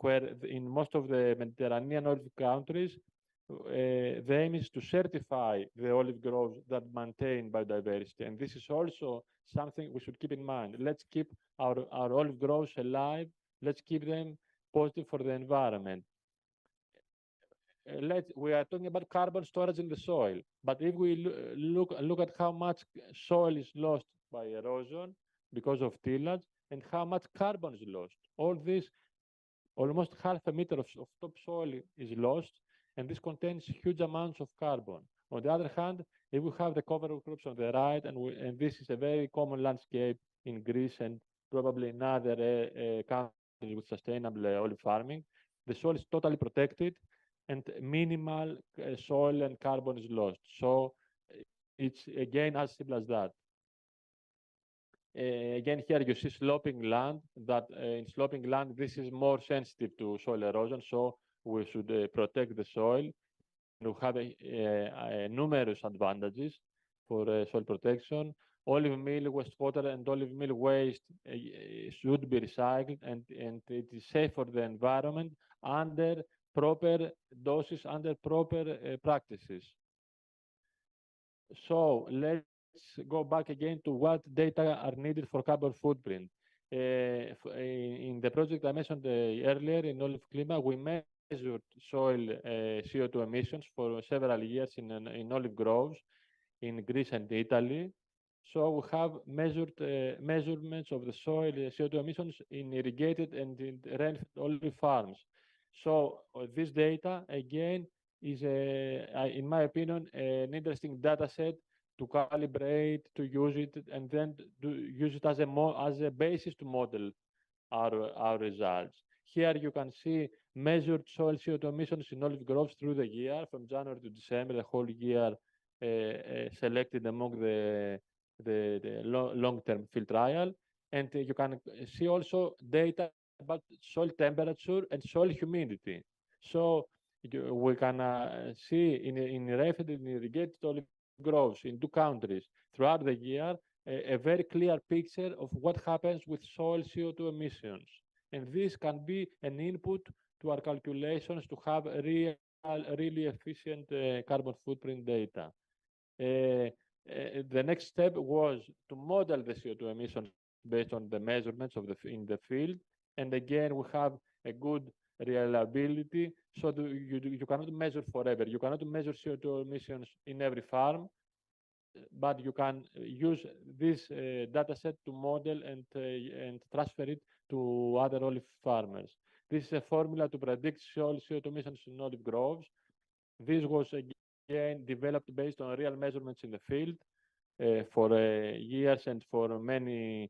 where in most of the Mediterranean olive countries, the aim is to certify the olive groves that maintain biodiversity. And this is also something we should keep in mind. Let's keep our olive groves alive. Let's keep them positive for the environment. we are talking about carbon storage in the soil, but if we look at how much soil is lost by erosion because of tillage and how much carbon is lost, all this, almost half a meter of topsoil is lost, and this contains huge amounts of carbon. On the other hand, if we have the cover crops on the right, and this is a very common landscape in Greece and probably in other countries with sustainable olive farming, the soil is totally protected and minimal soil and carbon is lost. So it's again as simple as that. Again, here you see sloping land, that in sloping land, this is more sensitive to soil erosion, so we should protect the soil. We have numerous advantages for soil protection. Olive meal wastewater and olive meal waste should be recycled, and it is safe for the environment under proper doses, under proper practices. So let's go back again to what data are needed for carbon footprint. In the project I mentioned earlier in Olive Clima, we measured soil CO2 emissions for several years in olive groves in Greece and Italy. So we have measured measurements of the soil CO2 emissions in irrigated and in rainfed olive farms. So this data, again, is, in my opinion, an interesting data set to calibrate, to use it, and then to use it as a basis to model our results. Here you can see measured soil CO2 emissions in olive groves through the year, from January to December, the whole year selected among the long-term field trial. And you can see also data about soil temperature and soil humidity. So we can see in rainfed and irrigated olive groves in 2 countries throughout the year a very clear picture of what happens with soil CO2 emissions. And this can be an input to our calculations to have really efficient carbon footprint data. The next step was to model the CO2 emissions based on the measurements in the field. And again, we have a good reliability, so you cannot measure forever. You cannot measure CO2 emissions in every farm, but you can use this data set to model and transfer it to other olive farmers. This is a formula to predict soil CO2 emissions in olive groves. This was again developed based on real measurements in the field for years and for many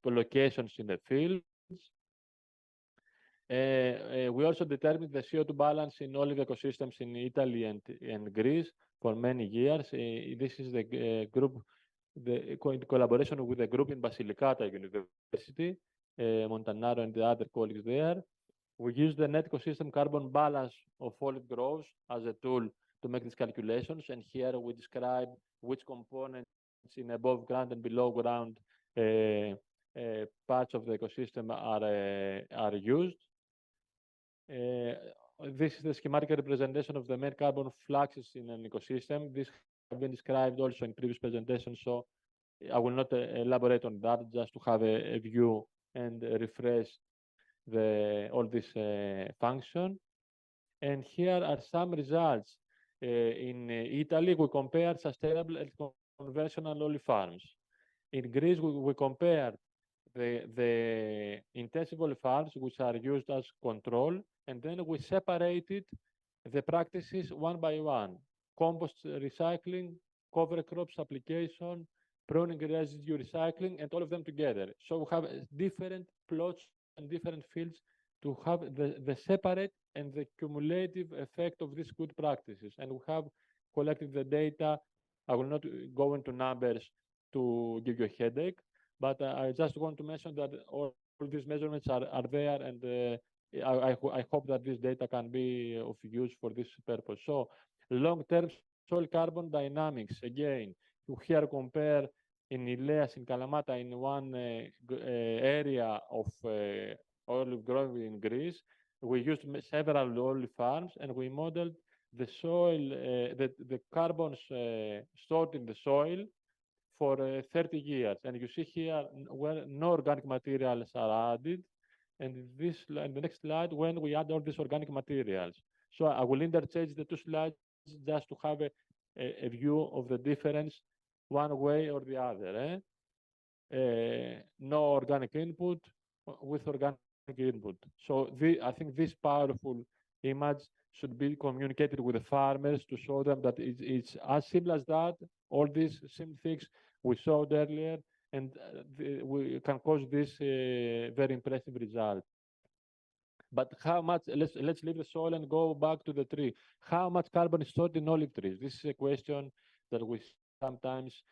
locations in the fields. We also determined the CO2 balance in olive ecosystems in Italy and Greece for many years. This is the group, in collaboration with the group in Basilicata University, Montanaro and the other colleagues there. We use the net ecosystem carbon balance of olive groves as a tool to make these calculations. And here we describe which components in above ground and below ground parts of the ecosystem are used. This is the schematic representation of the main carbon fluxes in an ecosystem. This has been described also in previous presentations, so I will not elaborate on that, just to have a view and refresh all this function. And here are some results. In Italy, we compared sustainable and conventional olive farms. In Greece, we compared the intensive olive farms, which are used as control, and then we separated the practices one by one: compost recycling, cover crops application, pruning residue recycling, and all of them together. So we have different plots and different fields to have the separate and the cumulative effect of these good practices. And we have collected the data. I will not go into numbers to give you a headache, but I just want to mention that all these measurements are there, and I hope that this data can be of use for this purpose. So long-term soil carbon dynamics, again, you here compare in Ileas, in Kalamata, in one area of olive grove in Greece. We used several olive farms, and we modeled the soil, the carbons stored in the soil for 30 years. And you see here where no organic materials are added. and the next slide when we add all these organic materials. So I will interchange the two slides just to have a view of the difference one way or the other. No organic input with organic input. So I think this powerful image should be communicated with the farmers to show them that it's as simple as that. All these same things we showed earlier, and we can cause this very impressive result. But how much? Let's leave the soil and go back to the tree. How much carbon is stored in olive trees? This is a question that we sometimes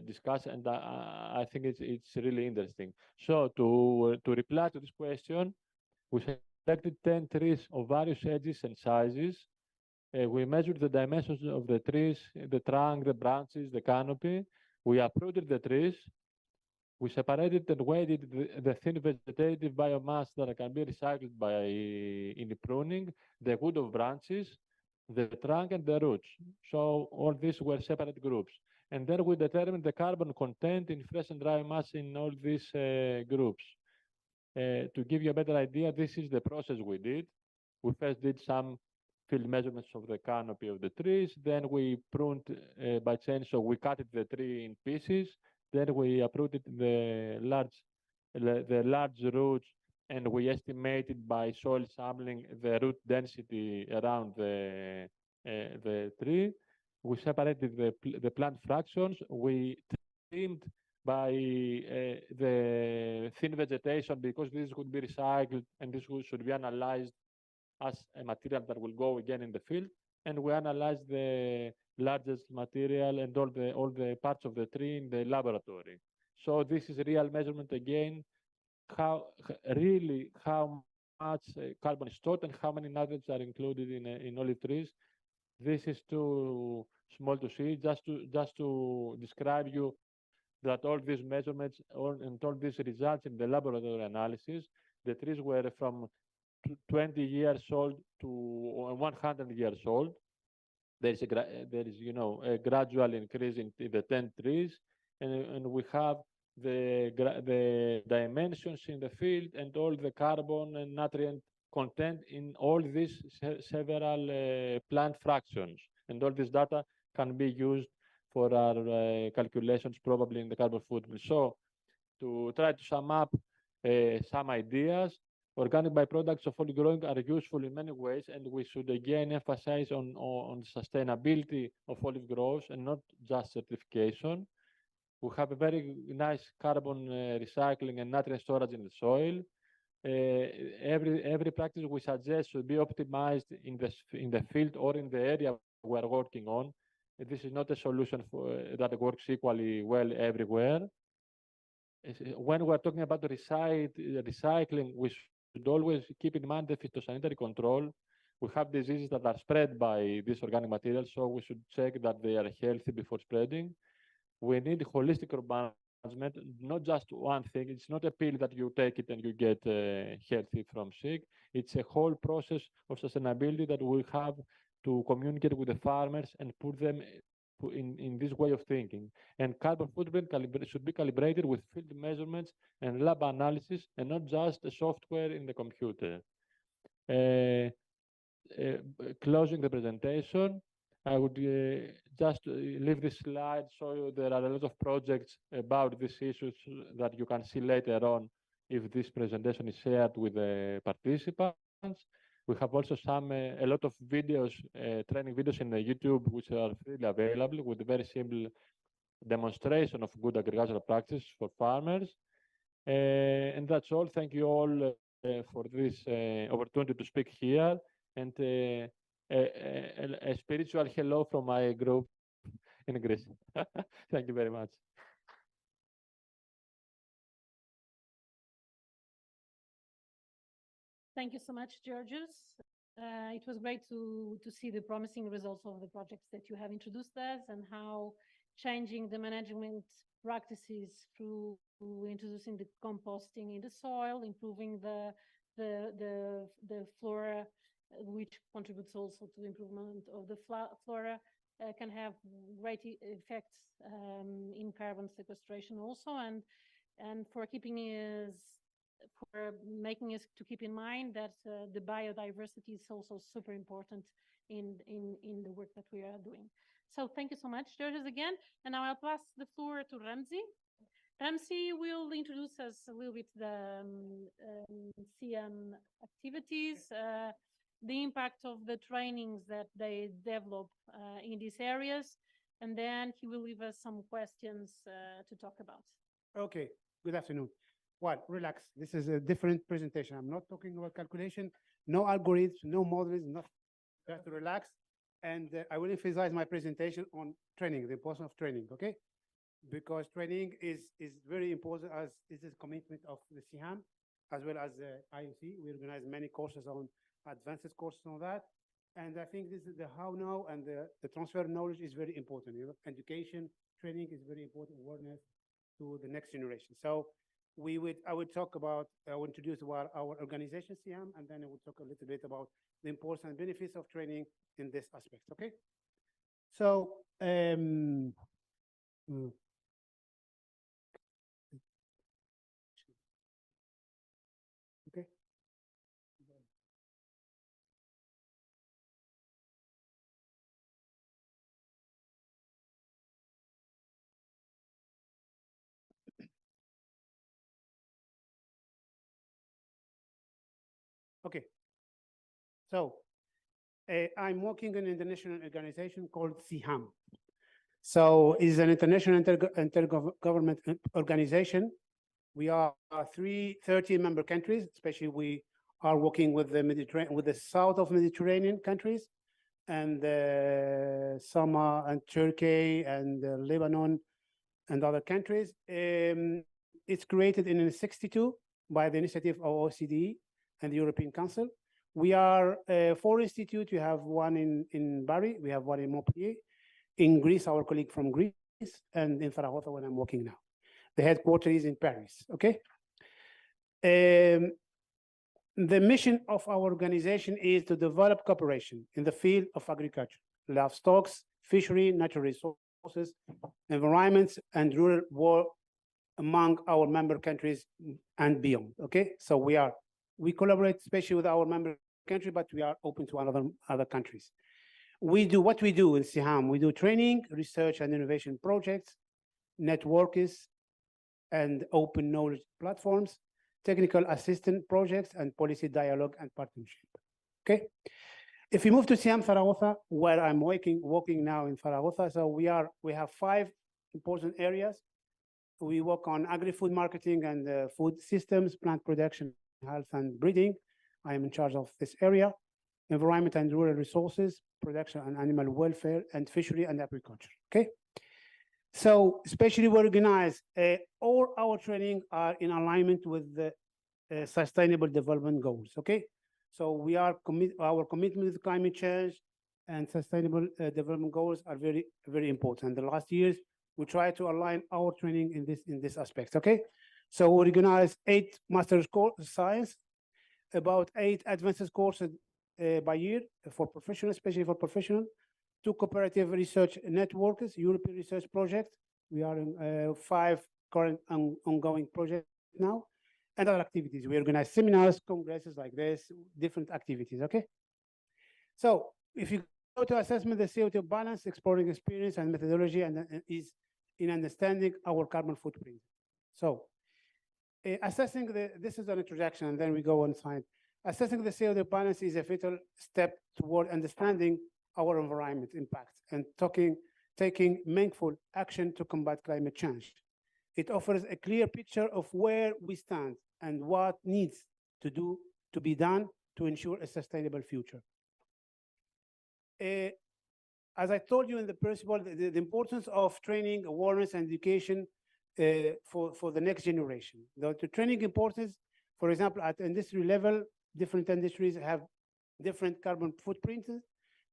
discuss, and I think it's really interesting. So to reply to this question, we selected 10 trees of various ages and sizes. We measured the dimensions of the trees, the trunk, the branches, the canopy. We uprooted the trees. We separated and weighted the thin vegetative biomass that can be recycled in pruning, the wood of branches, the trunk, and the roots. So all these were separate groups. And then we determined the carbon content in fresh and dry mass in all these groups. To give you a better idea, this is the process we did. We first did some field measurements of the canopy of the trees. Then we pruned by chainsaw. We cut the tree in pieces. Then we uprooted the large roots, and we estimated by soil sampling the root density around the tree. We separated the plant fractions. We trimmed by the thin vegetation because this could be recycled and this should be analyzed as a material that will go again in the field. And we analyzed the largest material and all the parts of the tree in the laboratory. So this is a real measurement again, how much carbon is stored and how many nitrates are included in olive trees. This is too small to see, just to describe you that all these measurements and all these results in the laboratory analysis, the trees were from 20 years old to 100 years old. There is a gradual increase in the 10 trees, and we have the dimensions in the field and all the carbon and nutrient content in all these several plant fractions, and all this data can be used for our calculations probably in the carbon footprint. So to try to sum up some ideas, organic byproducts of olive growing are useful in many ways, and we should again emphasize on sustainability of olive growers and not just certification. We have a very nice carbon recycling and nutrient storage in the soil. Every practice we suggest should be optimized in the field or in the area we are working on. This is not a solution that works equally well everywhere. When we're talking about recycling, we should always keep in mind the phytosanitary control. We have diseases that are spread by these organic materials, so we should check that they are healthy before spreading. We need holistic management, not just one thing. It's not a pill that you take it and you get healthy from sick. It's a whole process of sustainability that we have to communicate with the farmers and put them in this way of thinking. And carbon footprint should be calibrated with field measurements and lab analysis, and not just a software in the computer. Closing the presentation, I would just leave this slide so there are a lot of projects about these issues that you can see later on if this presentation is shared with the participants. We have also a lot of videos, training videos in the YouTube, which are freely available with a very simple demonstration of good agricultural practices for farmers. And that's all. Thank you all for this opportunity to speak here. And a spiritual hello from my group in Greece. Thank you very much. Thank you so much, Georgios. It was great to see the promising results of the projects that you have introduced us and how changing the management practices through introducing the composting in the soil, improving the flora, which contributes also to the improvement of the flora, can have great effects in carbon sequestration also, and for keeping us for making us to keep in mind that the biodiversity is also super important in the work that we are doing. So thank you so much, Georges, again. And now I'll pass the floor to Ramzi. Ramzi will introduce us a little bit the CM activities, the impact of the trainings that they develop in these areas, and then he will leave us some questions to talk about. Okay, good afternoon. Well, relax. This is a different presentation. I'm not talking about calculation, no algorithms, no models, nothing. You have to relax. And I will emphasize my presentation on training, the importance of training, okay? Because training is very important, as this is commitment of the CIHAM, as well as the IOC. We organize many courses on advanced courses on that. And I think this is the how now, and the transfer of knowledge is very important. You know, education, training is very important, awareness to the next generation. So I would talk about, I will introduce our organization, CIHAM, and then I will talk a little bit about the importance and benefits of training in this aspect, okay? So, okay. Okay. So I'm working in an international organization called CIHAM. So it's an international intergovernment organization. We are 30 member countries, especially we are working with the Mediterranean, with the south of Mediterranean countries, and some and Turkey and Lebanon and other countries. It's created in 1962 by the initiative of OECD and the European Council. We are 4 institutes. We have one in Bari, we have one in Montpellier, in Greece, our colleague from Greece, and in Zaragoza, where I'm working now. The headquarters is in Paris, okay? The mission of our organization is to develop cooperation in the field of agriculture, livestock, fishery, natural resources, environments, and rural work among our member countries and beyond, okay? So we collaborate especially with our member country, but we are open to other countries. We do what we do in CIHAM. We do training, research, and innovation projects, networks, and open knowledge platforms, technical assistance projects, and policy dialogue and partnership. Okay. If we move to CIHAM Zaragoza, where I'm working now in Zaragoza, so we have 5 important areas. We work on agri-food marketing and food systems, plant production, health, and breeding. I am in charge of this area. Environment and rural resources, production and animal welfare, and fishery and agriculture. Okay. So especially we organize all our training are in alignment with the sustainable development goals. Okay. So we are our commitment to climate change and sustainable development goals are very, very important. The last years we try to align our training in this aspect. Okay. So we organize 8 master's course science, about 8 advanced courses by year for professionals, especially for professionals, 2 cooperative research networks, European research projects. We are in 5 current ongoing projects now, and other activities. We organize seminars, congresses like this, different activities, okay? So if you go to assessment, the CO2 balance, exploring experience and methodology, and is in understanding our carbon footprint. So assessing this is an introduction, and then we go on side. Assessing the CO2 balance is a vital step toward understanding our environment impacts and taking meaningful action to combat climate change. It offers a clear picture of where we stand and what needs to be done to ensure a sustainable future. As I told you in the principle, the importance of training, awareness, and education for the next generation. The training importance, for example, at industry level, different industries have different carbon footprints.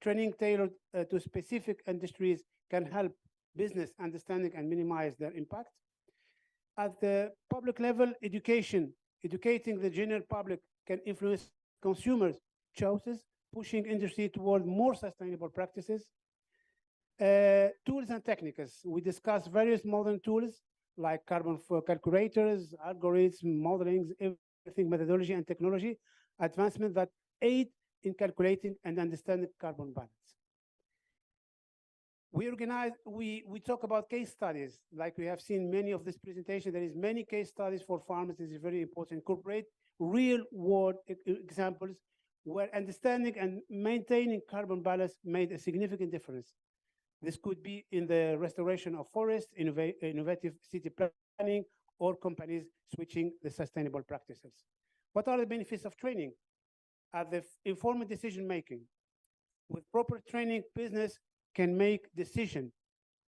Training tailored to specific industries can help business understanding and minimize their impact. At the public level, educating the general public can influence consumers' choices, pushing industry toward more sustainable practices. Tools and techniques. We discuss various modern tools like carbon calculators, algorithms, modelings, think methodology and technology advancement that aid in calculating and understanding carbon balance. We talk about case studies, like we have seen many of this presentation. There is many case studies for farmers. This is very important. Incorporate real world examples where understanding and maintaining carbon balance made a significant difference. This could be in the restoration of forests, innovative city planning, or companies switching the sustainable practices. What are the benefits of training? At the informed decision making. With proper training, business can make decisions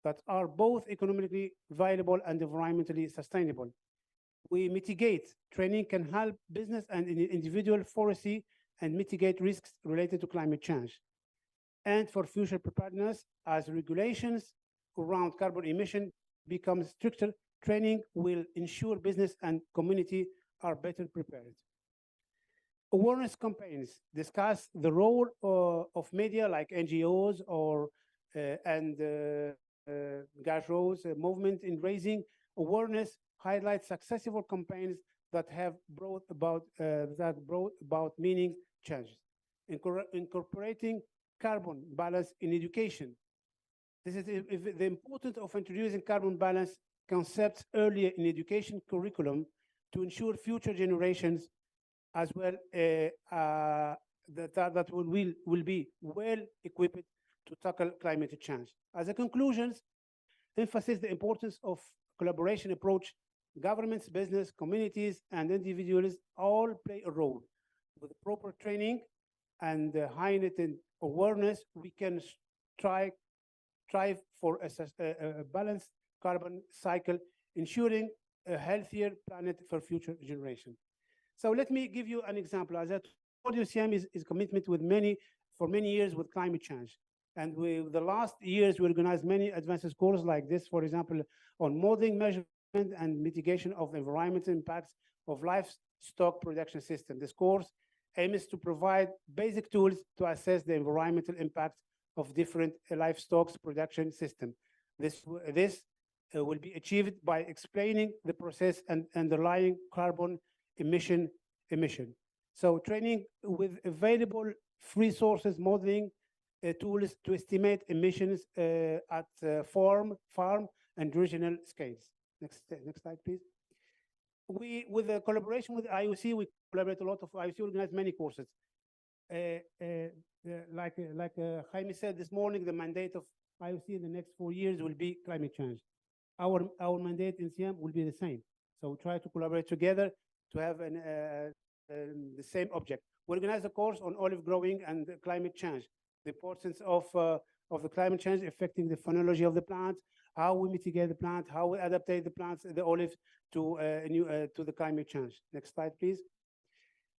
that are both economically viable and environmentally sustainable. We mitigate. Training can help business and individual foresee and mitigate risks related to climate change. And for future preparedness, as regulations around carbon emission become stricter, training will ensure business and community are better prepared. Awareness campaigns discuss the role of media like NGOs or grassroots movement in raising awareness, highlight successful campaigns that have brought about meaning changes. Incorporating carbon balance in education. This is the importance of introducing carbon balance concepts earlier in education curriculum to ensure future generations as well that will be well equipped to tackle climate change. As a conclusion, emphasize the importance of collaboration approach. Governments, business, communities, and individuals all play a role. With proper training and heightened awareness, we can strive for a balanced carbon cycle, ensuring a healthier planet for future generations. So let me give you an example. As I told you, CM is commitment with for many years with climate change. And with the last years, we organized many advanced courses like this, for example, on modeling, measurement, and mitigation of the environmental impacts of livestock production system. This course aims to provide basic tools to assess the environmental impacts of different livestock production system. This will be achieved by explaining the process and underlying carbon emission. So training with available free sources, modeling tools to estimate emissions at farm and regional scales. Next slide, please. With the collaboration with IOC, we collaborate a lot of IOC organized many courses. Like Jaime said this morning, the mandate of IOC in the next 4 years will be climate change. Our mandate in CM will be the same. So we try to collaborate together to have the same object. We organize a course on olive growing and climate change, the importance of the climate change affecting the phenology of the plant, how we mitigate the plant, how we adapt the plants, the olives to the climate change. Next slide, please.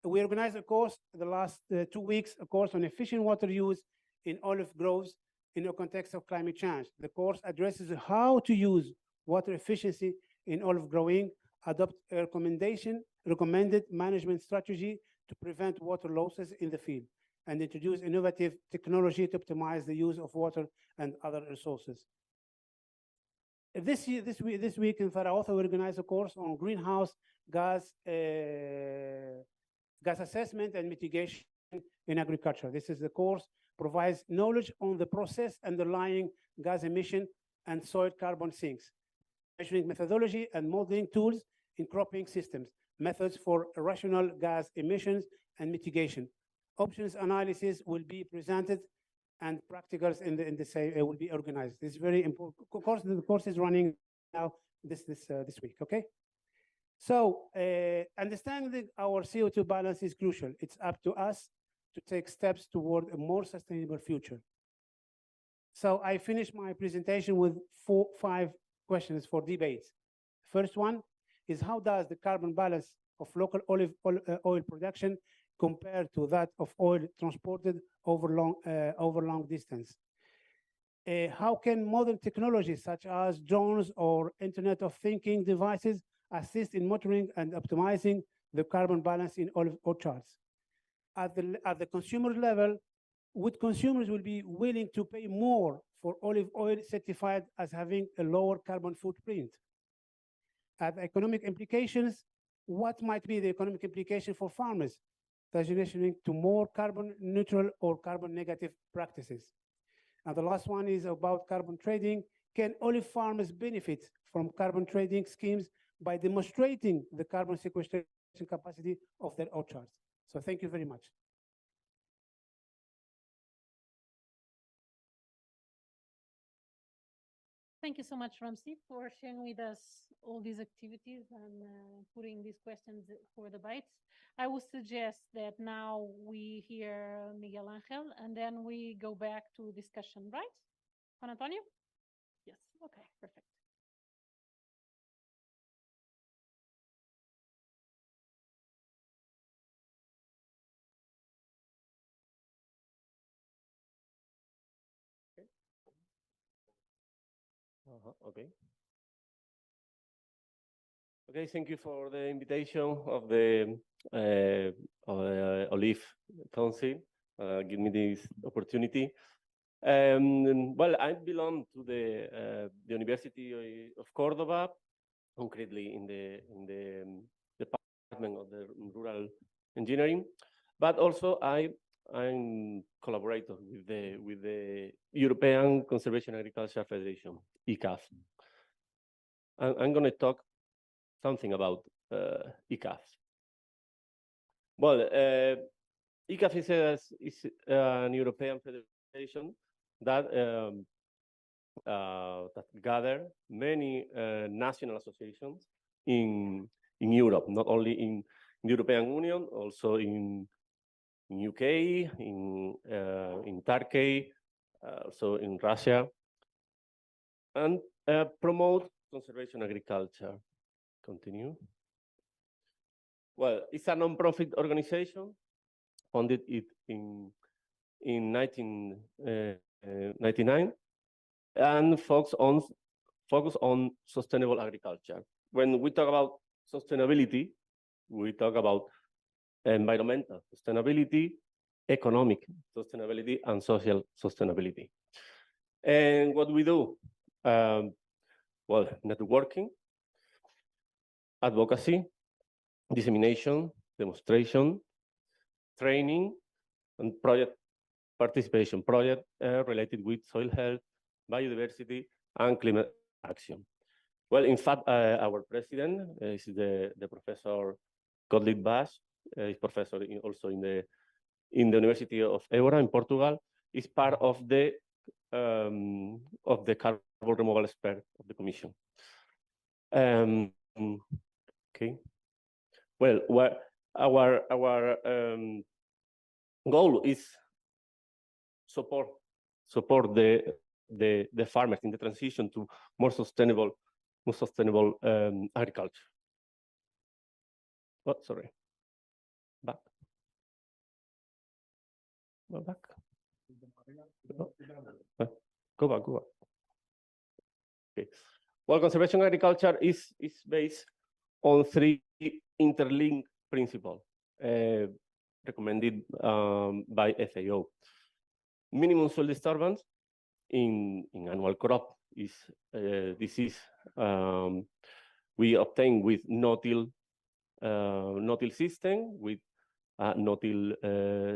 We organized a course the last 2 weeks, a course on efficient water use in olive groves in the context of climate change. The course addresses how to use water efficiency in olive growing, adopt a recommended management strategy to prevent water losses in the field, and introduce innovative technology to optimize the use of water and other resources. This week in Zaragoza, we organized a course on greenhouse gas assessment and mitigation in agriculture. This is the course provides knowledge on the process underlying gas emission and soil carbon sinks, measuring methodology and modeling tools in cropping systems, methods for rational gas emissions and mitigation. Options analysis will be presented and practicals in the same will be organized. This is very important. Of course, the course is running now this week. Okay. So understanding our CO2 balance is crucial. It's up to us to take steps toward a more sustainable future. So I finished my presentation with 5 questions for debates. First one is, how does the carbon balance of local olive oil production compared to that of oil transported over long distance? How can modern technologies such as drones or Internet of Thinking devices assist in monitoring and optimizing the carbon balance in olive orchards? At the consumer level, would consumers will be willing to pay more for olive oil certified as having a lower carbon footprint? At the economic implications, what might be the economic implication for farmers transitioning to more carbon neutral or carbon negative practices? And the last one is about carbon trading. Can olive farmers benefit from carbon trading schemes by demonstrating the carbon sequestration capacity of their orchards? So thank you very much. Thank you so much, Ramsey, for sharing with us all these activities and putting these questions for the bites. I would suggest that now we hear Miguel Angel and then we go back to discussion, right? Juan Antonio? Yes, okay, perfect. Okay. Okay, thank you for the invitation of the Olive Council. Give me this opportunity. Well, I belong to the University of Cordoba, concretely in the Department of the Rural Engineering, but also I'm collaborator with the European Conservation Agriculture Federation, ECAF. I'm going to talk something about ECAF. Well, ECAF is an European federation that gather many national associations in Europe, not only in the European Union, also in UK, in Turkey, also in Russia, and promote conservation agriculture. Continue. Well, it's a non-profit organization founded in 1999 and focus on sustainable agriculture. When we talk about sustainability, we talk about environmental sustainability, economic sustainability, and social sustainability. And what we do, well, networking, advocacy, dissemination, demonstration, training, and project participation, project related with soil health, biodiversity, and climate action. Well, in fact, our president is the Professor Gottlieb Bass, is professor also in the University of Évora in Portugal, is part of the carbon removal expert of the Commission. Okay. Well, our goal is support the farmers in the transition to more sustainable agriculture. Oh, sorry. Back. Go back. Go back. Okay. Well, conservation agriculture is based on three interlinked principles recommended by FAO. Minimum soil disturbance in annual crop is we obtain with no-till system with no-till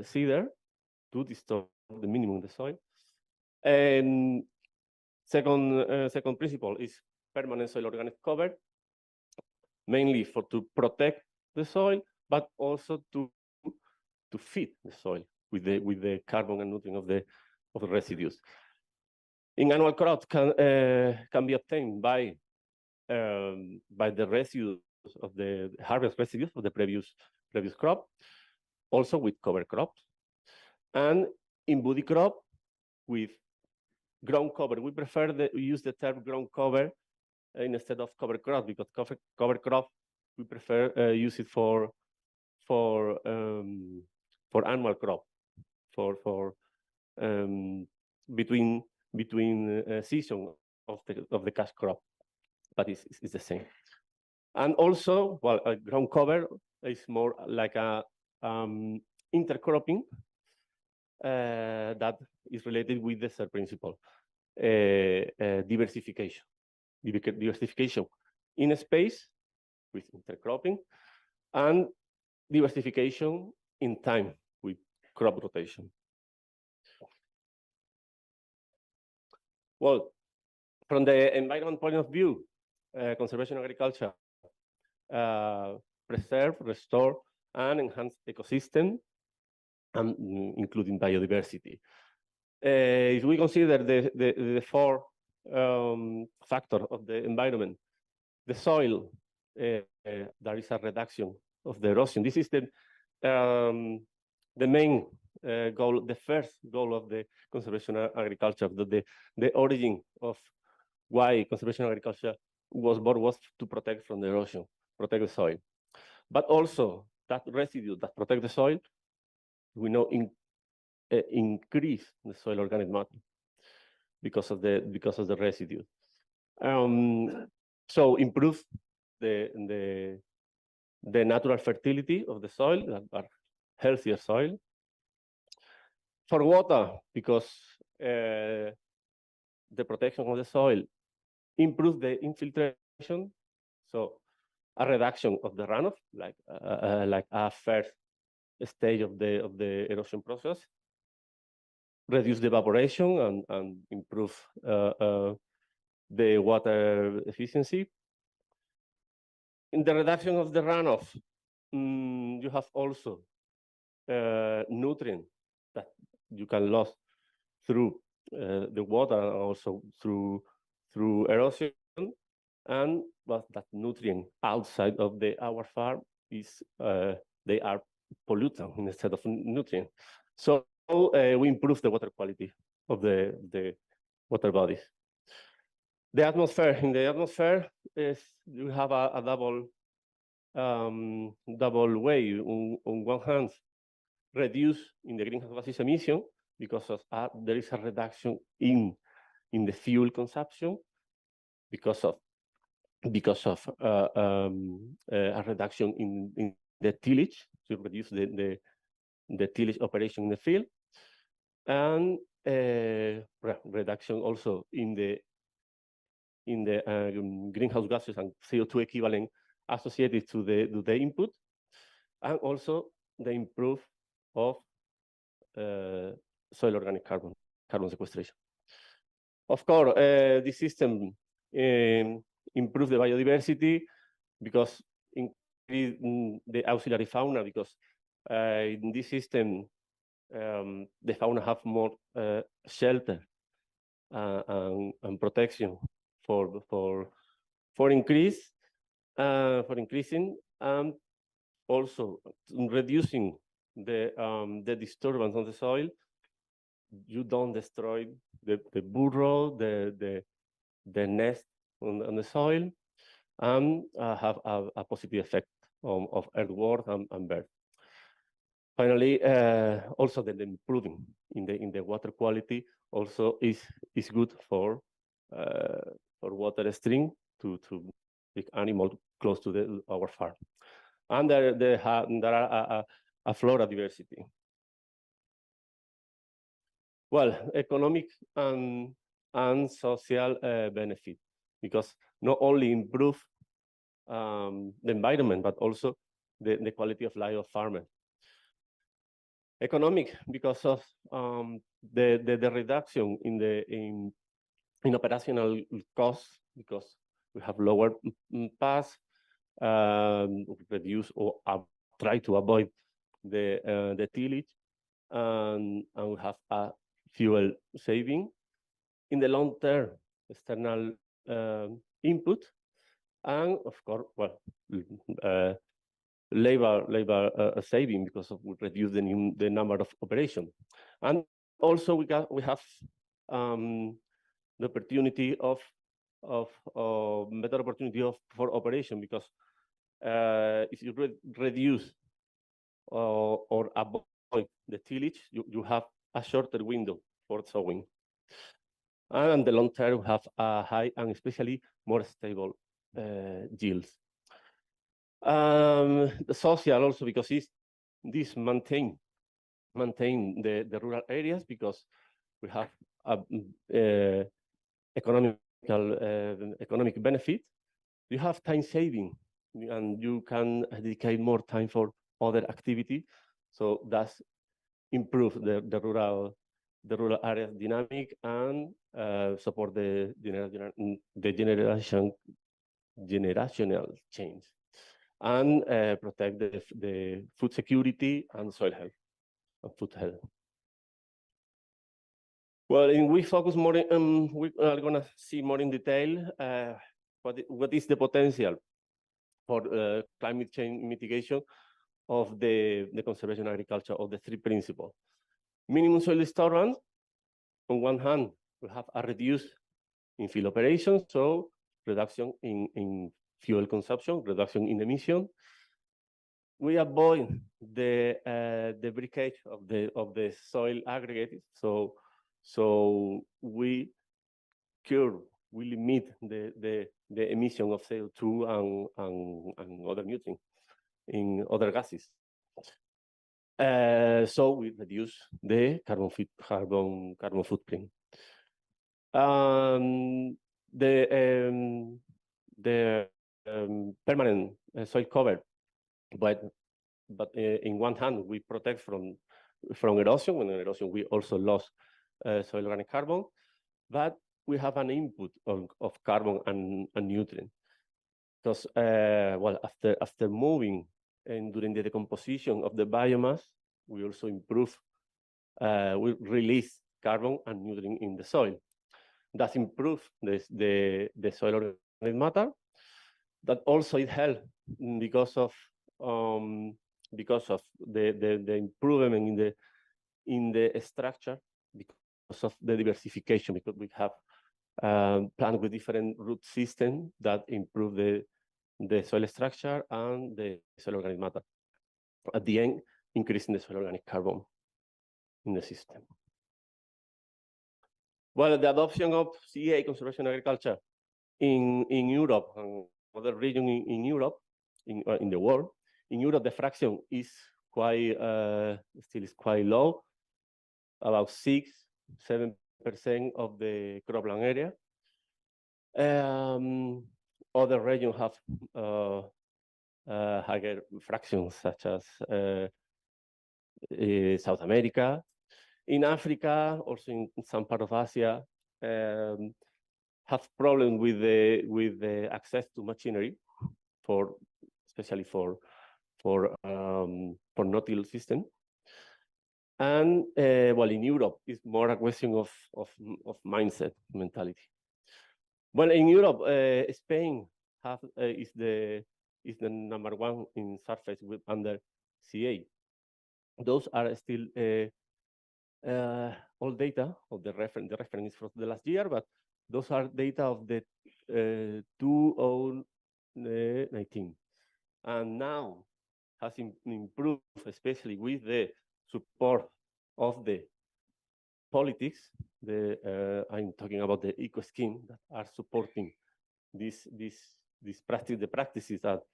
seeder to disturb the minimum of the soil. And second principle is permanent soil organic cover, mainly to protect the soil, but also to feed the soil with the carbon and nutrient of the residues. In annual crops can be obtained by the residues of the harvest residues of the previous crop, also with cover crops, and in woody crop with ground cover. We prefer we use the term ground cover instead of cover crop, because cover crop we prefer use it for annual crop, for between season of the cash crop, but it's the same. And also, well, ground cover is more like a intercropping that is related with the third principle, diversification in space with intercropping, and diversification in time with crop rotation. Well, from the environment point of view, conservation agriculture preserve, restore, and enhance ecosystem, and including biodiversity. If we consider the four factors of the environment, the soil, there is a reduction of the erosion. This is the main goal, the first goal of the conservation agriculture, the origin of why conservation agriculture was born was to protect from the erosion, protect the soil. But also that residue that protect the soil, we know increase the soil organic matter because of the residue. So improve the natural fertility of the soil, that healthier soil. For water, because the protection of the soil improve the infiltration, so a reduction of the runoff, like a first stage of the erosion process, reduce the evaporation and improve the water efficiency. In the reduction of the runoff, you have also nutrients that you can lose through the water, and also through erosion, and but that nutrient outside of our farm is they are pollutants instead of nutrients. So we improve the water quality of the water bodies. The atmosphere, in the atmosphere, you have a double way. On one hand, reduce in the greenhouse gases emission because of there is a reduction in the fuel consumption because of a reduction in the tillage, to reduce the tillage operation in the field, and reduction also in the greenhouse gases and CO2 equivalent associated to the input, and also the improve of soil organic carbon sequestration. Of course, this system improve the biodiversity because increase the auxiliary fauna, because in this system the fauna have more shelter and protection for increasing, and also reducing the disturbance on the soil. You don't destroy the burrow, the nest on the soil, and have a positive effect of earthworm and bird. Finally, also the improving in the water quality also is good for water stream to big animal close to our farm, and there are a flora diversity. Well, economic and social benefit, because not only improve the environment, but also the quality of life of farmers. Economic, because of the reduction in operational costs, because we have lower pass, reduce or try to avoid the tillage, and we have a fuel saving. In the long term, external input, and of course, well, labor saving because we reduce the number of operation, and also we have the opportunity of better opportunity for operation, because if you reduce or avoid the tillage, you have a shorter window for sowing, and in the long term we have a high and especially more stable yields. The social also, because this maintain the rural areas, because we have economic benefit. You have time saving and you can dedicate more time for other activity. So that's improve the rural areas dynamic and support the generational change and protect the food security and soil health and food health. Well, we focus more in, we are going to see more in detail what is the potential for climate change mitigation of the conservation agriculture of the three principles. Minimum soil disturbance, on one hand, we have a reduce in field operations, so reduction in fuel consumption, reduction in emission. We avoid the breakage of the soil aggregate, so we limit the emission of CO2 and other nutrients in other gases. So we reduce the carbon footprint. The permanent soil cover, but in one hand we protect from erosion. When erosion, we also lost soil organic carbon, but we have an input of carbon and nutrient. Because well, after moving and during the decomposition of the biomass, we also improve, we release carbon and nutrient in the soil. That improve the soil organic matter. That also it helps because of the improvement in the structure, because of the diversification, because we have plants with different root systems that improve the soil structure and the soil organic matter. At the end, increasing the soil organic carbon in the system. Well, the adoption of CA, conservation agriculture, in Europe and other regions in Europe, in the world, in Europe the fraction is quite still is quite low, about 6-7% of the cropland area. Other regions have higher fractions, such as South America. In Africa, also in some part of Asia, have problems with the access to machinery, especially for no-till system. And well, in Europe, it's more a question of mindset, mentality. Well, in Europe, Spain is the #1 in surface with under CA. Those are still all data of the reference. The reference is from the last year, but those are data of the 2019, and now has improved, especially with the support of the politics. I'm talking about the eco scheme that are supporting this practice, the practices that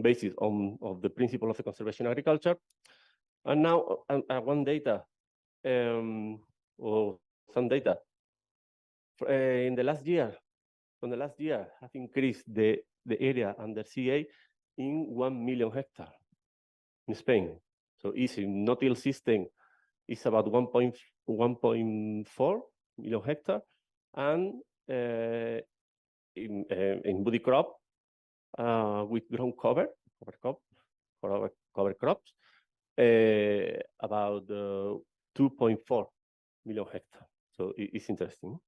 basis of the principle of the conservation agriculture. And now one data or some data in the last year, from the last year, have increased the area under CA in 1 million hectares in Spain. So easy, no-till system is about 1.4 million hectares, and in woody crop with ground cover crops, about 2.4 million hectares. So it's interesting.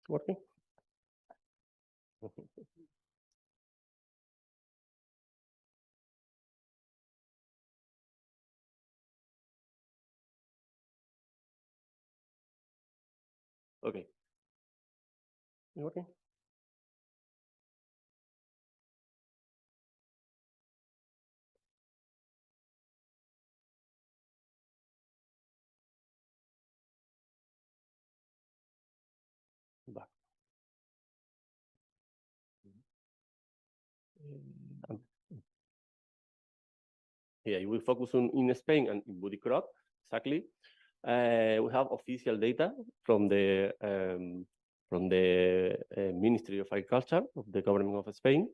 Working? Okay. Working? Back. Yeah, we focus on in Spain and in woody crop, exactly. We have official data from the Ministry of Agriculture of the government of Spain,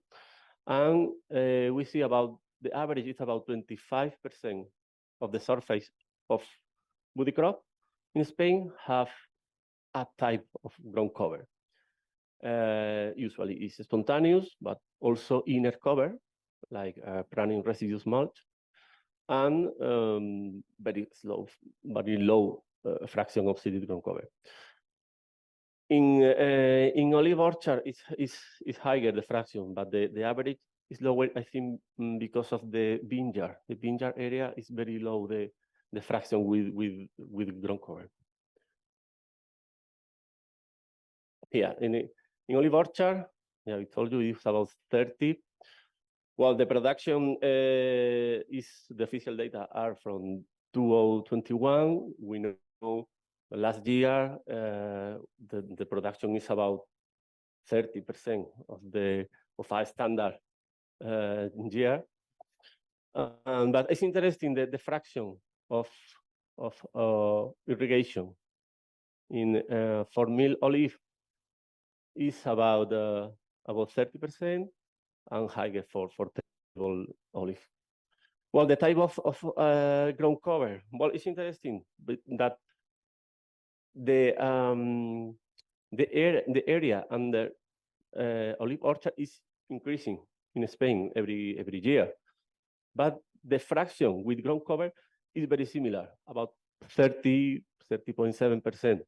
and we see about the average is about 25% of the surface of woody crop in Spain have a type of ground cover. Usually it's spontaneous, but also inner cover, like pruning residues mulch, and very low fraction of seeded ground cover. In olive orchard, it's higher the fraction, but the average is lower, I think, because of the vineyard. The vineyard area is very low, the fraction with ground cover. Yeah, in olive orchard, yeah, I told you it's about 30. Well, the production the official data are from 2021. We know last year the production is about 30% of a standard year. But it's interesting that the fraction of irrigation in for mill olive is about 30% and higher for table olive. Well, the type of ground cover. Well, it's interesting that the area under olive orchard is increasing in Spain every year, but the fraction with ground cover is very similar, about 30.7%.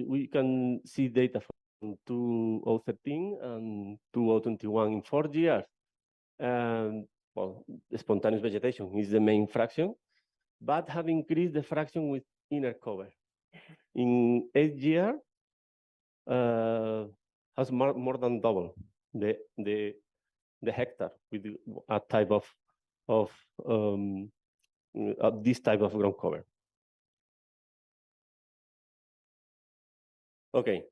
We can see data from 2013 and 2021 in 4 years. Well, the spontaneous vegetation is the main fraction, but have increased the fraction with inner cover. In 8 years, has more than double the hectare with a type of this type of ground cover. Okay,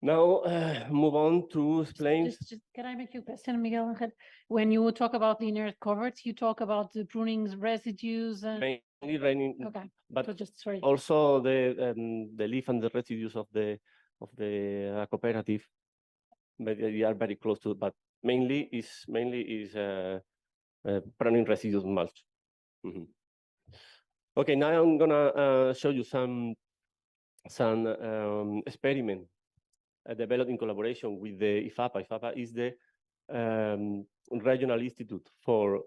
now move on to explain. Just can I make you a question, Miguel Angel? When you talk about the inert covers, you talk about the prunings, residues, and mainly raining, okay, but so just sorry. also the leaf and the residues of the cooperative. But they are very close to, but mainly is pruning residues mulch. Mm-hmm. Okay, now I'm gonna show you some experiment developed in collaboration with the IFAPA. IFAPA is the Regional Institute for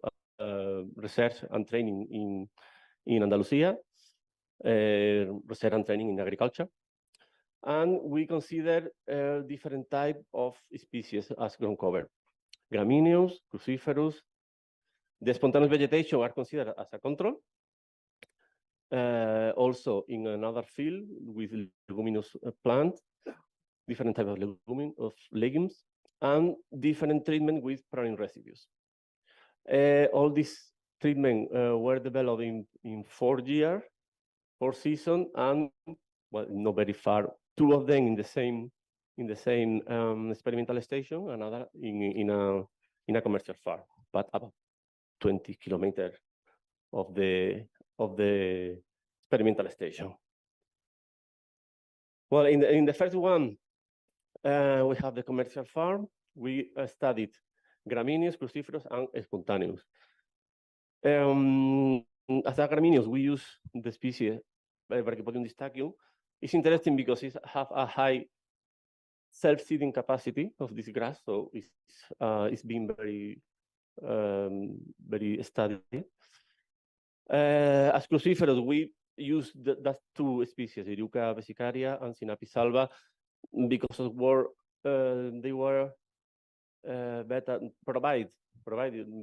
Research and Training in Andalusia, research and training in agriculture. And we consider different type of species as ground cover. Gramineous, cruciferous. The spontaneous vegetation are considered as a control. Also in another field with leguminous plants, different type of legumes, and different treatment with pruning residues. All these treatment were developed in 4 years, 4 seasons, and well, not very far. 2 of them in the same experimental station, another in a commercial farm, but about 20 kilometers of the experimental station. Well, in the first one, we have the commercial farm. We studied gramineous, cruciferous, and spontaneous. As a gramineous, we use the species Brachypodium distachium. It's interesting because it have a high self-seeding capacity of this grass, so it's been very studied. As cruciferous, we use that 2 species, Iruca vesicaria and Sinapis alba, because of they were provided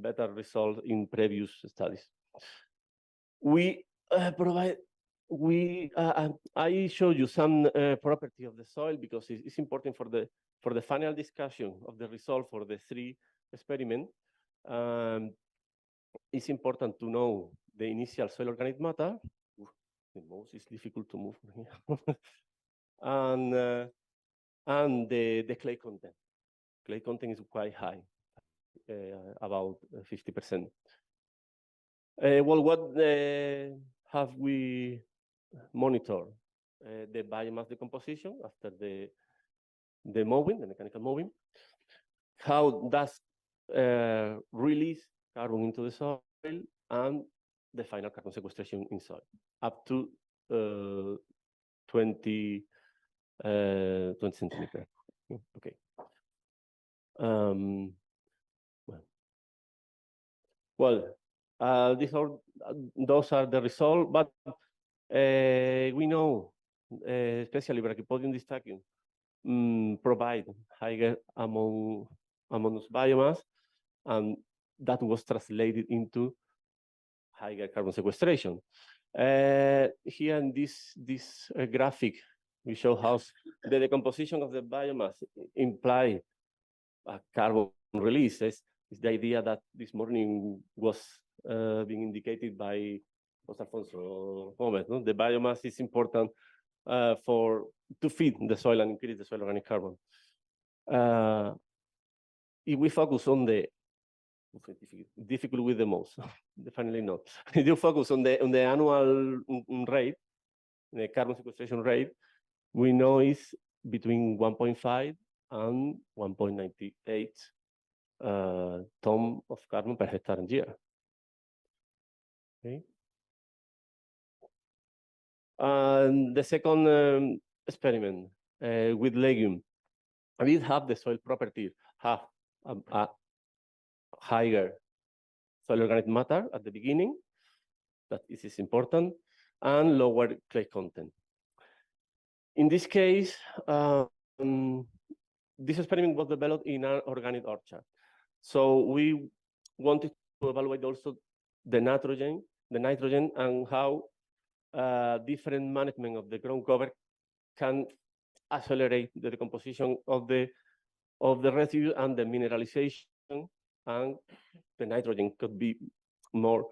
better results in previous studies. I show you some property of the soil because it's important for the final discussion of the result for the 3 experiments. It's important to know the initial soil organic matter. The most is difficult to move from here. And the clay content. Clay content is quite high, about 50%. Well, have we monitored the biomass decomposition after the mowing, the mechanical mowing? How does release carbon into the soil and the final carbon sequestration in soil up to 20 centimeters. Okay. Those are the results, but we know, especially Brachypodium distichum, provide higher ammonia biomass, and that was translated into higher carbon sequestration. Here in this graphic, we show how the decomposition of the biomass imply a carbon release. Is the idea that this morning was being indicated by José Alfonso Gómez. No? The biomass is important to feed the soil and increase the soil organic carbon. If we focus on the difficult with the most, definitely not. If you focus on the annual rate, the carbon sequestration rate, we know is between 1.5 and 1.98 ton of carbon per hectare and year. Okay. And the second experiment with legume, we have the soil property, have a higher soil organic matter at the beginning, that is important, and lower clay content. In this case, this experiment was developed in an organic orchard. So we wanted to evaluate also the nitrogen, and how different management of the ground cover can accelerate the decomposition of the residue and the mineralization, and the nitrogen could be more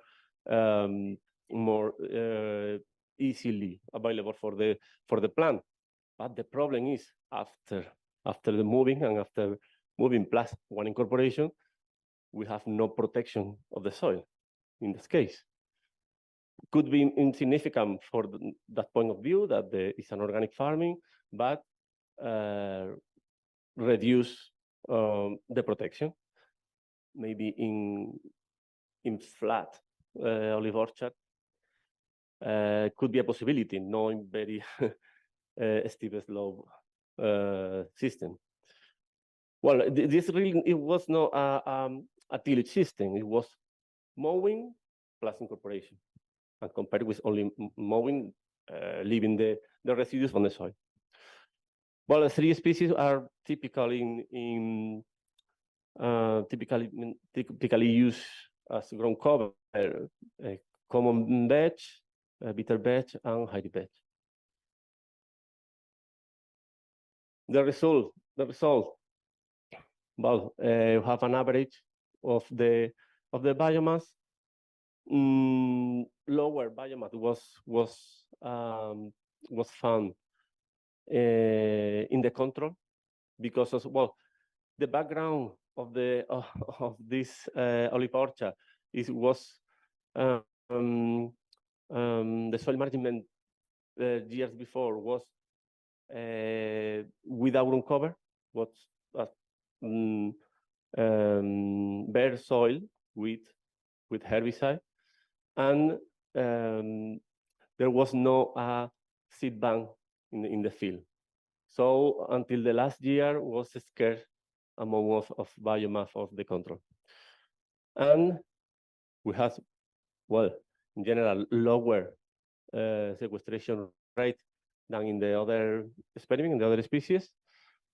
easily available for the plant. But the problem is after the moving and after moving plus one incorporation, we have no protection of the soil in this case. Could be insignificant for that point of view, that it's an organic farming, but reduce the protection. Maybe in flat olive orchard could be a possibility, knowing very steep slope system. Well, this really, it was not a tillage system. It was mowing plus incorporation, and compared with only mowing, leaving the residues on the soil. Well, the three species are typically typically used as ground cover: common vetch, bitter vetch, and hardy vetch. The result. Well, you have an average of the biomass. Lower biomass was found in the control, because of, well, the background of this olive orchard was the soil management years before was without ground cover, was bare soil with herbicide, and there was no seed bank in the field. So until the last year was scarce amount of biomass of the control. And we have, well, in general, lower sequestration rate than in the other experiment, in the other species,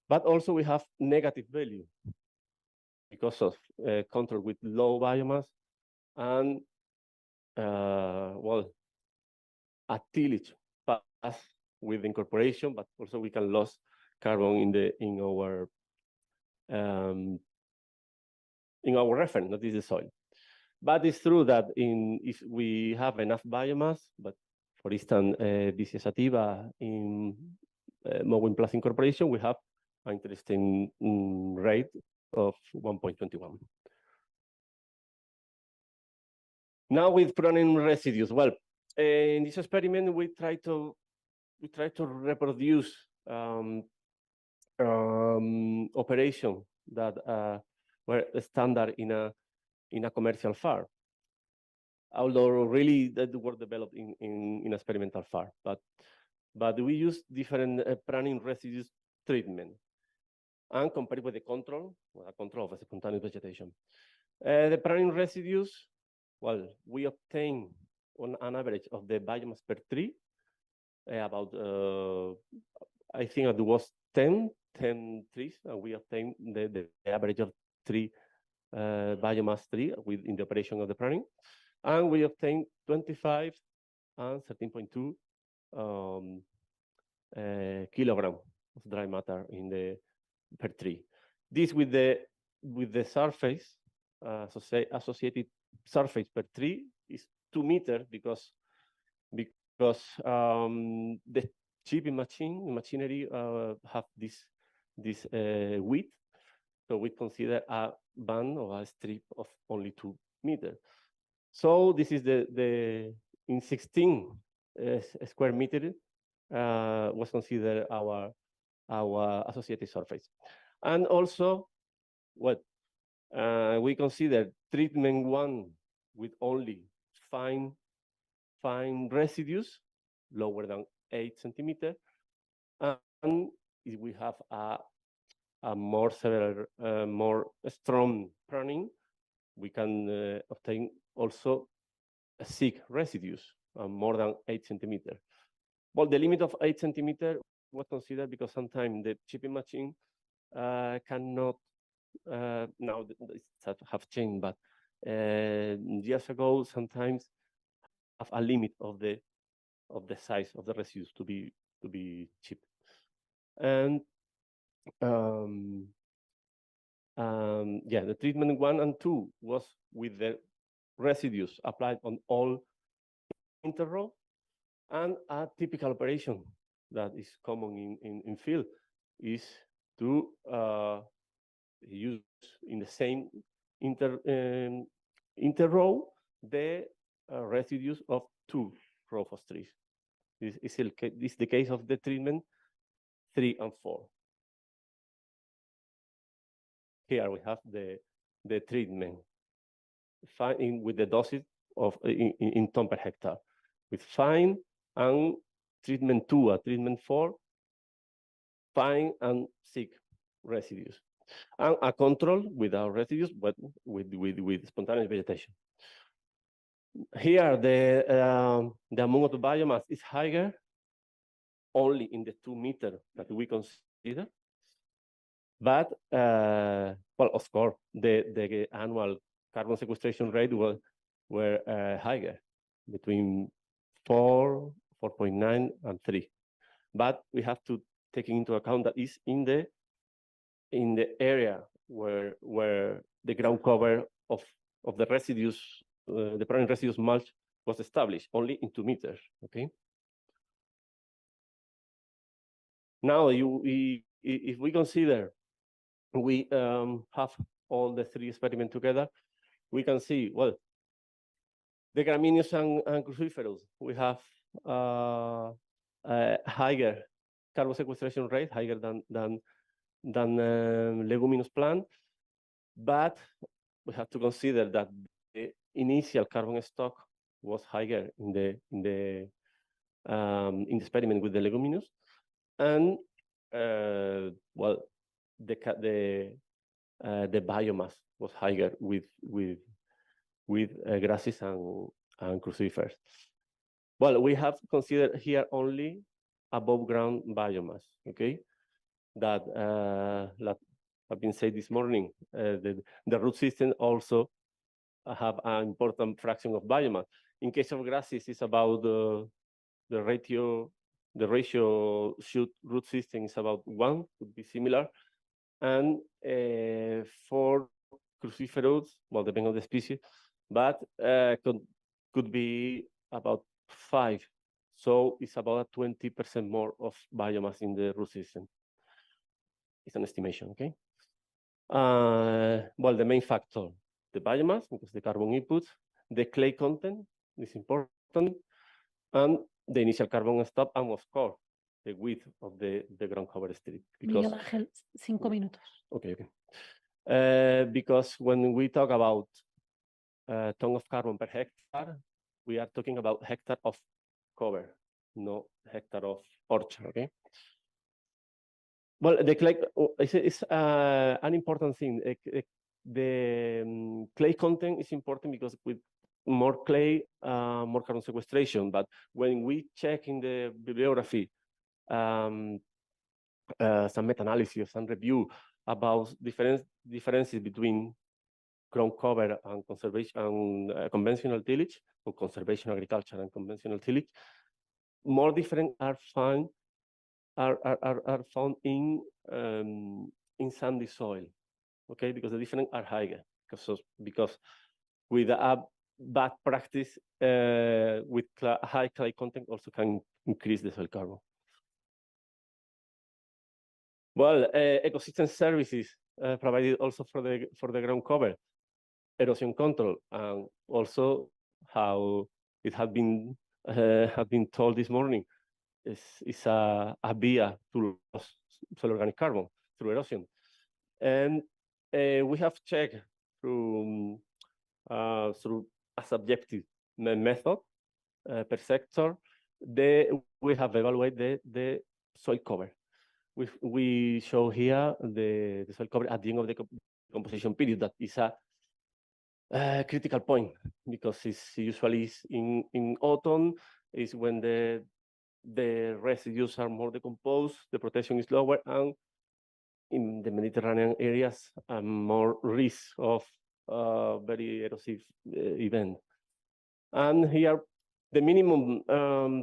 but also we have negative value because of control with low biomass and well, a tillage path with incorporation, but also we can lose carbon in our reference, that is the soil. But it's true that if we have enough biomass, but for instance, this sativa in mowing plus incorporation, we have an interesting rate of 1.21. Now with pruning residues, well, in this experiment, we try to reproduce operation that were standard in a commercial farm. Although really that were developed in experimental farm, but we use different pruning residues treatment and compare with the control of a spontaneous vegetation. The pruning residues, well, we obtain on an average of the biomass per tree about I think it was 10 trees, and we obtain the average of 3 biomass tree in the operation of the pruning, and we obtain 25 and 13.2 kilogram of dry matter in the per tree. This with the surface associated surface per tree is 2 meters because the chipping machinery have this width, so we consider a band or a strip of only 2 meters. So this is the in 16 square meter was considered our associated surface, and also what we consider treatment 1 with only fine residues lower than 8 centimeters, and if we have a more severe, more strong pruning, we can obtain also thick residues more than 8 centimeters. Well, the limit of 8 centimeters was considered because sometimes the chipping machine cannot, now that have changed, but years ago sometimes have a limit of the size of the residues to be chipped. And yeah, the treatment 1 and 2 was with the residues applied on all interrow, and a typical operation that is common in field is to use in the same interrow the residues of 2 rows of trees. This is the case of the treatment 3 and 4. Here we have the treatment with the doses of in ton per hectare, with fine and treatment 2 and treatment 4, fine and thick residues, and a control without residues, but with spontaneous vegetation. Here the amount of biomass is higher only in the 2 meters that we consider, but well, of course, the annual carbon sequestration rate were higher, between 4, 4.9, and 3. But we have to take into account that is in the area where the ground cover of the residues, the pruning residues mulch was established, only in 2 meters. Okay. Now, if we consider we have all the 3 experiments together, we can see, well, the gramineous and cruciferous, we have a higher carbon sequestration rate, higher than leguminous plant, but we have to consider that the initial carbon stock was higher in the experiment with the leguminous, and well, the biomass was higher with grasses and crucifers. Well, we have considered here only above ground biomass, okay? That have been said this morning. The root system also have an important fraction of biomass. In case of grasses, it's about the ratio shoot root system is about 1, could be similar. And for cruciferous, well, depending on the species, but could be about 5. So it's about 20% more of biomass in the root system. It's an estimation, okay? Well, the main factor, the biomass, because the carbon inputs, the clay content is important, And the initial carbon stop, and of course, the width of the ground cover strip. Miguel Ángel, 5 minutos. Okay. Because when we talk about ton of carbon per hectare, we are talking about hectare of cover, no hectare of orchard. Okay. Well, the clay is an important thing. The clay content is important because with more clay, more carbon sequestration. But when we check in the bibliography, some meta-analysis and review about differences between ground cover and conservation and conventional tillage, or conservation agriculture and conventional tillage, more different are found in sandy soil, okay? Because the different are higher. Because with a bad practice, with high clay content also can increase the soil carbon. Well, ecosystem services provided also for the ground cover, erosion control, and also how it had been told this morning, is a via to lose soil organic carbon through erosion. And we have checked through a subjective method per sector. We have evaluated the soil cover. We show here the soil cover at the end of the composition period. That is a critical point, because it's usually in autumn is when the residues are more decomposed, the protection is lower, and in the Mediterranean areas, more risk of very erosive event. And here, the minimum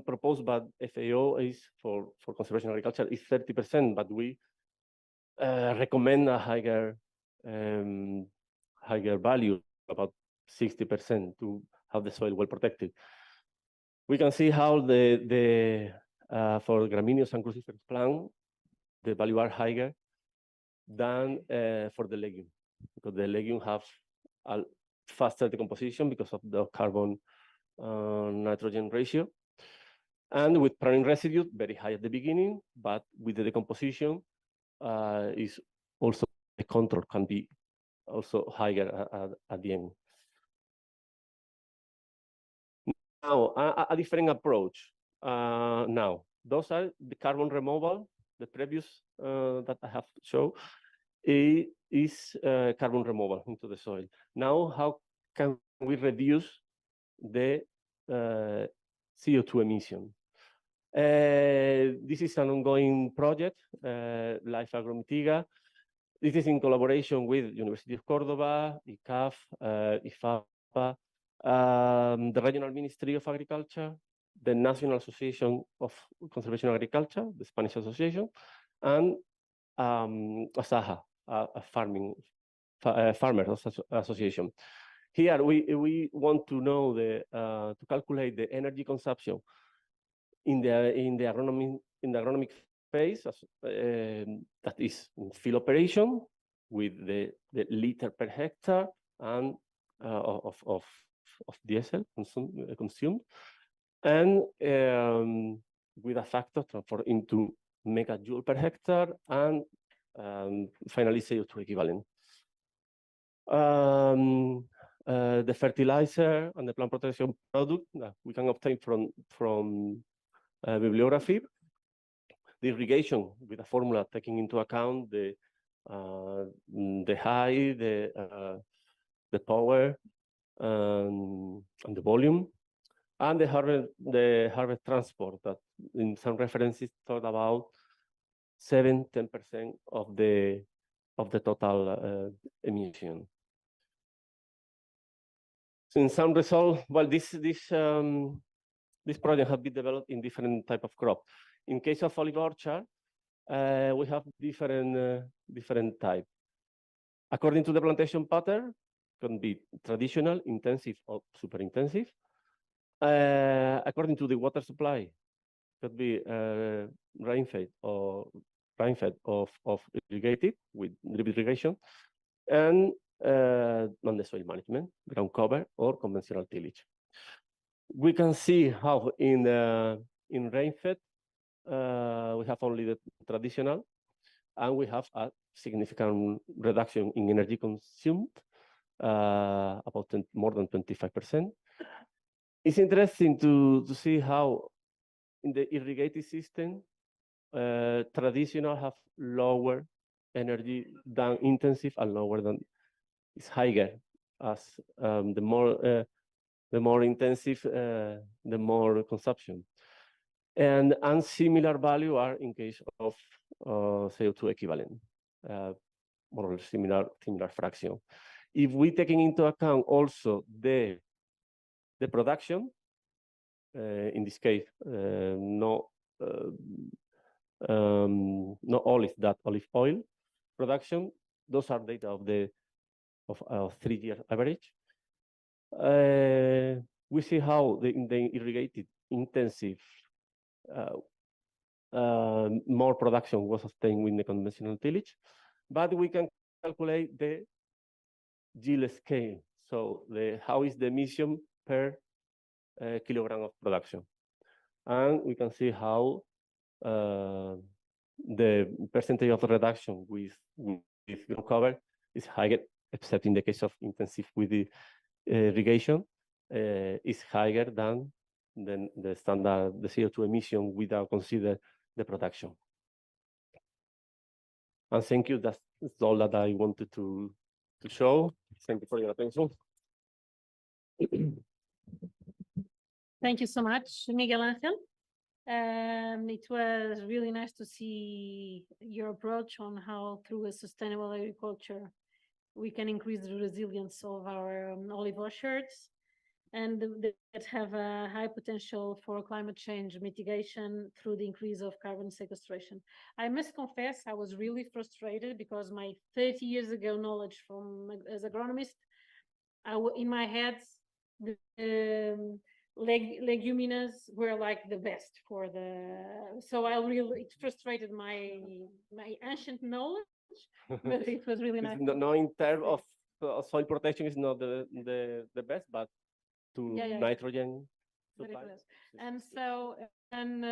proposed by FAO is for conservation agriculture is 30%, but we recommend a higher value, about 60%, to have the soil well protected. We can see how for gramineous and cruciferous plant, the value are higher than for the legume, because the legume have a faster decomposition because of the carbon nitrogen ratio. And with prime residue, very high at the beginning, but with the decomposition is also the control can be also higher at the end. Now, a different approach. Now, those are the carbon removal. The previous that I have shown is carbon removal into the soil. Now, how can we reduce the CO2 emission? This is an ongoing project, Life Agromitiga. This is in collaboration with University of Córdoba, ICAF, IFAPA, the Regional Ministry of Agriculture, the National Association of Conservation Agriculture, the Spanish Association, and ASAJA, a farmers association. Here we want to know to calculate the energy consumption in the agronomic phase, that is in field operation, with the liter per hectare and of diesel consumed, and with a factor transformed into megajoule per hectare, and finally CO2 equivalent. The fertilizer and the plant protection product that we can obtain from bibliography, the irrigation with a formula taking into account the height, the power, and the volume, and the harvest transport that in some references talk about 7–10% of the total emission. So in some results, well, this project has been developed in different type of crop. In case of olive orchard, we have different type. According to the plantation pattern, can be traditional, intensive, or super intensive. According to the water supply, could be rain-fed or of irrigated with drip irrigation, and on the soil management, ground cover, or conventional tillage. We can see how in rainfed, we have only the traditional, and we have a significant reduction in energy consumed, about more than 25%. It's interesting to see how in the irrigated system, traditional have lower energy than intensive and lower than is higher as the more intensive, the more consumption. And similar value are in case of CO2 equivalent, more or less similar fraction. If we taking into account also the production, in this case, no olive, that olive oil production, those are data of 3-year average. We see how in the irrigated intensive, more production was obtained with the conventional tillage, but we can calculate the yield scale. So how is the emission per kilogram of production? And we can see how the percentage of reduction with ground cover is higher, except in the case of intensive with the irrigation, is higher than the standard, the CO2 emission without consider the production. And thank you. That's all that I wanted to show. Thank you for your attention. Thank you so much, Miguel Angel. It was really nice to see your approach on how through a sustainable agriculture we can increase the resilience of our olive orchards and that have a high potential for climate change mitigation through the increase of carbon sequestration. I must confess, I was really frustrated because my 30 years ago knowledge as agronomist, in my head, the leguminous were like the best for so it frustrated my ancient knowledge, but it was really nice. No, in terms of soil protection is not the best, but to nitrogen supply. And so and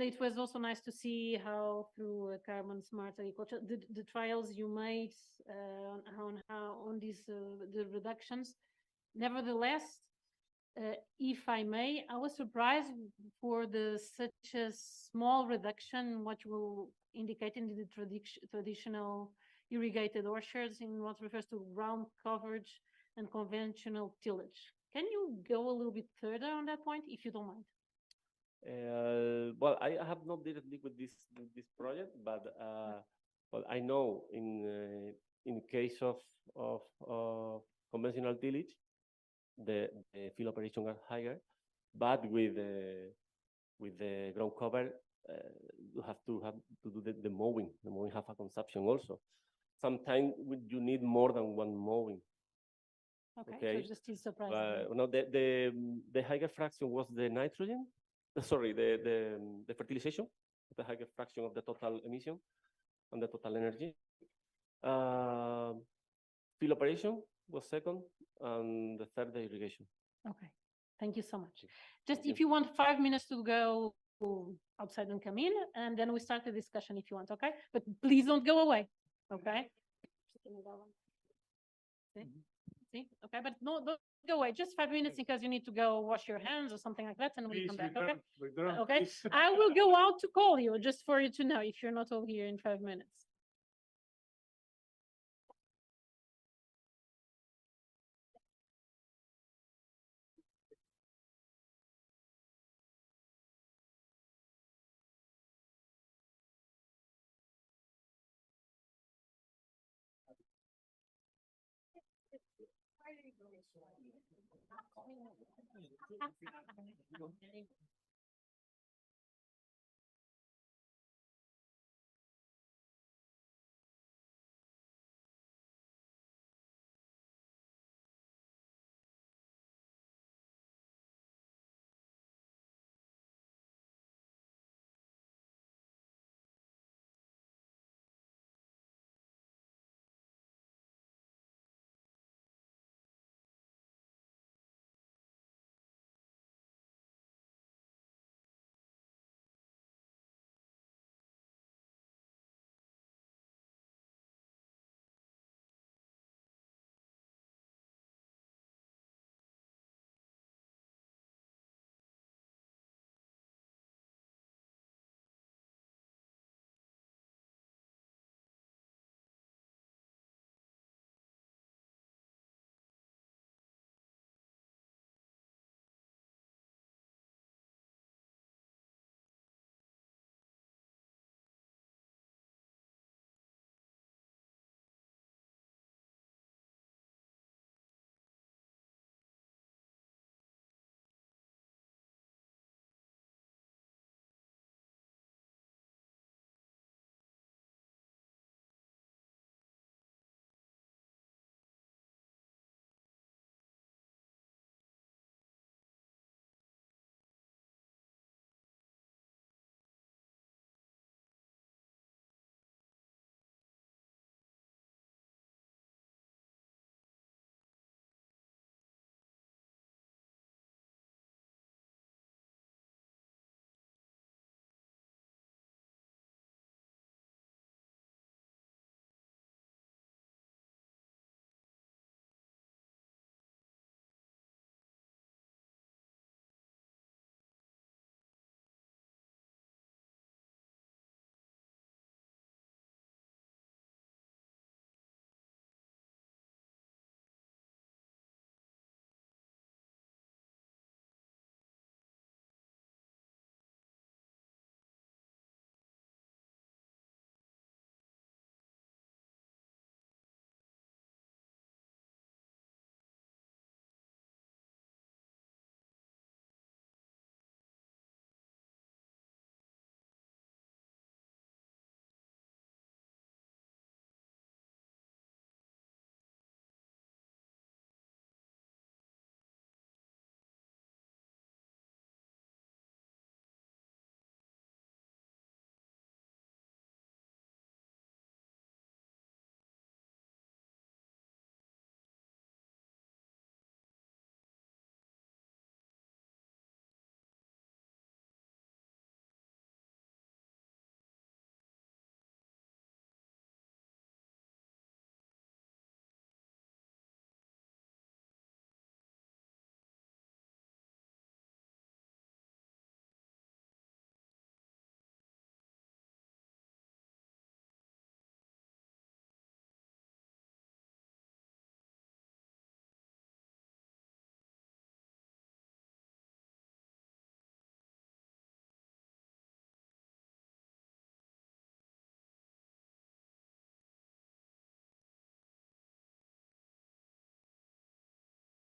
it was also nice to see how through carbon smart agriculture the trials you made on these the reductions. Nevertheless, if I may, I was surprised for such a small reduction, what you will indicate in the traditional irrigated orchards in what refers to ground coverage and conventional tillage. Can you go a little bit further on that point, if you don't mind? Well, I have not directly with this project, but well, I know in case of conventional tillage, the field operation are higher, but with the ground cover, you have to do the mowing. The mowing have a consumption also. Sometimes you need more than one mowing. Okay. So just is surprising. No, the higher fraction was the nitrogen. Sorry, the fertilization, the higher fraction of the total emission and the total energy. Field operation was second, and the third, the irrigation. Okay, thank you so much. Just if you want 5 minutes to go outside and come in, and then we start the discussion if you want, okay? But please don't go away, okay? See? Okay, but no, don't go away. Just 5 minutes because you need to go wash your hands or something like that, and we come back, okay? Okay, I will go out to call you just for you to know if you're not all here in 5 minutes.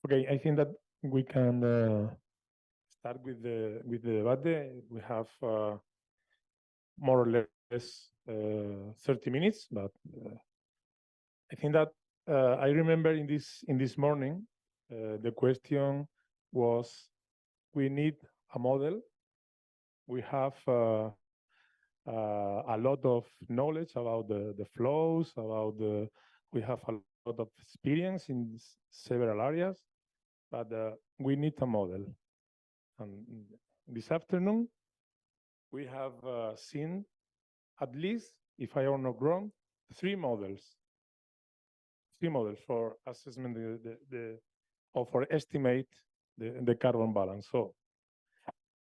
Okay, I think that we can start with the debate. We have more or less 30 minutes, but I think that I remember in this morning the question was: we need a model. We have a lot of knowledge about the flows, we have a lot of experience in several areas, but we need a model. And this afternoon, we have seen at least, if I am not wrong, three models for assessment or for estimate the carbon balance. So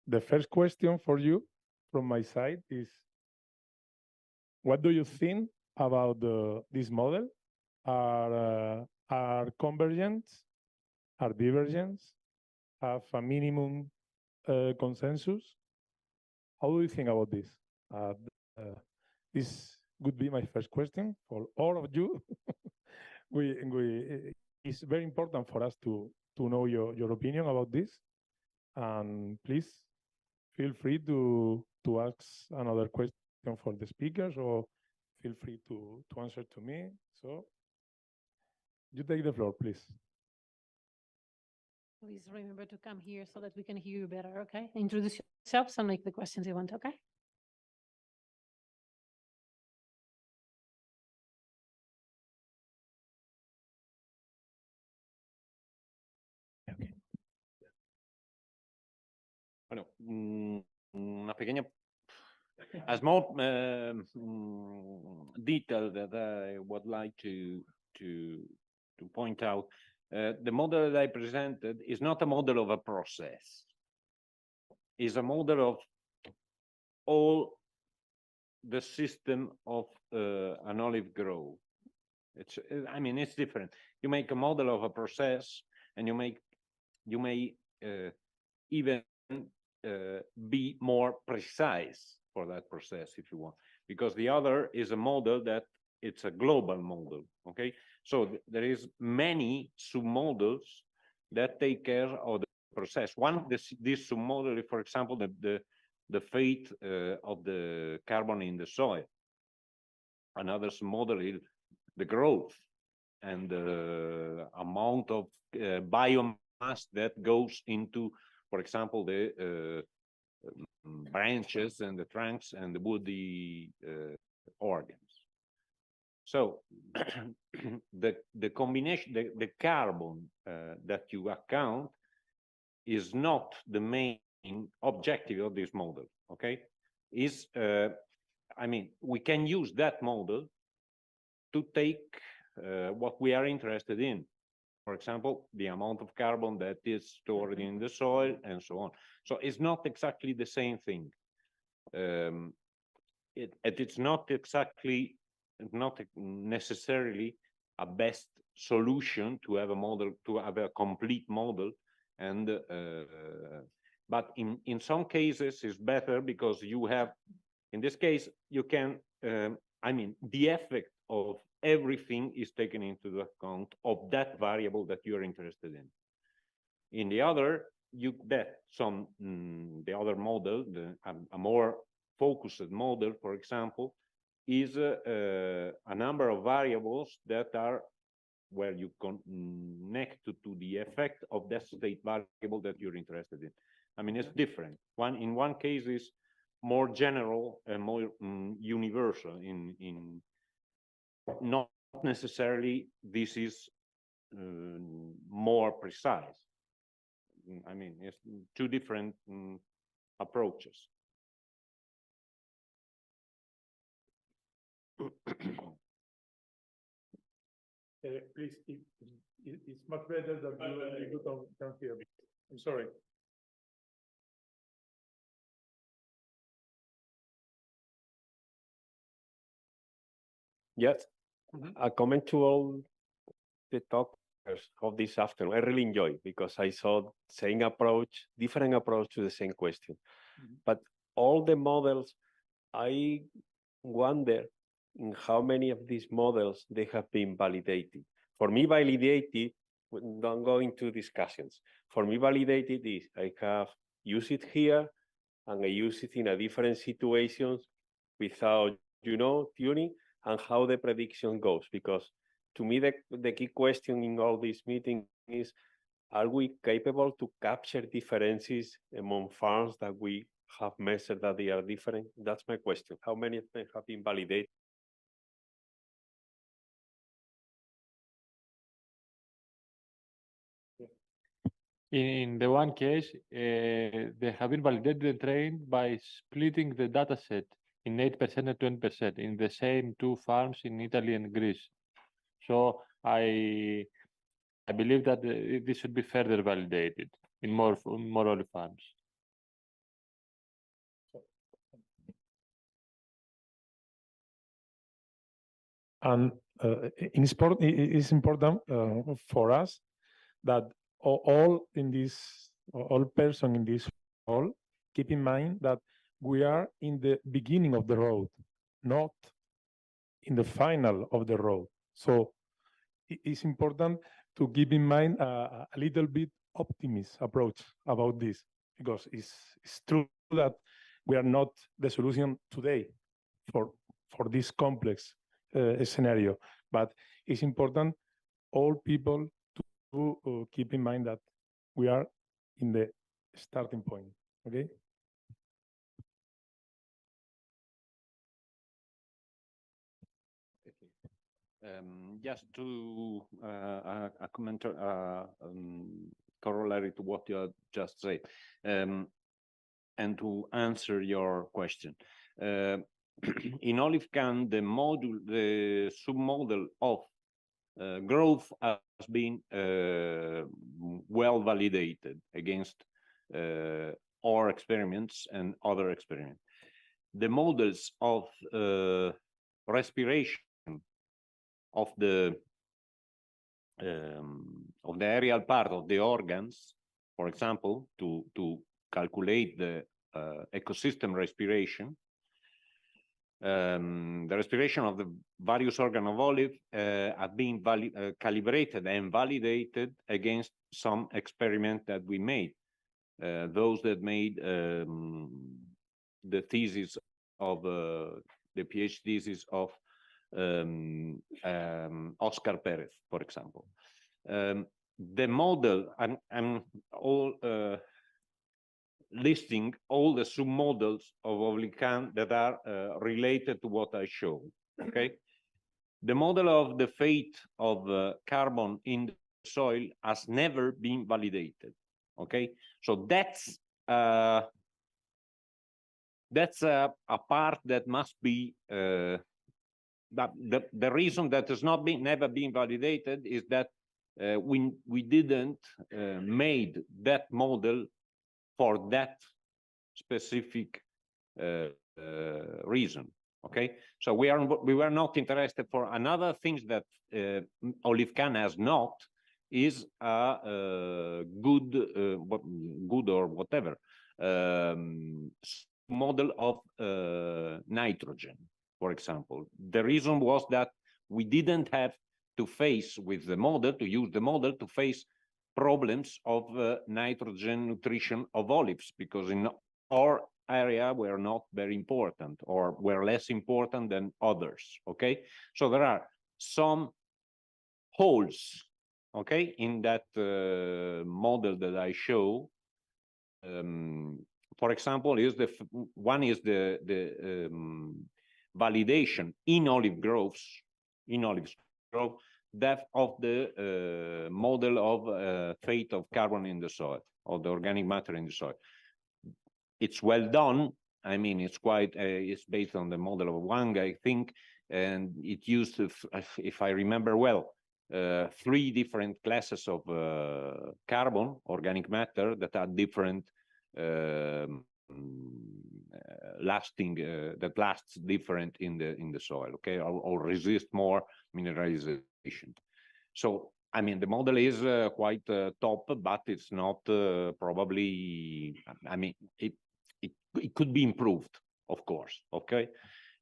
the first question for you from my side is, what do you think about this model? Are convergent? Are divergent? Have a minimum consensus? How do you think about this? This would be my first question for all of you. It's very important for us to know your opinion about this. And please feel free to ask another question for the speakers, or feel free to answer to me. So you take the floor, please. Please remember to come here so that we can hear you better, okay? Introduce yourselves and make the questions you want, okay? Bueno, una pequeña, a small detail that I would like to point out. The model that I presented is not a model of a process. It's a model of all the system of an olive grove. I mean, it's different. You make a model of a process, and you may even be more precise for that process if you want, because the other is a model that it's a global model. Okay, so there is many submodels that take care of the process. One of these submodel is, for example, the fate of the carbon in the soil. Another submodel is the growth and the amount of biomass that goes into, for example, the branches and the trunks and the woody organs. So the combination, the carbon that you account is not the main objective of this model. Okay, I mean, we can use that model to take what we are interested in. For example, the amount of carbon that is stored in the soil and so on. So it's not exactly the same thing. It's not necessarily a best solution to have a model, to have a complete model. And but in some cases it's better, because you have, in this case, you can, I mean, the effect of everything is taken into the account of that variable that you're interested in. In the other, you bet some, the other model, a more focused model, for example, is a number of variables that are where you connect to the effect of that state variable that you're interested in. I mean, it's different. In one case is more general and more universal. In not necessarily this is more precise. I mean, it's two different approaches. Please, it's much better that you don't hear me. I'm sorry. Yes, a comment to all the talkers of this afternoon. I really enjoy, because I saw same approach, different approach to the same question. But all the models, I wonder in how many of these models they have been validated. For me, validated don't go into discussions. For me, validated is I have used it here and I use it in a different situations without, tuning and how the prediction goes. Because to me, the key question in all this meeting is, are we capable to capture differences among farms that we have measured that they are different? That's my question. How many of them have been validated? In the one case, they have been validated and trained by splitting the data set in 8% and 20% in the same two farms in Italy and Greece. So I believe that this should be further validated in more olive farms. And it's important for us that all person in this hall keep in mind that we are in the beginning of the road, not in the final of the road. So it's important to keep in mind a little bit optimist approach about this, because it's true that we are not the solution today for this complex scenario, but it's important all people to keep in mind that we are in the starting point. Okay. Just to a comment, corollary to what you have just said, and to answer your question. In OliveCan, the submodel of growth has been well validated against our experiments and other experiments. The models of respiration of the aerial part of the organs, for example, to calculate the ecosystem respiration, the respiration of the various organs of olive have been calibrated and validated against some experiment that we made. Those that made the thesis of the PhD thesis of Oscar Perez, for example. The model, I'm all listing all the submodels of OliveCan that are related to what I showed. Okay, the model of the fate of carbon in the soil has never been validated. Okay, so that's a part that must be. The reason that has never been validated is that we didn't made that model for that specific reason. Okay, so we were not interested for another things that OliveCan has not is a good or whatever model of nitrogen, for example. The reason was that we didn't have to face with the model, to use the model to face problems of nitrogen nutrition of olives, because in our area were not very important or were less important than others. Okay, so there are some holes, okay, in that model that I show. For example, one is the validation in olive groves, that of the model of fate of carbon in the soil, of the organic matter in the soil. It's well done. I mean, it's quite, it's based on the model of Wang, I think, and it used, if I remember well, 3 different classes of carbon, organic matter, that are different, that lasts different in the soil, okay, or resist more mineralization. So, I mean, the model is quite top, but it's not probably, I mean, it could be improved, of course, okay?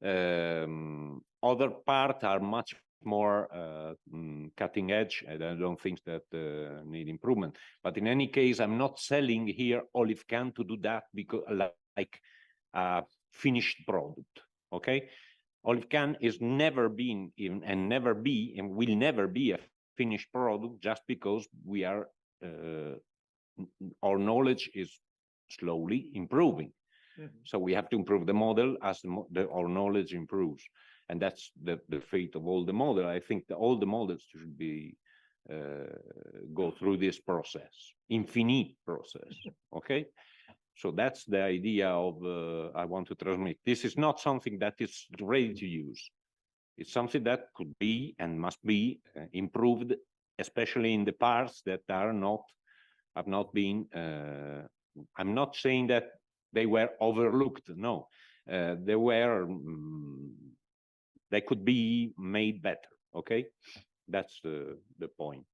Other parts are much more cutting edge, and I don't think that need improvement. But in any case, I'm not selling here olive can to do that because like a finished product. Okay, olive can is never been and never be and will never be a finished product just because we are our knowledge is slowly improving. So we have to improve the model as our knowledge improves. And that's the fate of all the model. I think that all the models should be go through this process, infinite process. Okay, so that's the idea of I want to transmit. This is not something that is ready to use. It's something that could be and must be improved, especially in the parts that are not have not been. I'm not saying that they were overlooked. No, they were. They could be made better. Okay, that's the point.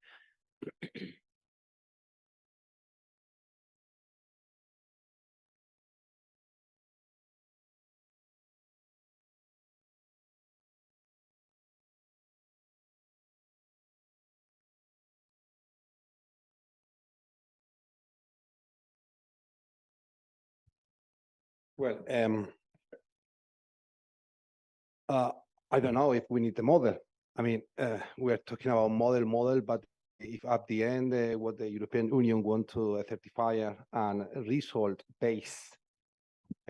Well, I don't know if we need the model. I mean, we're talking about model, but if at the end what the European Union want to certify and result-based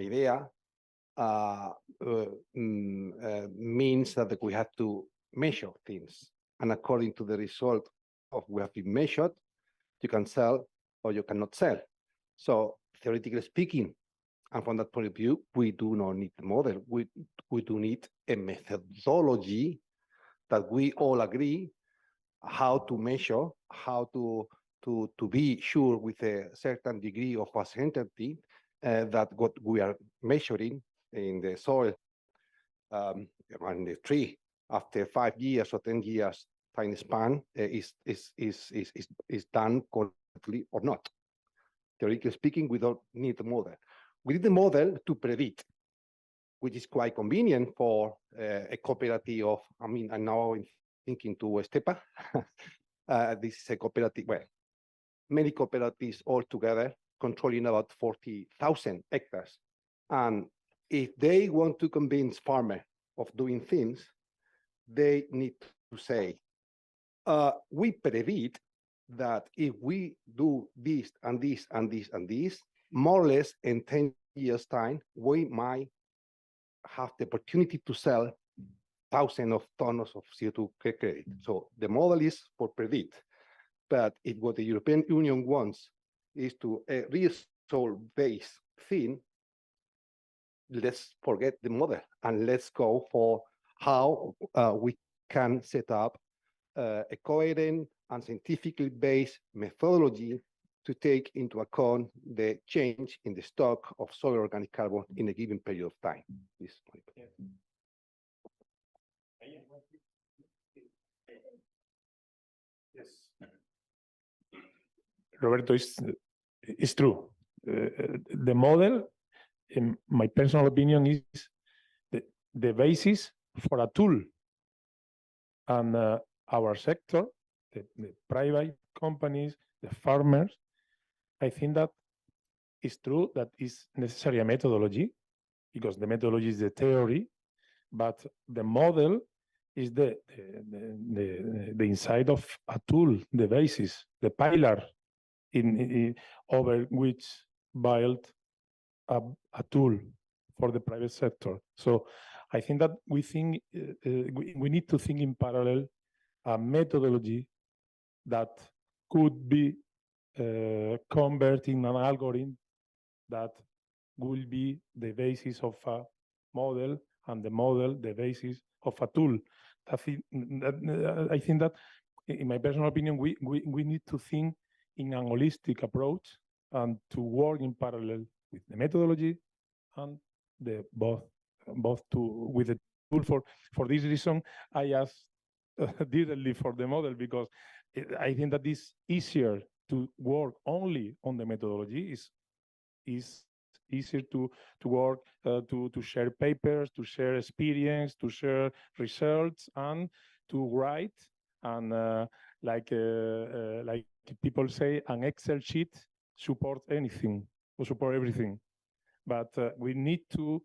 idea means that we have to measure things, and according to the result of what have been measured, you can sell or you cannot sell. So theoretically speaking, and from that point of view, we do not need the model. We do need a methodology that we all agree how to measure, how to be sure with a certain degree of certainty that what we are measuring in the soil and the tree after 5 years or 10 years time span is done correctly or not. Theoretically speaking, we don't need the model. We need the model to predict, which is quite convenient for a cooperative of, I mean, I'm now thinking to Estepa. This is a cooperative, well, many cooperatives all together controlling about 40,000 hectares. And if they want to convince farmers of doing things, they need to say, we predict that if we do this and this and this and this, more or less in 10 years' time, we might have the opportunity to sell thousands of tons of CO2 credit. So the model is for predict. But if what the European Union wants is to a result-based thing, let's forget the model and let's go for how we can set up a coherent and scientifically based methodology to take into account the change in the stock of soil organic carbon in a given period of time. This Yes. Roberto, it's true. The model, in my personal opinion, is the basis for a tool. And our sector, the private companies, the farmers, I think that it's true that it's necessary a methodology, because the methodology is the theory, but the model is the inside of a tool, the basis, the pillar in over which built a tool for the private sector. So I think that we need to think in parallel a methodology that could be converted in an algorithm that will be the basis of a model, and the model the basis of a tool. I think that, in my personal opinion, we need to think in an holistic approach and to work in parallel with the methodology and the both with the tool. For this reason, I asked directly for the model, because I think that it's easier to work only on the methodology. Is easier to work, to share papers, to share experience, to share results, and to write and like people say, an Excel sheet support anything or support everything. But we need to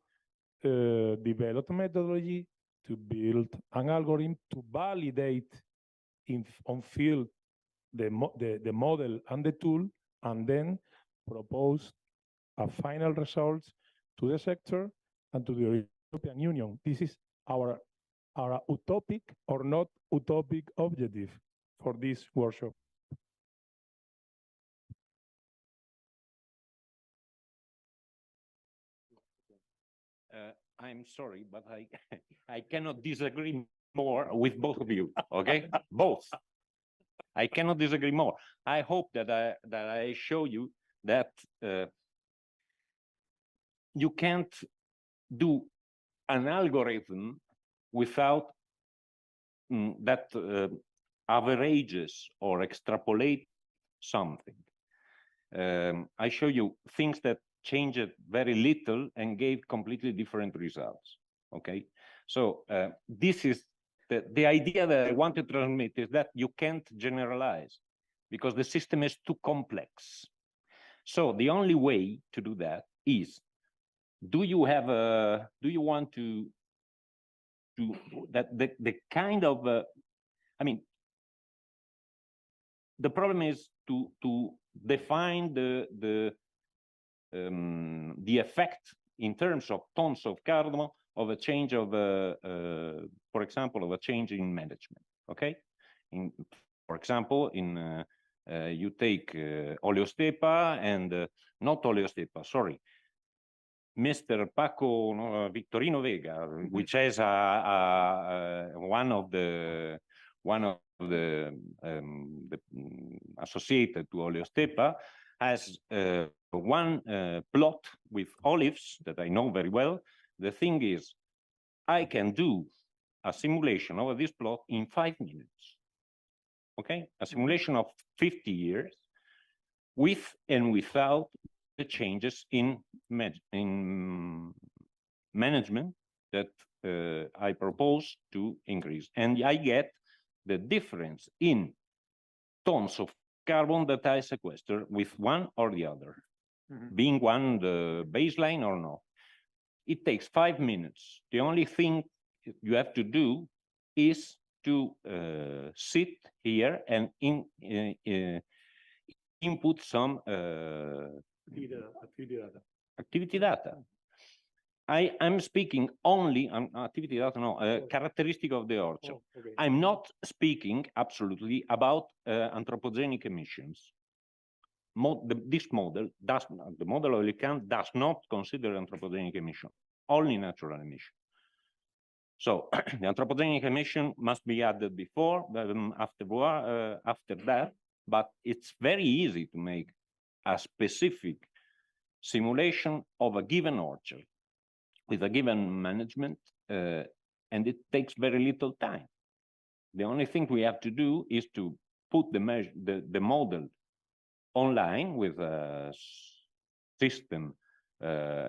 develop a methodology to build an algorithm to validate on field the model and the tool, and then propose a final results to the sector and to the European Union. This is our utopic or not utopic objective for this workshop. I'm sorry, but I cannot disagree more with both of you. Okay, both. I cannot disagree more. I hope that I show you that you can't do an algorithm without that averages or extrapolate something. I show you things that changed very little and gave completely different results. Okay, so this is the idea that I want to transmit, is that you can't generalize because the system is too complex. So the only way to do that is, do you want to that the kind of I mean, the problem is to define the effect in terms of tons of carbon of a change of, for example, of a change in management. Okay, for example, you take Oleostepa and not Oleostepa, sorry, Mr. Paco Victorino Vega, which has one of the associated to Oleostepa, has one plot with olives that I know very well. The thing is, I can do a simulation of this plot in 5 minutes. Okay, a simulation of 50 years with and without the changes in management that I propose to increase. And I get the difference in tons of carbon that I sequester with one or the other, being one the baseline or not. It takes 5 minutes. The only thing you have to do is to sit here and input some activity data. I'm speaking only on activity data, no, characteristic of the orchard. Okay. I'm not speaking absolutely about anthropogenic emissions. This model does not, the model of LeCan does not consider anthropogenic emission, only natural emission. So the anthropogenic emission must be added before, after that, but it's very easy to make a specific simulation of a given orchard with a given management, and it takes very little time. The only thing we have to do is to put the model online with a system,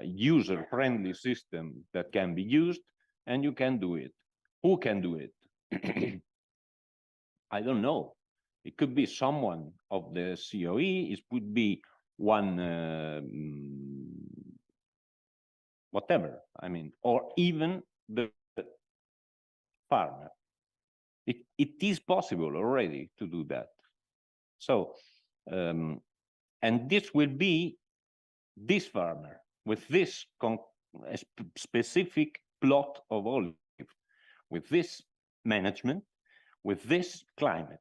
user-friendly system that can be used, and you can do it. Who can do it? I don't know. It could be someone of the COE, it could be one, whatever, I mean, or even the farmer. It is possible already to do that. So, and this will be this farmer with this specific plot of olive, with this management, with this climate.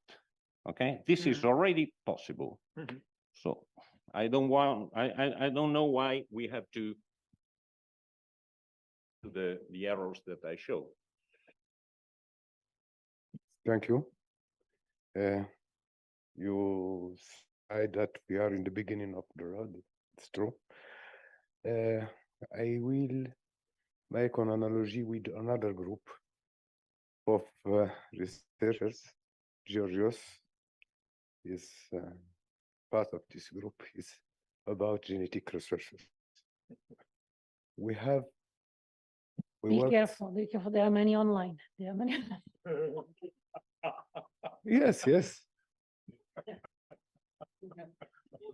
Okay, this is already possible. So I don't know why we have to do the errors that I showed. Thank you. You said that we are in the beginning of the road. It's true. I will make an analogy with another group of researchers. Georgios is part of this group, is about genetic resources. We have Be careful, there are many online. There are many. Yes, yes.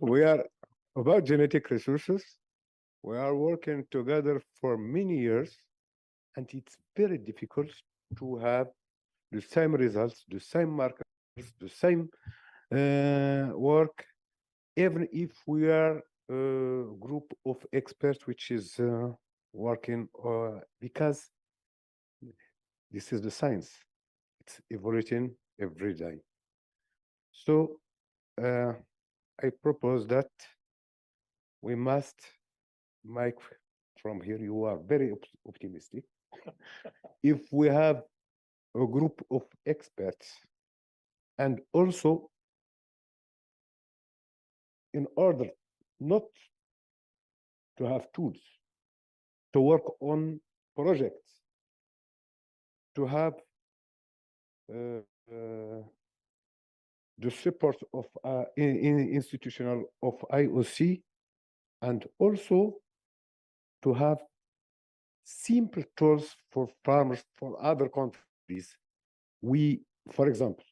We are about genetic resources. We are working together for many years, and it's very difficult to have the same results, the same markers, the same work, even if we are a group of experts which is working, because this is the science. It's evolving every day. So I propose that we must make from here, you are very optimistic. If we have a group of experts, and also in order not to have tools, to work on projects, to have the support of institutional of IOC, and also to have simple tools for farmers for other countries. We, for example,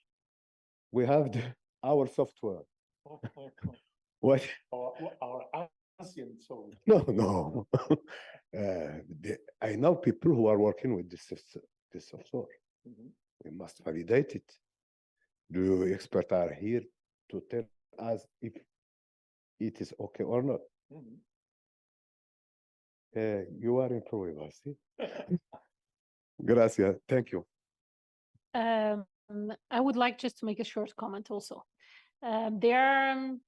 we have our software. What? Our ancient soul. No. I know people who are working with this software. We must validate it. The experts are here to tell us if it is okay or not. You are improving, I see. Gracias. Thank you. I would like just to make a short comment also. The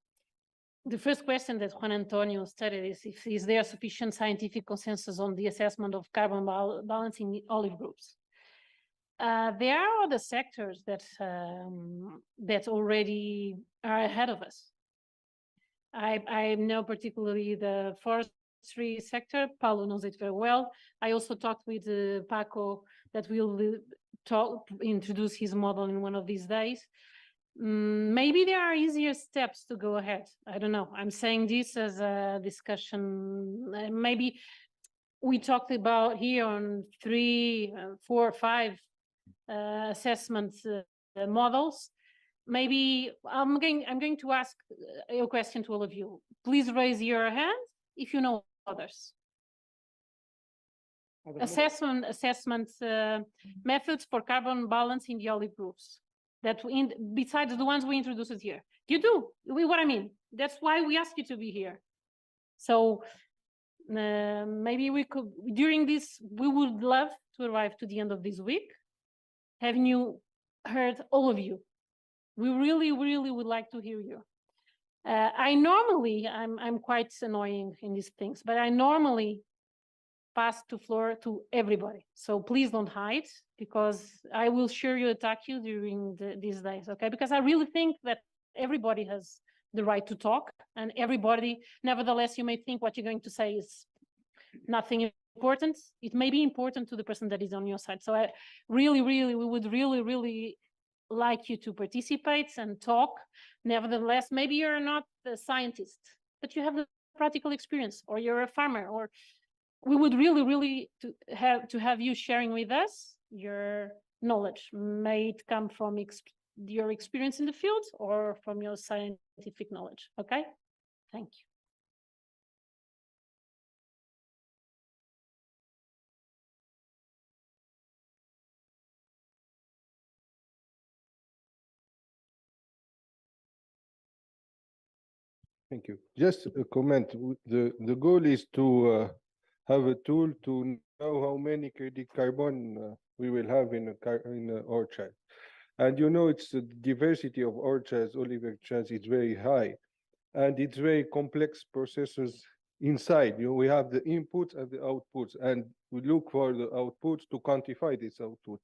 first question that Juan Antonio stated is there sufficient scientific consensus on the assessment of carbon balance in olive groups? There are other sectors that already are ahead of us. I know particularly the forestry sector. Paulo knows it very well. I also talked with Paco that will introduce his model in one of these days. Maybe there are easier steps to go ahead. I don't know. I'm saying this as a discussion. Maybe we talked about here on 3, 4, 5 assessment models. Maybe I'm going to ask a question to all of you. Please raise your hand if you know others. Assessment methods for carbon balance in the olive groves. Besides the ones we introduced here. You do, what I mean. That's why we ask you to be here. So maybe we could, during this, we would love to arrive to the end of this week, having you heard, all of you. We really, really would like to hear you. I'm quite annoying in these things, but I normally pass the floor to everybody. So please don't hide, because I will surely attack you during these days, okay? Because I really think that everybody has the right to talk, and everybody, nevertheless, you may think what you're going to say is nothing important. It may be important to the person that is on your side. So I we would really like you to participate and talk. Nevertheless, maybe you're not a scientist, but you have the practical experience, or you're a farmer, or we would really to have you sharing with us your knowledge. May it come from your experience in the field or from your scientific knowledge. Okay, thank you. Thank you. Just a comment. The goal is to have a tool to know how many credit carbon we will have in an orchard. And you know, it's the diversity of orchards, olive orchards, is very high. And it's very complex processes inside. You know, we have the inputs and the outputs, and we look for the outputs to quantify this output.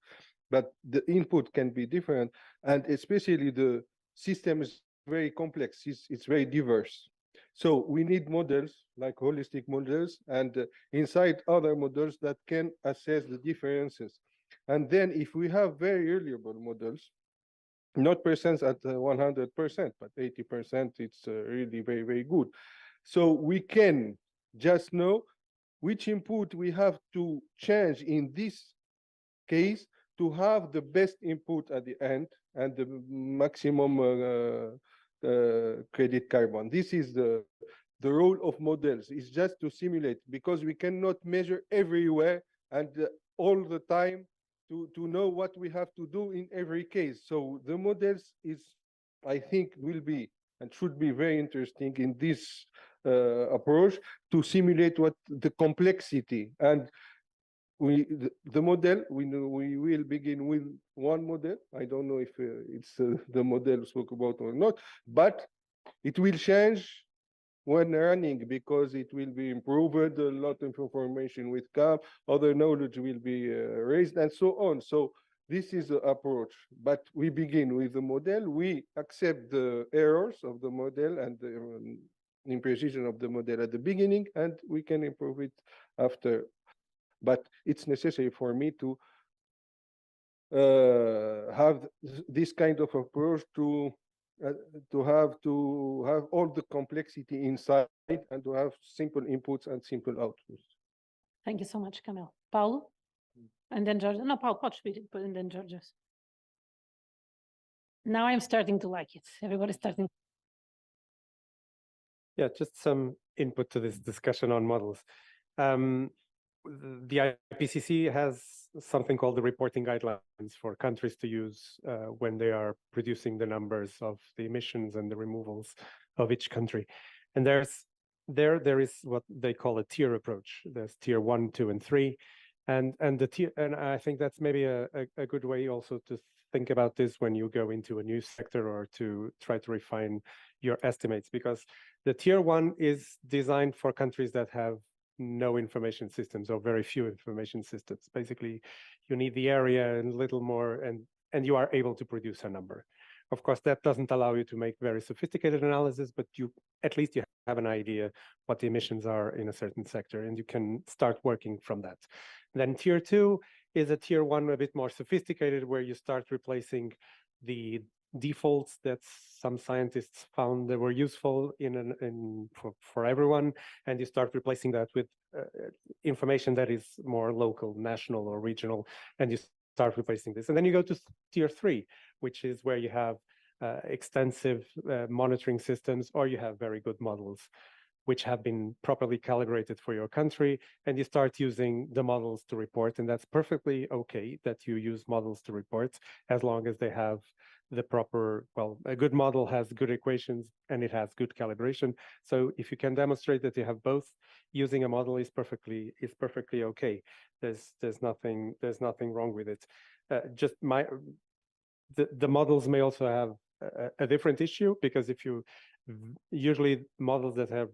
But the input can be different, and especially the system is very complex. It's very diverse. So we need models, like holistic models, and inside other models that can assess the differences. And then if we have very reliable models, not percents at 100%, but 80%, it's really very, very good. So we can just know which input we have to change in this case to have the best input at the end and the maximum credit carbon. This is the role of models, is just to simulate, because we cannot measure everywhere and all the time to know what we have to do in every case. So the models I think, will be and should be very interesting in this approach to simulate what the complexity. And the model, we will begin with one model. I don't know if it's the model spoke about or not, but it will change when running, because it will be improved, a lot of information will come, other knowledge will be raised, and so on. So this is the approach, but we begin with the model, we accept the errors of the model and the imprecision of the model at the beginning, and we can improve it after. But it's necessary for me to have this kind of approach to have all the complexity inside and to have simple inputs and simple outputs. Thank you so much, Camille. Paulo? And then George. No, Paulo, podes pedir, and then Georges. Now I'm starting to like it. Everybody's starting. Yeah, just some input to this discussion on models. The IPCC has something called the reporting guidelines for countries to use when they are producing the numbers of the emissions and the removals of each country. And there is what they call a tier approach. There's tier 1, 2, and 3. And I think that's maybe a good way also to think about this when you go into a new sector or to try to refine your estimates, because the tier 1 is designed for countries that have no information systems or very few information systems. Basically, you need the area and a little more, and you are able to produce a number. Of course, that doesn't allow you to make very sophisticated analysis, but at least you have an idea what the emissions are in a certain sector, and you can start working from that. Then tier 2 is a tier 1 a bit more sophisticated, where you start replacing the defaults that some scientists found that were useful for everyone, and you start replacing that with information that is more local, national, or regional, and you start replacing this. And then you go to tier 3, which is where you have extensive monitoring systems, or you have very good models which have been properly calibrated for your country, and you start using the models to report. And that's perfectly okay that you use models to report, as long as they have the proper, well, a good model has good equations and it has good calibration. So if you can demonstrate that you have both, using a model is perfectly okay. There's nothing wrong with it. Just the models may also have a different issue, because if you usually models that have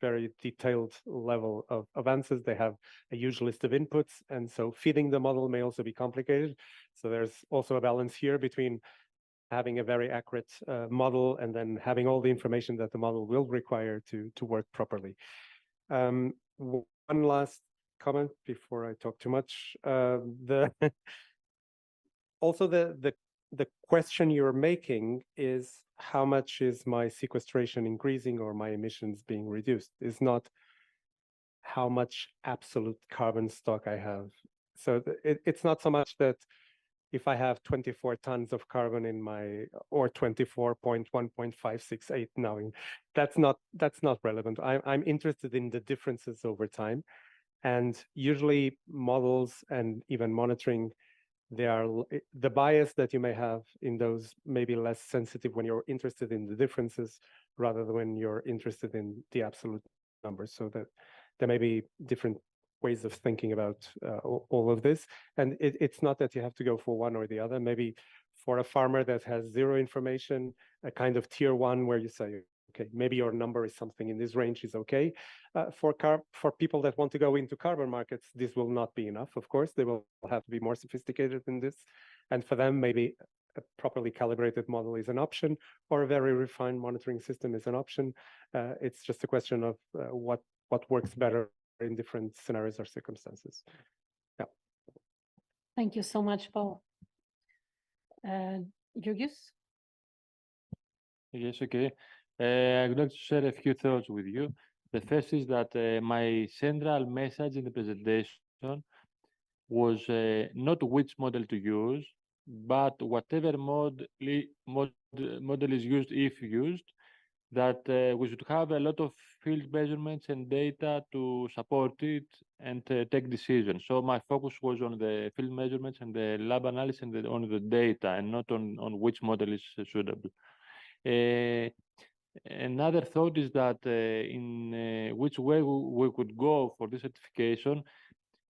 very detailed level of answers, they have a huge list of inputs, and so feeding the model may also be complicated. So there's also a balance here between having a very accurate model and then having all the information that the model will require to work properly. One last comment before I talk too much. Also the question you're making is, how much is my sequestration increasing or my emissions being reduced? It's not how much absolute carbon stock I have. So it's not so much that if I have 24 tons of carbon in my, or 24.1.568 now, that's not relevant. I'm interested in the differences over time, and usually models and even monitoring, the bias that you may have in those may be less sensitive when you're interested in the differences rather than when you're interested in the absolute numbers. So that there may be different ways of thinking about all of this. And it's not that you have to go for one or the other. Maybe for a farmer that has zero information, a kind of tier 1 where you say, okay, maybe your number is something in this range is okay. For people that want to go into carbon markets, this will not be enough, of course. They will have to be more sophisticated than this. And for them, maybe a properly calibrated model is an option, or a very refined monitoring system is an option. It's just a question of what works better in different scenarios or circumstances. Yeah. Thank you so much, Paul. Georgios? Yes, okay. I would like to share a few thoughts with you. The first is that my central message in the presentation was not which model to use, but whatever model is used, if used, that we should have a lot of field measurements and data to support it and take decisions. So my focus was on the field measurements and the lab analysis and on the data, and not on which model is suitable. Another thought is that in which way we could go for this certification.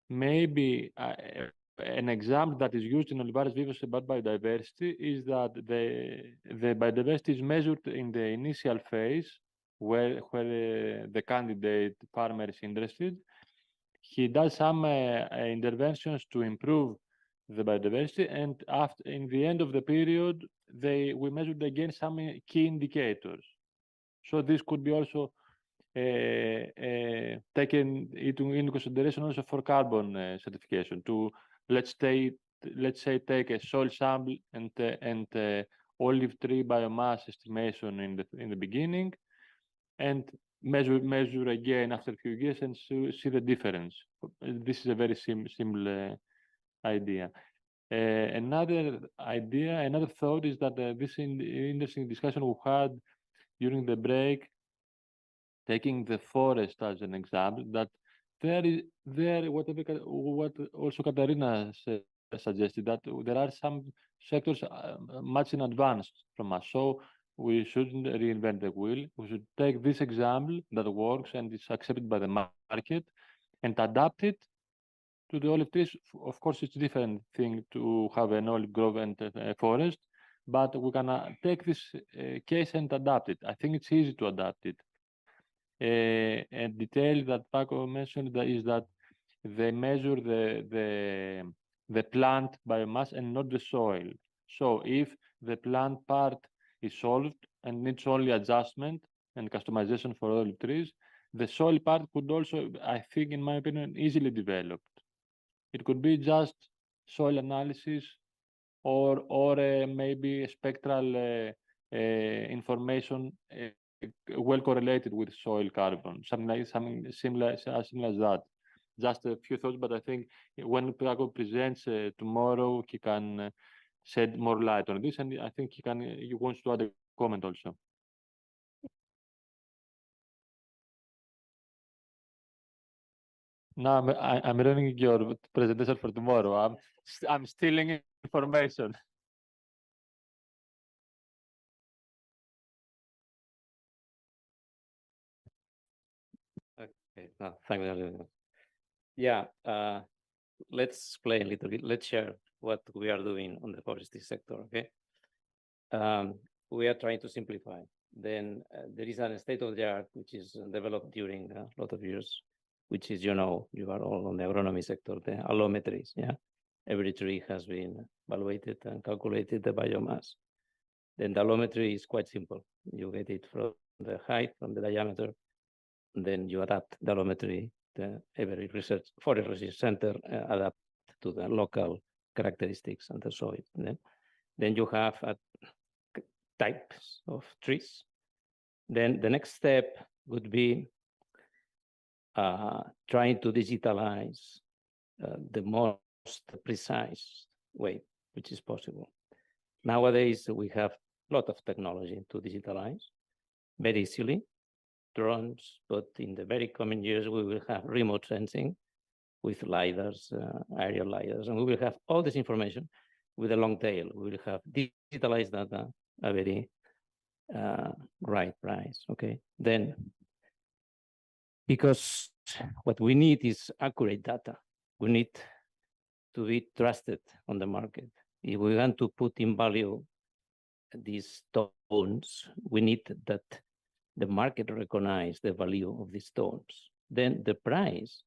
Maybe an example that is used in Olivares Vivos about biodiversity is that the biodiversity is measured in the initial phase where the candidate farmer is interested. He does some interventions to improve the biodiversity, and after, in the end of the period, we measured again some key indicators. So this could be also taken into consideration also for carbon certification. To let's say take a soil sample and olive tree biomass estimation in the beginning, and measure again after a few years and see the difference. This is a very simple idea. Another thought is that this interesting discussion we had during the break, taking the forest as an example, that what also Katarina suggested, that there are some sectors much in advance from us. So we shouldn't reinvent the wheel. We should take this example that works and is accepted by the market and adapt it to the olive trees. Of course, it's a different thing to have an olive grove and a forest, but we can take this case and adapt it. I think it's easy to adapt it. A detail that Paco mentioned is that they measure the plant biomass and not the soil. So if the plant part is solved and needs only adjustment and customization for olive trees, the soil part could also, I think, in my opinion, easily developed. It could be just soil analysis or maybe spectral information well correlated with soil carbon, something similar as that. Just a few thoughts, but I think when Paco presents tomorrow, he can shed more light on this, and I think he wants to add a comment also. No, I'm running your presentation for tomorrow. I'm stealing information. Okay, no, thank you. Yeah, let's explain a little bit. Let's share what we are doing on the forestry sector, okay? We are trying to simplify. Then there is a state of the art which is developed during a lot of years, which is, you are all on the agronomy sector, the allometries, yeah? Every tree has been evaluated and calculated the biomass. Then the allometry is quite simple. You get it from the height, from the diameter, then you adapt the allometry, every forest research center adapt to the local characteristics and the soil. Then you have types of trees. Then the next step would be trying to digitalize the most precise way which is possible. Nowadays, we have a lot of technology to digitalize very easily. Drones, but in the very coming years, we will have remote sensing with LiDARs, aerial LiDARs, and we will have all this information with a long tail. We will have digitalized data, a very right price, okay? Then, because what we need is accurate data. We need to be trusted on the market. If we want to put in value these stones, we need that the market recognize the value of these stones. Then the price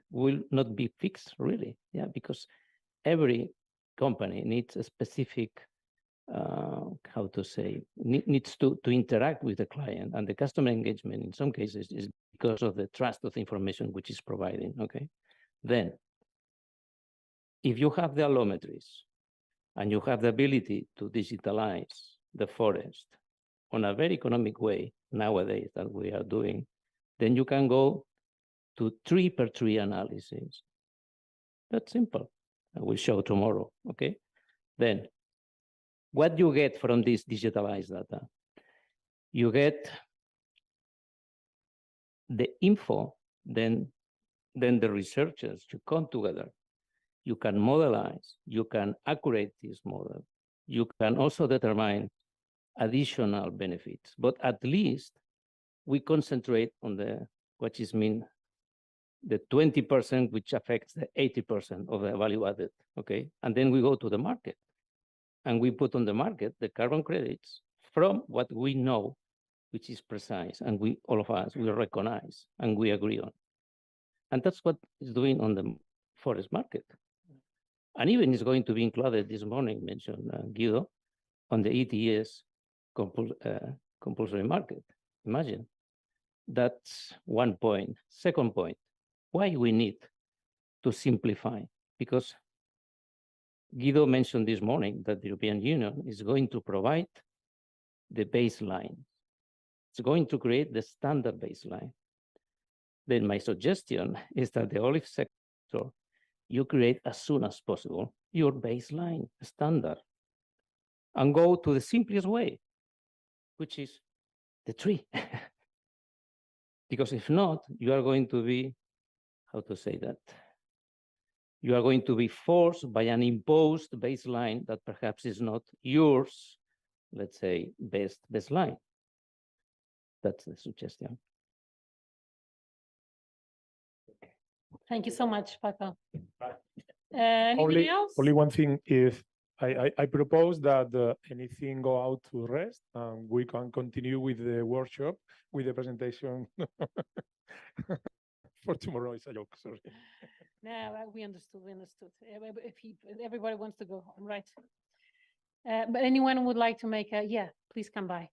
will not be fixed, really, yeah, because every company needs a specific, needs to interact with the client, and the customer engagement in some cases is because of the trust of the information which is providing, okay? Then, if you have the allometries and you have the ability to digitalize the forest on a very economic way nowadays that we are doing then you can go to tree per tree analysis. That's simple. I will show tomorrow, okay? Then, what you get from this digitalized data? You get the info, then the researchers, you come together. You can modelize, you can accurate this model. You can also determine additional benefits, but at least we concentrate on the, what is mean, the 20% which affects the 80% of the value added, okay? And then we go to the market and we put on the market the carbon credits from what we know, which is precise, and we, all of us, we recognize and we agree on. And that's what it's doing on the forest market. And even is going to be included this morning, mentioned Guido, on the ETS compulsory market. Imagine. That's one point. Second point, why we need to simplify? Because Guido mentioned this morning that the European Union is going to provide the baseline. It's going to create the standard baseline. Then my suggestion is that the olive sector, you create as soon as possible your baseline standard and go to the simplest way, which is the tree. Because if not, you are going to be, how to say that? You are going to be forced by an imposed baseline that perhaps is not yours, let's say, baseline. That's the suggestion. Thank you so much, Paco. Anybody else? Only one thing is I propose that anything go out to rest and we can continue with the workshop, with the presentation for tomorrow. It's a joke, sorry. No, we understood. If everybody wants to go home, right? But anyone would like to make a, yeah, please come by.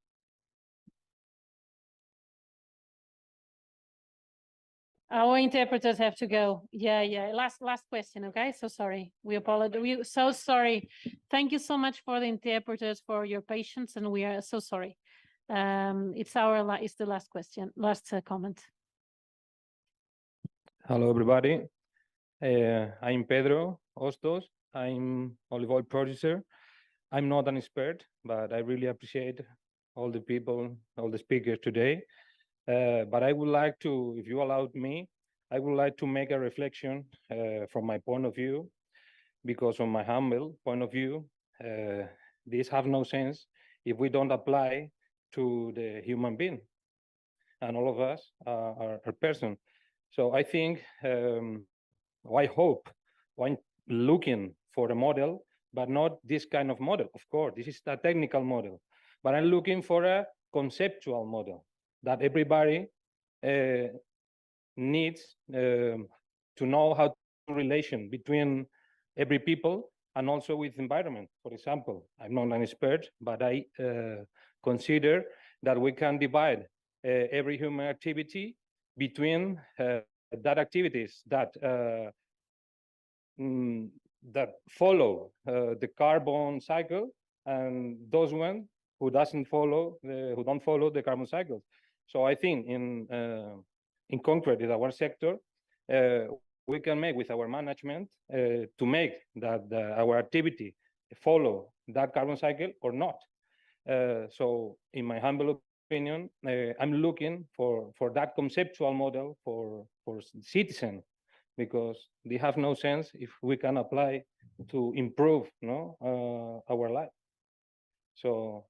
Our interpreters have to go. Yeah. Last question, okay? So sorry. We apologize. We're so sorry. Thank you so much for the interpreters for your patience, and we are so sorry. It's the last question, last comment. Hello, everybody. I'm Pedro Hostos. I'm olive oil producer. I'm not an expert, but I really appreciate all the people, all the speakers today. But I would like to, if you allowed me, I would like to make a reflection from my point of view, because from my humble point of view, these have no sense if we don't apply to the human being, and all of us are a person. So I think, I hope, when looking for a model, but not this kind of model. Of course, this is a technical model, but I'm looking for a conceptual model that everybody needs to know how to relation between every people and also with environment. For example, I'm not an expert, but I consider that we can divide every human activity between that activities that that follow the carbon cycle and those ones who don't follow the carbon cycle. So I think in concrete in our sector, we can make with our management to make that our activity follow that carbon cycle or not. So in my humble opinion, I'm looking for that conceptual model for citizen, because they have no sense if we can apply to improve our life. So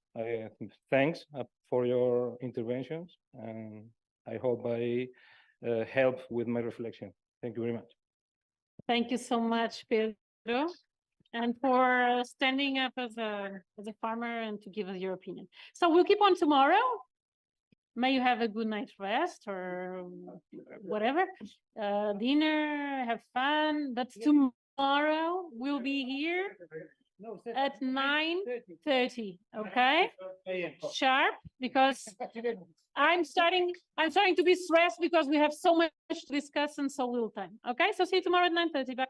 thanks for your interventions, and I hope I help with my reflection. Thank you very much. Thank you so much, Pedro, and for standing up as a farmer and to give us your opinion. So we'll keep on tomorrow. May you have a good night's rest or whatever, dinner, have fun. But tomorrow we'll be here at 9:30, okay? Sharp, because I'm starting to be stressed because we have so much to discuss and so little time. Okay, so see you tomorrow at 9:30. Bye.